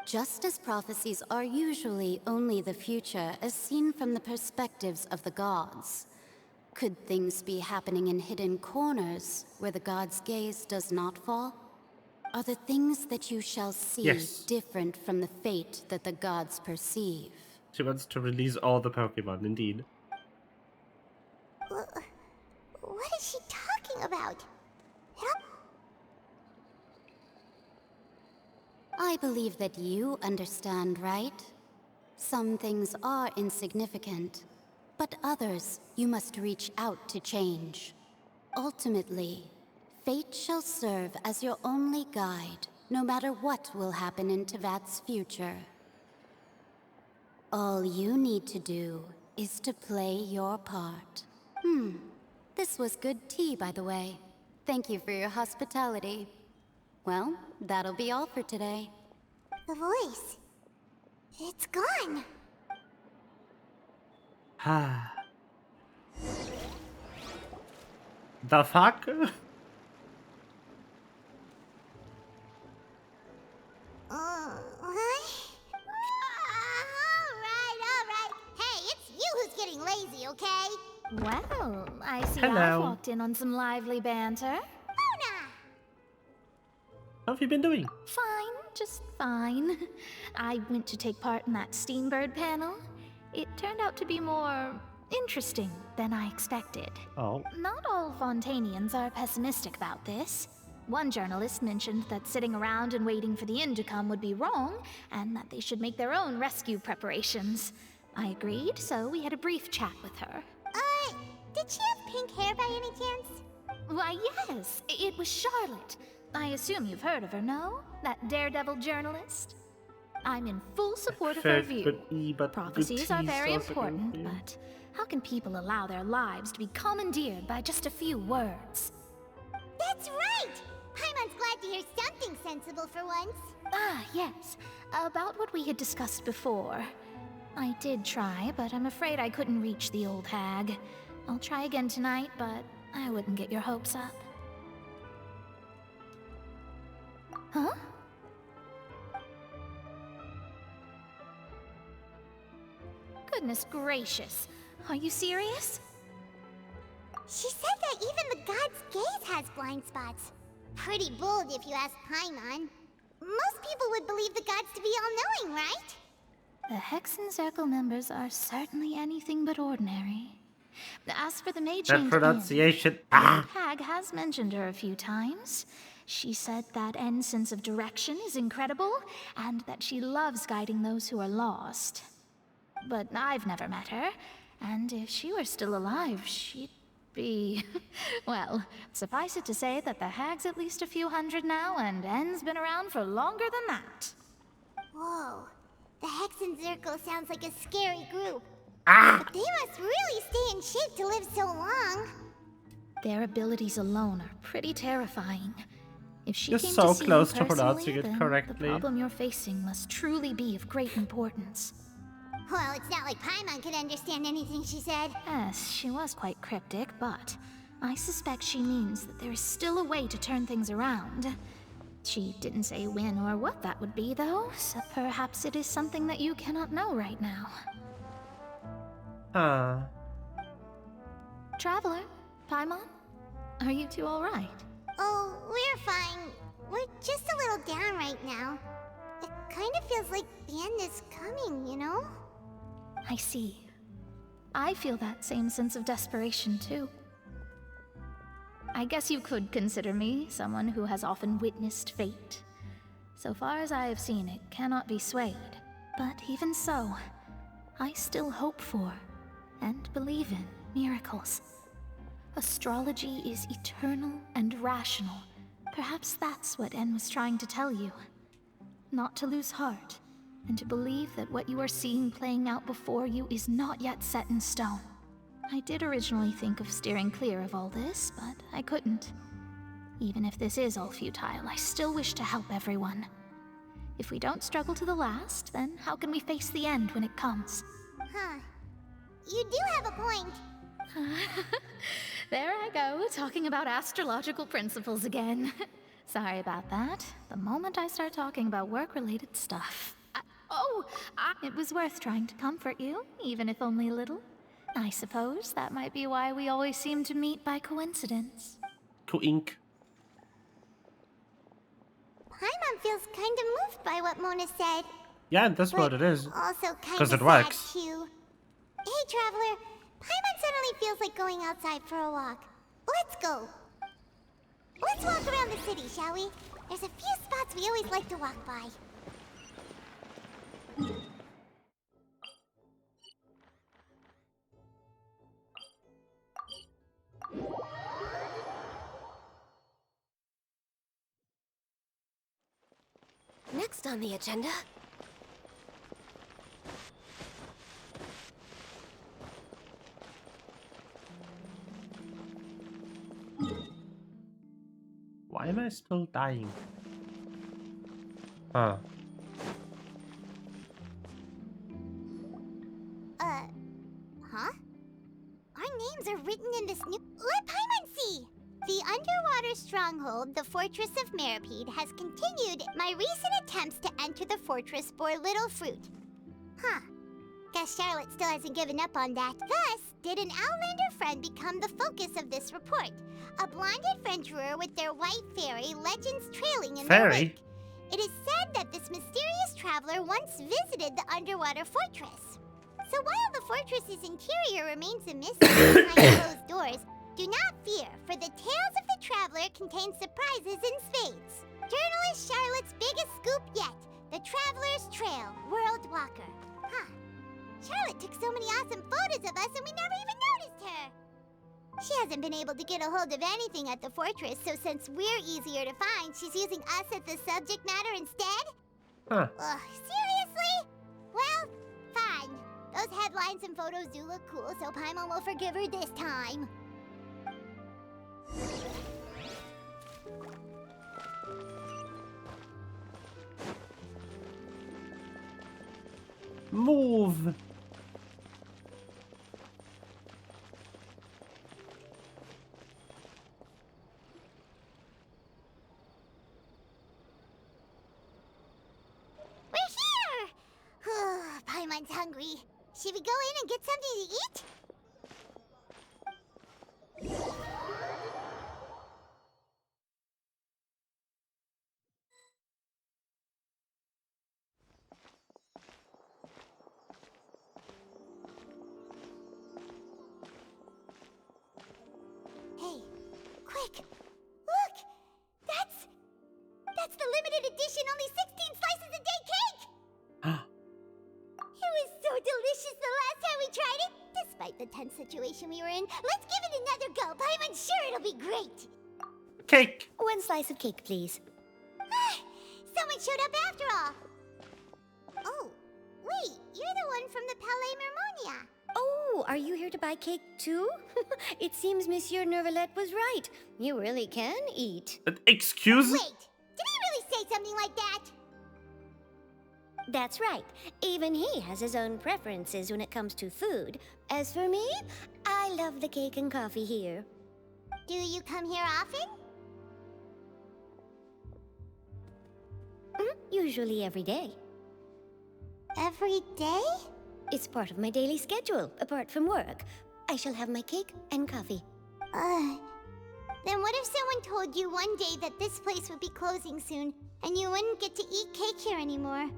Just as prophecies are usually only the future as seen from the perspectives of the gods, could things be happening in hidden corners where the gods' gaze does not fall? Are the things that you shall see different from the fate that the gods perceive? She wants to release all the Pokemon, indeed. What is she talking about? I believe that you understand, right? Some things are insignificant, but others you must reach out to change. Ultimately, fate shall serve as your only guide, no matter what will happen in Tevat's future. All you need to do is to play your part. This was good tea, by the way. Thank you for your hospitality. Well, that'll be all for today. The voice. It's gone. The fuck? Alright. Hey, it's you who's getting lazy, okay? Well, I see Hello. I've walked in on some lively banter. How have you been doing? Fine, just fine. I went to take part in that Steambird panel. It turned out to be more interesting than I expected. Oh. Not all Fontainians are pessimistic about this. One journalist mentioned that sitting around and waiting for the end to come would be wrong, and that they should make their own rescue preparations. I agreed, so we had a brief chat with her. Did she have pink hair by any chance? Why, yes, it was Charlotte. I assume you've heard of her, no? That daredevil journalist? I'm in full support of her view. Prophecies are very important, but how can people allow their lives to be commandeered by just a few words? That's right! Paimon's glad to hear something sensible for once. Ah, yes. About what we had discussed before. I did try, but I'm afraid I couldn't reach the old hag. I'll try again tonight, but I wouldn't get your hopes up. Huh? Goodness gracious. Are you serious? She said that even the god's gaze has blind spots. Pretty bold if you ask Paimon. Most people would believe the gods to be all-knowing, right? The Hexen Circle members are certainly anything but ordinary. As for the mage That named pronunciation. Anne, the old hag has mentioned her a few times. She said that N's sense of direction is incredible, and that she loves guiding those who are lost. But I've never met her, and if she were still alive, she'd be... well, suffice it to say that the hag's at least a few hundred now, and N's been around for longer than that. Whoa. The Hexen Circle sounds like a scary group. But they must really stay in shape to live so long. Their abilities alone are pretty terrifying. If she You're came so to see close you to pronouncing personally, it then correctly. the problem you're facing must truly be of great importance. Well, it's not like Paimon could understand anything she said. Yes, she was quite cryptic, but I suspect she means that there is still a way to turn things around. She didn't say when or what that would be, though, so perhaps it is something that you cannot know right now. Traveler, Paimon, are you two all right? Oh, we're fine. We're just a little down right now. It kind of feels like the end is coming, you know? I see. I feel that same sense of desperation, too. I guess you could consider me someone who has often witnessed fate. So far as I have seen, it cannot be swayed. But even so, I still hope for, and and believe in miracles. Astrology is eternal and rational. Perhaps that's what En was trying to tell you. Not to lose heart, and to believe that what you are seeing playing out before you is not yet set in stone. I did originally think of steering clear of all this, but I couldn't. Even if this is all futile, I still wish to help everyone. If we don't struggle to the last, then how can we face the end when it comes? Huh. You do have a point. There I go, talking about astrological principles again. Sorry about that. The moment I start talking about work-related stuff. It was worth trying to comfort you, even if only a little. I suppose that might be why we always seem to meet by coincidence. Coink. Paimon feels kind of moved by what Mona said. Yeah, that's what it is. Also kind Because of it works. sad too. Hey, Traveler. Paimon suddenly feels like going outside for a walk. Let's go. Let's walk around the city, shall we? There's a few spots we always like to walk by. Next on the agenda... Why am I still dying? Huh. Huh? Our names are written in this new... Let Paimon see! The underwater stronghold, the Fortress of Meripede, has continued. My recent attempts to enter the fortress bore little fruit. Huh. Guess Charlotte still hasn't given up on that. Thus, did an Outlander friend become the focus of this report? A blonde adventurer with their white fairy, legends trailing in their wake. It is said that this mysterious traveler once visited the underwater fortress. So while the fortress's interior remains a mystery behind closed doors, do not fear, for the tales of the traveler contain surprises in spades. Journalist Charlotte's biggest scoop yet, the Traveler's Trail, World Walker. Huh. Charlotte took so many awesome photos of us and we never even noticed her. She hasn't been able to get a hold of anything at the fortress, so since we're easier to find, she's using us as the subject matter instead? Huh. Ugh, seriously? Well, fine. Those headlines and photos do look cool, so Paimon will forgive her this time. Move! Paimon's hungry. Should we go in and get something to eat? Hey, quick! Look! That's the limited edition only 16 slices a day cake! It was so delicious the last time we tried it! Despite the tense situation we were in, let's give it another go. I'm sure it'll be great! Cake! One slice of cake, please. Someone showed up after all! Oh, wait, you're the one from the Palais Mermonia. Oh, are you here to buy cake too? It seems Monsieur Neuvillette was right. You really can eat. Excuse? Wait, did he really say something like that? That's right. Even he has his own preferences when it comes to food. As for me, I love the cake and coffee here. Do you come here often? Usually every day. Every day? It's part of my daily schedule, apart from work. I shall have my cake and coffee. Then what if someone told you one day that this place would be closing soon, and you wouldn't get to eat cake here anymore?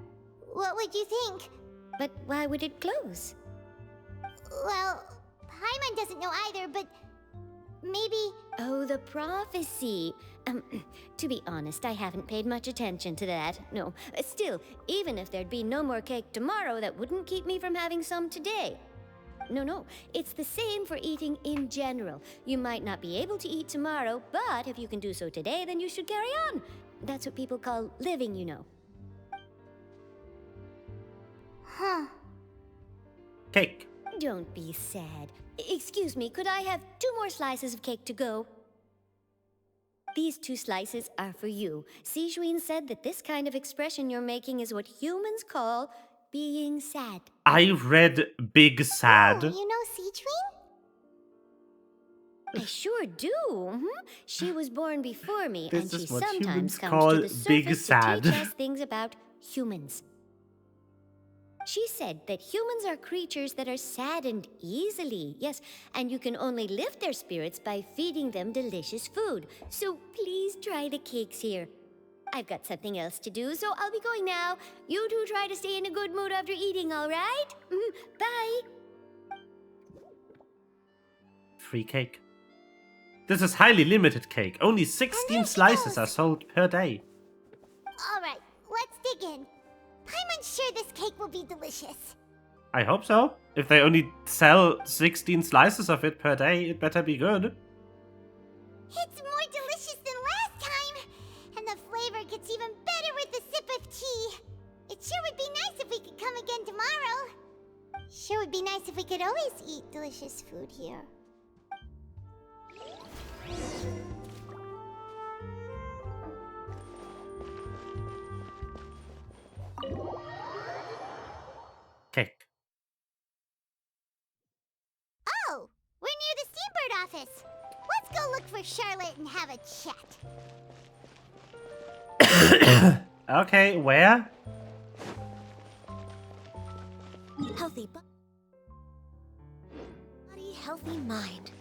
What would you think? But why would it close? Well, Paimon doesn't know either, but maybe... Oh, the prophecy. To be honest, I haven't paid much attention to that. No, still, even if there'd be no more cake tomorrow, that wouldn't keep me from having some today. No. It's the same for eating in general. You might not be able to eat tomorrow, but if you can do so today, then you should carry on. That's what people call living, you know. Huh. Cake. Don't be sad. Excuse me, could I have 2 more slices of cake to go? These 2 slices are for you. Sijuin said that this kind of expression you're making is what humans call being sad. I read Big Sad. Oh, you know Sijuin? I sure do. She was born before me, This and she is what sometimes humans comes call to the Big surface Sad. to teach us things about humans. She said that humans are creatures that are saddened easily, yes, and you can only lift their spirits by feeding them delicious food. So please try the cakes here. I've got something else to do, so I'll be going now. You two try to stay in a good mood after eating, all right? Bye. Free cake. This is highly limited cake. Only 16 slices are sold per day. All right, let's dig in. I'm unsure this cake will be delicious. I hope so. If they only sell 16 slices of it per day, it better be good. It's more delicious than last time, and the flavor gets even better with a sip of tea. It sure would be nice if we could come again tomorrow. Sure would be nice if we could always eat delicious food here. Cake. Oh, we're near the Steambird office. Let's go look for Charlotte and have a chat. Okay, where? Healthy body, healthy mind.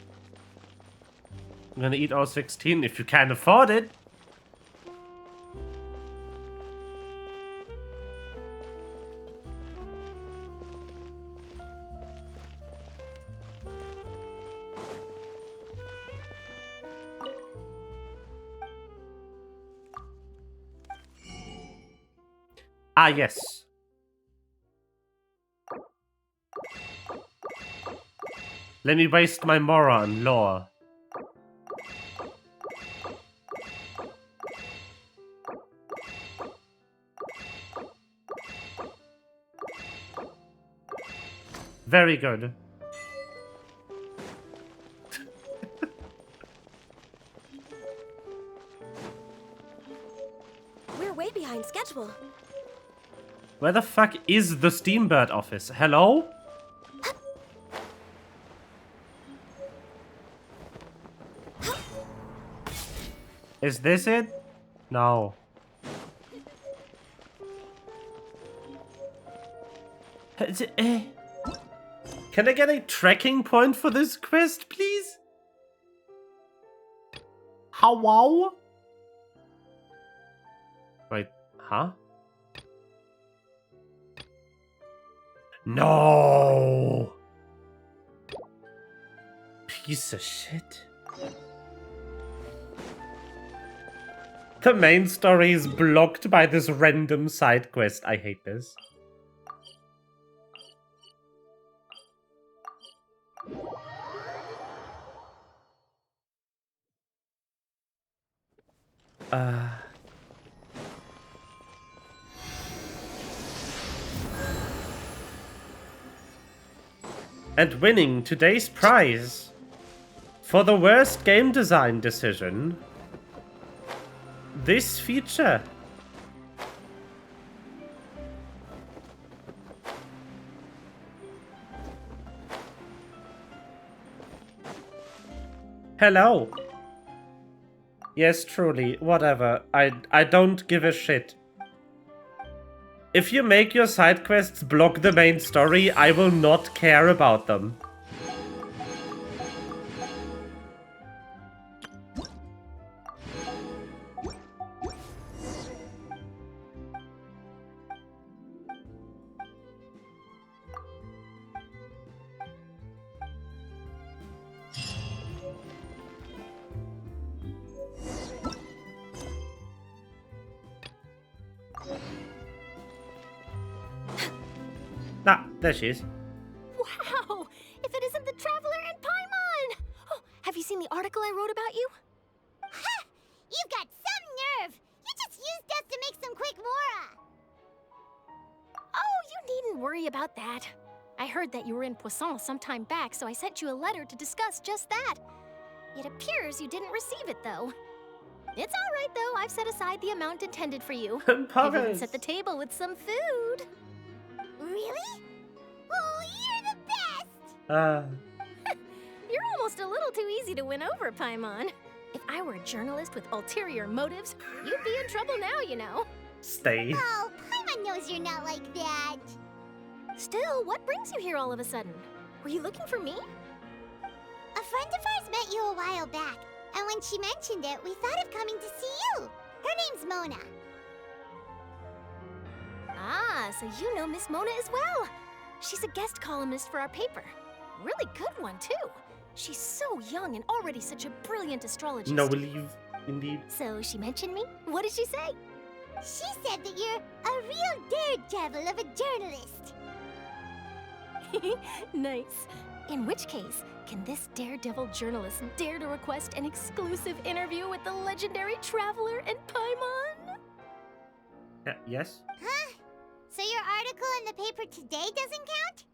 I'm gonna eat all 16 if you can afford it. Ah, yes. Let me waste my Mora on lore. Very good. We're way behind schedule. Where the fuck is the Steambird office? Hello? Is this it? No. Can I get a tracking point for this quest, please? Hello? Wait, huh? No! Piece of shit. The main story is blocked by this random side quest. I hate this. And winning today's prize for the worst game design decision, this feature. Hello. Yes, truly, whatever. I don't give a shit. If you make your side quests block the main story, I will not care about them. Ah, there she is. Wow! reading the article I wrote about you? Ha! You've got some nerve! You just used us to make some quick mora! Oh, you needn't worry about that. I heard that you were in Poisson some time back, so I sent you a letter to discuss just that. It appears you didn't receive it, though. It's all right, though. I've set aside the amount intended for you. I've even set the table with some food. Really? Oh, you're the best! You're almost a little too easy to win over, Paimon. If I were a journalist with ulterior motives, you'd be in trouble now, you know. Stay. Oh, Paimon knows you're not like that. Still, what brings you here all of a sudden? Were you looking for me? A friend of ours met you a while back, and when she mentioned it, we thought of coming to see you. Her name's Mona. Ah, so you know Miss Mona as well. She's a guest columnist for our paper. Really good one, too. She's so young and already such a brilliant astrologist. No believe, indeed. So she mentioned me? What did she say? She said that you're a real daredevil of a journalist. Nice. In which case, can this daredevil journalist dare to request an exclusive interview with the legendary traveler and Paimon? Yes? Huh? So your article in the paper today doesn't count?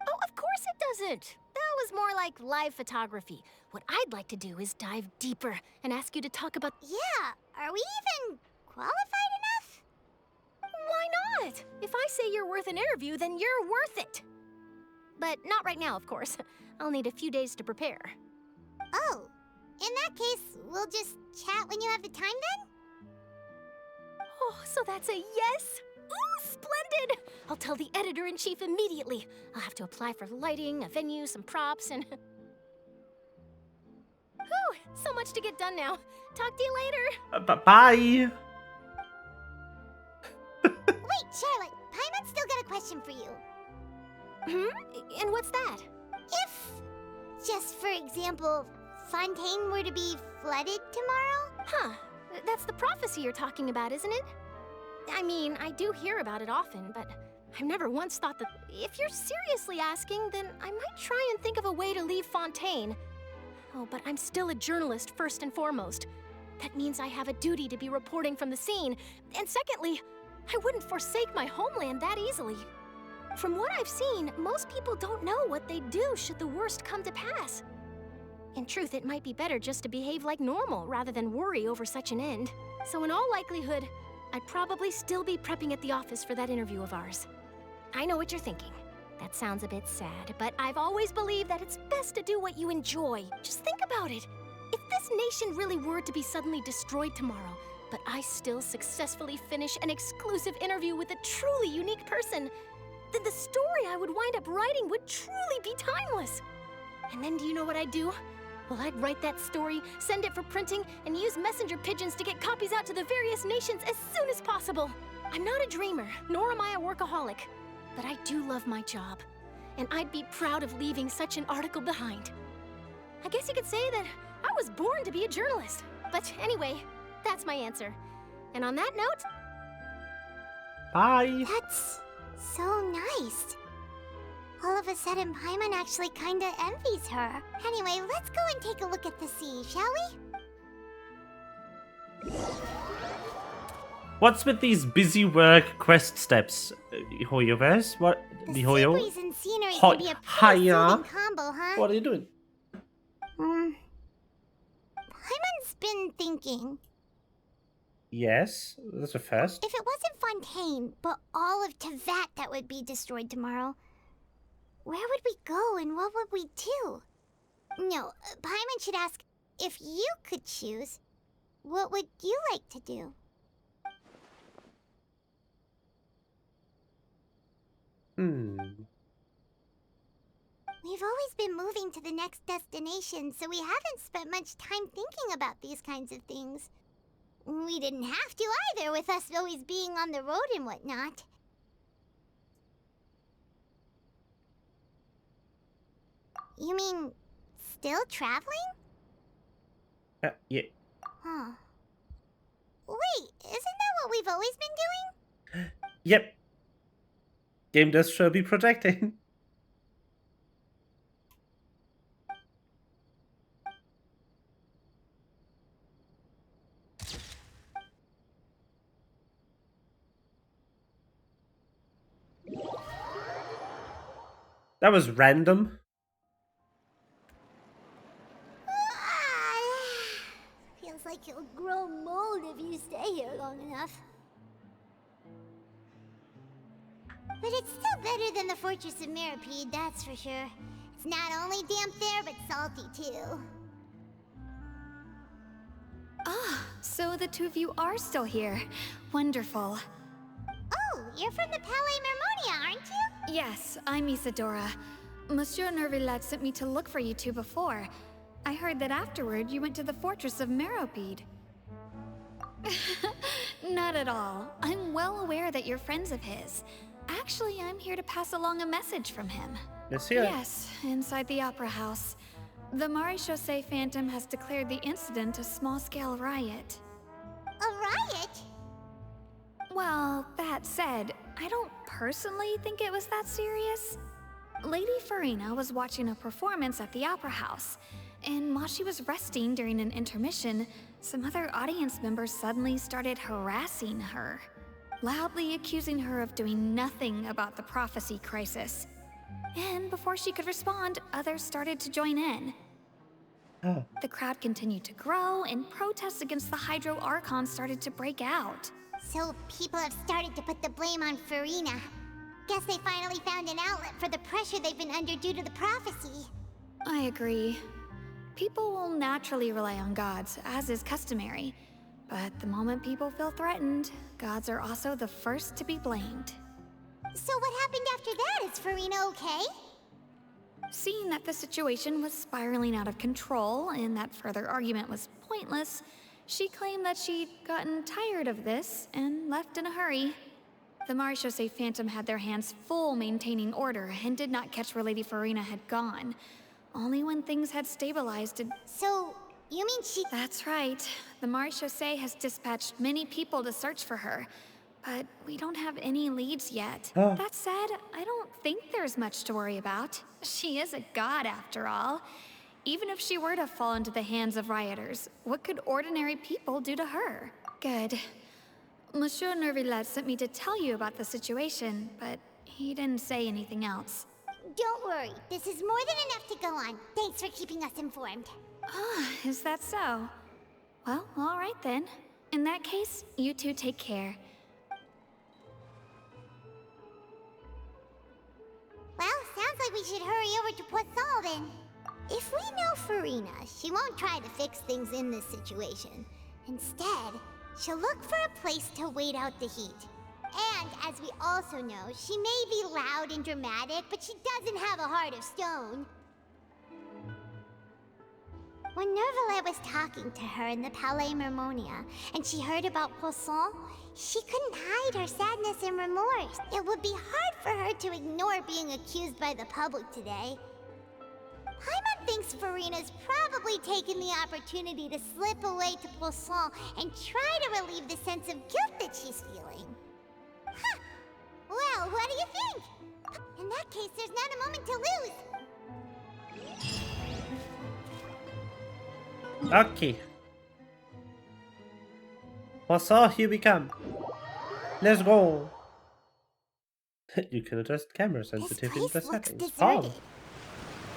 Oh, of course it doesn't. That was more like live photography. What I'd like to do is dive deeper and ask you to talk about... Yeah, are we even qualified enough? Why not? If I say you're worth an interview, then you're worth it. But not right now, of course. I'll need a few days to prepare. Oh, in that case, we'll just chat when you have the time then? Oh, so that's a yes? Ooh, splendid! I'll tell the editor-in-chief immediately. I'll have to apply for lighting, a venue, some props, and... Whew, so much to get done now. Talk to you later. Bye! Wait, Charlotte, Paimon's still got a question for you. And what's that? If, just for example, Fontaine were to be flooded tomorrow? Huh, that's the prophecy you're talking about, isn't it? I mean, I do hear about it often, but I've never once thought that... If you're seriously asking, then I might try and think of a way to leave Fontaine. Oh, but I'm still a journalist first and foremost. That means I have a duty to be reporting from the scene. And secondly, I wouldn't forsake my homeland that easily. From what I've seen, most people don't know what they'd do should the worst come to pass. In truth, it might be better just to behave like normal rather than worry over such an end. So in all likelihood, I'd probably still be prepping at the office for that interview of ours. I know what you're thinking. That sounds a bit sad, but I've always believed that it's best to do what you enjoy. Just think about it. If this nation really were to be suddenly destroyed tomorrow, but I still successfully finish an exclusive interview with a truly unique person, then the story I would wind up writing would truly be timeless. And then do you know what I'd do? Well, I'd write that story, send it for printing, and use messenger pigeons to get copies out to the various nations as soon as possible. I'm not a dreamer, nor am I a workaholic, but I do love my job, and I'd be proud of leaving such an article behind. I guess you could say that I was born to be a journalist. But anyway, that's my answer. And on that note... Bye! That's so nice. All of a sudden, Paimon actually kinda envies her. Anyway, let's go and take a look at the sea, shall we? What's with these busy work quest steps? Hoyoverse? What? The Hoyo? Sea breeze and scenery can be a pretty soothing combo, huh? What are you doing? Paimon's been thinking. Yes, that's a first. If it wasn't Fontaine, but all of Tevat that would be destroyed tomorrow, where would we go and what would we do? No, Paimon should ask, if you could choose, what would you like to do? We've always been moving to the next destination, so we haven't spent much time thinking about these kinds of things. We didn't have to either, with us always being on the road and whatnot. You mean, still traveling? Yeah. Huh. Wait, isn't that what we've always been doing? Yep. Game does sure be protecting. That was random. Feels like you'll grow mold if you stay here long enough. But it's still better than the Fortress of Mirapede, that's for sure. It's not only damp there, but salty too. Ah, so the two of you are still here. Wonderful. Oh, you're from the Palais Mermonia, aren't you? Yes, I'm Isadora. Monsieur Nervillet sent me to look for you two before. I heard that afterward you went to the Fortress of Meropide. Not at all. I'm well aware that you're friends of his. Actually, I'm here to pass along a message from him. Monsieur. Yes, inside the Opera House. The Maréchaussée Phantom has declared the incident a small-scale riot. A riot? Well, that said, I don't personally think it was that serious. Lady Farina was watching a performance at the Opera House, and while she was resting during an intermission, some other audience members suddenly started harassing her, loudly accusing her of doing nothing about the prophecy crisis. And before she could respond, others started to join in. Oh. The crowd continued to grow, and protests against the Hydro Archon started to break out. So people have started to put the blame on Farina. Guess they finally found an outlet for the pressure they've been under due to the prophecy. I agree. People will naturally rely on gods, as is customary. But the moment people feel threatened, gods are also the first to be blamed. So what happened after that? Is Farina okay? Seeing that the situation was spiraling out of control and that further argument was pointless, she claimed that she'd gotten tired of this and left in a hurry. The Maréchaussée Phantom had their hands full maintaining order and did not catch where Lady Farina had gone. Only when things had stabilized did... So, you mean she... That's right. The Maréchaussée has dispatched many people to search for her, but we don't have any leads yet. Oh. That said, I don't think there's much to worry about. She is a god after all. Even if she were to fall into the hands of rioters, what could ordinary people do to her? Good. Monsieur Nervillet sent me to tell you about the situation, but he didn't say anything else. Don't worry, this is more than enough to go on. Thanks for keeping us informed. Ah, is that so? Well, all right then. In that case, you two take care. Well, sounds like we should hurry over to Poisson then. If we know Farina, she won't try to fix things in this situation. Instead, she'll look for a place to wait out the heat. And, as we also know, she may be loud and dramatic, but she doesn't have a heart of stone. When Nervillet was talking to her in the Palais Mermonia, and she heard about Poisson, she couldn't hide her sadness and remorse. It would be hard for her to ignore being accused by the public today. Paimon thinks Farina's probably taken the opportunity to slip away to Poisson and try to relieve the sense of guilt that she's feeling. Huh! Well, what do you think? In that case, there's not a moment to lose. Okay. Poisson, here we come. Let's go. You can adjust camera sensitivity in the settings. Oh.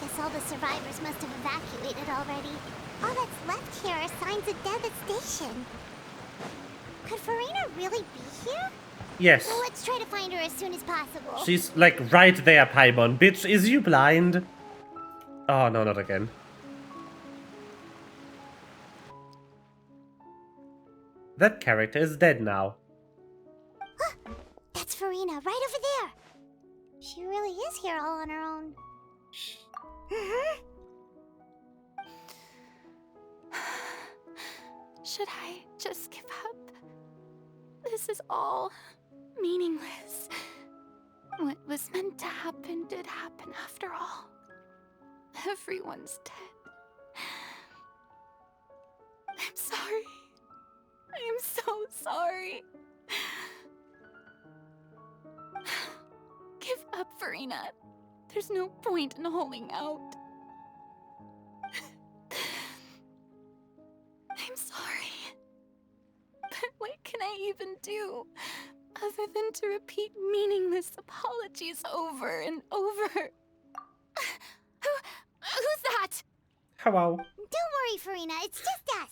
Guess all the survivors must have evacuated already. All that's left here are signs of devastation. Could Farina really be here? Yes. Well, let's try to find her as soon as possible. She's like right there, Paimon. Bitch, is you blind? Oh, no, not again. That character is dead now. Huh, that's Farina, right over there. She really is here all on her own. Should I just give up? This is all meaningless. What was meant to happen did happen after all. Everyone's dead. I'm sorry. I am so sorry. Give up, Farina. There's no point in holding out. I'm sorry. But what can I even do other than to repeat meaningless apologies over and over? Hello. Don't worry, Farina, it's just us.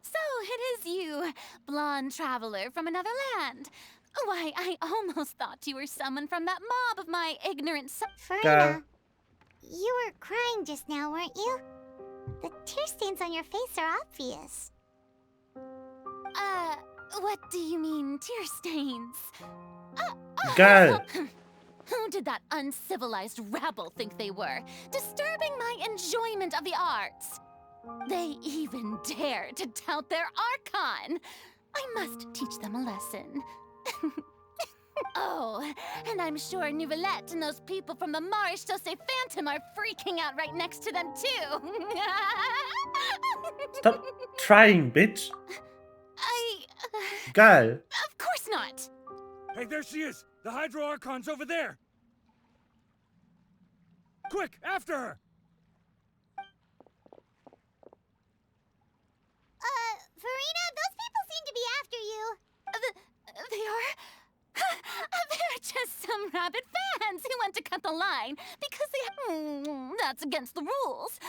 So it is you, blonde traveler from another land. Why, I almost thought you were someone from that mob of my ignorant Farina, you were crying just now, weren't you? The tear stains on your face are obvious. What do you mean, tear stains? Girl. Who did that uncivilized rabble think they were, disturbing my enjoyment of the arts? They even dare to tout their Archon! I must teach them a lesson. Oh, and I'm sure Nouvellette and those people from the Maréchaussée Phantom are freaking out right next to them too! Stop trying, bitch. Girl. Of course not! Hey, there she is! The Hydro Archon's over there! Quick, after her! Farina, those people seem to be after you. They are? They're just some rabid fans who want to cut the line because they that's against the rules.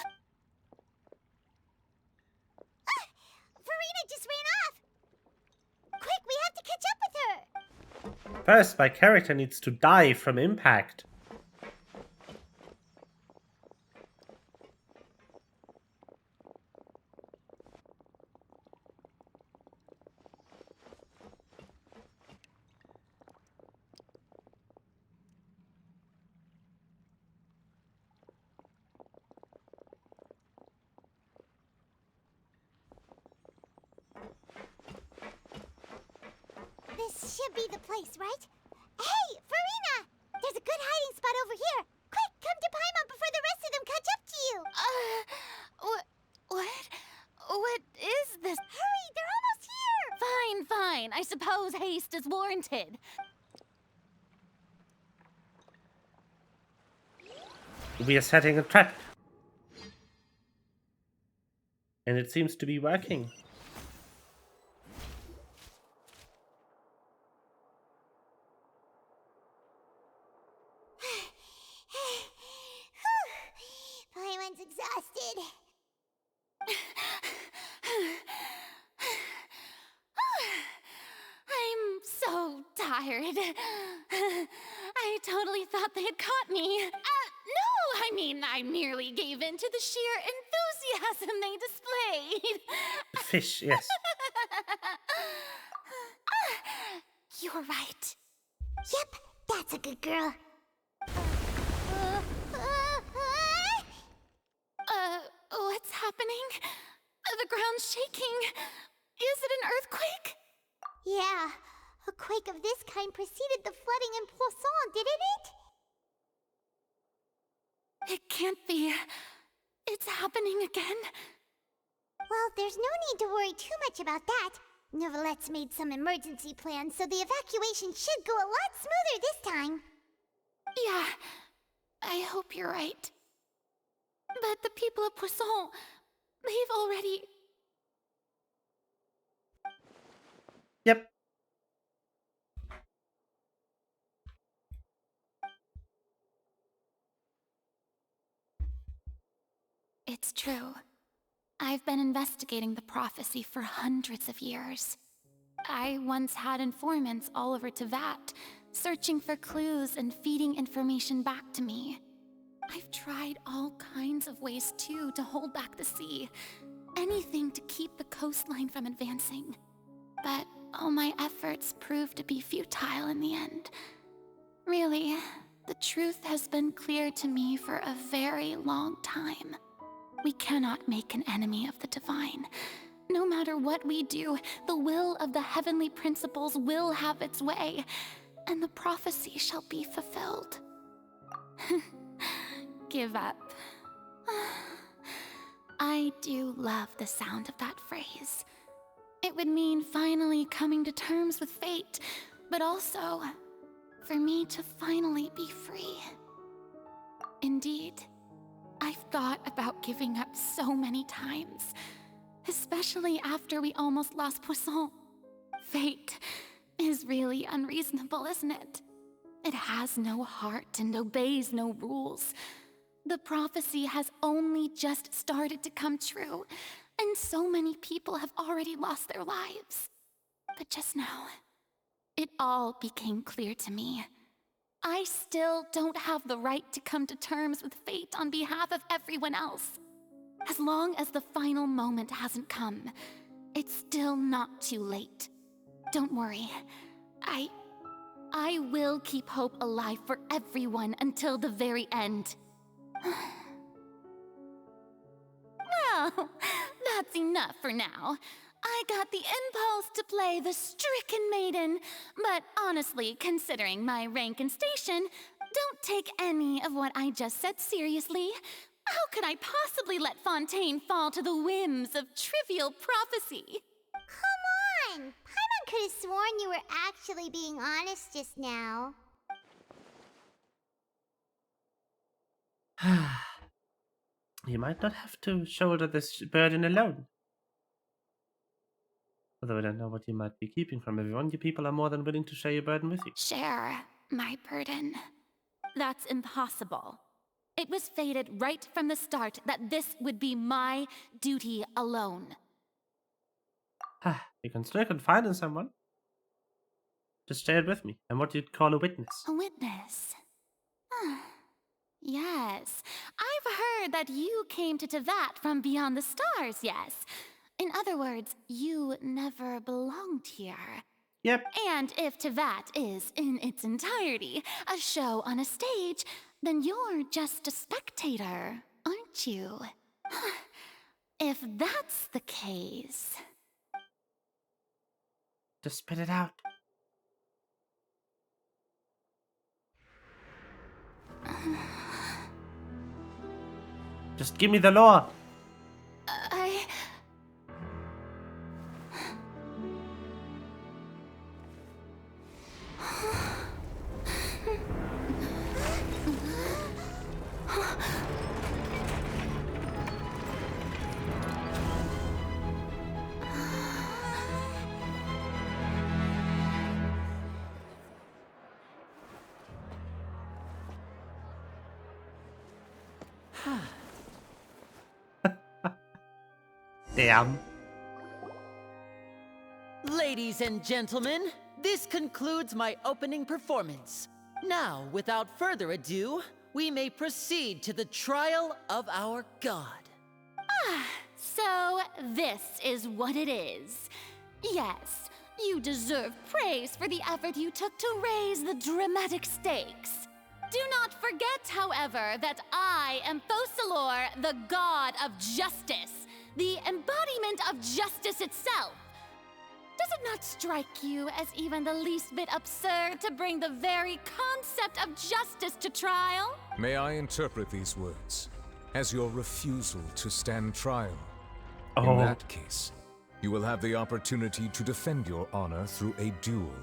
Farina just ran off. Quick, we have to catch up with her. First, my character needs to die from impact. This should be the place, right? Hey, Farina! There's a good hiding spot over here. Quick, come to Paimon before the rest of them catch up to you. What is this? Hurry, they're almost here. Fine. I suppose haste is warranted. We are setting a trap. And it seems to be working. Paimon's exhausted. I'm so tired. I totally thought they had caught me. No, I mean, I merely gave in to the sheer enthusiasm they displayed. Fish, yes. You're right. Yep, that's a good girl. What's happening? The ground's shaking. Is it an earthquake? Yeah, a quake of this kind preceded the flooding in Poisson, didn't it? It can't be. It's happening again. Well, there's no need to worry too much about that. Nouvellette's made some emergency plans, so the evacuation should go a lot smoother this time. Yeah, I hope you're right. But the people of Poisson, they've already... Yep. It's true. I've been investigating the prophecy for hundreds of years. I once had informants all over Teyvat, searching for clues and feeding information back to me. I've tried all kinds of ways, too, to hold back the sea. Anything to keep the coastline from advancing. But all my efforts proved to be futile in the end. Really, the truth has been clear to me for a very long time. We cannot make an enemy of the divine. No matter what we do, the will of the heavenly principles will have its way, and the prophecy shall be fulfilled. Give up. I do love the sound of that phrase. It would mean finally coming to terms with fate, but also for me to finally be free. Indeed, I've thought about giving up so many times, especially after we almost lost Poisson. Fate is really unreasonable, isn't it? It has no heart and obeys no rules. The prophecy has only just started to come true, and so many people have already lost their lives. But just now, it all became clear to me. I still don't have the right to come to terms with fate on behalf of everyone else. As long as the final moment hasn't come, it's still not too late. Don't worry. I will keep hope alive for everyone until the very end. Well, that's enough for now. I got the impulse to play the stricken maiden, but honestly, considering my rank and station, don't take any of what I just said seriously. How could I possibly let Fontaine fall to the whims of trivial prophecy? Come on! Paimon could have sworn you were actually being honest just now. You might not have to shoulder this burden alone. Although I don't know what you might be keeping from everyone, you people are more than willing to share your burden with you. Share my burden. That's impossible. It was fated right from the start that this would be my duty alone. You can still confide in someone. Just share it with me. I'm what you'd call a witness. A witness? Yes. I've heard that you came to Tevat from beyond the stars, yes. In other words, you never belonged here. Yep. And if Tevat is, in its entirety, a show on a stage, then you're just a spectator, aren't you? If that's the case... Just spit it out. Just give me the law. Damn. Ladies and gentlemen, this concludes my opening performance. Now, without further ado, we may proceed to the trial of our god. So this is what it is. Yes, you deserve praise for the effort you took to raise the dramatic stakes. Do not forget, however, that I am Focalor, the god of justice, the embodiment of justice itself. Does it not strike you as even the least bit absurd to bring the very concept of justice to trial? May I interpret these words as your refusal to stand trial? Oh. In that case, you will have the opportunity to defend your honor through a duel.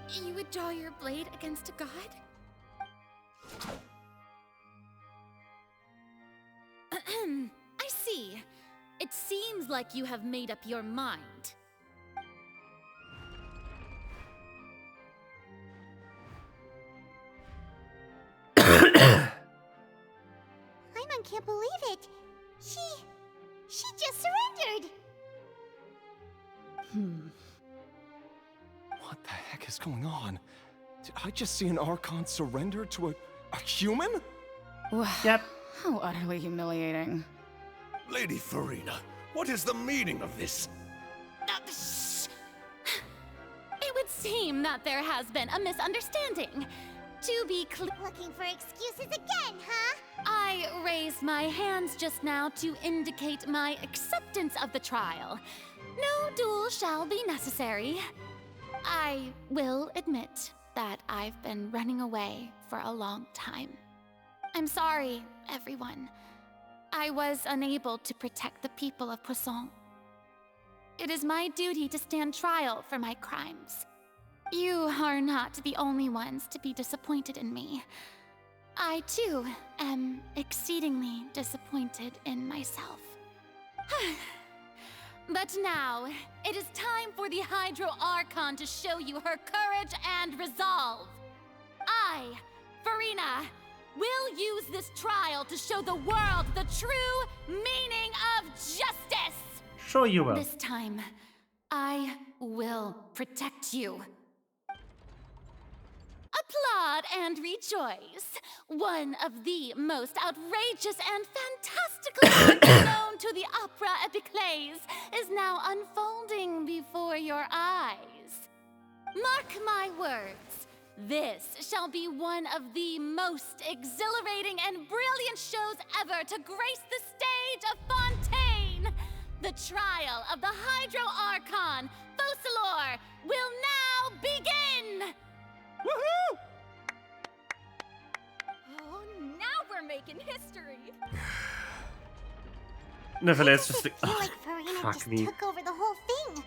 You would draw your blade against a god? I see. It seems like you have made up your mind. Paimon can't believe it. She just surrendered. What the heck is going on? Did I just see an Archon surrender to a human? Yep. How utterly humiliating. Lady Farina, what is the meaning of this? It would seem that there has been a misunderstanding. To be clear... Looking for excuses again, huh? I raised my hands just now to indicate my acceptance of the trial. No duel shall be necessary. I will admit that I've been running away for a long time. I'm sorry, everyone. I was unable to protect the people of Poisson. It is my duty to stand trial for my crimes. You are not the only ones to be disappointed in me. I, too, am exceedingly disappointed in myself. But now, it is time for for the Hydro Archon to show you her courage and resolve. I, Farina, will use this trial to show the world the true meaning of justice! Sure you will. This time, I will protect you. Applaud and rejoice. One of the most outrageous and fantastical events known to the opera epiclese is now unfolding before your eyes. Mark my words, this shall be one of the most exhilarating and brilliant shows ever to grace the stage of Fontaine. The trial of the Hydro Archon, Focalor, will now begin! Woohoo! Oh, now we're making history. Nevertheless, just I feel like Farina fuck just me. took over the whole thing.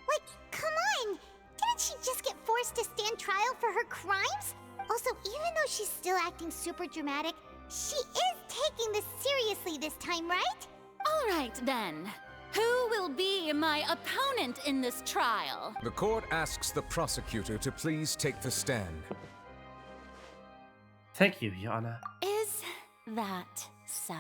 Like, come on! Didn't she just get forced to stand trial for her crimes? Also, even though she's still acting super dramatic, she is taking this seriously this time, right? All right, then. Who will be my opponent in this trial? The court asks the prosecutor to please take the stand. Thank you, Your Honor. Is that so?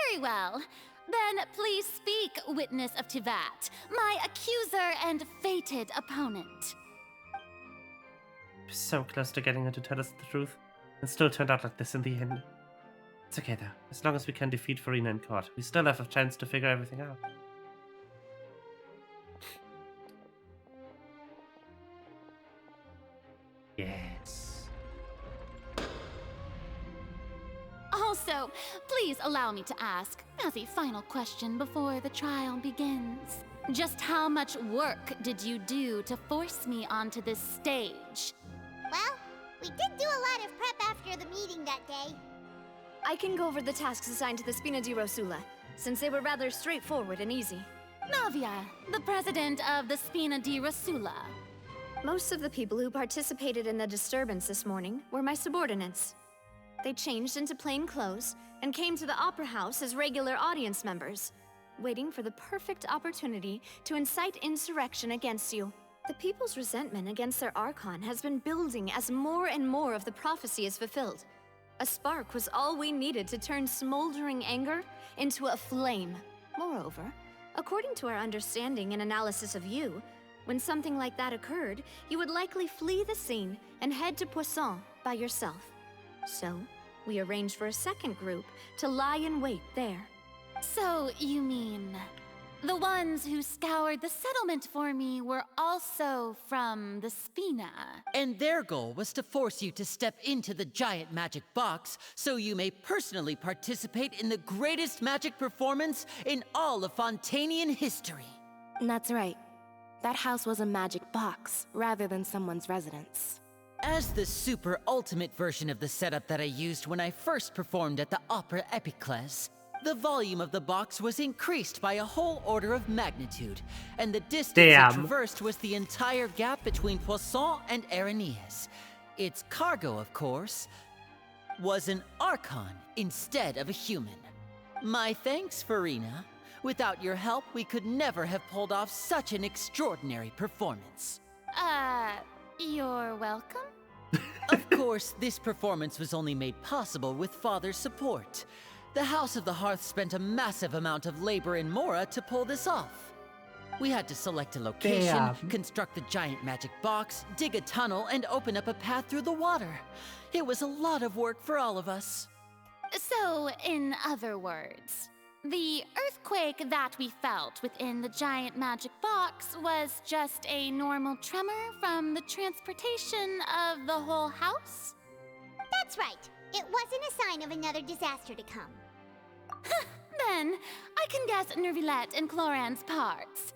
Very well. Then please speak, witness of Tivat, my accuser and fated opponent. So close to getting her to tell us the truth, and still turned out like this in the end. It's okay though. As long as we can defeat Farina in court, we still have a chance to figure everything out. Yes. Also, please allow me to ask, as a final question before the trial begins, just how much work did you do to force me onto this stage? Well, we did do a lot of prep after the meeting that day. I can go over the tasks assigned to the Spina di Rosula, since they were rather straightforward and easy. Navia, the president of the Spina di Rosula. Most of the people who participated in the disturbance this morning were my subordinates. They changed into plain clothes and came to the Opera House as regular audience members, waiting for the perfect opportunity to incite insurrection against you. The people's resentment against their Archon has been building as more and more of the prophecy is fulfilled. A spark was all we needed to turn smoldering anger into a flame. Moreover, according to our understanding and analysis of you, when something like that occurred, you would likely flee the scene and head to Poisson by yourself. So, we arranged for a second group to lie in wait there. So, you mean, the ones who scoured the settlement for me were also from the Spina? And their goal was to force you to step into the giant magic box so you may personally participate in the greatest magic performance in all of Fontainian history. That's right. That house was a magic box, rather than someone's residence. As the super ultimate version of the setup that I used when I first performed at the Opera Epiclese, the volume of the box was increased by a whole order of magnitude, and the distance it traversed was the entire gap between Poisson and Areneas. Its cargo, of course, was an Archon instead of a human. My thanks, Farina. Without your help, we could never have pulled off such an extraordinary performance. You're welcome? Of course, this performance was only made possible with Father's support. The House of the Hearth spent a massive amount of labor in Mora to pull this off. We had to select a location, construct the giant magic box, dig a tunnel, and open up a path through the water. It was a lot of work for all of us. So, in other words, the earthquake that we felt within the giant magic box was just a normal tremor from the transportation of the whole house? That's right. It wasn't a sign of another disaster to come. Then, I can guess Nervilette and Cloran's parts.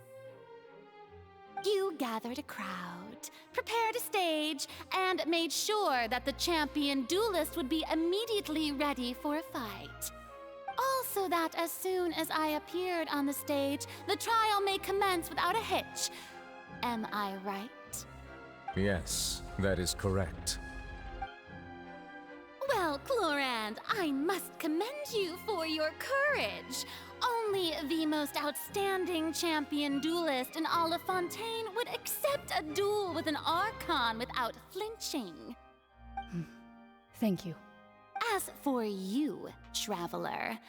You gathered a crowd, prepared a stage, and made sure that the champion duelist would be immediately ready for a fight. Also that as soon as I appeared on the stage, the trial may commence without a hitch. Am I right? Yes, that is correct. Well, Clorand, I must commend you for your courage. Only the most outstanding champion duelist in all of Fontaine would accept a duel with an Archon without flinching. Thank you. As for you, Traveler,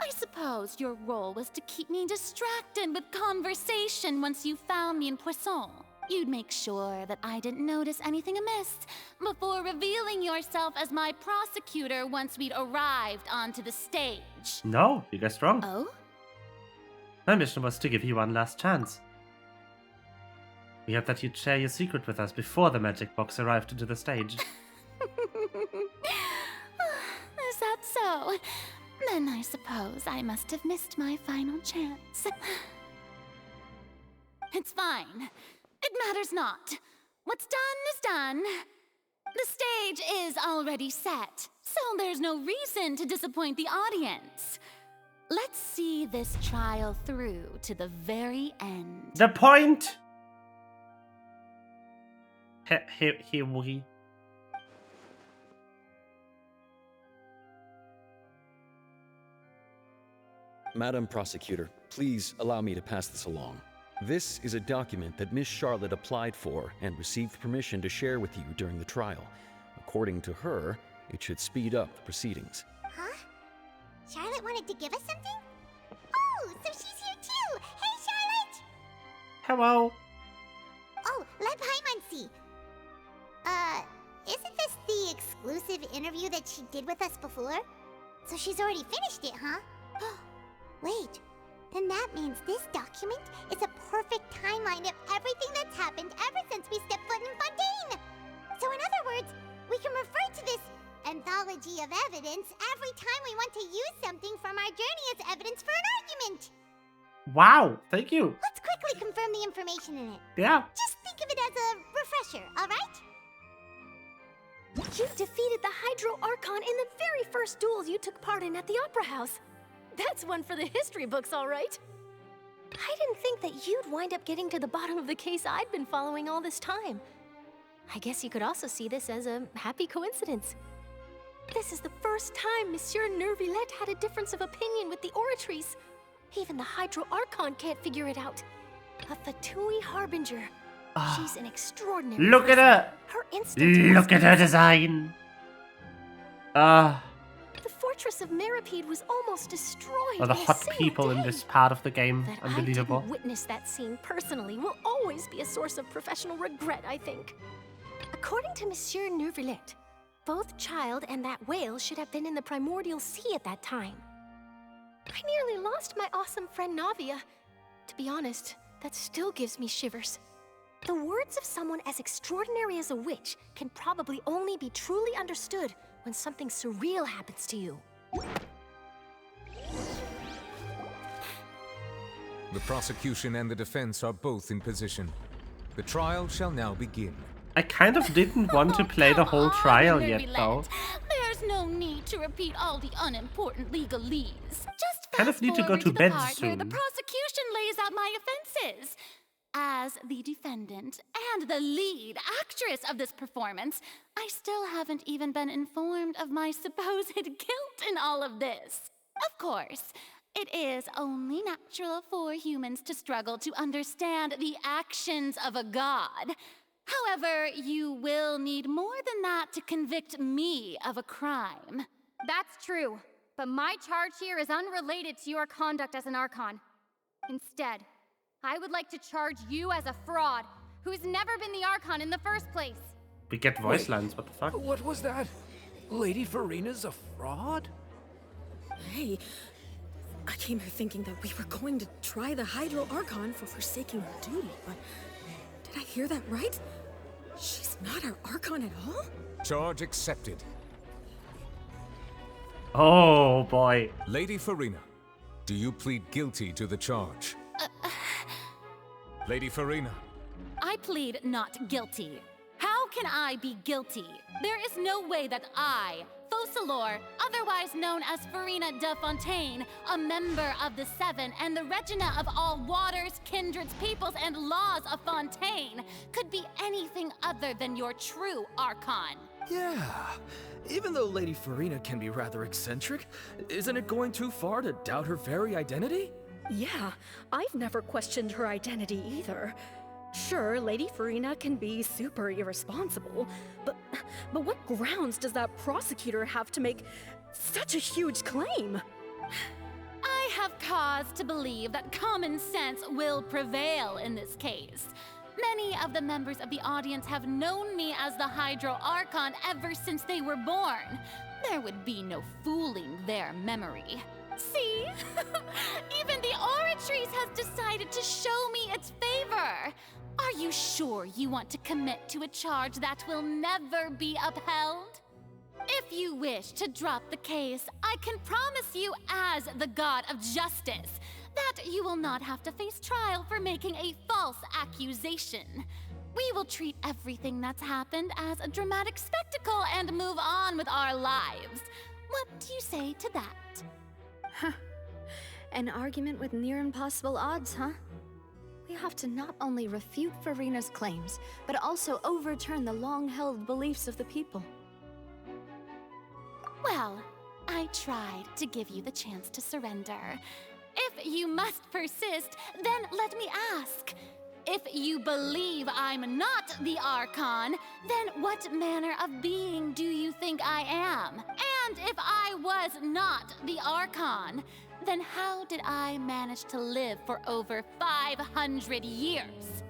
I suppose your role was to keep me distracted with conversation once you found me in Poisson. You'd make sure that I didn't notice anything amiss before revealing yourself as my prosecutor once we'd arrived onto the stage. No, you guessed wrong. Oh? My mission was to give you one last chance. We hoped that you'd share your secret with us before the magic box arrived into the stage. Is that so? Then I suppose I must have missed my final chance. It's fine. It matters not. What's done is done. The stage is already set, so there's no reason to disappoint the audience. Let's see this trial through to the very end. The point! Here we. Madam Prosecutor, please allow me to pass this along. This is a document that Miss Charlotte applied for and received permission to share with you during the trial. According to her, it should speed up the proceedings. Huh? Charlotte wanted to give us something? Oh, so she's here too! Hey, Charlotte! Hello. Oh, let Paimon see. Isn't this the exclusive interview that she did with us before? So she's already finished it, huh? Wait, then that means this document is a perfect timeline of everything that's happened ever since we stepped foot in Fontaine! So in other words, we can refer to this anthology of evidence every time we want to use something from our journey as evidence for an argument! Wow, thank you. Let's quickly confirm the information in it. Yeah. Just think of it as a refresher, alright? You defeated the Hydro Archon in the very first duels you took part in at the Opera House. That's one for the history books, all right. I didn't think that you'd wind up getting to the bottom of the case I'd been following all this time. I guess you could also see this as a happy coincidence. This is the first time Monsieur Neuvillette had a difference of opinion with the Oratrice. Even the Hydro Archon can't figure it out. A Fatui Harbinger. She's an extraordinary Look at her! Her instinct. Look at her design! The fortress of Meripede was almost destroyed. Oh, the in a hot single people in day. this part of the game. That Unbelievable. I didn't witness that scene personally will always be a source of professional regret, I think. According to Monsieur Neuvillette, both Child and that whale should have been in the primordial sea at that time. I nearly lost my awesome friend Navia. To be honest, that still gives me shivers. The words of someone as extraordinary as a witch can probably only be truly understood when something surreal happens to you. The prosecution and the defense are both in position. The trial shall now begin. I kind of didn't want to play the whole trial yet, though. There's no need to repeat all the unimportant legalese. Just Kind of need to go to bed where the soon. prosecution lays out my offenses. As the defendant and the lead actress of this performance, I still haven't even been informed of my supposed guilt in all of this. Of course, it is only natural for humans to struggle to understand the actions of a god. However, you will need more than that to convict me of a crime. That's true, but my charge here is unrelated to your conduct as an Archon. Instead, I would like to charge you as a fraud who's never been the Archon in the first place. We get voice lines, what the fuck? What was that? Lady Farina's a fraud? Hey, I came here thinking that we were going to try the Hydro Archon for forsaking her duty, but did I hear that right? She's not our Archon at all? Charge accepted. Oh boy. Lady Farina, do you plead guilty to the charge? Lady Farina. I plead not guilty. How can I be guilty? There is no way that I, Focalor, otherwise known as Farina de Fontaine, a member of the Seven and the Regina of all waters, kindreds, peoples, and laws of Fontaine, could be anything other than your true Archon. Yeah. Even though Lady Farina can be rather eccentric, isn't it going too far to doubt her very identity? Yeah, I've never questioned her identity either. Sure, Lady Farina can be super irresponsible, but what grounds does that prosecutor have to make such a huge claim? I have cause to believe that common sense will prevail in this case. Many of the members of the audience have known me as the Hydro Archon ever since they were born. There would be no fooling their memory. See? Even the Oratrice has decided to show me its favor. Are you sure you want to commit to a charge that will never be upheld? If you wish to drop the case, I can promise you as the God of Justice that you will not have to face trial for making a false accusation. We will treat everything that's happened as a dramatic spectacle and move on with our lives. What do you say to that? Huh. An argument with near impossible odds, huh? We have to not only refute Farina's claims, but also overturn the long-held beliefs of the people. Well, I tried to give you the chance to surrender. If you must persist, then let me ask. If you believe I'm not the Archon, then what manner of being do you think I am? And if I was not the Archon, then how did I manage to live for over 500 years?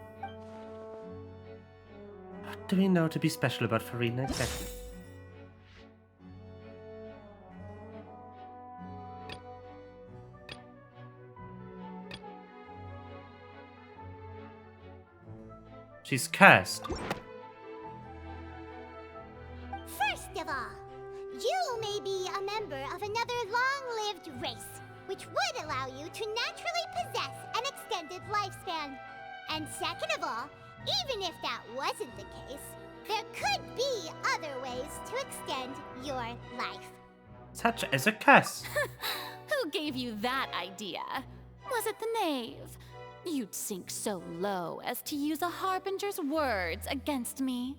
What do we know to be special about Farina exactly? She's cursed. First of all, you may be a member of another long-lived race, which would allow you to naturally possess an extended lifespan. And second of all, even if that wasn't the case, there could be other ways to extend your life. Such as a curse. Who gave you that idea? Was it the knave? You'd sink so low as to use a harbinger's words against me.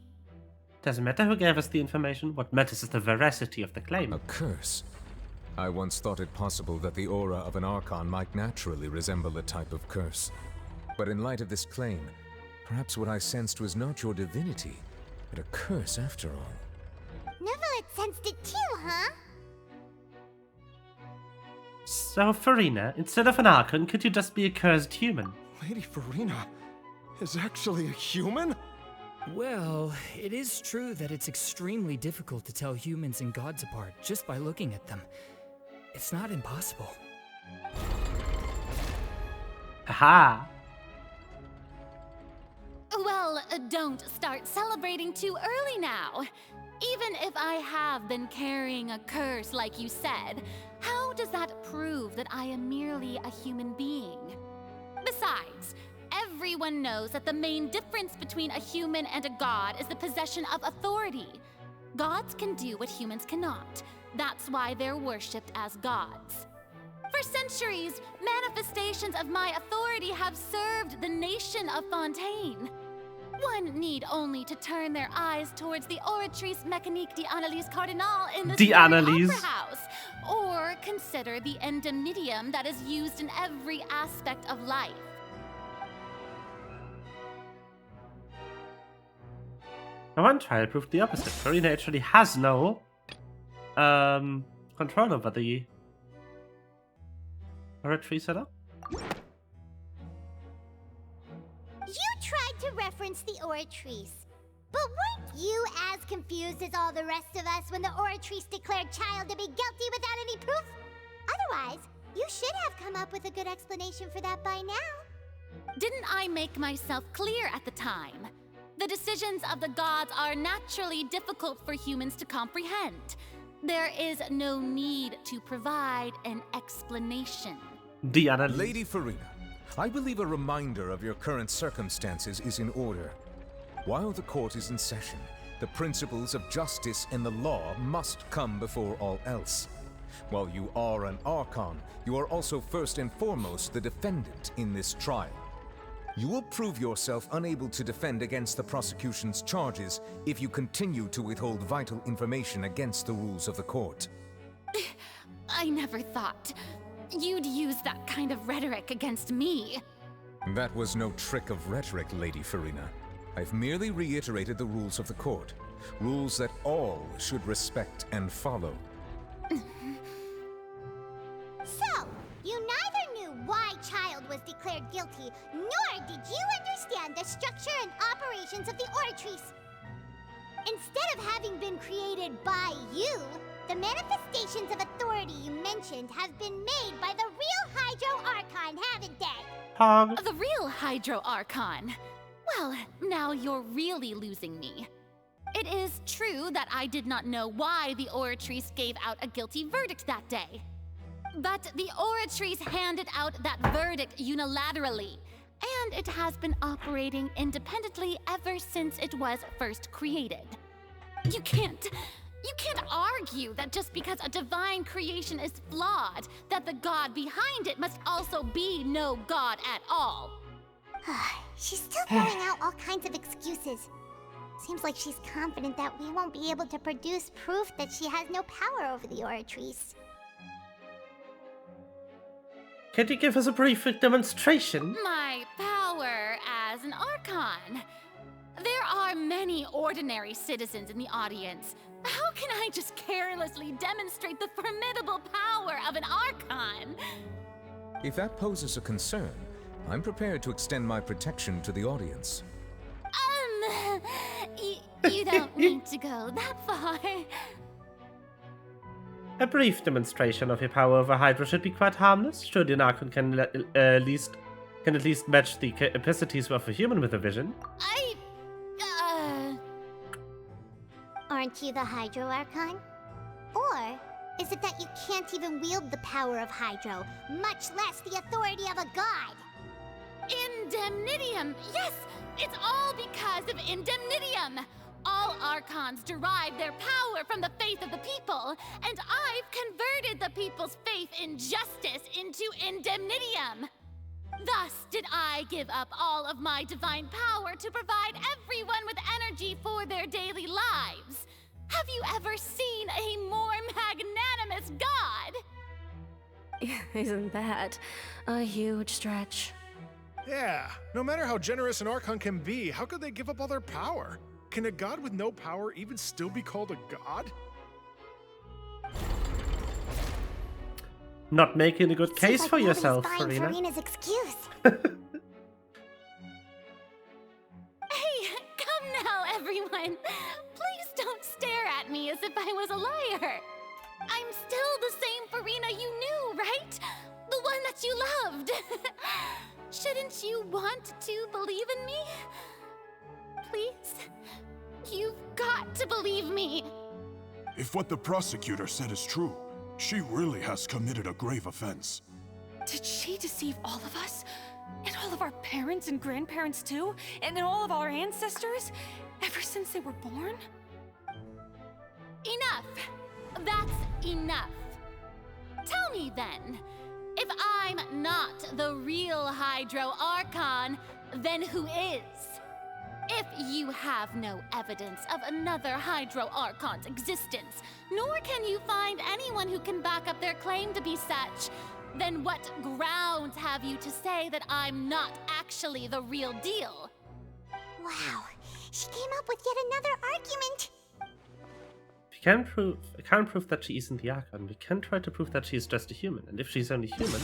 Doesn't matter who gave us the information, what matters is the veracity of the claim. A curse? I once thought it possible that the aura of an Archon might naturally resemble a type of curse. But in light of this claim, perhaps what I sensed was not your divinity, but a curse after all. Neverlet sensed it too, huh? So, Farina, instead of an Archon, could you just be a cursed human? Lady Farina is actually a human? Well, it is true that it's extremely difficult to tell humans and gods apart just by looking at them. It's not impossible. Haha! Well, don't start celebrating too early now. Even if I have been carrying a curse like you said, how does that prove that I am merely a human being? Besides, everyone knows that the main difference between a human and a god is the possession of authority. Gods can do what humans cannot. That's why they're worshipped as gods. For centuries, manifestations of my authority have served the nation of Fontaine. One need only to turn their eyes towards the Oratrice Mécanique d'Analyse Cardinal in the Opera House, or consider the endemnitium that is used in every aspect of life. One trial proved the opposite. Farina actually has no control over the Oratrice setup. You tried to reference the Oratrice, but weren't you as confused as all the rest of us when the Oratrice declared Child to be guilty without any proof? Otherwise, you should have come up with a good explanation for that by now. Didn't I make myself clear at the time? The decisions of the gods are naturally difficult for humans to comprehend. There is no need to provide an explanation. Lady Farina, I believe a reminder of your current circumstances is in order. While the court is in session, the principles of justice and the law must come before all else. While you are an Archon, you are also first and foremost the defendant in this trial. You will prove yourself unable to defend against the prosecution's charges if you continue to withhold vital information against the rules of the court. I never thought you'd use that kind of rhetoric against me. That was no trick of rhetoric, Lady Farina. I've merely reiterated the rules of the court. Rules that all should respect and follow. So, you neither knew why Child was declared guilty, nor did you understand the structure and operations of the Oratrice. Instead of having been created by you, the manifestations of authority you mentioned have been made by the real Hydro Archon, haven't they? The real Hydro Archon? Well, now you're really losing me. It is true that I did not know why the Oratrice gave out a guilty verdict that day. But the Oratrice handed out that verdict unilaterally, and it has been operating independently ever since it was first created. You can't argue that just because a divine creation is flawed, that the god behind it must also be no god at all. She's still throwing out all kinds of excuses. Seems like she's confident that we won't be able to produce proof that she has no power over the Oratrice. Can you give us a brief demonstration? My power as an Archon. There are many ordinary citizens in the audience. How can I just carelessly demonstrate the formidable power of an Archon? If that poses a concern, I'm prepared to extend my protection to the audience. You don't need to go that far. A brief demonstration of your power over Hydra should be quite harmless. Surely an Archon can at least match the capacities of a human with a vision. Aren't you the Hydro Archon? Or is it that you can't even wield the power of Hydro, much less the authority of a god? Indemnitium! Yes! It's all because of Indemnitium! All Archons derive their power from the faith of the people, and I've converted the people's faith in justice into Indemnitium! Thus did I give up all of my divine power to provide everyone with energy for their daily lives. Have you ever seen a more magnanimous god? Isn't that a huge stretch? Yeah, no matter how generous an Archon can be, how could they give up all their power? Can a god with no power even still be called a god? Not making a good case for yourself, Farina. Farina's excuse. Hey, come now, everyone. Please don't stare at me as if I was a liar. I'm still the same Farina you knew, right? The one that you loved. Shouldn't you want to believe in me? Please? You've got to believe me. If what the prosecutor said is true, she really has committed a grave offense. Did she deceive all of us? And all of our parents and grandparents too? And all of our ancestors? Ever since they were born? Enough! That's enough. Tell me then, if I'm not the real Hydro Archon, then who is? If you have no evidence of another Hydro Archon's existence, nor can you find anyone who can back up their claim to be such, then what grounds have you to say that I'm not actually the real deal? Wow, she came up with yet another argument. We can't prove that she isn't the Archon. We can try to prove that she is just a human. And if she's only human...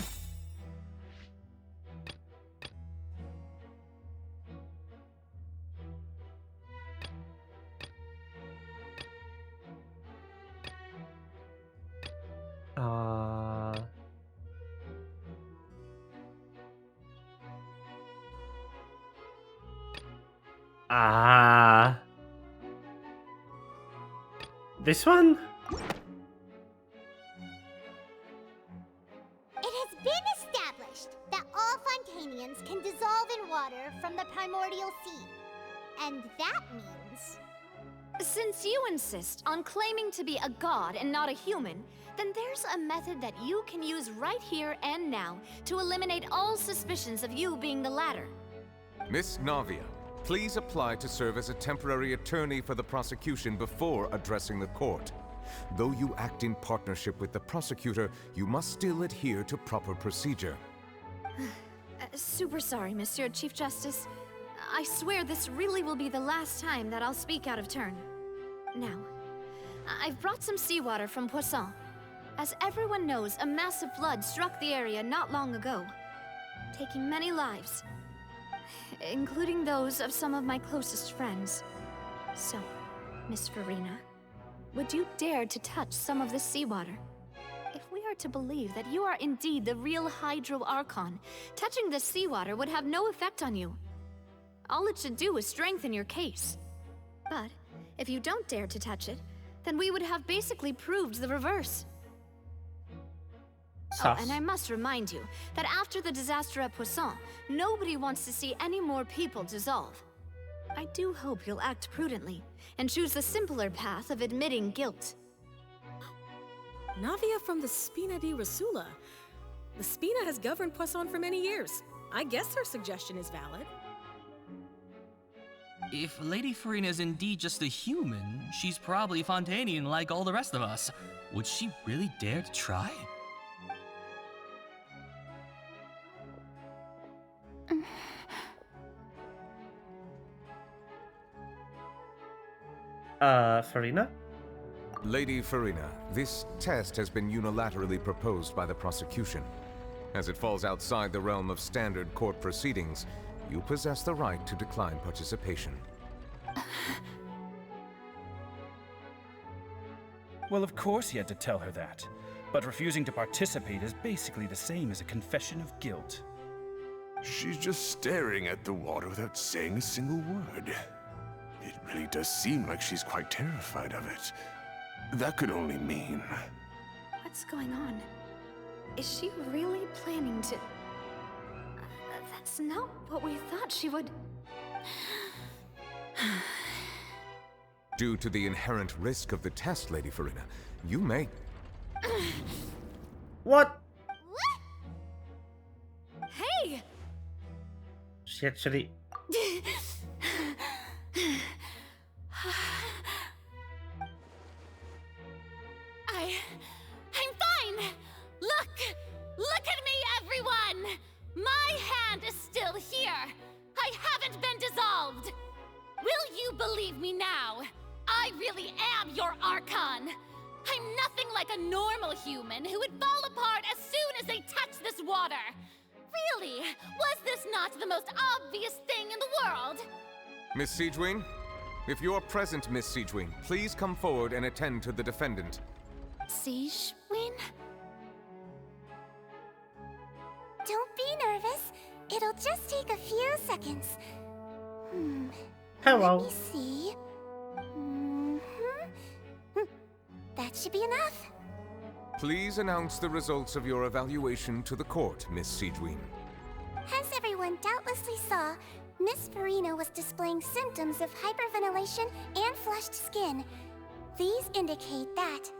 This one? It has been established that all Fontanians can dissolve in water from the primordial sea. And that means... Since you insist on claiming to be a god and not a human, then there's a method that you can use right here and now to eliminate all suspicions of you being the latter. Miss Navia, please apply to serve as a temporary attorney for the prosecution before addressing the court. Though you act in partnership with the prosecutor, you must still adhere to proper procedure. Super sorry, Monsieur Chief Justice. I swear this really will be the last time that I'll speak out of turn. Now, I've brought some seawater from Poisson. As everyone knows, a massive flood struck the area not long ago, taking many lives, including those of some of my closest friends. So, Miss Farina, would you dare to touch some of this seawater? If we are to believe that you are indeed the real Hydro Archon, touching this seawater would have no effect on you. All it should do is strengthen your case. But if you don't dare to touch it, then we would have basically proved the reverse. Oh, and I must remind you that after the disaster at Poisson, nobody wants to see any more people dissolve. I do hope you'll act prudently and choose the simpler path of admitting guilt. Navia from the Spina di Rasula. The Spina has governed Poisson for many years. I guess her suggestion is valid. If Lady Farina is indeed just a human, she's probably Fontanian like all the rest of us. Would she really dare to try? Farina? Lady Farina, this test has been unilaterally proposed by the prosecution. As it falls outside the realm of standard court proceedings, you possess the right to decline participation. Well, of course he had to tell her that. But refusing to participate is basically the same as a confession of guilt. She's just staring at the water without saying a single word. It really does seem like she's quite terrified of it. That could only mean... What's going on? Is she really planning to... That's not what we thought she would... Due to the inherent risk of the test, Lady Farina, you may... What? Hey! She actually... I'm fine! Look at me, everyone! My hand is still here! I haven't been dissolved! Will you believe me now? I really am your Archon! I'm nothing like a normal human who would fall apart as soon as they touch this water! Really? Was this not the most obvious thing in the world? Miss Siegewin? If you are present, Miss Siegewin, please come forward and attend to the defendant. Siegewin? Don't be nervous. It'll just take a few seconds. Hello. Let me see. That should be enough. Please announce the results of your evaluation to the court, Miss Siegewin. As everyone doubtlessly saw, Miss Farina was displaying symptoms of hyperventilation and flushed skin. These indicate that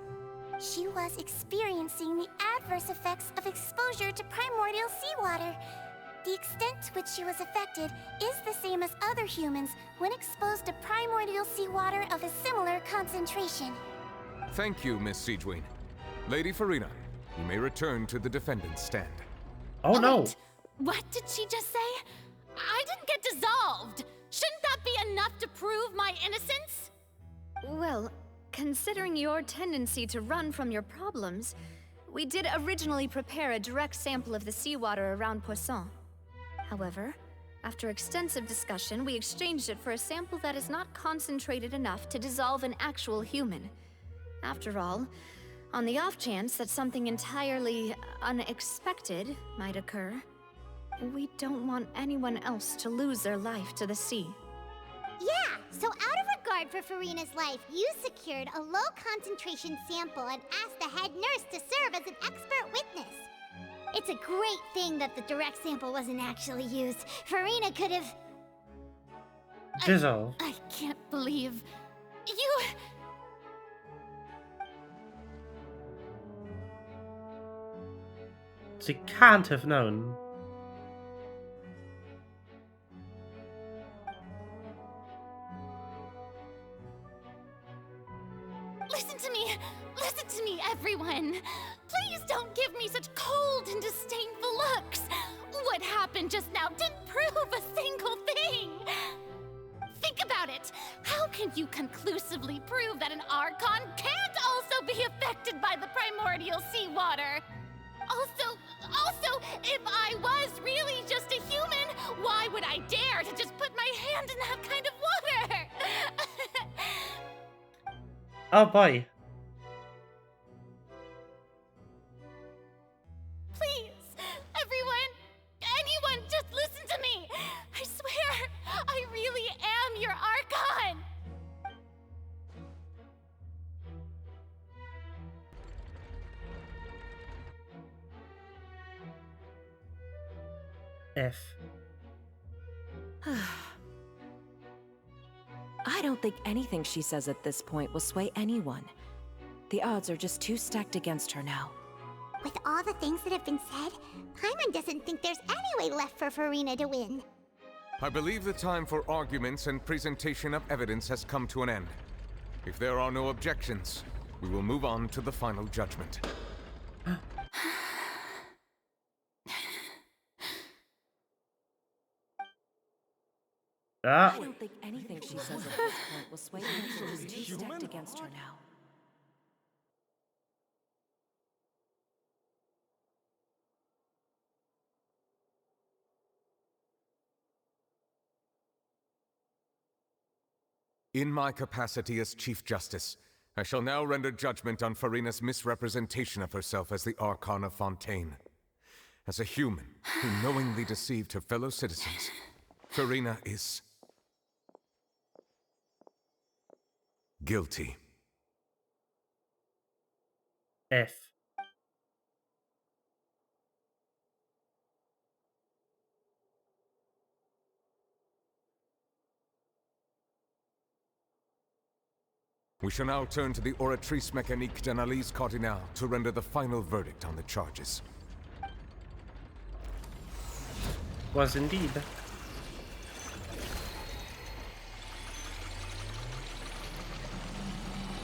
she was experiencing the adverse effects of exposure to primordial seawater. The extent to which she was affected is the same as other humans when exposed to primordial seawater of a similar concentration. Thank you, Miss Siegewin. Lady Farina, you may return to the defendant's stand. Oh no! Wait, what did she just say? I didn't get dissolved! Shouldn't that be enough to prove my innocence? Well, considering your tendency to run from your problems, we did originally prepare a direct sample of the seawater around Poisson. However, after extensive discussion, we exchanged it for a sample that is not concentrated enough to dissolve an actual human. After all, on the off chance that something entirely unexpected might occur, we don't want anyone else to lose their life to the sea. Yeah, so out of regard for Farina's life, you secured a low-concentration sample and asked the head nurse to serve as an expert witness. It's a great thing that the direct sample wasn't actually used. Farina could have... Dissolve. I can't believe... you... She can't have known. Listen to me! Listen to me, everyone! Please don't give me such cold and disdainful looks! What happened just now didn't prove a single thing! Think about it! How can you conclusively prove that an Archon can't also be affected by the primordial seawater? Also, if I was really just a human, why would I dare to just put my hand in that kind of water? Oh boy. Please, everyone, anyone, just listen to me. I swear, I really am your Archon. F. I don't think anything she says at this point will sway anyone. The odds are just too stacked against her now. With all the things that have been said, Paimon doesn't think there's any way left for Furina to win. I believe the time for arguments and presentation of evidence has come to an end. If there are no objections, we will move on to the final judgment. I don't think anything she says at this point will sway her. She's too stacked against her now. In my capacity as Chief Justice, I shall now render judgment on Furina's misrepresentation of herself as the Archon of Fontaine. As a human who knowingly deceived her fellow citizens, Furina is guilty. F. We shall now turn to the Oratrice Mécanique d'Analyse Cardinale to render the final verdict on the charges. Was indeed.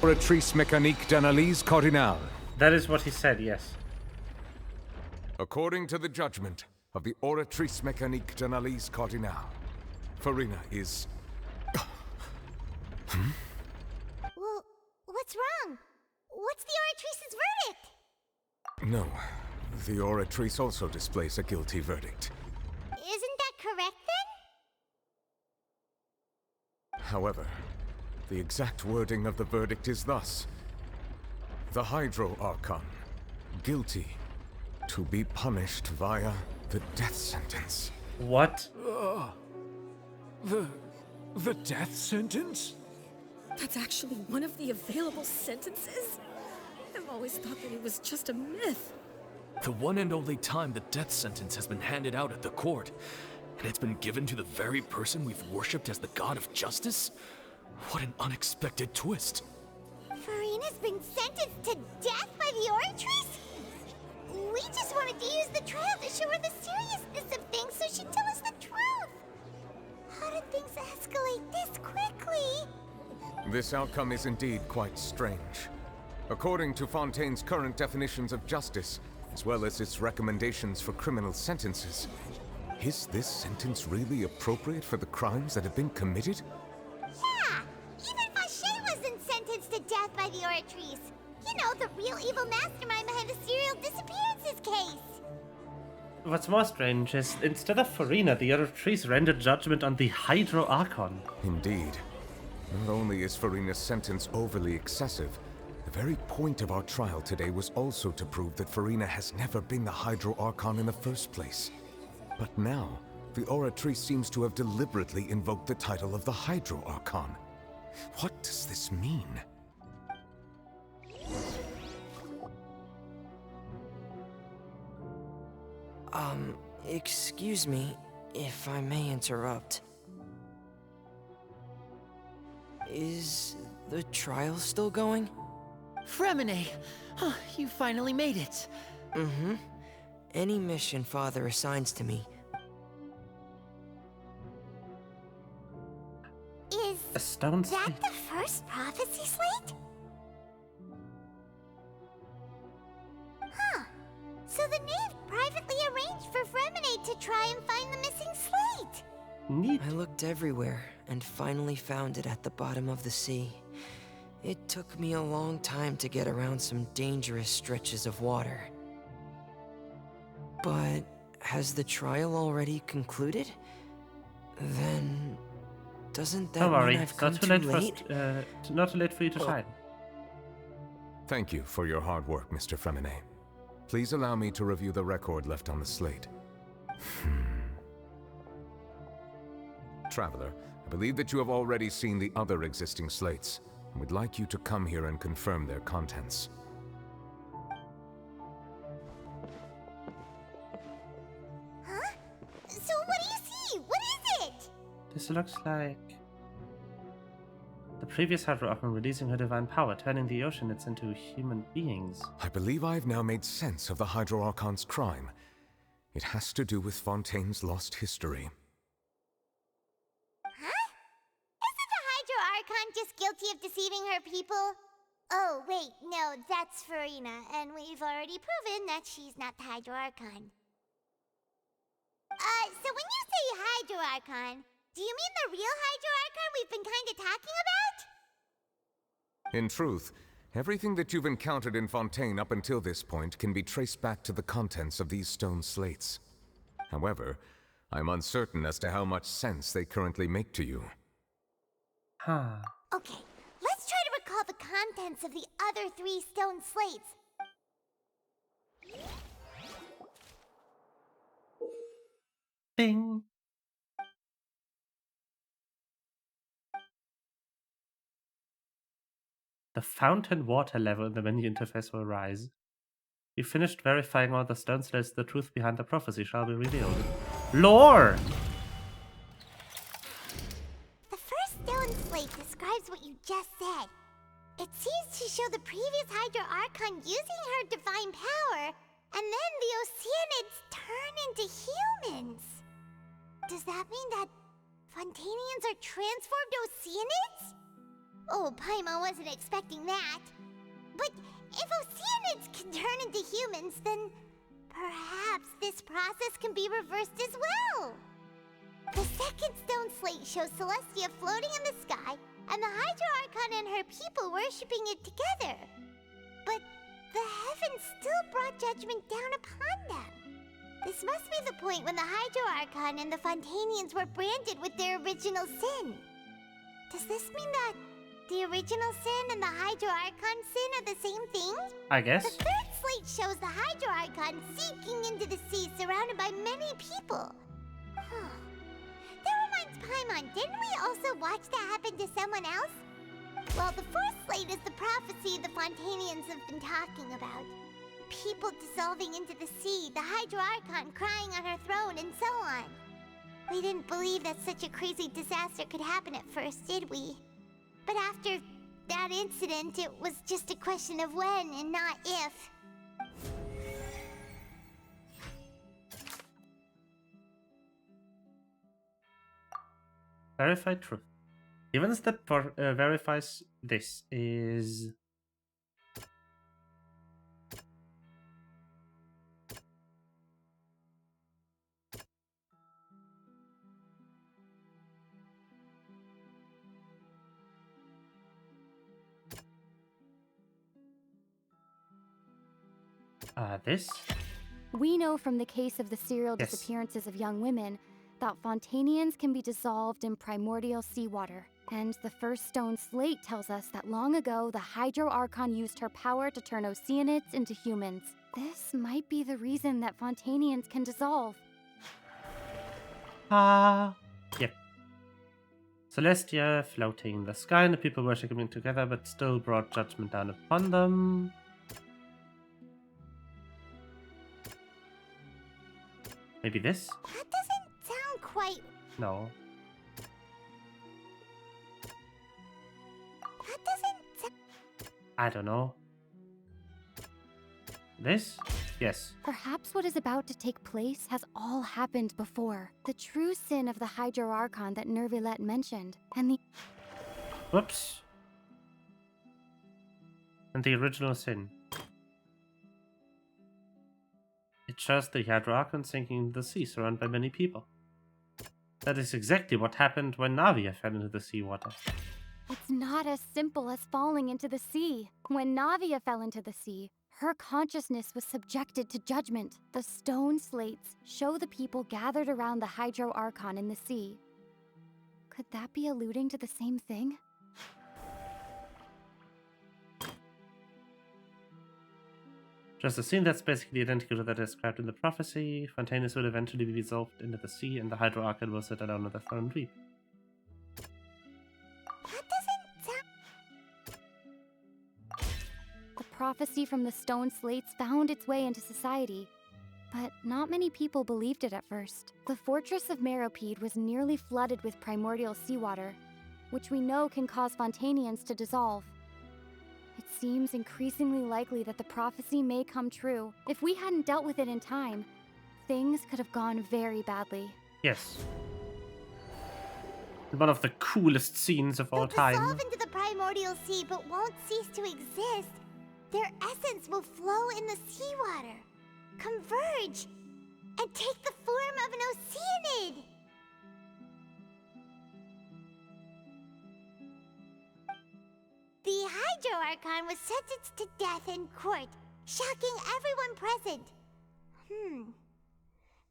Oratrice Mécanique d'Analyse Cardinale. That is what he said, yes. According to the judgment of the Oratrice Mécanique d'Analyse Cardinale, Furina is... Well, what's wrong? What's the Oratrice's verdict? No, the Oratrice also displays a guilty verdict. Isn't that correct then? However, the exact wording of the verdict is thus. The Hydro Archon, guilty, to be punished via the death sentence. What? The death sentence? That's actually one of the available sentences? I've always thought that it was just a myth. The one and only time the death sentence has been handed out at the court, and it's been given to the very person we've worshipped as the god of justice? What an unexpected twist. Furina's been sentenced to death by the Oratrice? We just wanted to use the trial to show her the seriousness of things so she'd tell us the truth. How did things escalate this quickly? This outcome is indeed quite strange. According to Fontaine's current definitions of justice, as well as its recommendations for criminal sentences, is this sentence really appropriate for the crimes that have been committed? Yeah! Even Fauché wasn't sentenced to death by the Oratrice. You know, the real evil mastermind behind the serial disappearances case. What's more strange is, instead of Furina, the Oratrice rendered judgment on the Hydro Archon. Indeed. Not only is Furina's sentence overly excessive, the very point of our trial today was also to prove that Furina has never been the Hydro Archon in the first place. But now, the Oratrice seems to have deliberately invoked the title of the Hydro Archon. What does this mean? Excuse me, if I may interrupt. Is the trial still going? Fremine! Huh, you finally made it. Mm-hmm. Any mission Father assigns to me. Is A stone that the first prophecy slate? So the knave privately arranged for Fremine to try and find the missing slate. Neat. I looked everywhere and finally found it at the bottom of the sea. It took me a long time to get around some dangerous stretches of water. But has the trial already concluded? Then doesn't that Don't worry, mean I've come not too too late late? not too late for you to shine. Thank you for your hard work, Mr. Fremine. Please allow me to review the record left on the slate. Traveler, I believe that you have already seen the other existing slates, and would like you to come here and confirm their contents. Huh? So what do you see? What is it? This looks like the previous Hydro Archon releasing her divine power, turning the oceanids into human beings. I believe I've now made sense of the Hydro Archon's crime. It has to do with Fontaine's lost history. Huh? Isn't the Hydro Archon just guilty of deceiving her people? Oh, wait, no, that's Farina, and we've already proven that she's not the Hydro Archon. So when you say Hydro Archon, do you mean the real Hydro Archon we've been kinda talking about? In truth, everything that you've encountered in Fontaine up until this point can be traced back to the contents of these stone slates. However, I'm uncertain as to how much sense they currently make to you. Huh. Okay, let's try to recall the contents of the other 3 stone slates. Ding. The fountain water level in the menu interface will rise. You finished verifying all the stone slates. The truth behind the prophecy shall be revealed. Lore! The first stone slate describes what you just said. It seems to show the previous Hydro Archon using her divine power, and then the Oceanids turn into humans. Does that mean that Fontainians are transformed Oceanids? Oh, Paimon wasn't expecting that. But if Oceanids can turn into humans, then perhaps this process can be reversed as well. The second stone slate shows Celestia floating in the sky, and the Hydro Archon and her people worshipping it together. But the heavens still brought judgment down upon them. This must be the point when the Hydro Archon and the Fontainians were branded with their original sin. Does this mean that the original sin and the Hydro Archon sin are the same thing? I guess. The third slate shows the Hydro Archon sinking into the sea surrounded by many people. That reminds Paimon, didn't we also watch that happen to someone else? Well, the fourth slate is the prophecy the Fontainians have been talking about. People dissolving into the sea, the Hydro Archon crying on her throne, and so on. We didn't believe that such a crazy disaster could happen at first, did we? But after that incident, it was just a question of when and not if. Verified truth. Even step for verifies this is this. We know from the case of the serial Yes. disappearances of young women that Fontainians can be dissolved in primordial seawater. And the first stone slate tells us that long ago, the Hydro Archon used her power to turn Oceanids into humans. This might be the reason that Fontainians can dissolve. Yep. Celestia floating in the sky and the people worshipping together, but still brought judgment down upon them. Maybe this? That doesn't sound quite... No. That doesn't sound... I don't know. This? Yes. Perhaps what is about to take place has all happened before. The true sin of the Hydro Archon that Nervilette mentioned, and the... Whoops. And the original sin. just the Hydro Archon sinking into the sea, surrounded by many people. That is exactly what happened when Navia fell into the seawater. It's not as simple as falling into the sea. When Navia fell into the sea, her consciousness was subjected to judgment. The stone slates show the people gathered around the Hydro Archon in the sea. Could that be alluding to the same thing? Just a scene that's basically identical to that described in the prophecy. Fontaines will eventually be dissolved into the sea, and the Hydro Archon will sit alone on the throne and weep. That doesn't sound... The prophecy from the stone slates found its way into society, but not many people believed it at first. The fortress of Meropide was nearly flooded with primordial seawater, which we know can cause Fontanians to dissolve. It seems increasingly likely that the prophecy may come true. If we hadn't dealt with it in time, things could have gone very badly. Yes. One of the coolest scenes of all time. They'll dissolve into the primordial sea but won't cease to exist. Their essence will flow in the seawater, converge, and take the form of an oceanid. The Hydro Archon was sentenced to death in court, shocking everyone present.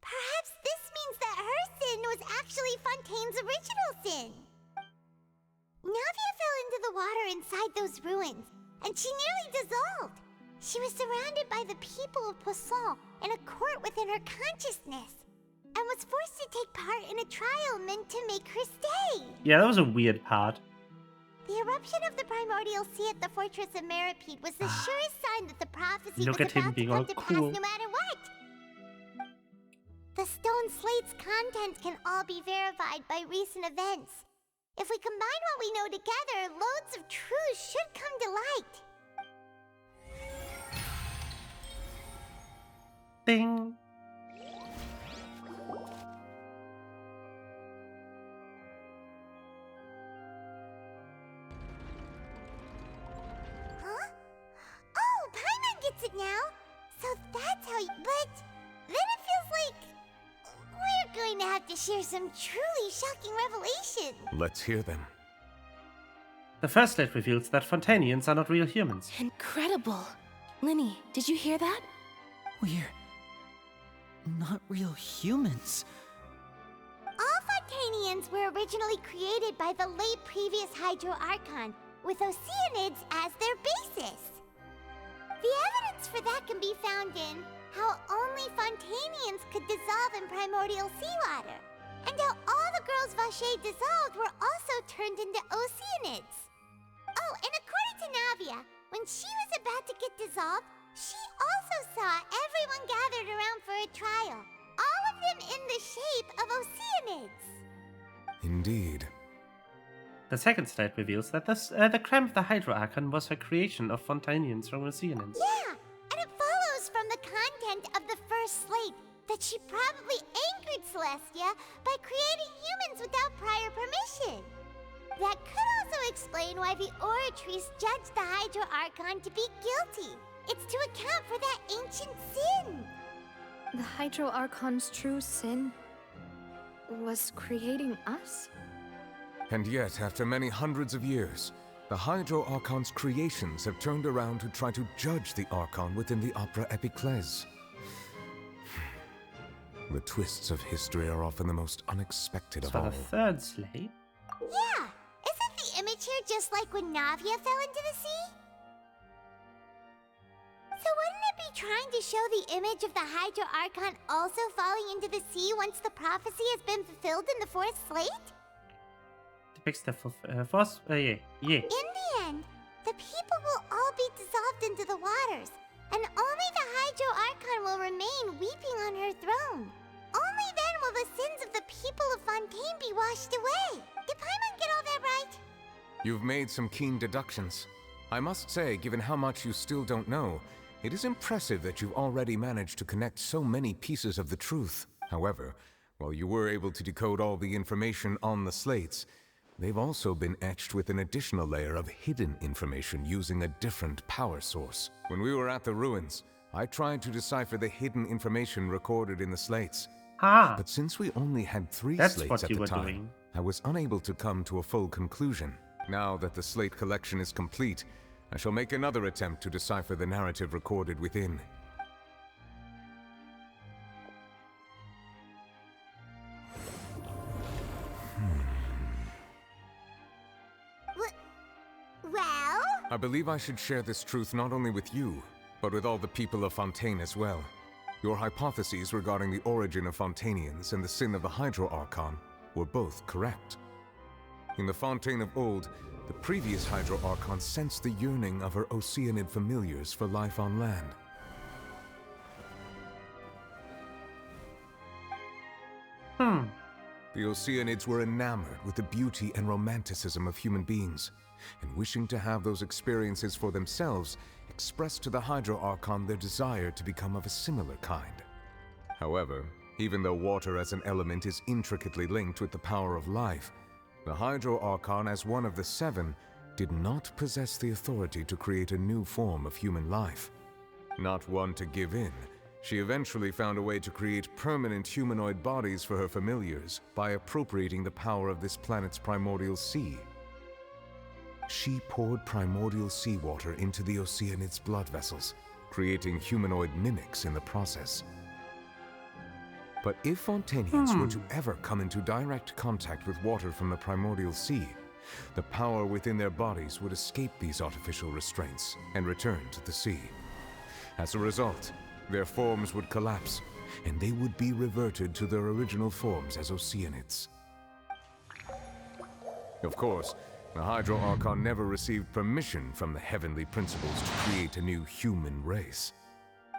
Perhaps this means that her sin was actually Fontaine's original sin. Navia fell into the water inside those ruins, and she nearly dissolved. She was surrounded by the people of Poisson in a court within her consciousness, and was forced to take part in a trial meant to make her stay. Yeah, that was a weird part. The eruption of the primordial sea at the fortress of Meropide was the surest sign that the prophecy Look was at him about to being come all to pass cool. no matter what. The stone slate's contents can all be verified by recent events. If we combine what we know together, loads of truths should come to light. Ding! Oh, Paimon gets it now! So that's how you... But then it feels like we're going to have to share some truly shocking revelation. Let's hear them. The first slate reveals that Fontanians are not real humans. Incredible. Linny, did you hear that? We're not real humans. All Fontanians were originally created by the late previous Hydro Archon, with oceanids as their basis. The evidence for that can be found in how only Fontanians could dissolve in primordial seawater, and how all the girls Vacher dissolved were also turned into oceanids. Oh, and according to Navia, when she was about to get dissolved, she also saw everyone gathered around for a trial, all of them in the shape of oceanids. Indeed. The second slate reveals that the creme of the Hydro Archon was her creation of Fontanians from Oceanians. Yeah, and it follows from the content of the first slate that she probably angered Celestia by creating humans without prior permission. That could also explain why the Oratrice judged the Hydro Archon to be guilty. It's to account for that ancient sin. The Hydro Archon's true sin was creating us? And yet, after many hundreds of years, the Hydro Archon's creations have turned around to try to judge the Archon within the Opera Epiclese. The twists of history are often the most unexpected of For all. the third slate? Yeah, isn't the image here just like when Navia fell into the sea? So wouldn't it be trying to show the image of the Hydro Archon also falling into the sea once the prophecy has been fulfilled in the fourth slate? Depicts the fourth. Yeah. In the end, the people will all be dissolved into the waters, and only the Hydro Archon will remain weeping on her throne. Only then will the sins of the people of Fontaine be washed away. Did Paimon get all that right? You've made some keen deductions. I must say, given how much you still don't know, it is impressive that you've already managed to connect so many pieces of the truth. However, while you were able to decode all the information on the slates, they've also been etched with an additional layer of hidden information using a different power source. When we were at the ruins, I tried to decipher the hidden information recorded in the slates. Ah. But since we only had 3 That's slates what at you the were time, doing. I was unable to come to a full conclusion. Now that the slate collection is complete, I shall make another attempt to decipher the narrative recorded within. Well? I believe I should share this truth not only with you, but with all the people of Fontaine as well. Your hypotheses regarding the origin of Fontanians and the sin of the Hydro Archon were both correct. In the Fontaine of old, the previous Hydro Archon sensed the yearning of her Oceanid familiars for life on land. The Oceanids were enamored with the beauty and romanticism of human beings, and wishing to have those experiences for themselves, expressed to the Hydro Archon their desire to become of a similar kind. However, even though water as an element is intricately linked with the power of life, the Hydro Archon, as one of the 7, did not possess the authority to create a new form of human life. Not one to give in, she eventually found a way to create permanent humanoid bodies for her familiars by appropriating the power of this planet's primordial sea. She poured primordial seawater into the Oceanid's blood vessels, creating humanoid mimics in the process. But if Fontanians were to ever come into direct contact with water from the primordial sea, the power within their bodies would escape these artificial restraints and return to the sea. As a result, their forms would collapse, and they would be reverted to their original forms as Oceanids. Of course, the Hydro Archon never received permission from the heavenly principles to create a new human race.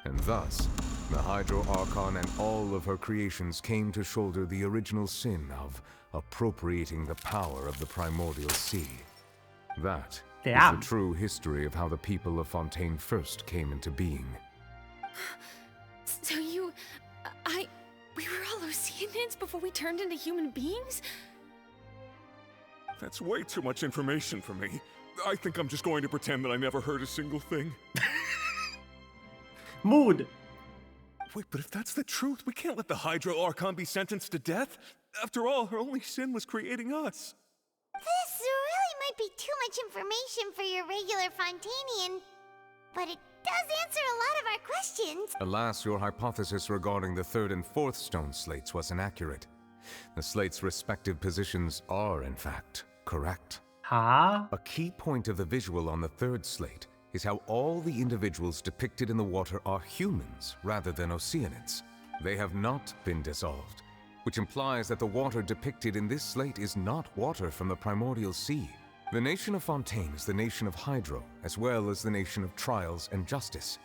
And thus, the Hydro Archon and all of her creations came to shoulder the original sin of appropriating the power of the primordial sea. That is the true history of how the people of Fontaine first came into being. So we were all Oceanids before we turned into human beings? That's way too much information for me. I think I'm just going to pretend that I never heard a single thing. Mood. Wait, but if that's the truth, we can't let the Hydro Archon be sentenced to death. After all, her only sin was creating us. This really might be too much information for your regular Fontanian, but it does answer a lot of our questions. Alas, your hypothesis regarding the 3rd and 4th stone slates was inaccurate. The slates' respective positions are, in fact, correct. Huh? A key point of the visual on the 3rd slate is how all the individuals depicted in the water are humans rather than Oceanids. They have not been dissolved, which implies that the water depicted in this slate is not water from the primordial sea. The nation of Fontaine is the nation of Hydro, as well as the nation of trials and justice.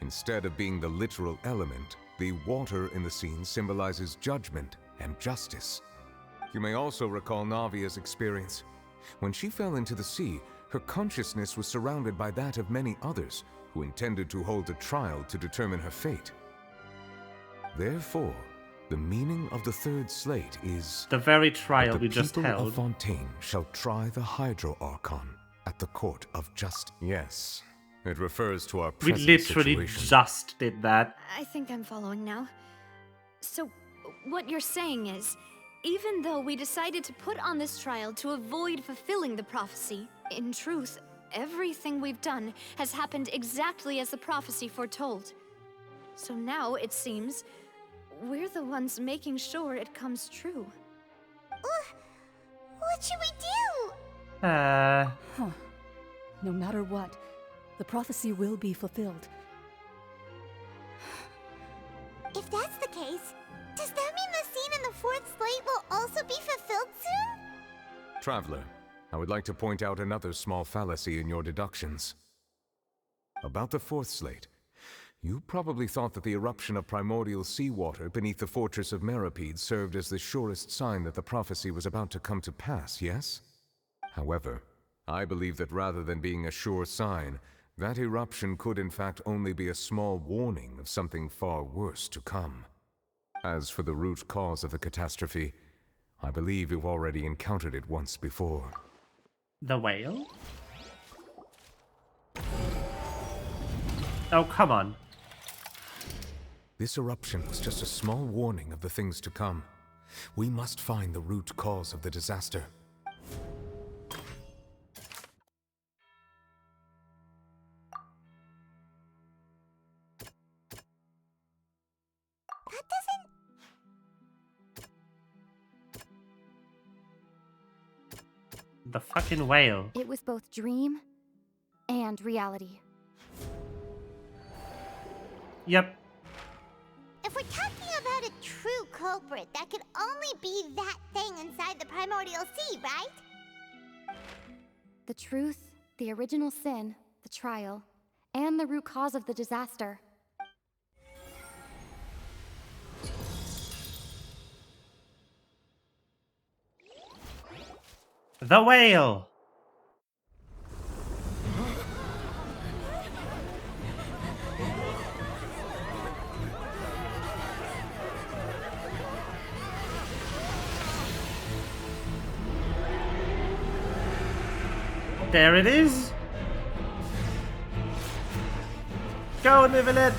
Instead of being the literal element, the water in the scene symbolizes judgment and justice. You may also recall Navia's experience. When she fell into the sea, her consciousness was surrounded by that of many others who intended to hold a trial to determine her fate. Therefore, the meaning of the 3rd slate is the very trial we just held. The people of Fontaine shall try the Hydro Archon at the court of justice. Yes, it refers to our present literally situation. just did that. I think I'm following now. So, what you're saying is, even though we decided to put on this trial to avoid fulfilling the prophecy, in truth, everything we've done has happened exactly as the prophecy foretold. So now, it seems, we're the ones making sure it comes true. What should we do? Huh. No matter what, the prophecy will be fulfilled. If that's the case, does that mean the scene in the 4th slate will also be fulfilled soon? Traveler, I would like to point out another small fallacy in your deductions. About the 4th slate, you probably thought that the eruption of primordial seawater beneath the fortress of Meripede served as the surest sign that the prophecy was about to come to pass, yes? However, I believe that rather than being a sure sign, that eruption could in fact only be a small warning of something far worse to come. As for the root cause of the catastrophe, I believe you've already encountered it once before. The whale? Oh, come on. This eruption was just a small warning of the things to come. We must find the root cause of the disaster. That doesn't... The fucking whale. It was both dream and reality. Yep. If we're talking about a true culprit, that could only be that thing inside the primordial sea, right? The truth, the original sin, the trial, and the root cause of the disaster. The whale. There it is. Go, Nivelet.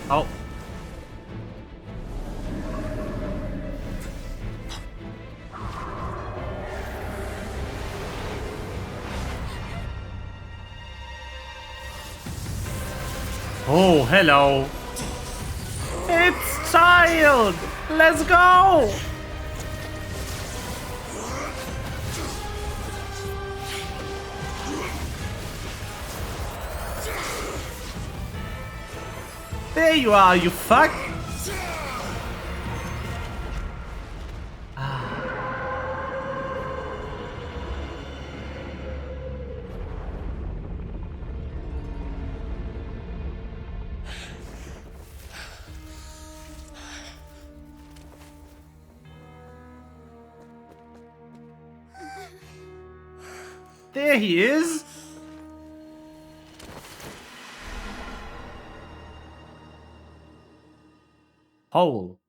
Oh. Oh, hello. It's Child! Let's go! There you are, you fuck! There he is! Hole.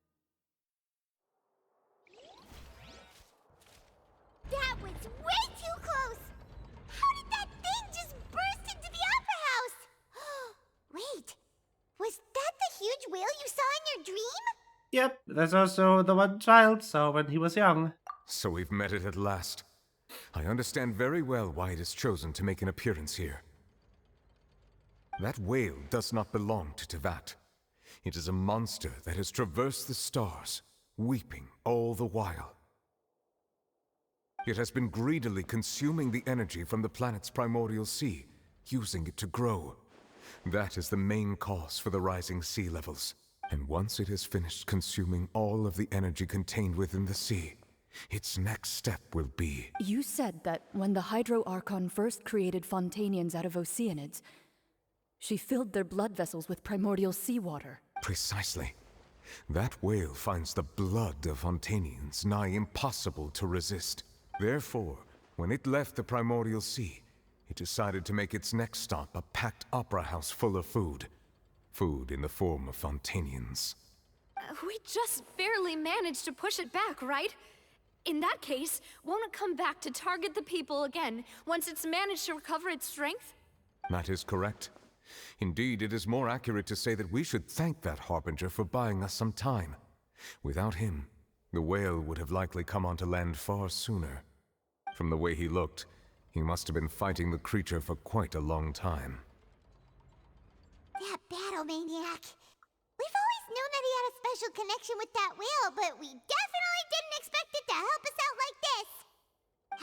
That was way too close! How did that thing just burst into the Opera House? Wait, was that the huge whale you saw in your dream? Yep, there's also the one Child saw when he was young. So we've met it at last. I understand very well why it has chosen to make an appearance here. That whale does not belong to Teyvat. It is a monster that has traversed the stars, weeping all the while. It has been greedily consuming the energy from the planet's primordial sea, using it to grow. That is the main cause for the rising sea levels. And once it has finished consuming all of the energy contained within the sea, its next step will be... You said that when the Hydro Archon first created Fontanians out of Oceanids, she filled their blood vessels with primordial seawater. Precisely. That whale finds the blood of Fontanians nigh impossible to resist. Therefore, when it left the primordial sea, it decided to make its next stop a packed opera house full of food. Food in the form of Fontanians. We just barely managed to push it back, right? In that case, won't it come back to target the people again once it's managed to recover its strength? That is correct. Indeed, it is more accurate to say that we should thank that Harbinger for buying us some time. Without him, the whale would have likely come onto land far sooner. From the way he looked, he must have been fighting the creature for quite a long time. That battle maniac. We've always known that he had a special connection with that whale, but we definitely didn't expect it to help us out like this.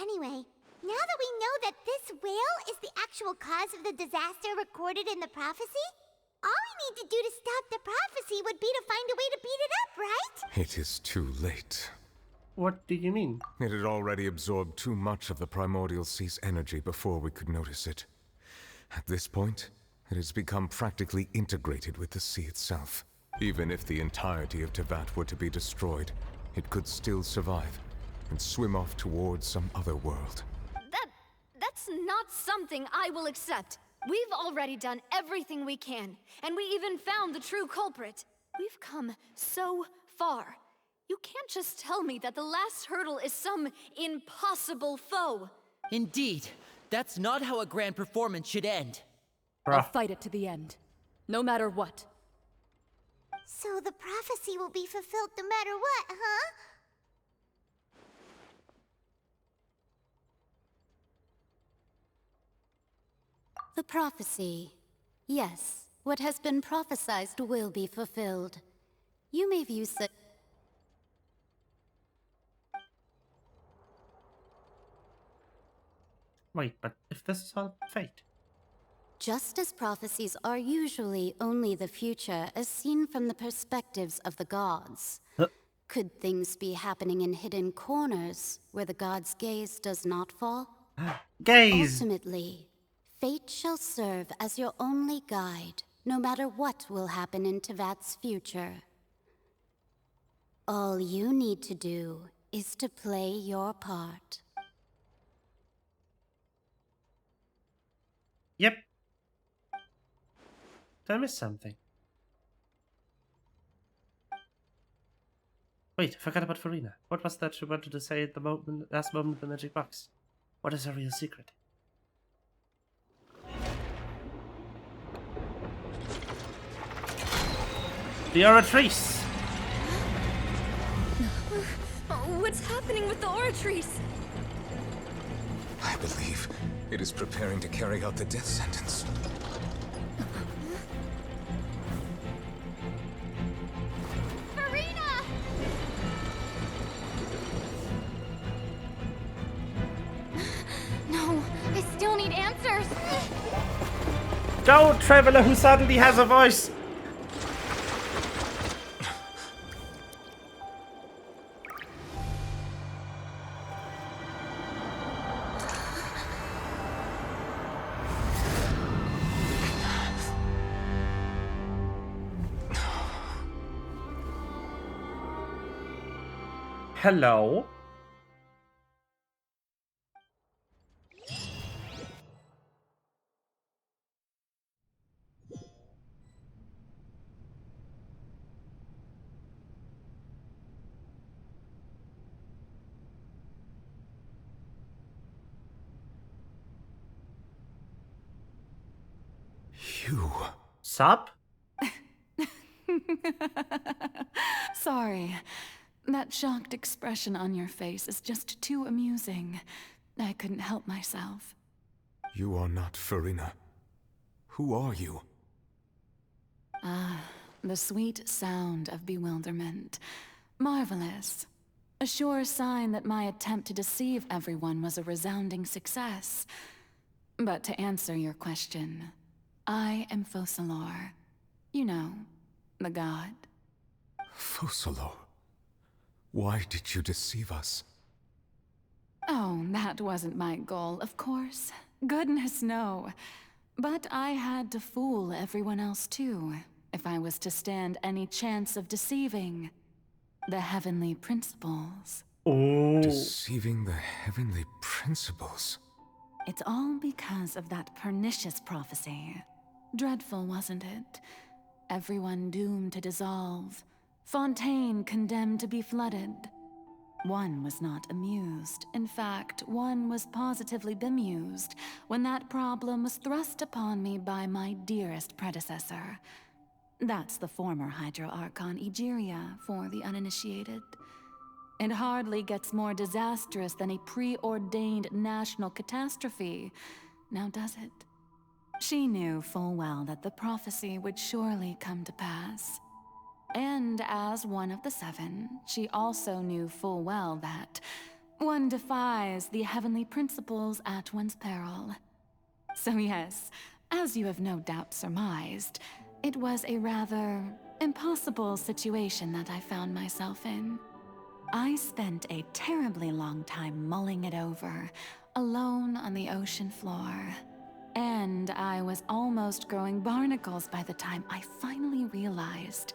Anyway, now that we know that this whale is the actual cause of the disaster recorded in the prophecy, all we need to do to stop the prophecy would be to find a way to beat it up, right? It is too late. What do you mean? It had already absorbed too much of the primordial sea's energy before we could notice it. At this point, it has become practically integrated with the sea itself. Even if the entirety of Teyvat were to be destroyed, it could still survive and swim off towards some other world. That's not something I will accept. We've already done everything we can, and we even found the true culprit. We've come so far. You can't just tell me that the last hurdle is some impossible foe. Indeed, that's not how a grand performance should end. I'll fight it to the end, no matter what. So the prophecy will be fulfilled no matter what, huh? The prophecy. Yes, what has been prophesied will be fulfilled. You may view such... Wait, but if this is all fate? Just as prophecies are usually only the future as seen from the perspectives of the gods. Could things be happening in hidden corners where the gods' gaze does not fall? Gaze! Ultimately, fate shall serve as your only guide, no matter what will happen in Tevat's future. All you need to do is to play your part. Yep. Did I miss something? Wait, I forgot about Farina. What was that she wanted to say at the last moment of the magic box? What is her real secret? The Oratrice! What's happening with the Oratrice? I believe it is preparing to carry out the death sentence. Farina! No, I still need answers. Go, traveler who suddenly has a voice! Hello? You. Sup? Sorry. That shocked expression on your face is just too amusing. I couldn't help myself. You are not Farina. Who are you? Ah, the sweet sound of bewilderment. Marvelous. A sure sign that my attempt to deceive everyone was a resounding success. But to answer your question, I am Focalor. You know, the god. Focalor. Why did you deceive us? Oh, that wasn't my goal, of course. Goodness, no. But I had to fool everyone else too, if I was to stand any chance of deceiving the heavenly principles. Oh. Deceiving the heavenly principles? It's all because of that pernicious prophecy. Dreadful, wasn't it? Everyone doomed to dissolve. Fontaine condemned to be flooded. One was not amused. In fact, one was positively bemused when that problem was thrust upon me by my dearest predecessor. That's the former Hydro Archon Egeria for the uninitiated. It hardly gets more disastrous than a preordained national catastrophe, now does it? She knew full well that the prophecy would surely come to pass. And as one of the seven, she also knew full well that one defies the heavenly principles at one's peril. So yes, as you have no doubt surmised, it was a rather impossible situation that I found myself in. I spent a terribly long time mulling it over, alone on the ocean floor. And I was almost growing barnacles by the time I finally realized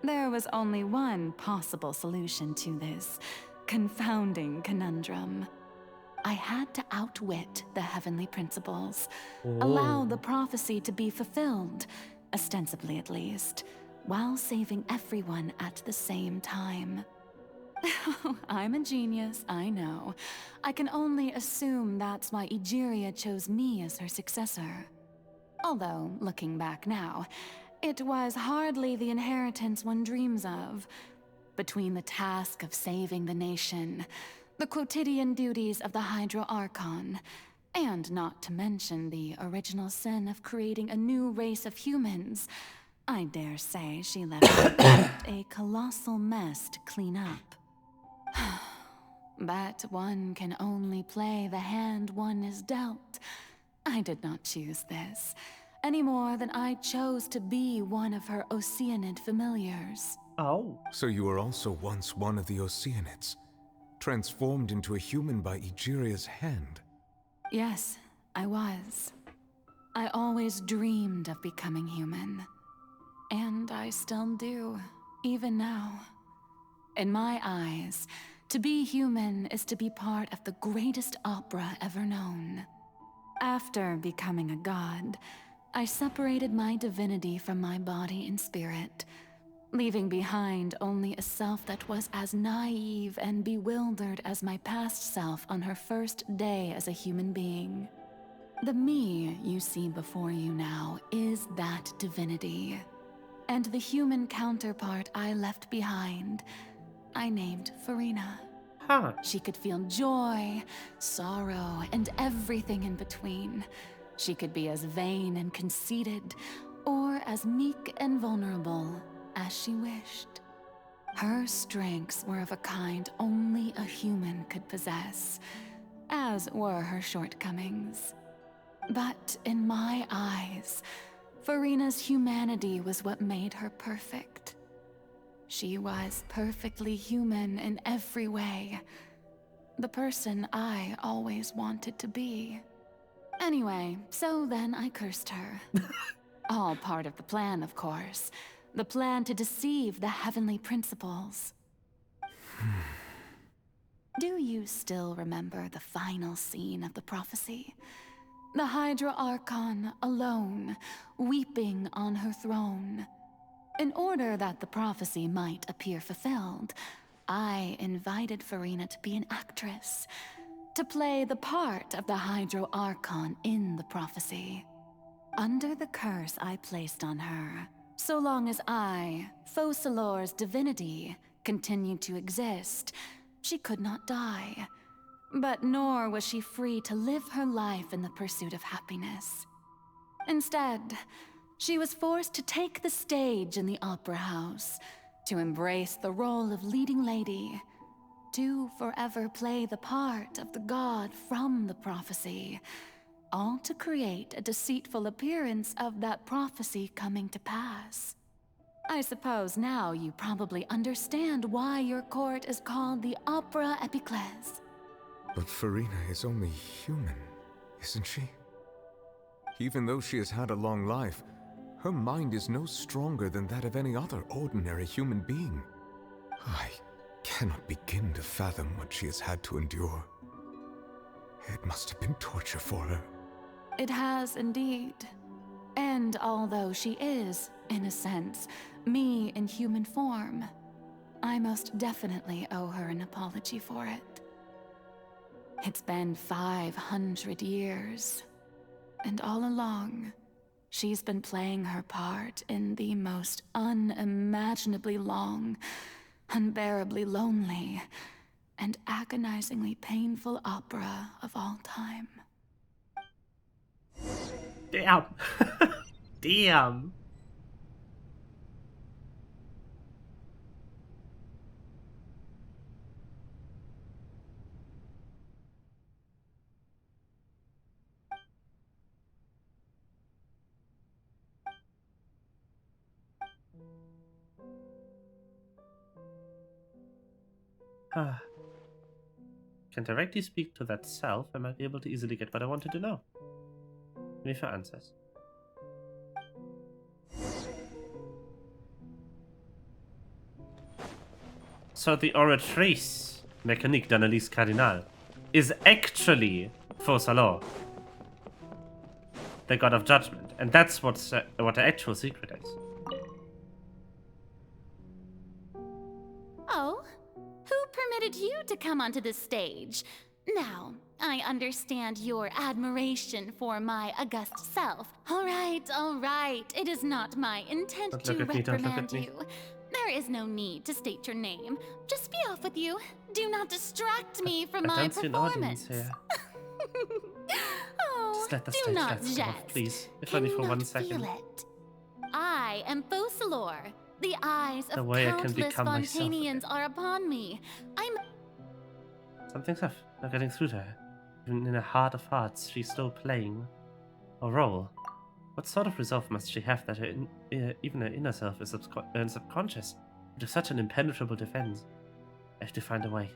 there was only one possible solution to this confounding conundrum. I had to outwit the heavenly principles, allow the prophecy to be fulfilled, ostensibly at least, while saving everyone at the same time. I'm a genius, I know. I can only assume that's why Egeria chose me as her successor. Although, looking back now, it was hardly the inheritance one dreams of. Between the task of saving the nation, the quotidian duties of the Hydro Archon, and not to mention the original sin of creating a new race of humans, I dare say she left a colossal mess to clean up. But one can only play the hand one is dealt. I did not choose this, any more than I chose to be one of her Oceanid familiars. Oh. So you were also once one of the Oceanids, transformed into a human by Egeria's hand. Yes, I was. I always dreamed of becoming human. And I still do, even now. In my eyes, to be human is to be part of the greatest opera ever known. After becoming a god, I separated my divinity from my body and spirit, leaving behind only a self that was as naive and bewildered as my past self on her first day as a human being. The me you see before you now is that divinity. And the human counterpart I left behind, I named Farina. Huh. She could feel joy, sorrow, and everything in between. She could be as vain and conceited, or as meek and vulnerable as she wished. Her strengths were of a kind only a human could possess, as were her shortcomings. But in my eyes, Farina's humanity was what made her perfect. She was perfectly human in every way. The person I always wanted to be. Anyway, so then I cursed her. All part of the plan, of course. The plan to deceive the heavenly principles. Do you still remember the final scene of the prophecy? The Hydra Archon, alone, weeping on her throne. In order that the prophecy might appear fulfilled, I invited Farina to be an actress, to play the part of the Hydro Archon in the prophecy. Under the curse I placed on her, so long as I, Focalor's divinity, continued to exist, she could not die. But nor was she free to live her life in the pursuit of happiness. Instead, she was forced to take the stage in the opera house, to embrace the role of leading lady, to forever play the part of the god from the prophecy, all to create a deceitful appearance of that prophecy coming to pass. I suppose now you probably understand why your court is called the Opera Epiclese. But Farina is only human, isn't she? Even though she has had a long life, her mind is no stronger than that of any other ordinary human being. I cannot begin to fathom what she has had to endure. It must have been torture for her. It has indeed. And although she is, in a sense, me in human form, I most definitely owe her an apology for it. It's been 500 years, and all along, she's been playing her part in the most unimaginably long, unbearably lonely, and agonizingly painful opera of all time. Damn. Damn. Can directly speak to that self. I might be able to easily get what I wanted to know. Give me for answers. So the oratrice mécanique d'analyse cardinale is actually Focalor, the god of judgment, and that's what the actual secret is. Oh, who permitted you to come onto the stage? Now, I understand your admiration for my august self. All right. It is not my intent Don't to look at me, don't look reprimand at me. you. There is no need to state your name. Just be off with you. Do not distract me from I my don't see an audience performance. here. Oh, Just let the do stage not lights go off, jest. please. If only for 1 Cannot second. feel it. I am Focalor. The eyes The of way I can countless become myself Fontanians are upon me. Something's off. Not getting through to her. Even in her heart of hearts, she's still playing a role. What sort of resolve must she have that even her inner self is subconscious to such an impenetrable defense? I have to find a way.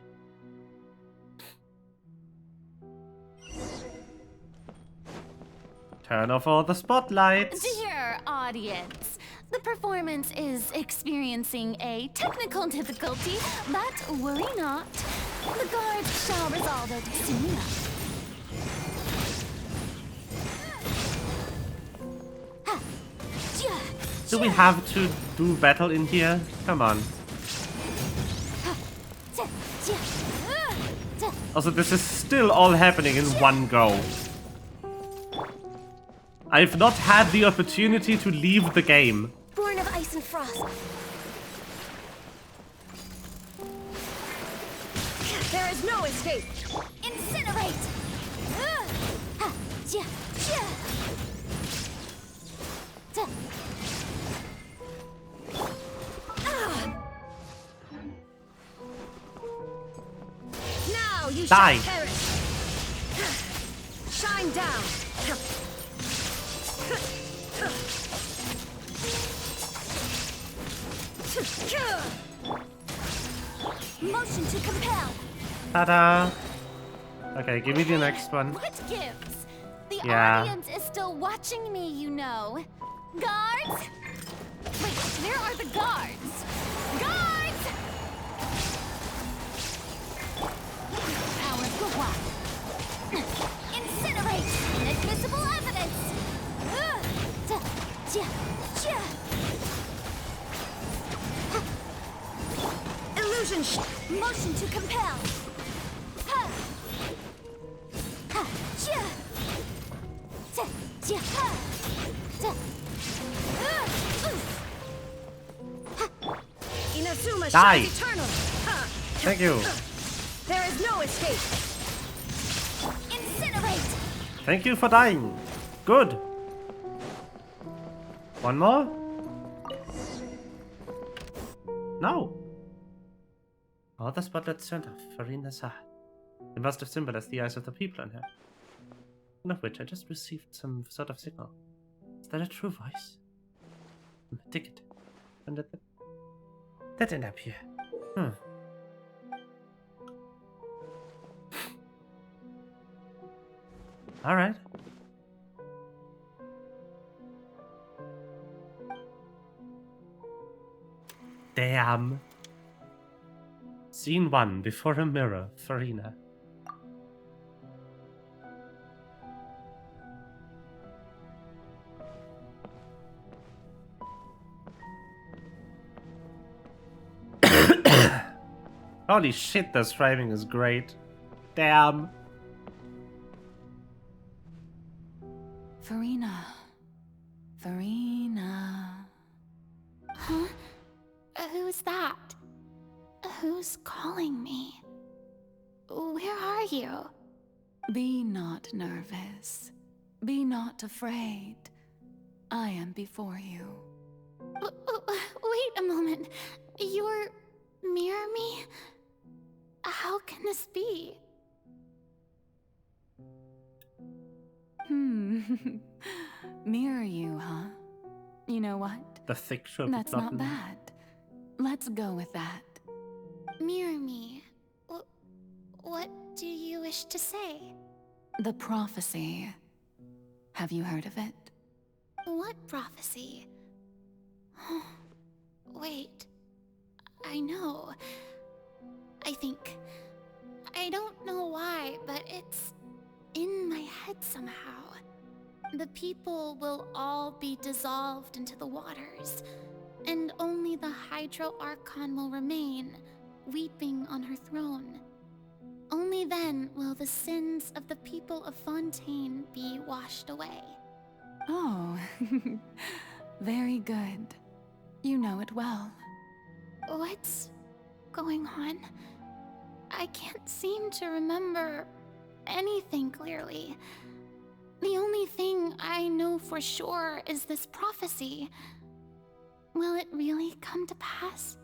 Turn off all the spotlights. Dear audience, the performance is experiencing a technical difficulty, but worry not. The guards shall resolve it soon enough. Do we have to do battle in here? Come on. Also, this is still all happening in one go. I've not had the opportunity to leave the game. Born of ice and frost. There is no escape. Incinerate. Now you Die. shall perish. Shine down. Motion to compel. Ta-da! Okay, give me the next one. What gives? The Yeah. audience is still watching me, you know. Guards? Wait, where are the guards? Guards! Powers go wild. Incinerate! Inadmissible evidence! Illusion! Motion to compel! Inazuma Die. shines eternal. Thank you. There is no escape. Incinerate! Thank you for dying. Good. One more? No. All the spotlights turned off. Farina saw. It must have symbolized the eyes of the people on her. One of which I just received some sort of signal. Is that a true voice? A ticket. When did that end up here? Alright. Damn. Scene 1, before a mirror, Farina. Holy shit, this framing is great. Damn. Farina. Farina. Huh? Who's that? Who's calling me? Where are you? Be not nervous. Be not afraid. I am before you. Wait a moment. You're mirror me? How can this be? Mirror you, huh? You know what? The thick show. That's not bad. Let's go with that. Mirror me. What do you wish to say? The prophecy. Have you heard of it? What prophecy? Wait. I know. I think... I don't know why, but it's in my head somehow. The people will all be dissolved into the waters, and only the Hydro Archon will remain, weeping on her throne. Only then will the sins of the people of Fontaine be washed away. Oh, very good. You know it well. What's going on? I can't seem to remember anything clearly. The only thing I know for sure is this prophecy. Will it really come to pass?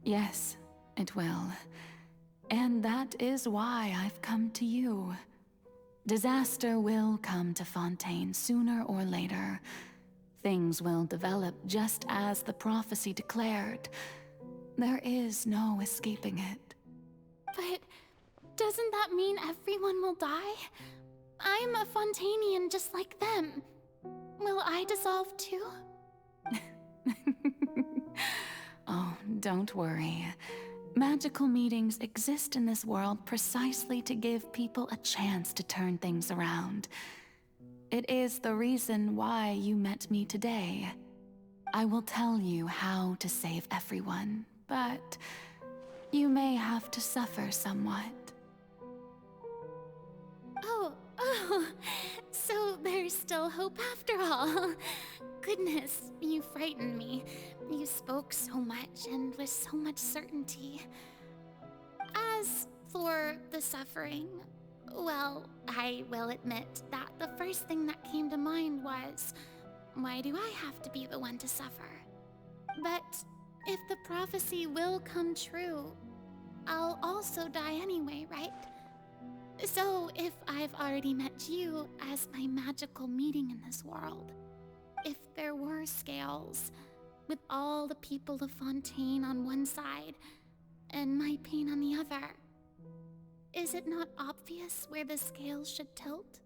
Yes, it will. And that is why I've come to you. Disaster will come to Fontaine sooner or later. Things will develop just as the prophecy declared. There is no escaping it. But doesn't that mean everyone will die? I'm a Fontainian just like them. Will I dissolve too? Oh, don't worry. Magical meetings exist in this world precisely to give people a chance to turn things around. It is the reason why you met me today. I will tell you how to save everyone, but you may have to suffer somewhat. Oh, so there's still hope after all. Goodness, you frightened me. You spoke so much and with so much certainty. As for the suffering, well, I will admit that the first thing that came to mind was, why do I have to be the one to suffer? But if the prophecy will come true, I'll also die anyway, right? So if I've already met you as my magical meeting in this world, if there were scales, with all the people of Fontaine on one side and my pain on the other, is it not obvious where the scales should tilt?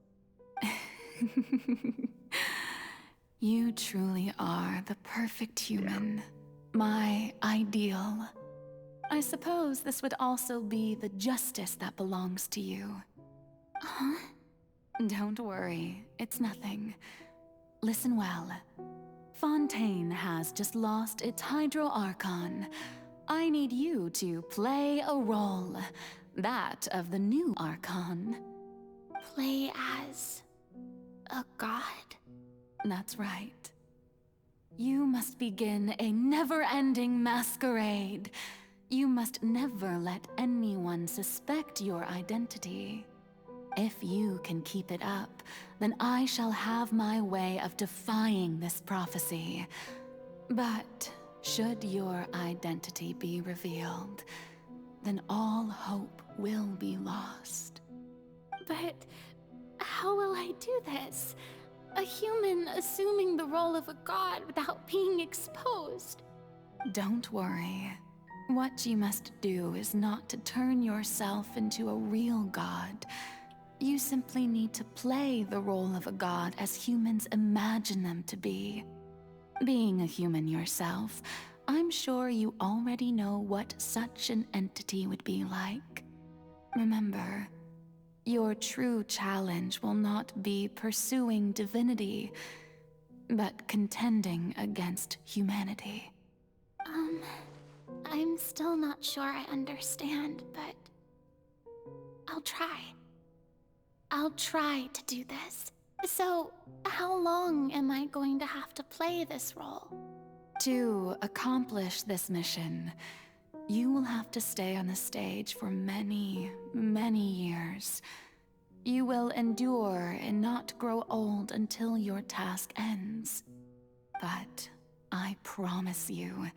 You truly are the perfect human. My ideal. I suppose this would also be the justice that belongs to you. Huh? Don't worry, it's nothing. Listen well. Fontaine has just lost its Hydro Archon. I need you to play a role. That of the new Archon. Play as a god? That's right. You must begin a never-ending masquerade. You must never let anyone suspect your identity. If you can keep it up, then I shall have my way of defying this prophecy. But should your identity be revealed, then all hope will be lost. But how will I do this? A human assuming the role of a god without being exposed. Don't worry. What you must do is not to turn yourself into a real god. You simply need to play the role of a god as humans imagine them to be. Being a human yourself, I'm sure you already know what such an entity would be like. Remember, your true challenge will not be pursuing divinity, but contending against humanity. I'm still not sure I understand, but I'll try. I'll try to do this. So, how long am I going to have to play this role? To accomplish this mission, you will have to stay on the stage for many, many years. You will endure and not grow old until your task ends. But I promise you,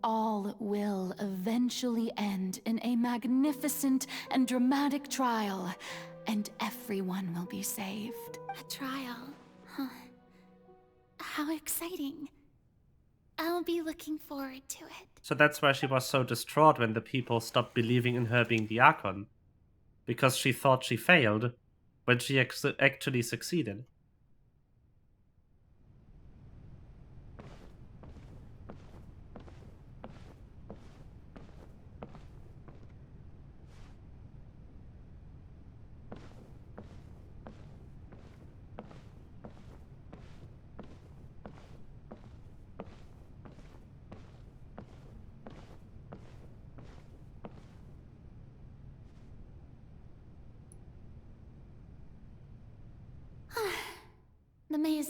all will eventually end in a magnificent and dramatic trial, and everyone will be saved. A trial, huh? How exciting. I'll be looking forward to it. So that's why she was so distraught when the people stopped believing in her being the Archon. Because she thought she failed, when she actually succeeded.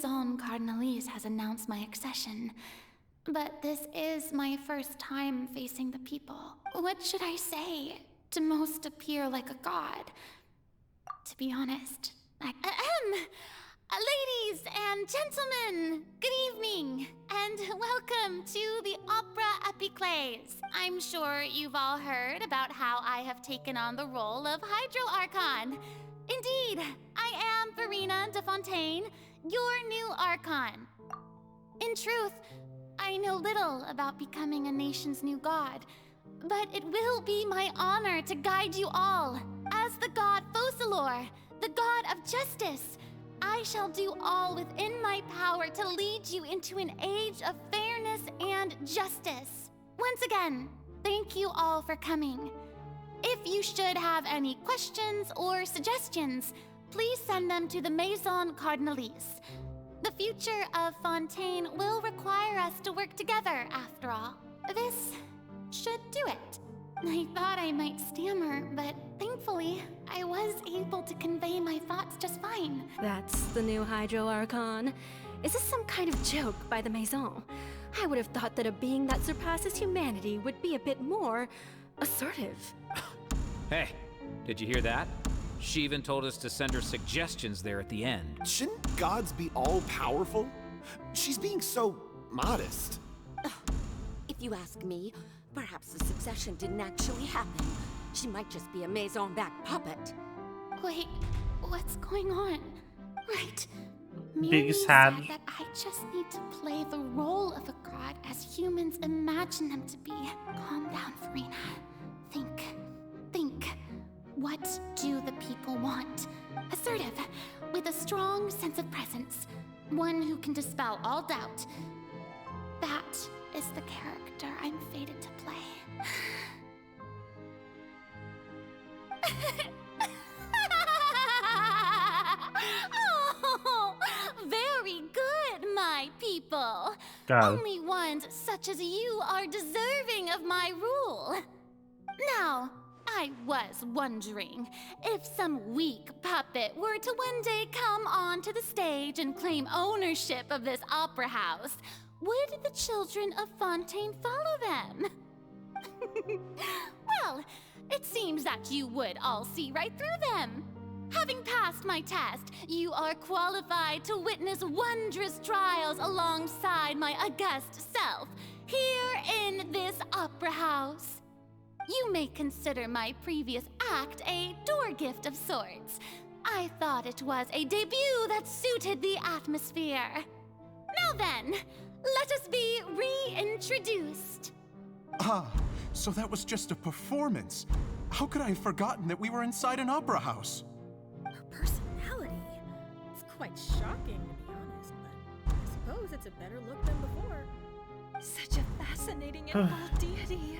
Maison Cardinalise has announced my accession, but this is my first time facing the people. What should I say to most appear like a god? To be honest, ladies and gentlemen, good evening, and welcome to the Opera Epiclese. I'm sure you've all heard about how I have taken on the role of Hydro Archon. Indeed, I am Verena de Fontaine, your new Archon. In truth, I know little about becoming a nation's new god, but it will be my honor to guide you all. As the god Focalor, the god of justice, I shall do all within my power to lead you into an age of fairness and justice. Once again, thank you all for coming. If you should have any questions or suggestions, please send them to the Maison Cardinalise. The future of Fontaine will require us to work together, after all. This should do it. I thought I might stammer, but thankfully, I was able to convey my thoughts just fine. That's the new Hydro Archon. Is this some kind of joke by the Maison? I would have thought that a being that surpasses humanity would be a bit more assertive. Hey, did you hear that? She even told us to send her suggestions there at the end. Shouldn't gods be all-powerful? She's being so modest. If you ask me, perhaps the succession didn't actually happen. She might just be a Maison-backed puppet. Wait, what's going on? Right. Big Miri sad. said that I just need to play the role of a god as humans imagine them to be. Calm down, Verena. Think. What do the people want? Assertive, with a strong sense of presence. One who can dispel all doubt. That is the character I'm fated to play. Oh, very good, my people. God. Only ones such as you are deserving of my rule. Now, I was wondering if some weak puppet were to one day come onto the stage and claim ownership of this opera house, would the children of Fontaine follow them? Well, it seems that you would all see right through them. Having passed my test, you are qualified to witness wondrous trials alongside my august self, here in this opera house. You may consider my previous act a door gift of sorts. I thought it was a debut that suited the atmosphere. Now then, let us be reintroduced. Ah, so that was just a performance. How could I have forgotten that we were inside an opera house? Her personality. It's quite shocking, to be honest, but I suppose it's a better look than before. Such a fascinating and bold deity.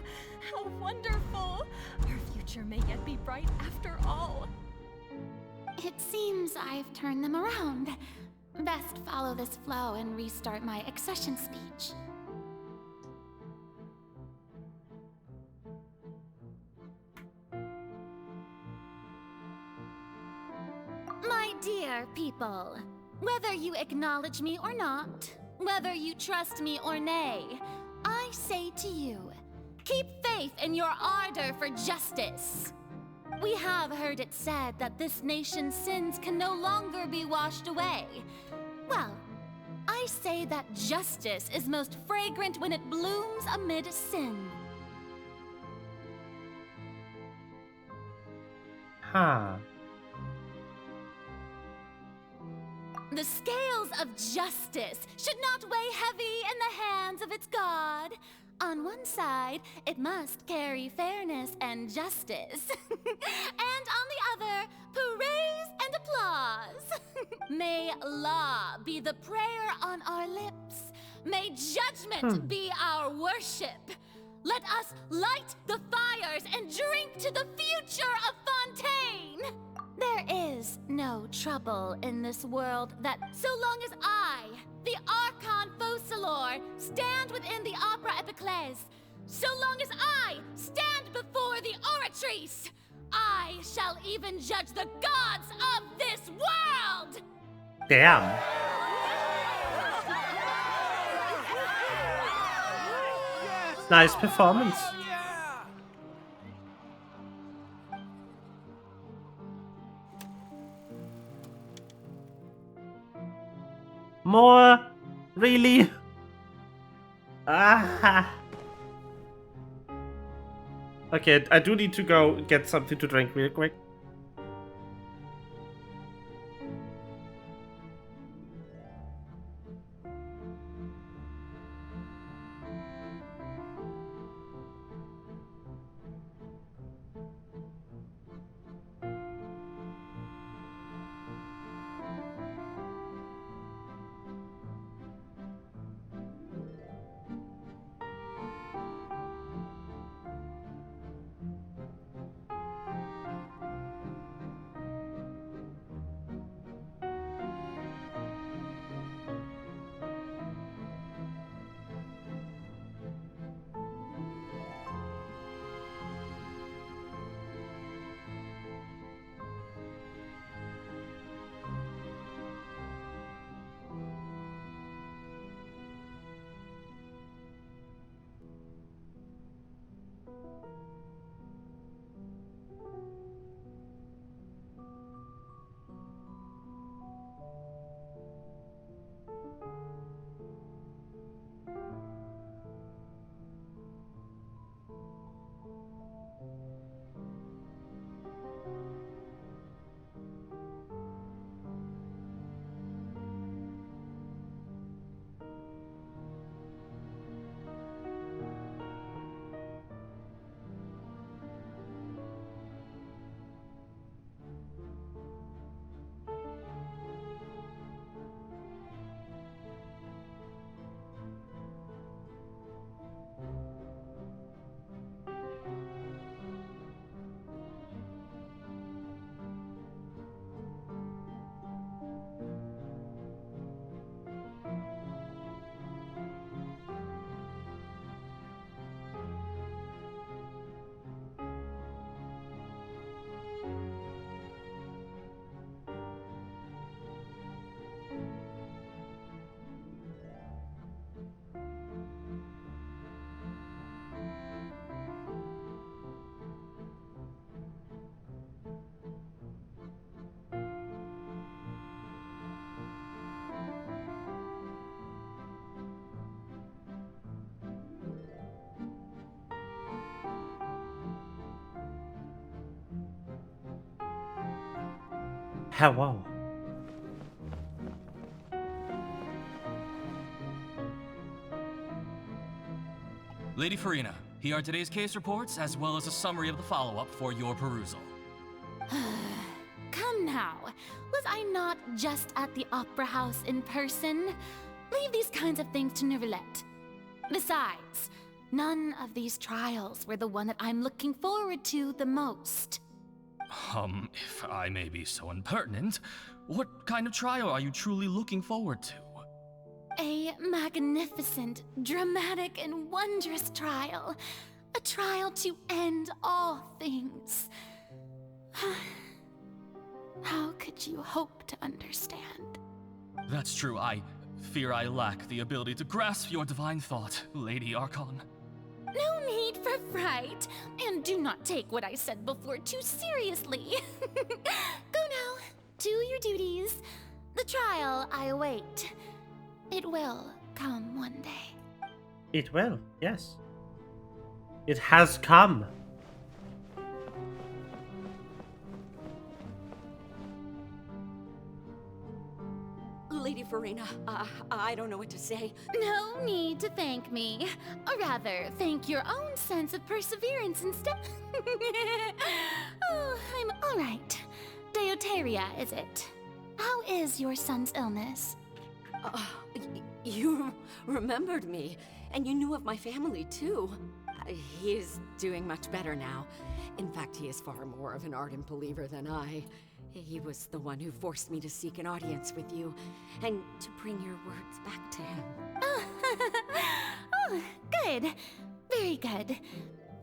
How wonderful! Her future may yet be bright after all. It seems I've turned them around. Best follow this flow and restart my accession speech. My dear people, whether you acknowledge me or not, whether you trust me or nay, I say to you, keep faith in your ardor for justice. We have heard it said that this nation's sins can no longer be washed away. Well, I say that justice is most fragrant when it blooms amid sin. Huh. The scales of justice should not weigh heavy in the hands of its god. On one side, it must carry fairness and justice. And on the other, praise and applause. May law be the prayer on our lips. May judgment be our worship. Let us light the fires and drink to the future of Fontaine. There is no trouble in this world that, so long as I, the Archon Focalor, stand within the Opera Epiclese, so long as I stand before the Oratrice, I shall even judge the gods of this world! Damn. Nice performance. More? Really? Ah. Okay, I do need to go get something to drink real quick. Hello. Lady Farina, here are today's case reports, as well as a summary of the follow-up for your perusal. Come now. Was I not just at the Opera House in person? Leave these kinds of things to Neuvillette. Besides, none of these trials were the one that I'm looking forward to the most. If I may be so impertinent, what kind of trial are you truly looking forward to? A magnificent, dramatic, and wondrous trial. A trial to end all things. How could you hope to understand? That's true. I fear I lack the ability to grasp your divine thought, Lady Archon. No need for fright, and do not take what I said before too seriously. Go now, do your duties. The trial I await. It will come one day. It will, yes. It has come. Lady Farina, I don't know what to say. No need to thank me. Or rather, thank your own sense of perseverance instead. Oh, I'm all right. Deuteria, is it? How is your son's illness? You remembered me, and you knew of my family, too. He is doing much better now. In fact, he is far more of an ardent believer than I. He was the one who forced me to seek an audience with you, and to bring your words back to him. Oh, good. Very good.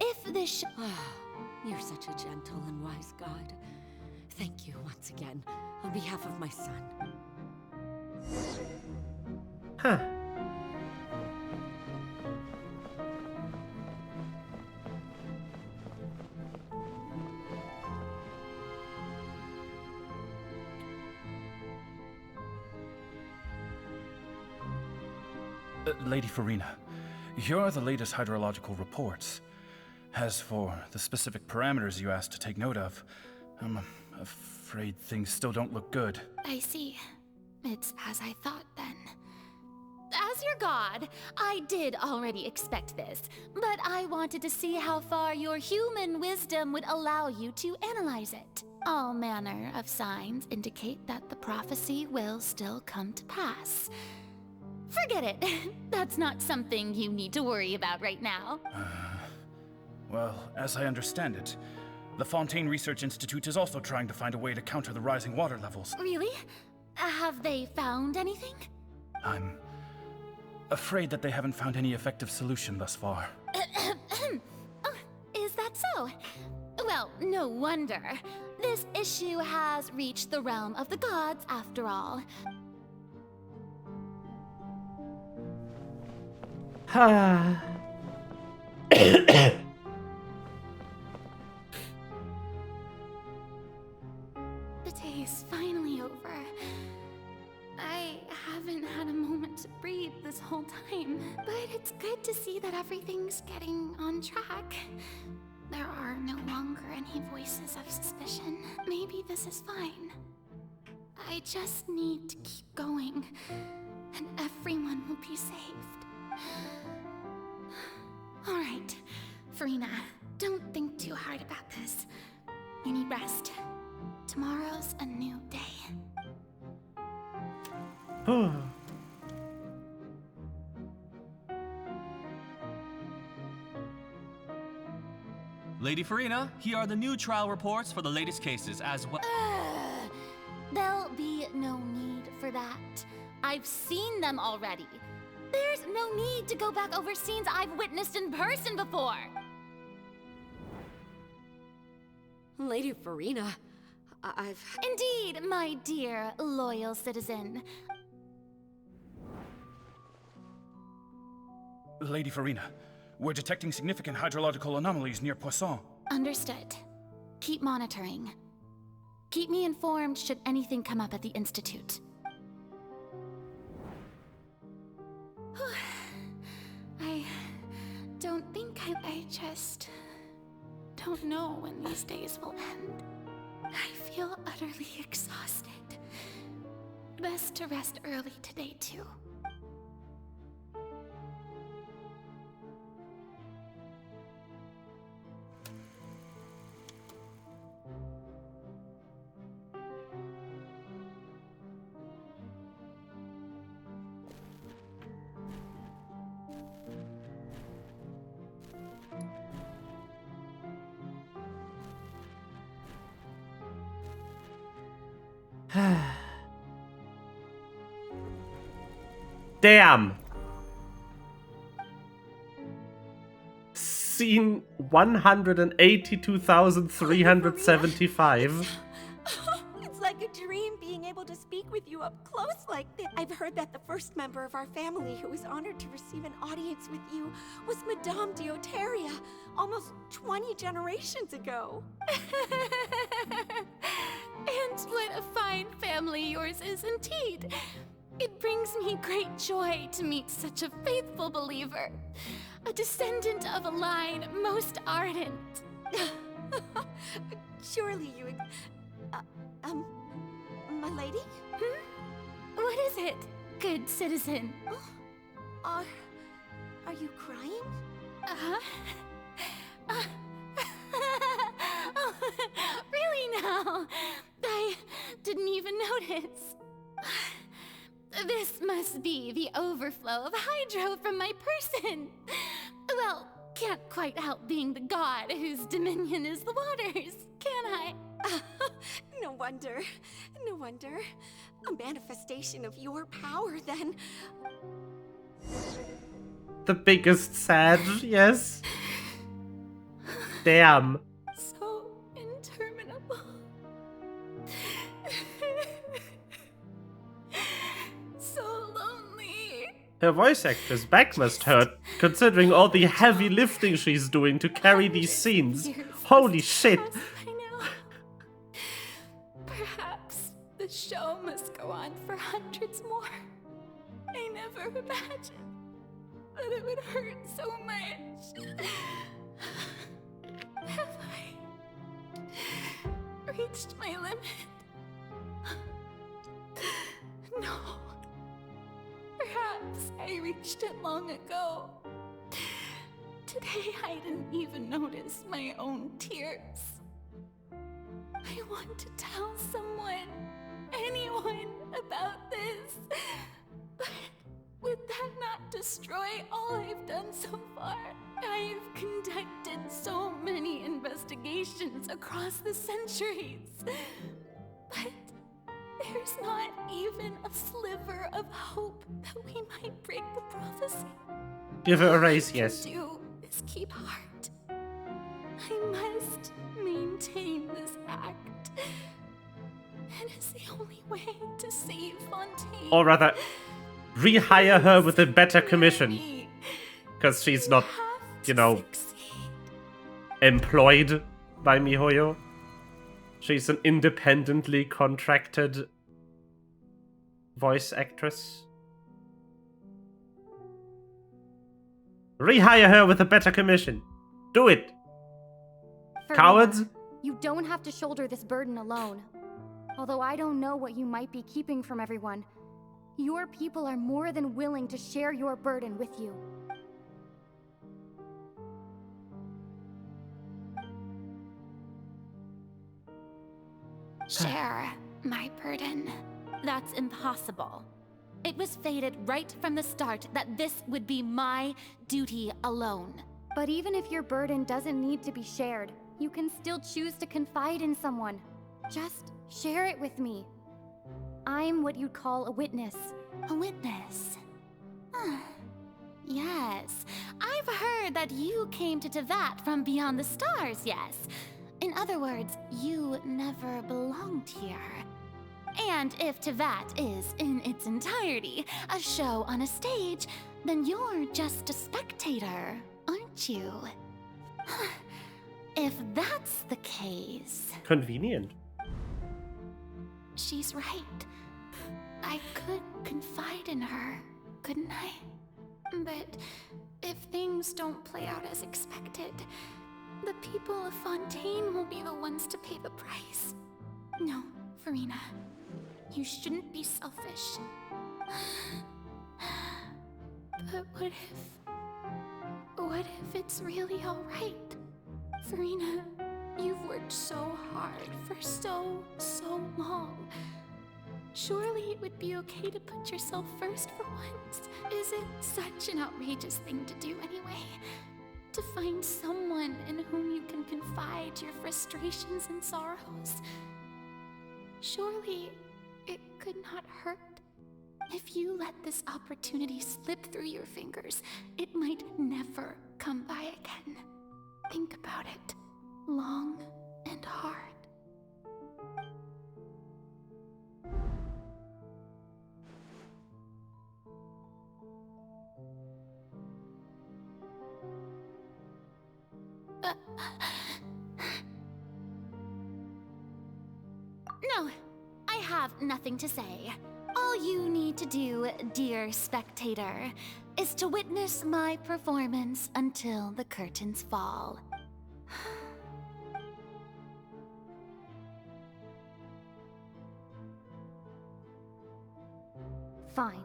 If this You're such a gentle and wise God. Thank you once again, on behalf of my son. Huh. Lady Farina, here are the latest hydrological reports. As for the specific parameters you asked to take note of, I'm afraid things still don't look good. I see. It's as I thought then. As your god, I did already expect this, but I wanted to see how far your human wisdom would allow you to analyze it. All manner of signs indicate that the prophecy will still come to pass. Forget it. That's not something you need to worry about right now. Well, as I understand it, the Fontaine Research Institute is also trying to find a way to counter the rising water levels. Really? Have they found anything? I'm afraid that they haven't found any effective solution thus far. Oh, is that so? Well, no wonder. This issue has reached the realm of the gods, after all. The day is finally over. I haven't had a moment to breathe this whole time, but it's good to see that everything's getting on track. There are no longer any voices of suspicion. Maybe this is fine. I just need to keep going, and everyone will be saved. All right, Farina, don't think too hard about this. You need rest. Tomorrow's a new day. Lady Farina, here are the new trial reports for the latest cases as well. There'll be no need for that. I've seen them already. There's no need to go back over scenes I've witnessed in person before. Lady Farina, Indeed, my dear, loyal citizen. Lady Farina, we're detecting significant hydrological anomalies near Poisson. Understood. Keep monitoring. Keep me informed should anything come up at the Institute. I don't think I just don't know when these days will end. I feel utterly exhausted. Best to rest early today, too. Damn. Scene 182,375. It's like a dream being able to speak with you up close like this. I've heard that the first member of our family who was honored to receive an audience with you was Madame Deoteria, almost 20 generations ago. And what a fine family yours is indeed. It brings me great joy to meet such a faithful believer, a descendant of a line most ardent. Surely you... my lady? What is it, good citizen? Are you crying? Oh, really now? I didn't even notice. This must be the overflow of hydro from my person. Well, can't quite help being the god whose dominion is the waters, can I? No wonder. No wonder. A manifestation of your power, then. The biggest sad, yes. Damn. So interminable. So lonely. Her voice actress back must hurt, considering all the heavy lifting she's doing to carry these scenes. Holy shit. Perhaps the show must go on for hundreds more. I never imagined. that it would hurt so much. Have I reached my limit? No. Perhaps I reached it long ago. Today I didn't even notice my own tears. I want to tell someone, anyone, about this. But would that not destroy all I've done so far? I've conducted so many investigations across the centuries. But there's not even a sliver of hope that we might break the prophecy. Give her a raise, yes. All I can do is keep heart. I must maintain this act. It is the only way to save Fontaine. Or rather, rehire her with a better commission. Because she's not, you know, employed by MiHoYo. She's an independently contracted voice actress. Rehire her with a better commission. Do it. Farina, Cowards. You don't have to shoulder this burden alone. Although I don't know what you might be keeping from everyone, your people are more than willing to share your burden with you. Share my burden. That's impossible. It was fated right from the start that this would be my duty alone. But even if your burden doesn't need to be shared, you can still choose to confide in someone. Just share it with me. I'm what you'd call a witness. A witness? Yes. I've heard that you came to Tevat from beyond the stars, yes. In other words, you never belonged here. And if Tevat is, in its entirety, a show on a stage, then you're just a spectator, aren't you? If that's the case... Convenient. She's right. I could confide in her, couldn't I? But if things don't play out as expected, the people of Fontaine will be the ones to pay the price. No, Farina. You shouldn't be selfish. But what if it's really alright? Farina, you've worked so hard for so long. Surely it would be okay to put yourself first for once. Is it such an outrageous thing to do anyway? To find someone in whom you can confide your frustrations and sorrows? Surely it could not hurt. If you let this opportunity slip through your fingers, it might never come by again. Think about it long and hard. No, I have nothing to say. All you need to do, dear spectator, is to witness my performance until the curtains fall. Fine.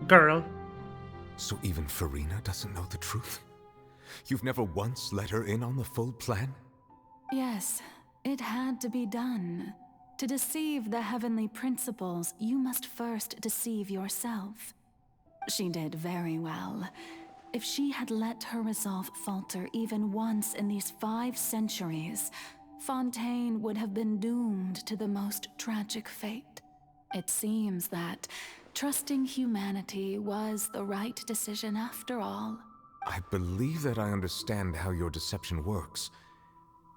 Girl. So even Farina doesn't know the truth? You've never once let her in on the full plan? Yes, it had to be done. To deceive the heavenly principles, you must first deceive yourself. She did very well. If she had let her resolve falter even once in these 5 centuries, Fontaine would have been doomed to the most tragic fate. It seems that trusting humanity was the right decision after all. I believe that I understand how your deception works.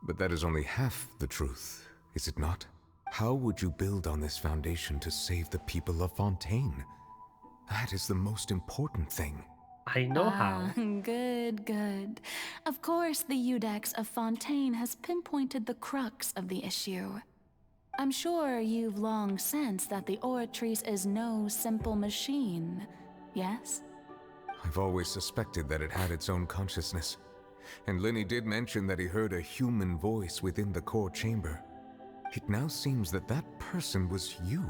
But that is only half the truth, is it not? How would you build on this foundation to save the people of Fontaine? That is the most important thing. I know how. Good, good. Of course, the Eudex of Fontaine has pinpointed the crux of the issue. I'm sure you've long sensed that the Oratrice is no simple machine, yes? I've always suspected that it had its own consciousness. And Lenny did mention that he heard a human voice within the core chamber. It now seems that that person was you,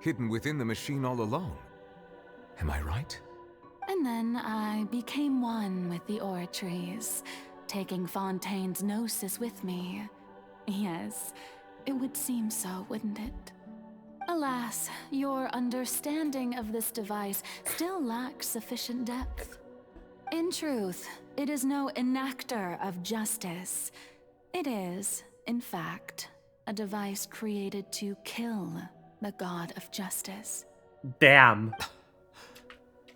hidden within the machine all along. Am I right? And then I became one with the Oratrice, taking Fontaine's gnosis with me. Yes, it would seem so, wouldn't it? Alas, your understanding of this device still lacks sufficient depth. In truth, it is no enactor of justice. It is, in fact, a device created to kill the god of justice. Damn.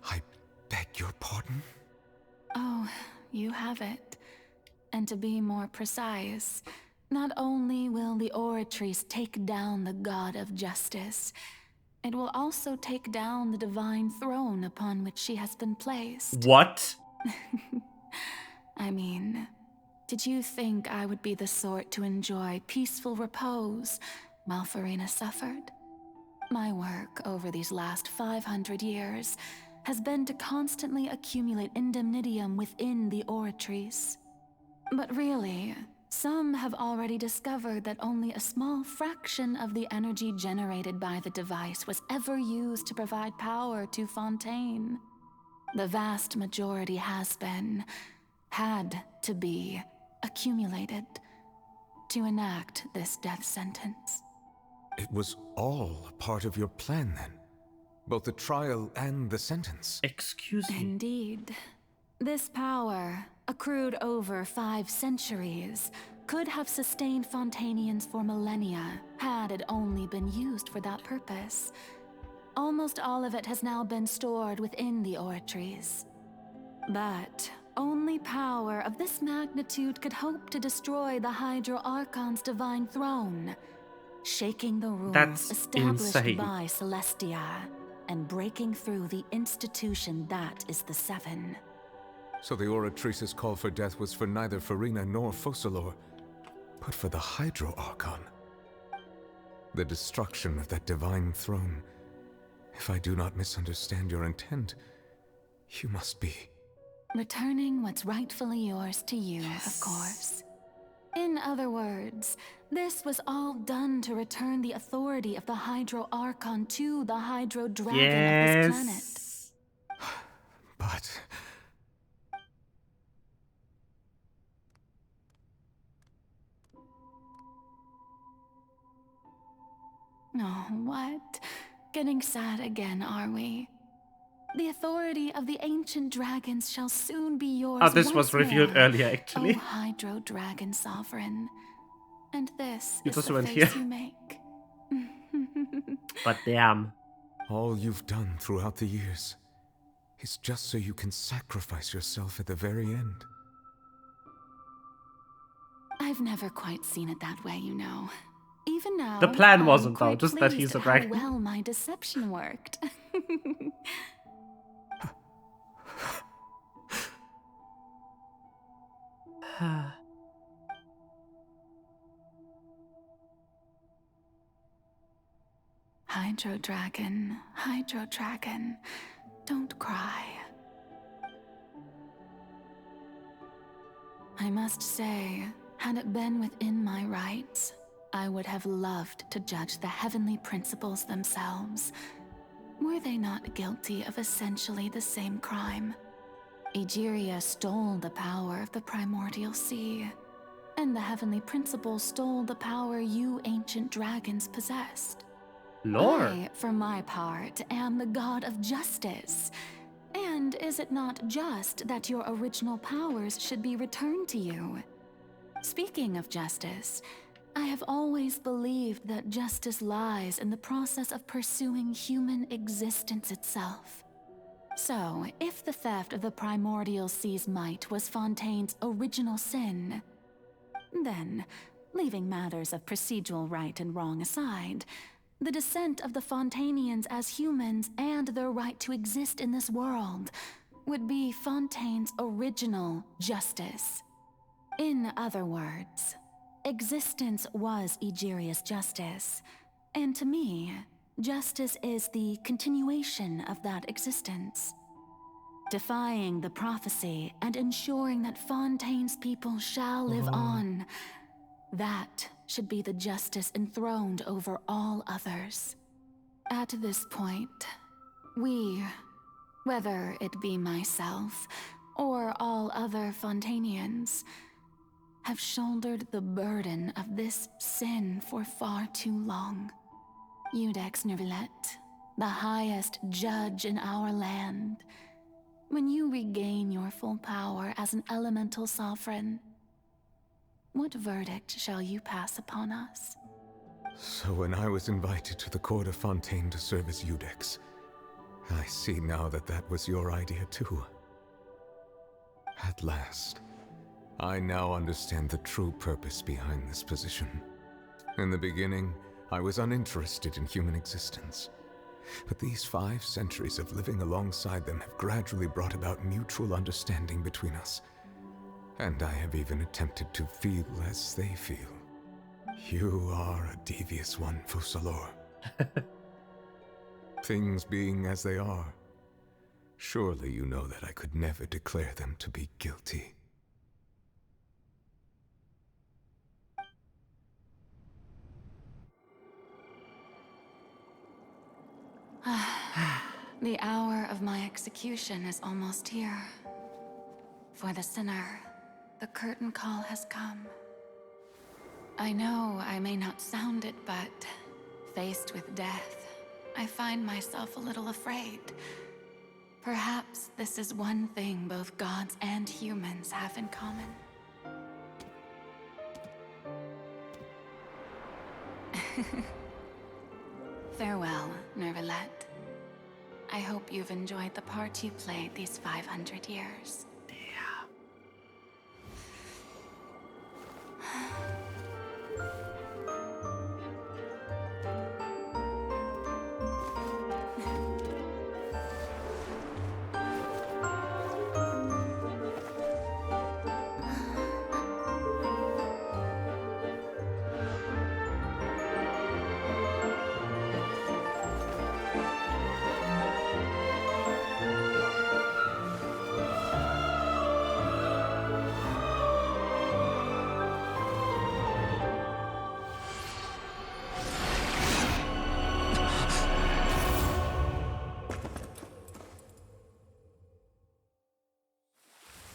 I beg your pardon? Oh, you have it. And to be more precise, not only will the Oratrice take down the god of justice, it will also take down the divine throne upon which she has been placed. What? I mean, did you think I would be the sort to enjoy peaceful repose while Farina suffered? My work over these last 500 years has been to constantly accumulate indemnitium within the Oratrice. But really, some have already discovered that only a small fraction of the energy generated by the device was ever used to provide power to Fontaine. The vast majority has been, had to be, accumulated to enact this death sentence. It was all a part of your plan then? Both the trial and the sentence? Excuse me? Indeed. This power, accrued over 5 centuries, could have sustained Fontainians for millennia had it only been used for that purpose. Almost all of it has now been stored within the Oratrice. But only power of this magnitude could hope to destroy the Hydro Archon's divine throne, shaking the rules established insane. by Celestia and breaking through the institution that is the Seven. So the Oratrice's call for death was for neither Farina nor Focalor, but for the Hydro Archon. The destruction of that divine throne. If I do not misunderstand your intent, you must be... Returning what's rightfully yours to you, of course. In other words, this was all done to return the authority of the Hydro Archon to the Hydro Dragon of this planet. But... Oh, what? Getting sad again, are we? The authority of the ancient dragons shall soon be yours. Oh, this was once revealed more, earlier, actually. O Hydro Dragon Sovereign. And this You is just the went face here. you make. But damn. all you've done throughout the years is just so you can sacrifice yourself at the very end. I've never quite seen it that way, you know. Even now, The plan I'm wasn't, though, quite just that pleased he's a at dragon. How well my deception worked. Hydro Dragon, don't cry. I must say, had it been within my rights, I would have loved to judge the heavenly principles themselves. Were they not guilty of essentially the same crime? Egeria stole the power of the primordial sea, and the heavenly principles stole the power you ancient dragons possessed. Lord. I, for my part, am the god of justice. And is it not just that your original powers should be returned to you? Speaking of justice, I have always believed that justice lies in the process of pursuing human existence itself. So, if the theft of the primordial sea's might was Fontaine's original sin, then, leaving matters of procedural right and wrong aside, the descent of the Fontainians as humans and their right to exist in this world would be Fontaine's original justice. In other words, existence was Egeria's justice, and to me, justice is the continuation of that existence. Defying the prophecy and ensuring that Fontaine's people shall live on, that should be the justice enthroned over all others. At this point, we, whether it be myself or all other Fontainians, have shouldered the burden of this sin for far too long. Iudex Nervilette, the highest judge in our land, when you regain your full power as an elemental sovereign, what verdict shall you pass upon us? So when I was invited to the court of Fontaine to serve as Iudex, I see now that that was your idea too. At last, I now understand the true purpose behind this position. In the beginning, I was uninterested in human existence. But these 5 centuries of living alongside them have gradually brought about mutual understanding between us. And I have even attempted to feel as they feel. You are a devious one, Fussalor. Things being as they are, surely you know that I could never declare them to be guilty. The hour of my execution is almost here. For the sinner, the curtain call has come. I know I may not sound it, but faced with death, I find myself a little afraid. Perhaps this is one thing both gods and humans have in common. Farewell, Nervilette. I hope you've enjoyed the part you played these 500 years.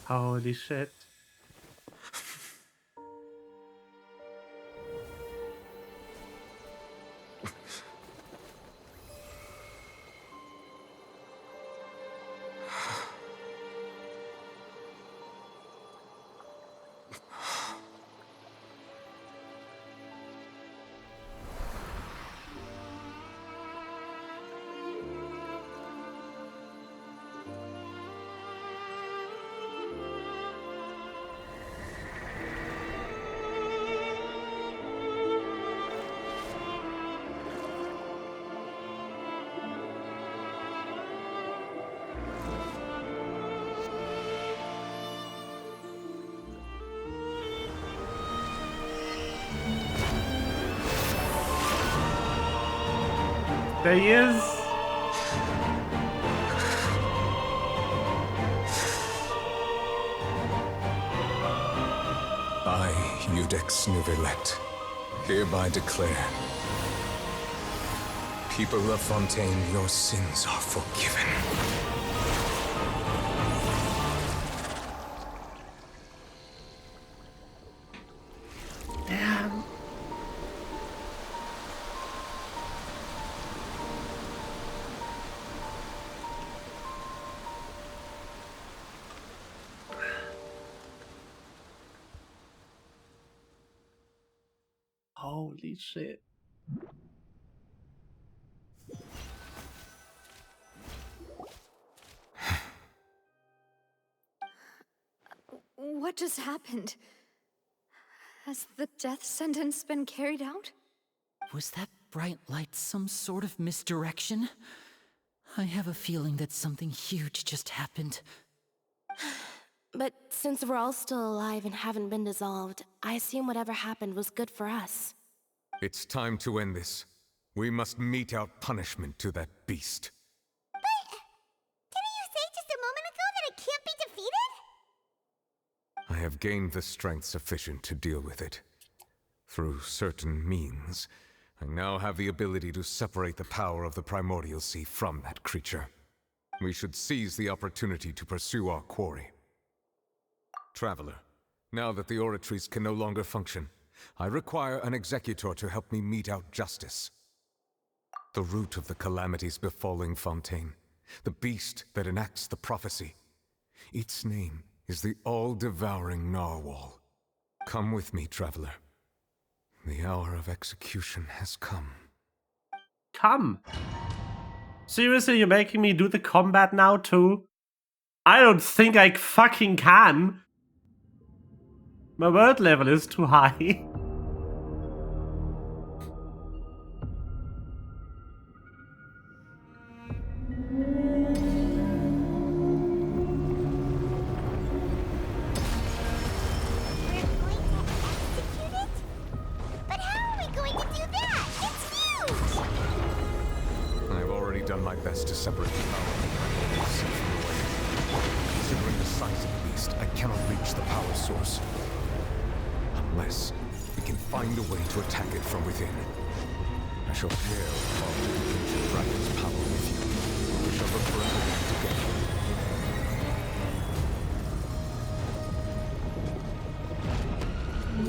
Holy shit. There he is. I, Iudex Nervilette, hereby declare, people of Fontaine, your sins are forgiven. Damn. Holy shit. What just happened? Has the death sentence been carried out? Was that bright light some sort of misdirection? I have a feeling that something huge just happened. But since we're all still alive and haven't been dissolved, I assume whatever happened was good for us. It's time to end this. We must mete out punishment to that beast. Didn't you say just a moment ago that it can't be defeated? I have gained the strength sufficient to deal with it. Through certain means, I now have the ability to separate the power of the Primordial Sea from that creature. We should seize the opportunity to pursue our quarry. Traveler, now that the oratories can no longer function, I require an executor to help me mete out justice. The root of the calamities befalling Fontaine, the beast that enacts the prophecy. Its name is the all-devouring Narwhal. Come with me, traveler. The hour of execution has come. Come. Seriously, you're making me do the combat now too? I don't think I fucking can. My word level is too high. But how are we going to do that? It's huge! I've already done my best to separate the power of the Primordial Sea from the way. Considering the size of the beast, I cannot reach the power source. Unless we can find a way to attack it from within. I shall share all of the ancient dragon's power with you. We shall look for a way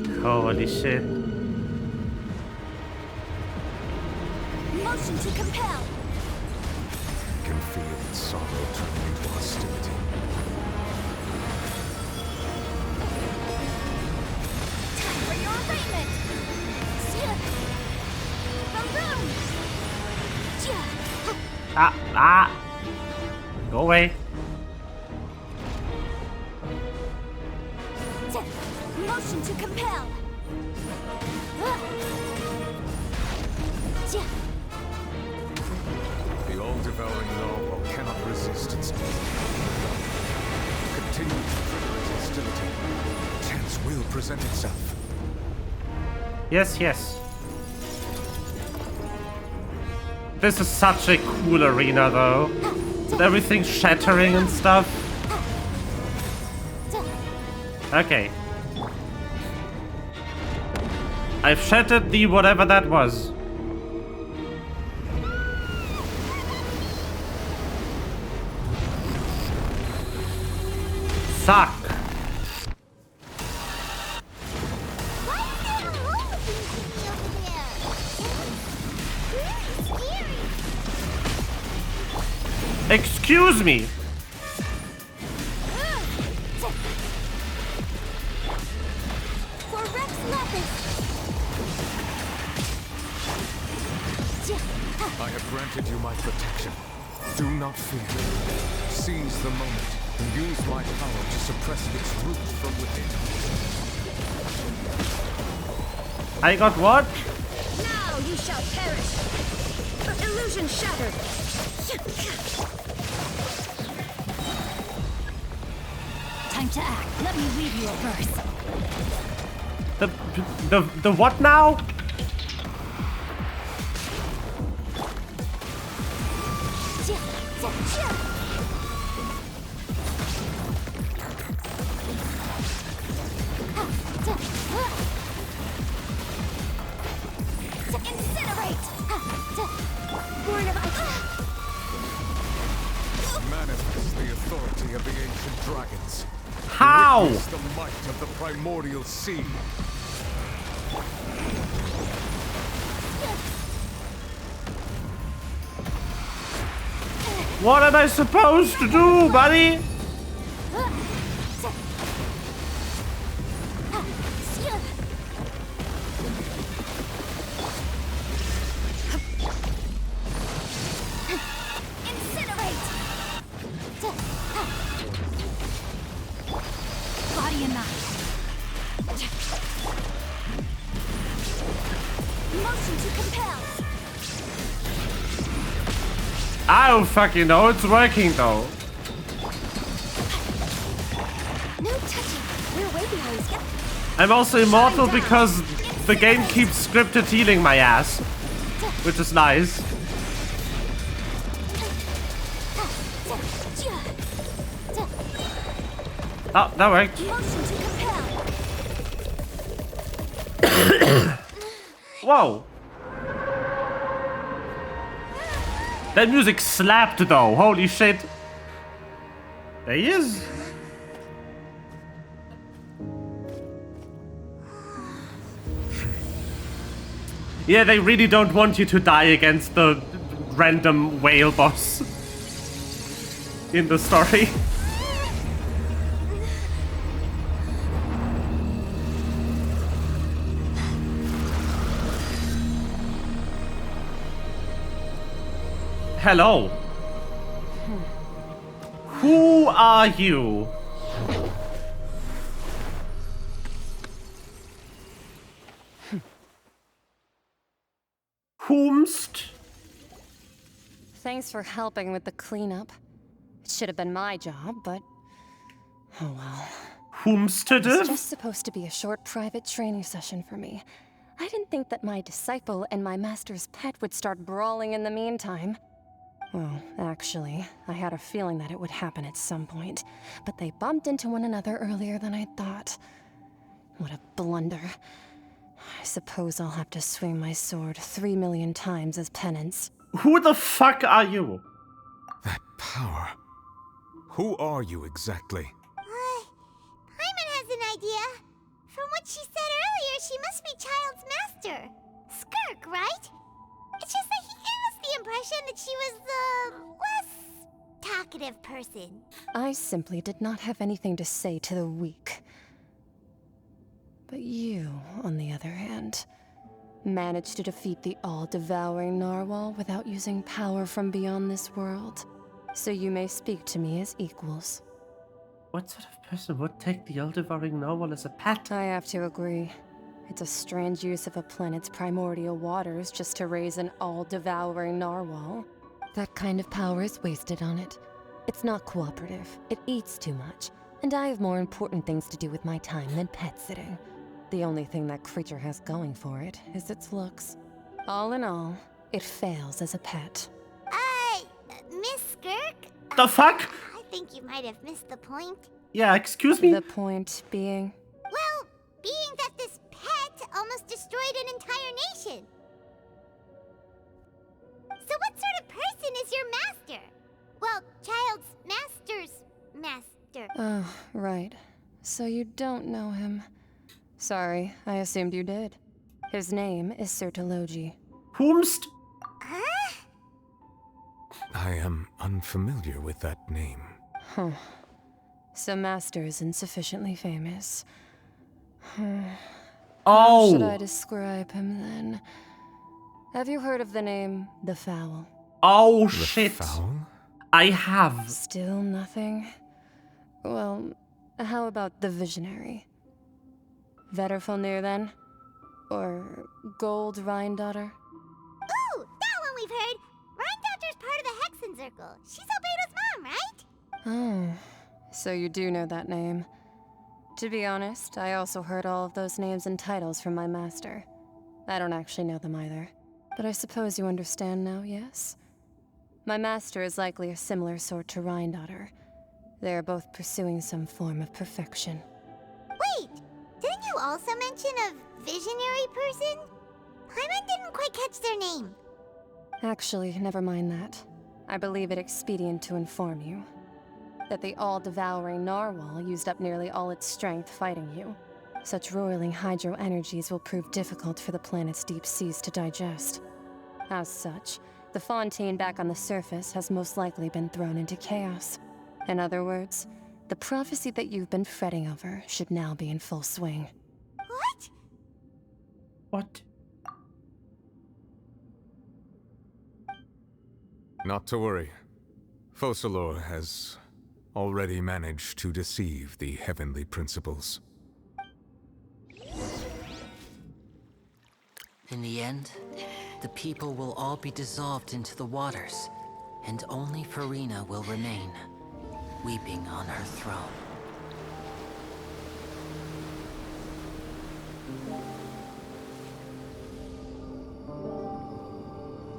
together. Holy shit. Motion to compel! I can feel its sorrow turning into hostility. Time for your arraignment! Go away. Motion to compel! The all-devouring Narwhal cannot resist its need. Continue to trigger its hostility. A chance will present itself. Yes, yes. This is such a cool arena though. With everything shattering and stuff. Okay. I've shattered the whatever that was. Suck. Excuse me. For Rex Lapis! I have granted you my protection. Do not fear. Seize the moment and use my power to suppress its roots from within. I got what? Now you shall perish! Illusion shattered! Time to act. Let me read you a verse. The what now? Manifest the authority of the ancient dragons. How? Witness the might of the primordial sea. What am I supposed to do, buddy? Body and mind. Motion to compel! I don't fucking know, it's working though. No touching. We're way behind schedule. I'm also immortal because the game keeps scripted healing my ass, which is nice. Oh, that worked. Whoa. That music slapped though, holy shit. There he is. Yeah, they really don't want you to die against the random whale boss in the story. Hello. Who are you? Whomst? Thanks for helping with the cleanup. It should have been my job, but oh well. Whomst? It's just supposed to be a short private training session for me. I didn't think that my disciple and my master's pet would start brawling in the meantime. Well, actually, I had a feeling that it would happen at some point, but they bumped into one another earlier than I thought. What a blunder. I suppose I'll have to swing my sword 3 million times as penance. Who the fuck are you? That power. Who are you exactly? Paimon has an idea. From what she said earlier, she must be Child's master. Skirk, right? It's just that he gave us the impression that she was the less talkative person. I simply did not have anything to say to the weak. But you, on the other hand, managed to defeat the all-devouring narwhal without using power from beyond this world. So you may speak to me as equals. What sort of person would take the all-devouring narwhal as a pet? I have to agree. It's a strange use of a planet's primordial waters just to raise an all-devouring narwhal. That kind of power is wasted on it. It's not cooperative. It eats too much. And I have more important things to do with my time than pet sitting. The only thing that creature has going for it is its looks. All in all, it fails as a pet. Miss Skirk? The fuck? I think you might have missed the point. Yeah, excuse me? The point being? Well, being that this pet almost destroyed an entire nation. So what sort of person is your master? Well, Child's master's master. Oh, right. So you don't know him. Sorry, I assumed you did. His name is Sertologi. Whomst? Huh? I am unfamiliar with that name. Huh. So Master isn't sufficiently famous. How should I describe him then? Have you heard of the name The Fowl? Oh shit. Fowl? I have. Still nothing? Well, how about the Visionary? Vetterfalnir then? Or Gold Rhindaughter? Ooh, that one we've heard. Rhindaughter's part of the Hexen Circle. She's Albedo's mom, right? Oh, so you do know that name. To be honest, I also heard all of those names and titles from my master. I don't actually know them either. But I suppose you understand now, yes? My master is likely a similar sort to Rhindaughter. They are both pursuing some form of perfection. Wait, didn't you also mention a visionary person? Paimon didn't quite catch their name. Actually, never mind that. I believe it expedient to inform you that the all-devouring narwhal used up nearly all its strength fighting you. Such roiling hydro energies will prove difficult for the planet's deep seas to digest. As such, the fontaine back on the surface has most likely been thrown into chaos. In other words, the prophecy that you've been fretting over should now be in full swing. What? What? Not to worry. Focalor has already managed to deceive the heavenly principles. In the end, the people will all be dissolved into the waters, and only Farina will remain, weeping on her throne.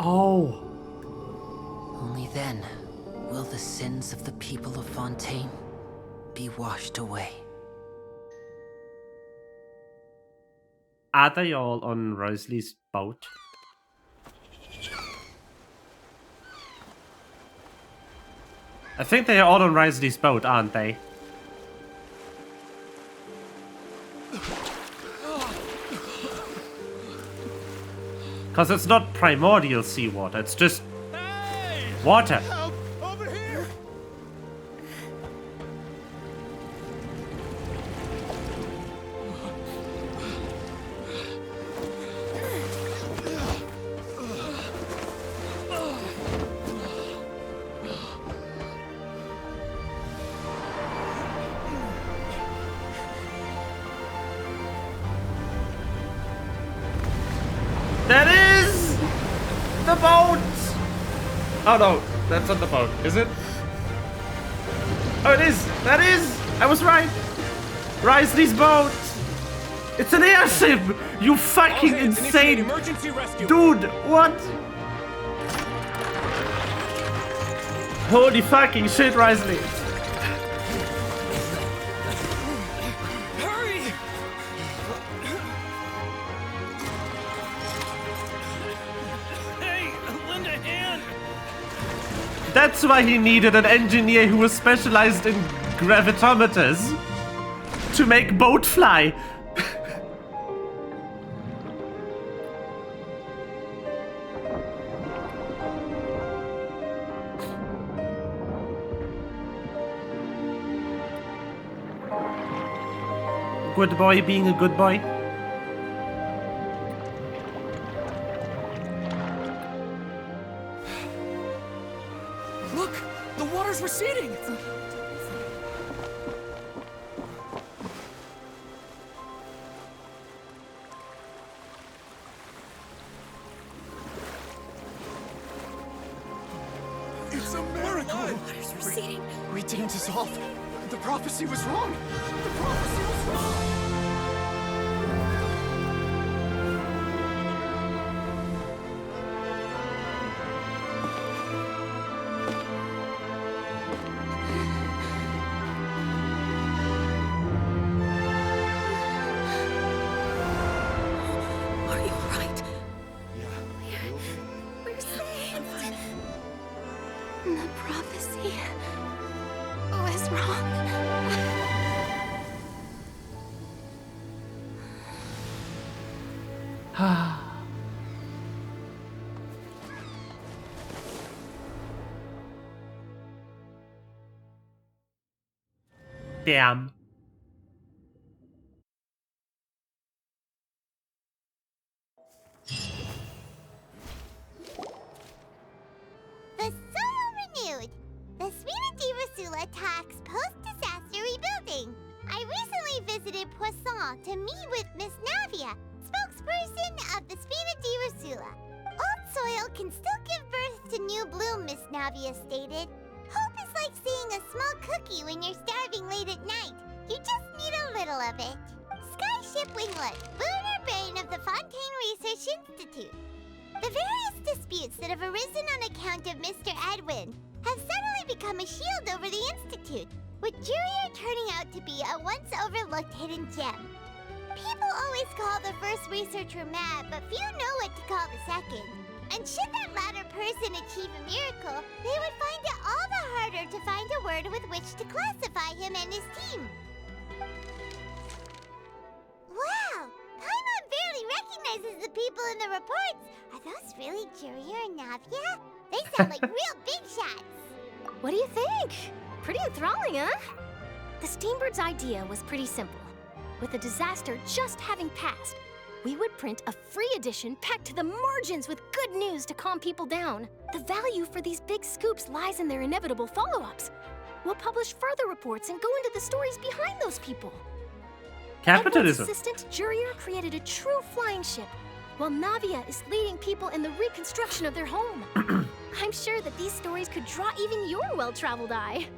Oh. Only then will the sins of the people of Fontaine be washed away. Are they all on Wriothesley's boat? I think they are all on Wriothesley's boat, aren't they? Because it's not primordial seawater, it's just water. Help! Over here! That is the boat! Oh no, that's not the boat, is it? Oh, it is! That is! I was right! Wriothesley's boat! It's an airship! You fucking insane! Emergency rescue. Dude, what? Holy fucking shit, Wriothesley! Hurry! Hey, lend a hand. That's why he needed an engineer who was specialized in gravitometers to make boat fly. Good boy being a good boy. Look, the water's receding. It's a miracle. Water's receding. We didn't dissolve. The prophecy was wrong. The prophecy was wrong. Are you alright? We're saved. The prophecy was wrong. Damn. The Solo renewed. The Suite de Rasula attacks post-disaster rebuilding. I recently visited Poisson to meet with Miss Navia, spokesperson of the Suite de Rasula. Old soil can still give birth to new bloom, Miss Navia stated. Hope is like seeing a small cookie when you're starving late at night. You just need a little of it. Skyship Winglet, lunar brain of the Fontaine Research Institute. The various disputes that have arisen on account of Mr. Edwin have suddenly become a shield over the Institute, with Jurier turning out to be a once overlooked hidden gem. People always call the first researcher mad, but few know what to call the second. And should that latter person achieve a miracle, they would find it all the harder to find a word with which to classify him and his team. Wow! Paimon barely recognizes the people in the reports. Are those really Jurier and Navia? They sound like real big shots. What do you think? Pretty enthralling, huh? The Steambird's idea was pretty simple. With the disaster just having passed, we would print a free edition packed to the margins with good news to calm people down. The value for these big scoops lies in their inevitable follow-ups. We'll publish further reports and go into the stories behind those people. Capitalism. Edward's assistant, Jurier, created a true flying ship, while Navia is leading people in the reconstruction of their home. I'm sure that these stories could draw even your well-traveled eye.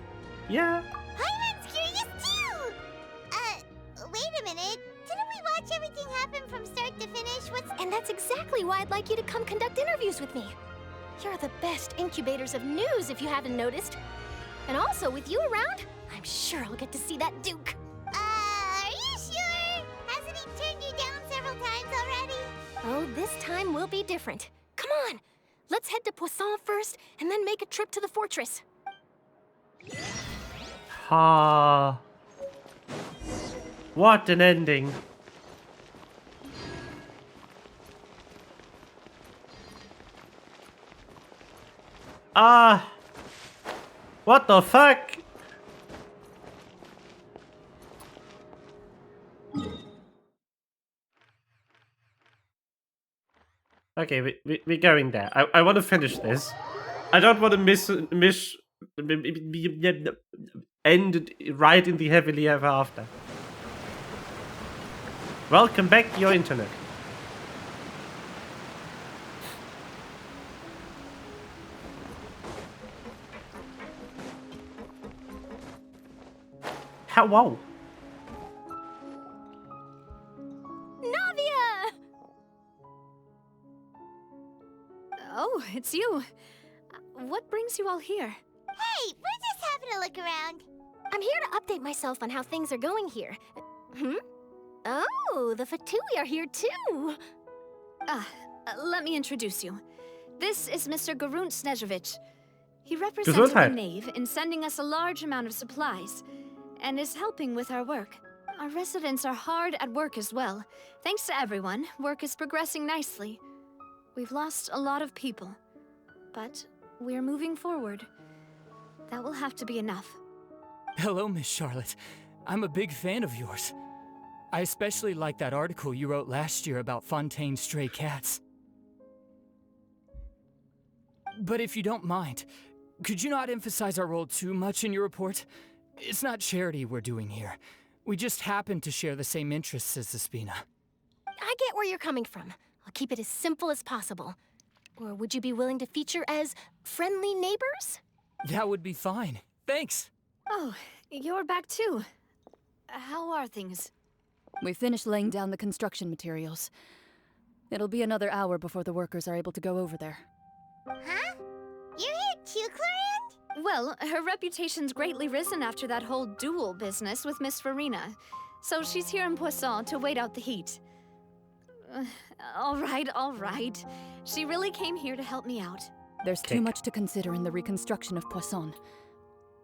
Yeah. Hyman's curious too! Wait a minute. Didn't we watch everything happen from start to finish? And that's exactly why I'd like you to come conduct interviews with me. You're the best incubators of news, if you haven't noticed. And also, with you around, I'm sure I'll get to see that Duke. Are you sure? Hasn't he turned you down several times already? Oh, this time will be different. Come on, let's head to Poisson first, and then make a trip to the fortress. Ha. What an ending. What the fuck? Okay, we're going there. I want to finish this. I don't want to end right in the happily ever after. Welcome back to your internet. Whoa. Navia! Oh, it's you. What brings you all here? Hey, we're just having a look around. I'm here to update myself on how things are going here. Oh, the Fatui are here too. Let me introduce you. This is Mr. Garunt Snežević. He represents the Knave in sending us a large amount of supplies, and is helping with our work. Our residents are hard at work as well. Thanks to everyone, work is progressing nicely. We've lost a lot of people, but we're moving forward. That will have to be enough. Hello, Miss Charlotte. I'm a big fan of yours. I especially like that article you wrote last year about Fontaine's stray cats. But if you don't mind, could you not emphasize our role too much in your report? It's not charity we're doing here. We just happen to share the same interests as the Spina. I get where you're coming from. I'll keep it as simple as possible. Or would you be willing to feature as friendly neighbors? That would be fine. Thanks. Oh, you're back too. How are things? We finished laying down the construction materials. It'll be another hour before the workers are able to go over there. Huh? You're here too, Clorinde? Well, her reputation's greatly risen after that whole duel business with Miss Farina. So she's here in Poisson to wait out the heat. All right. She really came here to help me out. There's too much to consider in the reconstruction of Poisson.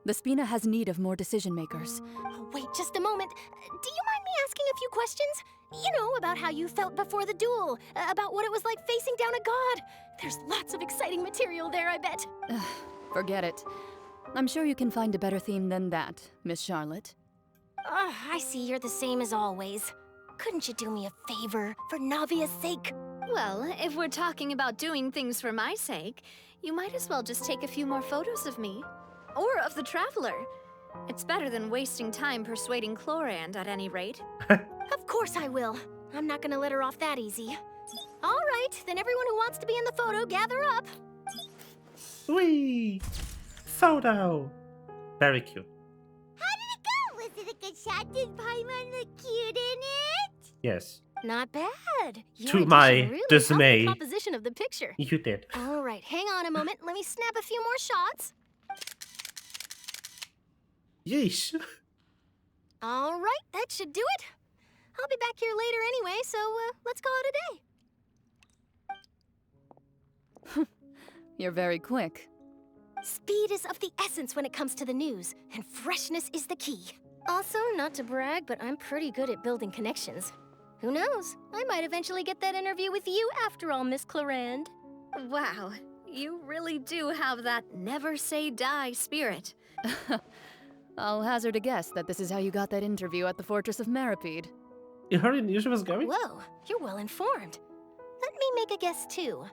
The Spina has need of more decision-makers. Oh, wait just a moment. Do you mind me asking a few questions? You know, about how you felt before the duel, about what it was like facing down a god. There's lots of exciting material there, I bet. Forget it. I'm sure you can find a better theme than that, Miss Charlotte. I see you're the same as always. Couldn't you do me a favor, for Navia's sake? Well, if we're talking about doing things for my sake, you might as well just take a few more photos of me. Or of the Traveler. It's better than wasting time persuading Clorinde, at any rate. Of course I will. I'm not gonna let her off that easy. All right, then everyone who wants to be in the photo, gather up. Whee! Photo! Very cute. How did it go? Was it a good shot? Did Paimon look cute in it? Yes. Not bad. To my really dismay. helped the composition of the picture. You did. All right, hang on a moment. Let me snap a few more shots. Yeesh. All right, that should do it. I'll be back here later anyway, so let's call it a day. You're very quick. Speed is of the essence when it comes to the news, and freshness is the key. Also, not to brag, but I'm pretty good at building connections. Who knows? I might eventually get that interview with you after all, Miss Clorinde. Wow, you really do have that never say die spirit. I'll hazard a guess that this is how you got that interview at the Fortress of Meripede. You already knew she was going? Whoa, you're well informed. Let me make a guess too.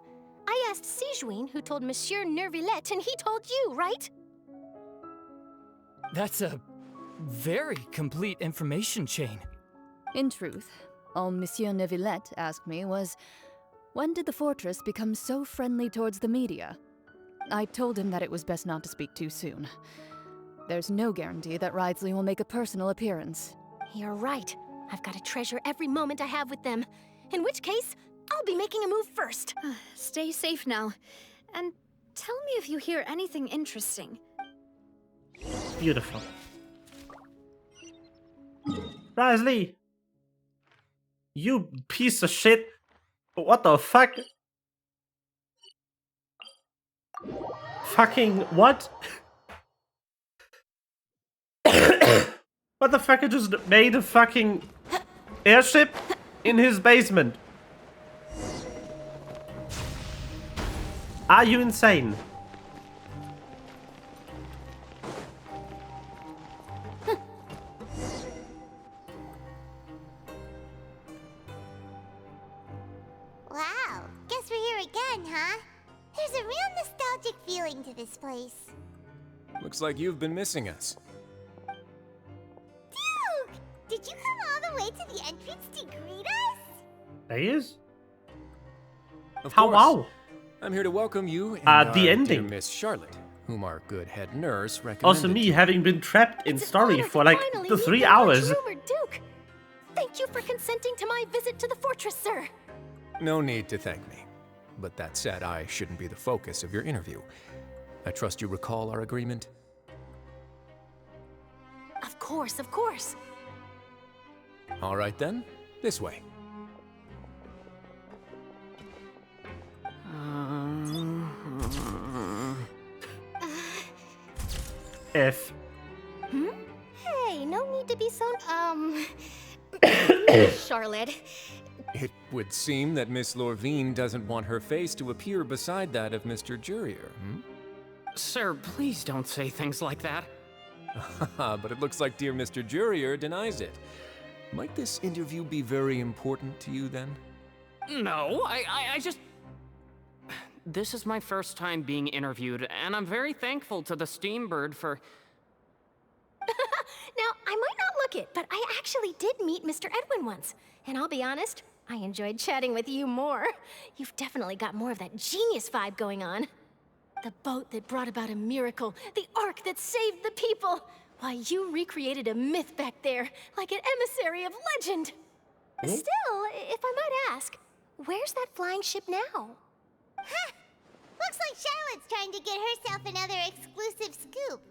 I asked Sijuin, who told Monsieur Neuvillette, and he told you, right? That's a very complete information chain. In truth, all Monsieur Neuvillette asked me was, when did the Fortress become so friendly towards the media? I told him that it was best not to speak too soon. There's no guarantee that Wriothesley will make a personal appearance. You're right. I've got to treasure every moment I have with them. In which case, I'll be making a move first. Stay safe now. And tell me if you hear anything interesting. Beautiful. Wriothesley! You piece of shit! What the fuck? Fucking what? What the fuck? I just made a fucking airship in his basement. Are you insane? Wow, guess we're here again, huh? There's a real nostalgic feeling to this place. Looks like you've been missing us. Duke! Did you come all the way to the entrance to greet us? There he is. Of How course. Wow. I'm here to welcome you and the our ending. dear Miss Charlotte, whom our good head nurse recommended. Also me having been trapped in story for like Finally the meet 3 the hours. much rumored Duke. Thank you for consenting to my visit to the fortress, sir. No need to thank me. But that said, I shouldn't be the focus of your interview. I trust you recall our agreement? Of course, of course. All right then, this way. F. Hey, no need to be so, Charlotte. It would seem that Miss Lorvine doesn't want her face to appear beside that of Mr. Jurier, Sir, please don't say things like that. But it looks like dear Mr. Jurier denies it. Might this interview be very important to you then? No, I just... This is my first time being interviewed, and I'm very thankful to the Steambird for... Now, I might not look it, but I actually did meet Mr. Edwin once. And I'll be honest, I enjoyed chatting with you more. You've definitely got more of that genius vibe going on. The boat that brought about a miracle, the ark that saved the people. Why, you recreated a myth back there, like an emissary of legend. Still, if I might ask, where's that flying ship now? Huh! Looks like Charlotte's trying to get herself another exclusive scoop.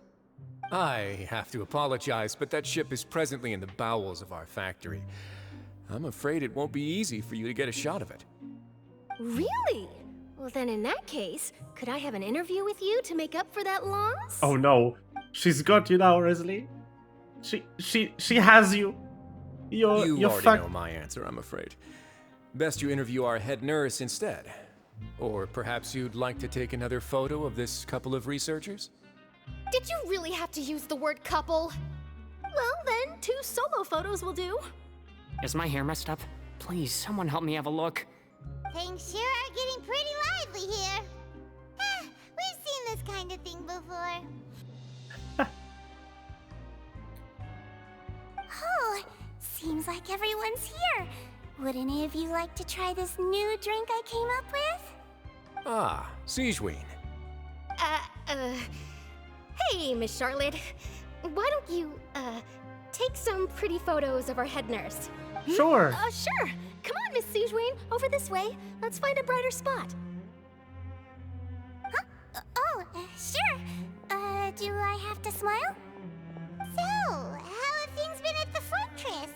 I have to apologize, but that ship is presently in the bowels of our factory. I'm afraid it won't be easy for you to get a shot of it. Really? Well, then in that case, could I have an interview with you to make up for that loss? Oh no. She's got you now, Wriothesley. She has you. You you're already know my answer, I'm afraid. Best you interview our head nurse instead. Or perhaps you'd like to take another photo of this couple of researchers? Did you really have to use the word couple? Well, then, 2 solo photos will do. Is my hair messed up? Please, someone help me have a look. Things sure are getting pretty lively here. We've seen this kind of thing before. Oh, seems like everyone's here. Would any of you like to try this new drink I came up with? Ah, Siegeween. Hey, Miss Charlotte. Why don't you, take some pretty photos of our head nurse? Sure. Sure. Come on, Miss Siegeween, over this way. Let's find a brighter spot. Sure. Do I have to smile? So, how have things been at the fortress?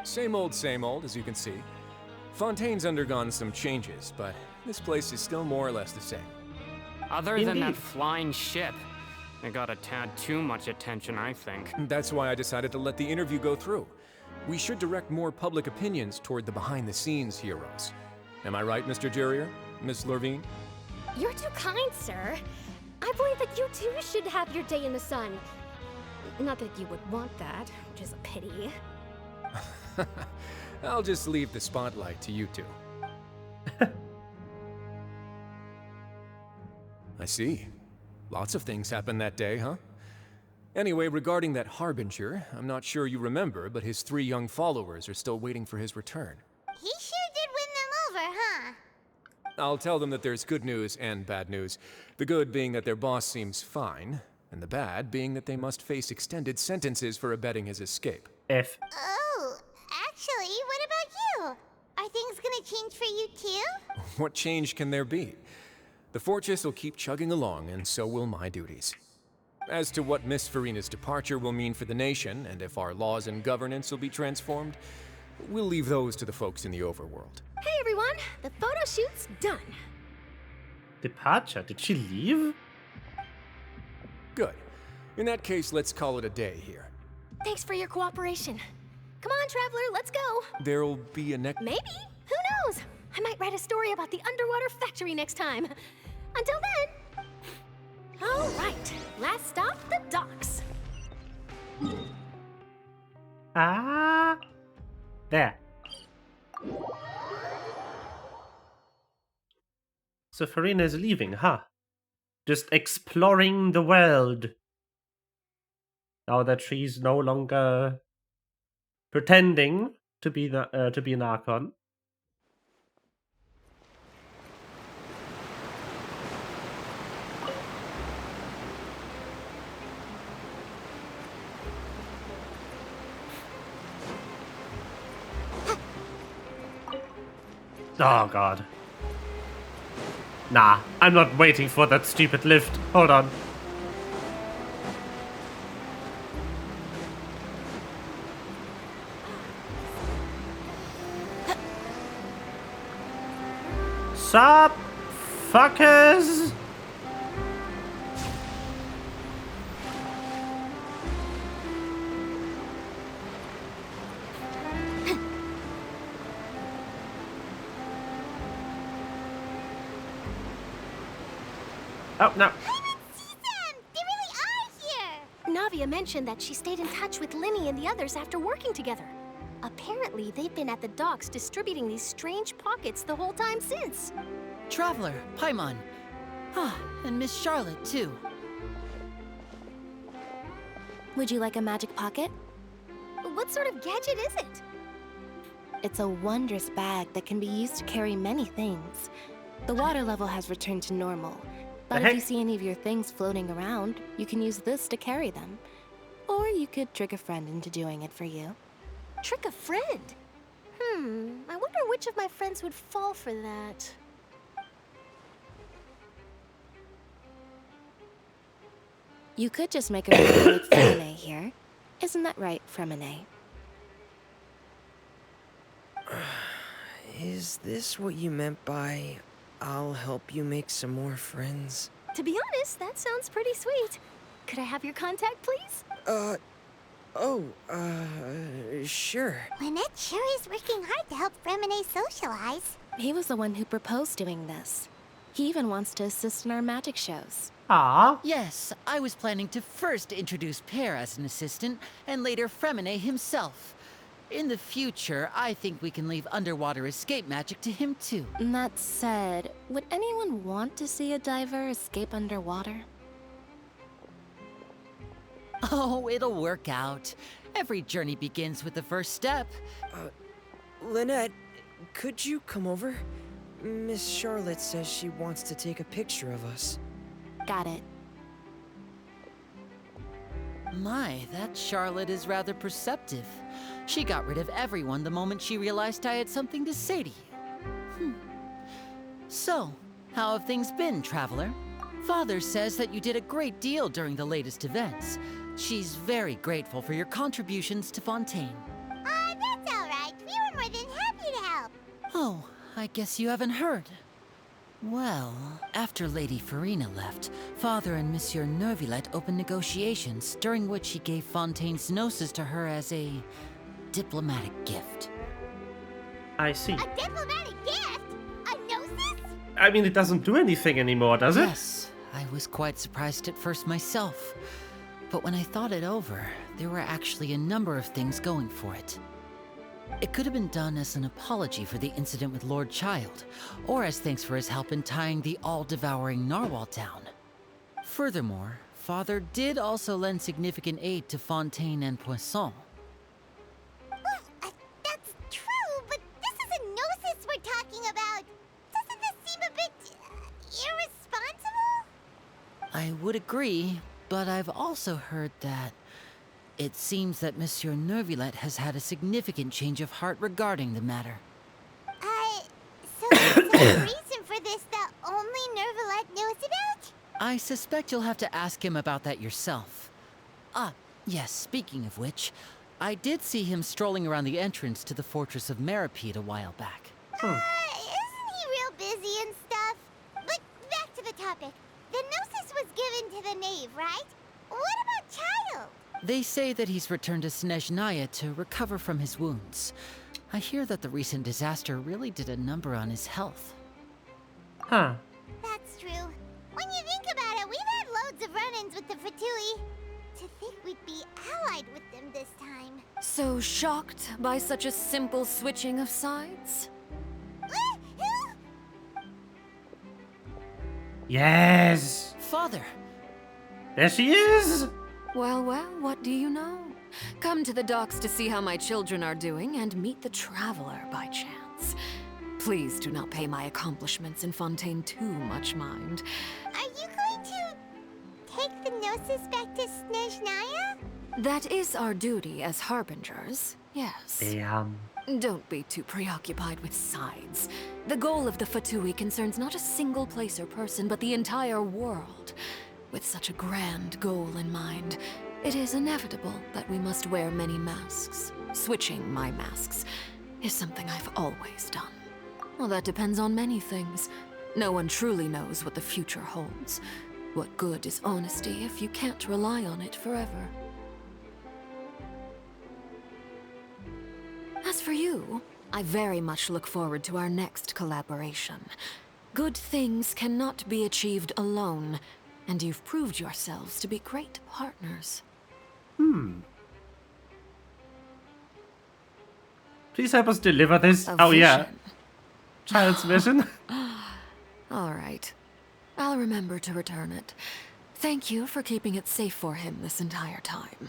Same old, as you can see. Fontaine's undergone some changes, but this place is still more or less the same. Other than Indeed. that flying ship, it got a tad too much attention, I think. That's why I decided to let the interview go through. We should direct more public opinions toward the behind-the-scenes heroes. Am I right, Mr. Jurier? Miss Lorvine? You're too kind, sir. I believe that you too should have your day in the sun. Not that you would want that, which is a pity. I'll just leave the spotlight to you two. I see. Lots of things happened that day, huh? Anyway, regarding that Harbinger, I'm not sure you remember, but his 3 young followers are still waiting for his return. He sure did win them over, huh? I'll tell them that there's good news and bad news. The good being that their boss seems fine, and the bad being that they must face extended sentences for abetting his escape. F. Oh, actually, what about you? Are things gonna change for you too? What change can there be? The fortress will keep chugging along, and so will my duties. As to what Miss Farina's departure will mean for the nation, and if our laws and governance will be transformed, we'll leave those to the folks in the overworld. Hey everyone, the photo shoot's done. Departure? Did she leave? Good. In that case, let's call it a day here. Thanks for your cooperation. Come on, Traveler, let's go. There'll be a next... Maybe. Who knows? I might write a story about the underwater factory next time. Until then... All right, last stop, the docks. Ah. There. So Farina is leaving, huh? Just exploring the world. Now that she's no longer pretending to be an Archon. Oh god. Nah, I'm not waiting for that stupid lift. Hold on. Sup, fuckers? Oh, no. Navia mentioned that she stayed in touch with Linny and the others after working together. Apparently, they've been at the docks distributing these strange pockets the whole time since. Traveler, Paimon. Ah, and Miss Charlotte, too. Would you like a magic pocket? What sort of gadget is it? It's a wondrous bag that can be used to carry many things. The water level has returned to normal, but if you see any of your things floating around, you can use this to carry them. Or you could trick a friend into doing it for you. Trick a friend? I wonder which of my friends would fall for that. You could just make a friend like Fremine here. Isn't that right, Fremine? Is this what you meant by, I'll help you make some more friends? To be honest, that sounds pretty sweet. Could I have your contact, please? Sure. Lynette sure is working hard to help Fremine socialize. He was the one who proposed doing this. He even wants to assist in our magic shows. Ah. Yes, I was planning to first introduce Pear as an assistant, and later Fremine himself. In the future, I think we can leave underwater escape magic to him too. That said, would anyone want to see a diver escape underwater? Oh, it'll work out. Every journey begins with the first step. Lynette, could you come over? Miss Charlotte says she wants to take a picture of us. Got it. My, that Charlotte is rather perceptive. She got rid of everyone the moment she realized I had something to say to you. So, how have things been, Traveler? Father says that you did a great deal during the latest events. She's very grateful for your contributions to Fontaine. That's all right. We were more than happy to help. Oh, I guess you haven't heard. Well, after Lady Farina left, Father and Monsieur Neuvillette opened negotiations, during which he gave Fontaine's gnosis to her as a diplomatic gift. I see. A diplomatic gift? A gnosis? I mean, it doesn't do anything anymore, does it? Yes, I was quite surprised at first myself. But when I thought it over, there were actually a number of things going for it. It could have been done as an apology for the incident with Lord Child, or as thanks for his help in tying the all-devouring narwhal down. Furthermore, Father did also lend significant aid to Fontaine and Poisson. That's true, but this is a I would agree, but I've also heard that it seems that Monsieur Neuvillette has had a significant change of heart regarding the matter. So there's some reason for this that only Neuvillette knows about? I suspect you'll have to ask him about that yourself. Ah, yes, speaking of which, I did see him strolling around the entrance to the Fortress of Meripede a while back. Isn't he real busy and stuff? But back to the topic. The Gnosis was given to the knave, right? What about Child? They say that he's returned to Snezhnaya to recover from his wounds. I hear that the recent disaster really did a number on his health. Huh. That's true. When you think about it, we've had loads of run-ins with the Fatui. To think we'd be allied with them this time. So shocked by such a simple switching of sides? Yes! Father! There she is! Well, well, what do you know? Come to the docks to see how my children are doing and meet the Traveler by chance. Please do not pay my accomplishments in Fontaine too much mind. Are you going to take the Gnosis back to Snezhnaya? That is our duty as harbingers, yes. Damn. Don't be too preoccupied with sides. The goal of the Fatui concerns not a single place or person, but the entire world. With such a grand goal in mind, it is inevitable that we must wear many masks. Switching my masks is something I've always done. Well, that depends on many things. No one truly knows what the future holds. What good is honesty if you can't rely on it forever? As for you, I very much look forward to our next collaboration. Good things cannot be achieved alone, and you've proved yourselves to be great partners. Please help us deliver this. A Oh yeah. vision. Child's vision. All right. I'll remember to return it. Thank you for keeping it safe for him this entire time.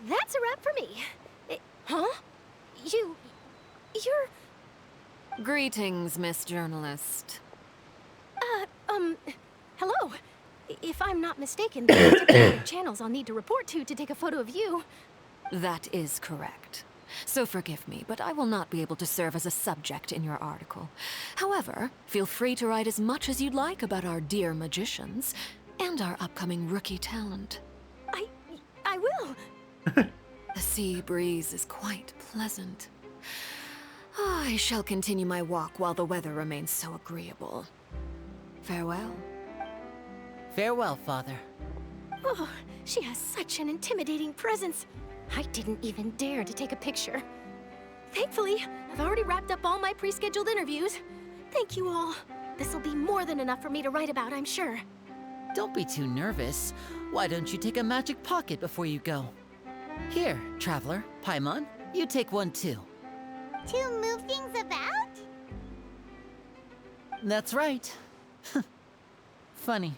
And that's a wrap for me. Huh? You're... Greetings, Miss Journalist. Hello. If I'm not mistaken, there are particular channels I'll need to report to take a photo of you. That is correct. So forgive me, but I will not be able to serve as a subject in your article. However, feel free to write as much as you'd like about our dear magicians and our upcoming rookie talent. I will. The sea breeze is quite pleasant. I shall continue my walk while the weather remains so agreeable. Farewell. Farewell, Father. Oh, she has such an intimidating presence. I didn't even dare to take a picture. Thankfully, I've already wrapped up all my pre-scheduled interviews. Thank you all. This'll be more than enough for me to write about, I'm sure. Don't be too nervous. Why don't you take a magic pocket before you go? Here, Traveler, Paimon, you take one too. To move things about? That's right. Funny.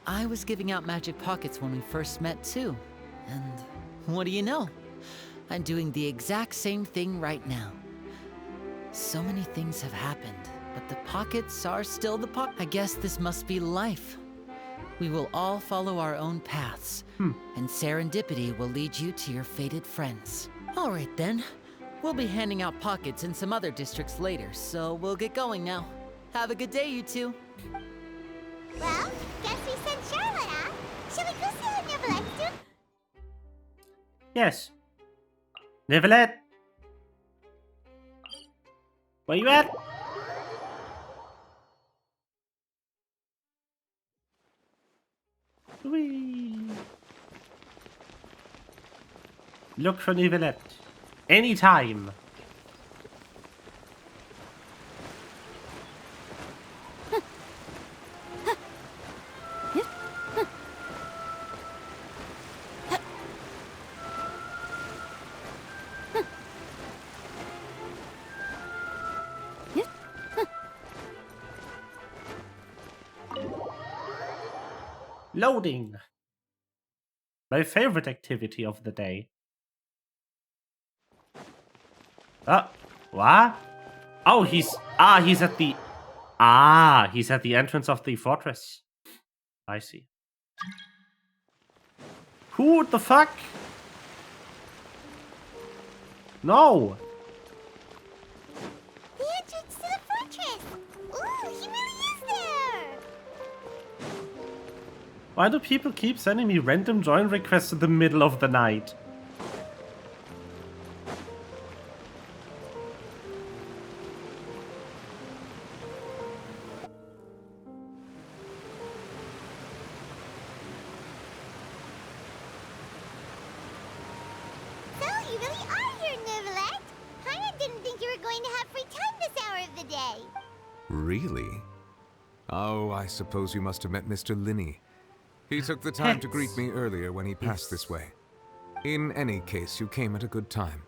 I was giving out magic pockets when we first met too. And what do you know? I'm doing the exact same thing right now. So many things have happened, but the pockets are still the I guess this must be life. We will all follow our own paths, and serendipity will lead you to your fated friends. All right then. We'll be handing out pockets in some other districts later, so we'll get going now. Have a good day, you two. Well, guess we sent Charlotte off. Shall we go see her Neuvillette too? Yes. Neuvillette. Where you at? Whee. Look for Neuvillette. Anytime. Loading. My favorite activity of the day. What? Oh, he's at the... Ah, he's at the entrance of the fortress. I see. Who the fuck? No! The entrance to the fortress! Ooh, he really is there! Why do people keep sending me random join requests in the middle of the night? So, you really are here, Nervalette! Paimon didn't think you were going to have free time this hour of the day! Really? Oh, I suppose you must have met Mr. Linney. He took the time to greet me earlier when he passed this way. In any case, you came at a good time.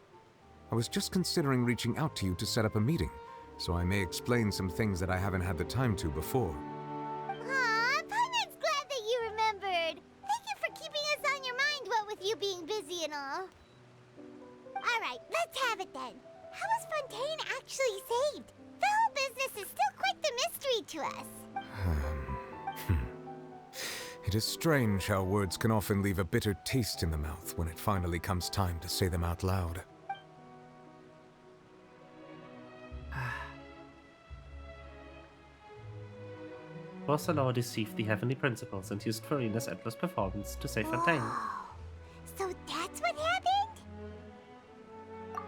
I was just considering reaching out to you to set up a meeting, so I may explain some things that I haven't had the time to before. Aw, Paimon's glad that you remembered! Thank you for keeping us on your mind, what with you being busy and all. Alright, let's have it then. How was Fontaine actually saved? The whole business is still quite the mystery to us. It is strange how words can often leave a bitter taste in the mouth when it finally comes time to say them out loud. Focalor deceived the Heavenly Principles and used Farina's endless performance to save Fontaine. So that's what happened?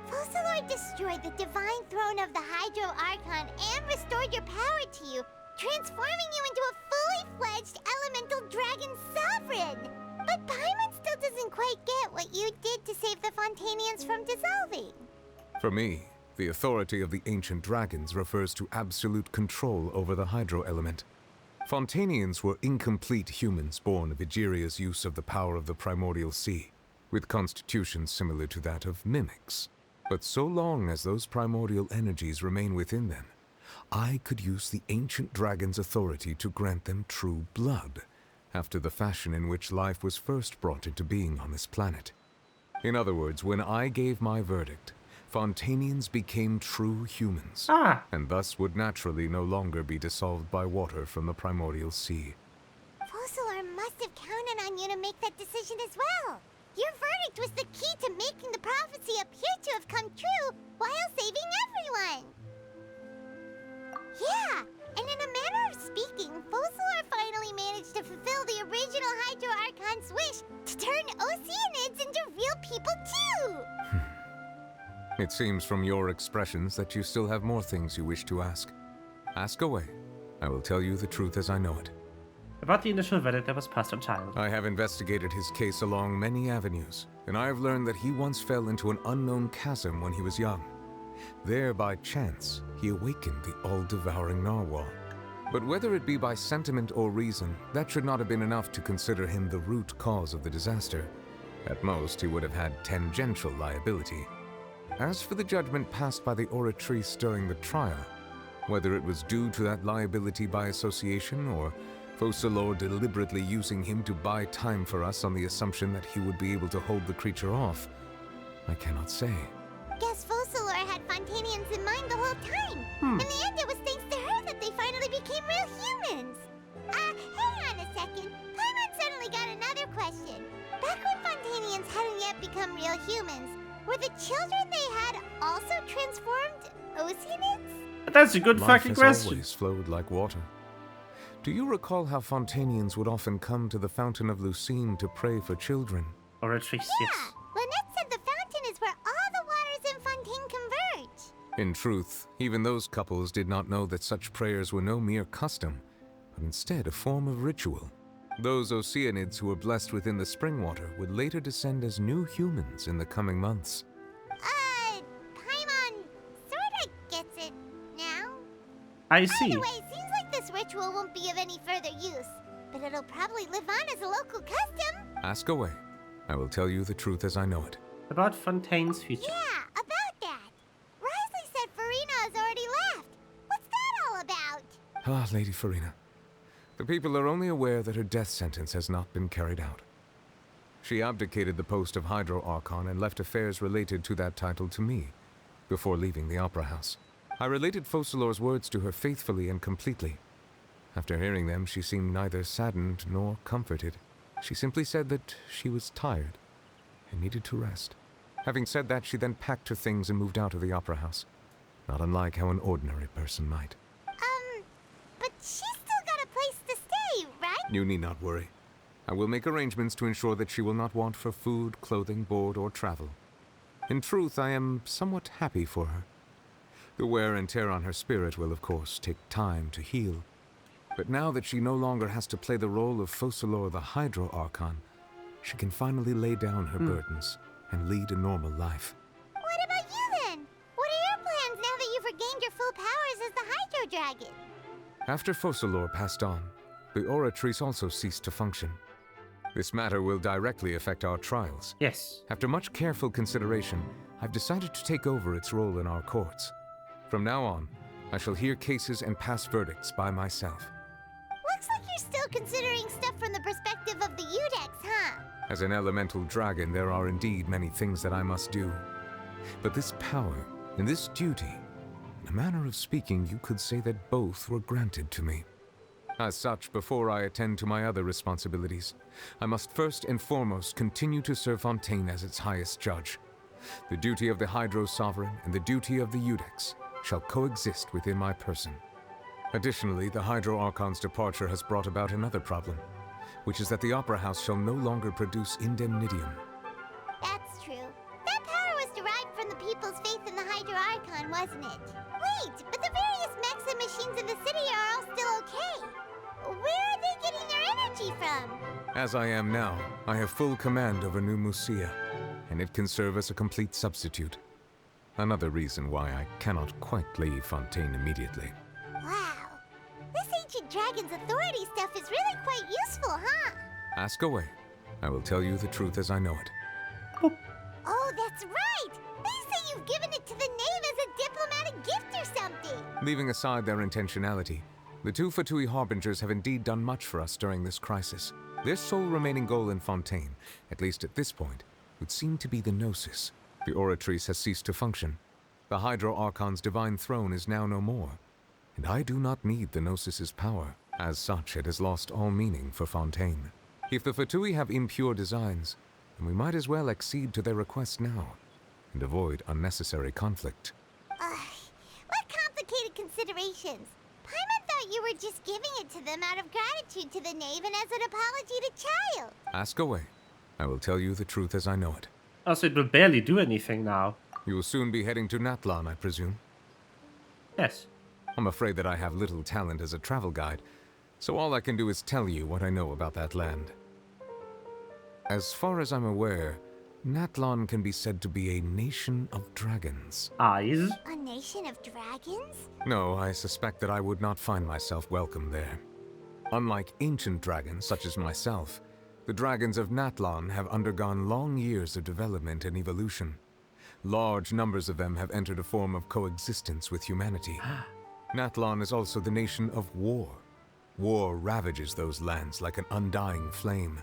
Focalor destroyed the divine throne of the Hydro Archon and restored your power to you, transforming you into a fully fledged elemental dragon sovereign! But Paimon still doesn't quite get what you did to save the Fontanians from dissolving. For me, the authority of the ancient dragons refers to absolute control over the hydro element. Fontanians were incomplete humans born of Egeria's use of the power of the primordial sea, with constitutions similar to that of mimics. But so long as those primordial energies remain within them, I could use the ancient dragon's authority to grant them true blood, after the fashion in which life was first brought into being on this planet. In other words, when I gave my verdict, Fontanians became true humans, and thus would naturally no longer be dissolved by water from the primordial sea. Focalor must have counted on you to make that decision as well. Your verdict was the key to making the prophecy appear to have come true while saving everyone. Yeah, and in a manner of speaking, Focalor finally managed to fulfill the original Hydro Archon's wish to turn Oceanids into real people too! It seems from your expressions that you still have more things you wish to ask. Ask away. I will tell you the truth as I know it. About the initial verdict that was passed on child. I have investigated his case along many avenues, and I have learned that he once fell into an unknown chasm when he was young. There, by chance, he awakened the all-devouring narwhal. But whether it be by sentiment or reason, that should not have been enough to consider him the root cause of the disaster. At most, he would have had tangential liability. As for the judgment passed by the Oratrice during the trial, whether it was due to that liability by association or Focalor deliberately using him to buy time for us on the assumption that he would be able to hold the creature off, I cannot say. Guess Focalor had Fontanians in mind the whole time. In the end, it was thanks to her that they finally became real humans. Hang on a second. Paimon suddenly got another question. Back when Fontanians hadn't yet become real humans, were the children they had also transformed Oceanids? That's a good Life fucking has question. always flowed like water. Do you recall how Fontanians would often come to the Fountain of Lucine to pray for children? Oratrice, yes. Lynette said the fountain is where all the waters in Fontaine converge. In truth, even those couples did not know that such prayers were no mere custom, but instead a form of ritual. Those Oceanids who were blessed within the spring water would later descend as new humans in the coming months. Paimon sorta gets it now. I see. Either way, seems like this ritual won't be of any further use, but it'll probably live on as a local custom. Ask away. I will tell you the truth as I know it. About Fontaine's future. Yeah, about that. Wriothesley said Farina has already left. What's that all about? Ah, Lady Farina. The people are only aware that her death sentence has not been carried out. She abdicated the post of Hydro Archon and left affairs related to that title to me, before leaving the Opera House. I related Focalor's words to her faithfully and completely. After hearing them, she seemed neither saddened nor comforted. She simply said that she was tired and needed to rest. Having said that, she then packed her things and moved out of the opera house, not unlike how an ordinary person might. But she's still got a place to stay, right? You need not worry. I will make arrangements to ensure that she will not want for food, clothing, board, or travel. In truth, I am somewhat happy for her. The wear and tear on her spirit will, of course, take time to heal. But now that she no longer has to play the role of Focalor the Hydro Archon, she can finally lay down her burdens and lead a normal life. What about you then? What are your plans now that you've regained your full powers as the Hydro Dragon? After Focalor passed on, the Oratrice also ceased to function. This matter will directly affect our trials. Yes. After much careful consideration, I've decided to take over its role in our courts. From now on, I shall hear cases and pass verdicts by myself. Looks like you're still considering stuff from the perspective of the Udex, huh? As an elemental dragon, there are indeed many things that I must do. But this power and this duty, in a manner of speaking, you could say that both were granted to me. As such, before I attend to my other responsibilities, I must first and foremost continue to serve Fontaine as its highest judge. The duty of the Hydro Sovereign and the duty of the Udex shall coexist within my person. Additionally, the Hydro Archon's departure has brought about another problem, which is that the Opera House shall no longer produce indemnitium. That's true. That power was derived from the people's faith in the Hydro Archon, wasn't it? Wait, but the various mechs and machines in the city are all still okay. Where are they getting their energy from? As I am now, I have full command over New Musia, and it can serve as a complete substitute. Another reason why I cannot quite leave Fontaine immediately. Wow. This ancient dragon's authority stuff is really quite useful, huh? Ask away. I will tell you the truth as I know it. Oh, that's right! They say you've given it to the knave as a diplomatic gift or something! Leaving aside their intentionality, the two Fatui Harbingers have indeed done much for us during this crisis. Their sole remaining goal in Fontaine, at least at this point, would seem to be the Gnosis. The Oratrice has ceased to function. The Hydro Archon's divine throne is now no more, and I do not need the Gnosis's power. As such, it has lost all meaning for Fontaine. If the Fatui have impure designs, then we might as well accede to their request now, and avoid unnecessary conflict. What complicated considerations! Paimon thought you were just giving it to them out of gratitude to the knave and as an apology to Child. Ask away. I will tell you the truth as I know it. Also, it will barely do anything now. You will soon be heading to Natlan, I presume? Yes. I'm afraid that I have little talent as a travel guide, so all I can do is tell you what I know about that land. As far as I'm aware, Natlan can be said to be a nation of dragons. Eyes? A nation of dragons? No, I suspect that I would not find myself welcome there. Unlike ancient dragons such as myself, the dragons of Natlan have undergone long years of development and evolution. Large numbers of them have entered a form of coexistence with humanity. Natlan is also the nation of war. War ravages those lands like an undying flame.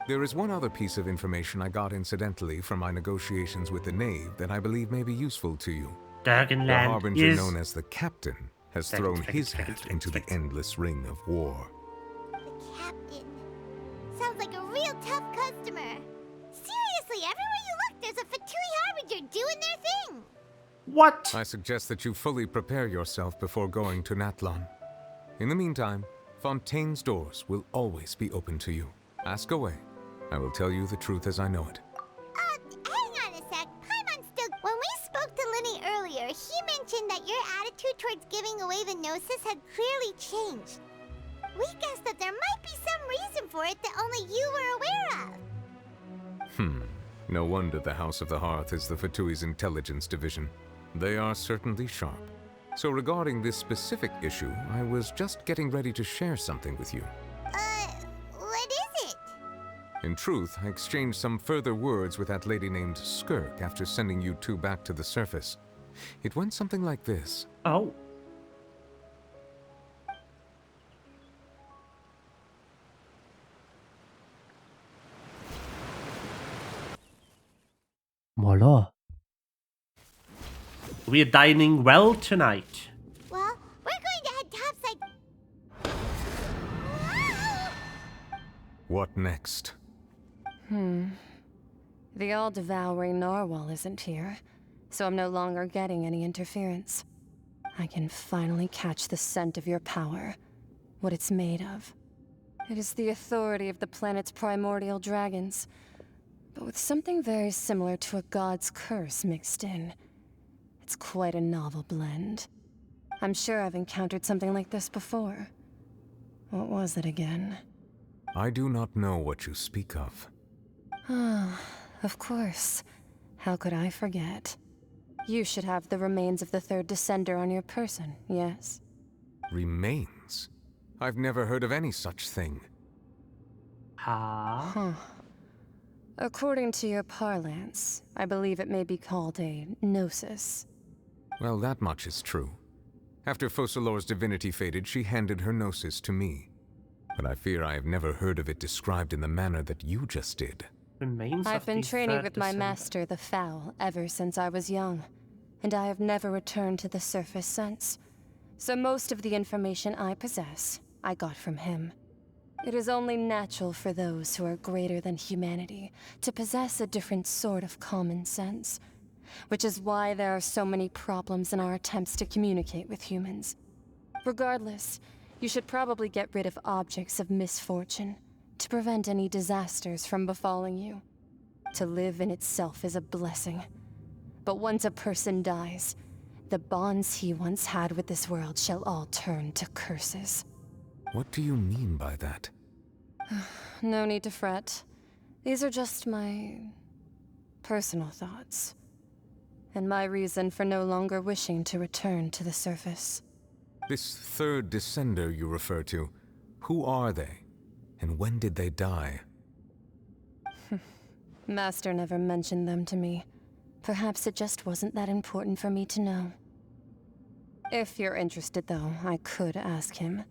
There is one other piece of information I got incidentally from my negotiations with the knave that I believe may be useful to you. Dragonland The Harbinger is... known as the Captain has thrown his hat into the endless ring of war. The Captain. Sounds like a real tough customer. Seriously, everywhere you look, there's a Fatui Harbinger doing their thing. What? I suggest that you fully prepare yourself before going to Natlan. In the meantime, Fontaine's doors will always be open to you. Ask away. I will tell you the truth as I know it. Hang on a sec. Paimon still... When we spoke to Linny earlier, he mentioned that your attitude towards giving away the Gnosis had clearly changed. We guessed that there might be some reason for it that only you were aware of. No wonder the House of the Hearth is the Fatui's intelligence division. They are certainly sharp. So regarding this specific issue, I was just getting ready to share something with you. What is it? In truth, I exchanged some further words with that lady named Skirk after sending you two back to the surface. It went something like this. Oh. 뭐라? We're dining well tonight. Well, we're going to head topside. What next? The all-devouring narwhal isn't here, so I'm no longer getting any interference. I can finally catch the scent of your power, what it's made of. It is the authority of the planet's primordial dragons, but with something very similar to a god's curse mixed in. It's quite a novel blend. I'm sure I've encountered something like this before. What was it again? I do not know what you speak of. Ah, of course. How could I forget? You should have the remains of the third descender on your person, yes? Remains? I've never heard of any such thing. Huh. According to your parlance, I believe it may be called a gnosis. Well, that much is true. After Focalor's divinity faded, she handed her gnosis to me. But I fear I have never heard of it described in the manner that you just did. I've been training with my master, the Foul, ever since I was young, and I have never returned to the surface since. So most of the information I possess, I got from him. It is only natural for those who are greater than humanity to possess a different sort of common sense, which is why there are so many problems in our attempts to communicate with humans. Regardless, you should probably get rid of objects of misfortune to prevent any disasters from befalling you. To live in itself is a blessing. But once a person dies, the bonds he once had with this world shall all turn to curses. What do you mean by that? No need to fret. These are just my personal thoughts, and my reason for no longer wishing to return to the surface. This third descender you refer to, who are they? And when did they die? Master never mentioned them to me. Perhaps it just wasn't that important for me to know. If you're interested, though, I could ask him.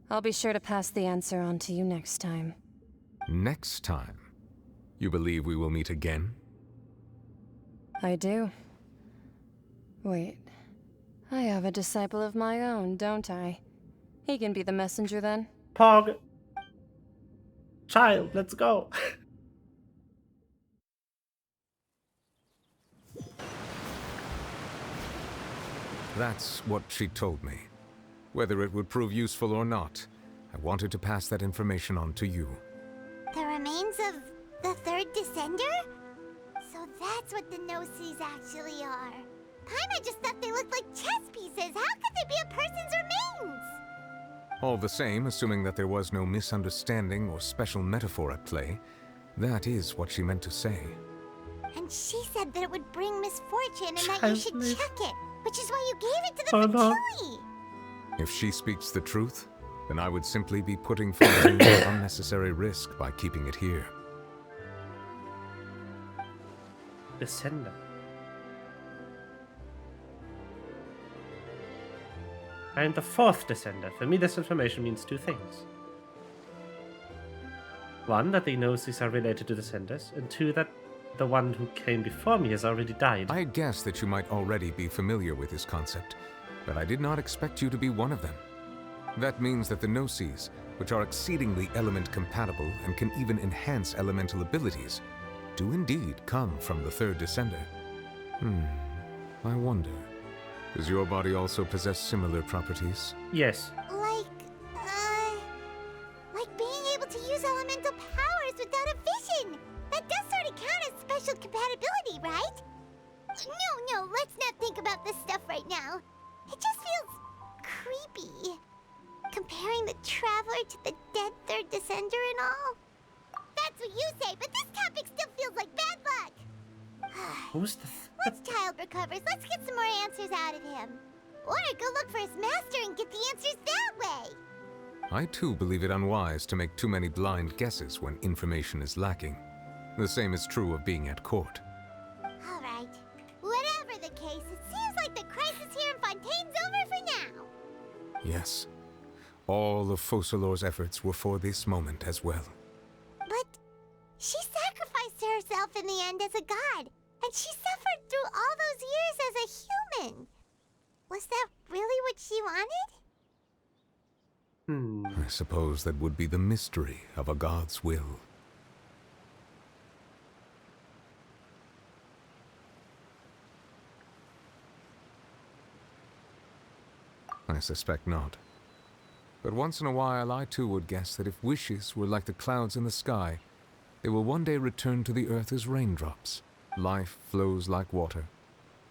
I'll be sure to pass the answer on to you next time. Next time? You believe we will meet again? I do. Wait. I have a disciple of my own, don't I? He can be the messenger then. Pog. Child, let's go. That's what she told me. Whether it would prove useful or not, I wanted to pass that information on to you. The remains of the third descender? So that's what the Gnosis actually are. Paimon just thought they looked like chess pieces. How could they be a person's remains? All the same, assuming that there was no misunderstanding or special metaphor at play, that is what she meant to say. And she said that it would bring misfortune and that you should check it, which is why you gave it to the Fatui. If she speaks the truth, then I would simply be putting Fontaine at unnecessary risk by keeping it here. Descender. I am the fourth descender. For me, this information means two things. One, that the Gnosis are related to descenders, and two, that the one who came before me has already died. I guessed that you might already be familiar with this concept, but I did not expect you to be one of them. That means that the Gnosis, which are exceedingly element compatible and can even enhance elemental abilities, do indeed come from the third descender. I wonder, does your body also possess similar properties? Yes. Like being able to use elemental powers without a vision. That does sort of count as special compatibility, right? No, let's not think about this stuff right now. It just feels creepy. Comparing the Traveler to the dead third descender and all. That's what you say, but this topic still feels like bad luck. Who's the... Once Child recovers, let's get some more answers out of him. Or go look for his master and get the answers that way. I too believe it unwise to make too many blind guesses when information is lacking. The same is true of being at court. All right. Whatever the case, it seems like the crisis here in Fontaine's over for now. Yes. All of Focalor's efforts were for this moment as well. But she sacrificed herself in the end as a god. And she suffered through all those years as a human. Was that really what she wanted? I suppose that would be the mystery of a god's will. I suspect not. But once in a while, I too would guess that if wishes were like the clouds in the sky, they will one day return to the earth as raindrops. Life flows like water,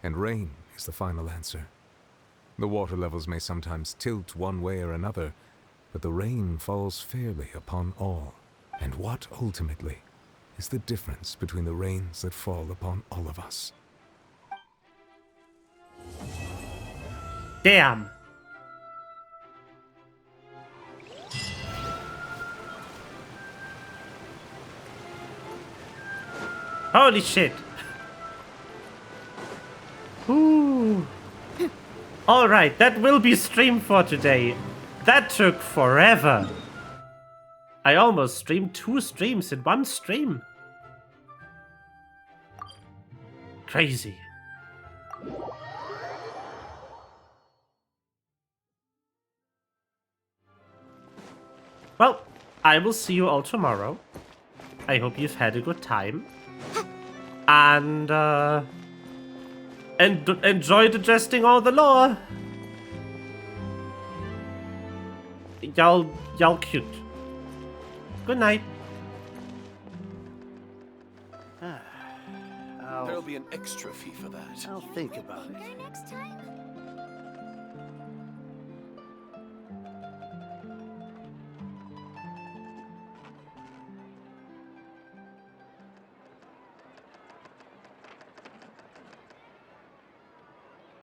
and rain is the final answer. The water levels may sometimes tilt one way or another, but the rain falls fairly upon all. And what, ultimately, is the difference between the rains that fall upon all of us? Damn! Holy shit! Ooh. Alright, that will be stream for today. That took forever. I almost streamed 2 streams in one stream. Crazy. Well, I will see you all tomorrow. I hope you've had a good time. And, enjoy digesting all the lore. Y'all cute. Good night. There'll be an extra fee for that. I'll think about it. Next time?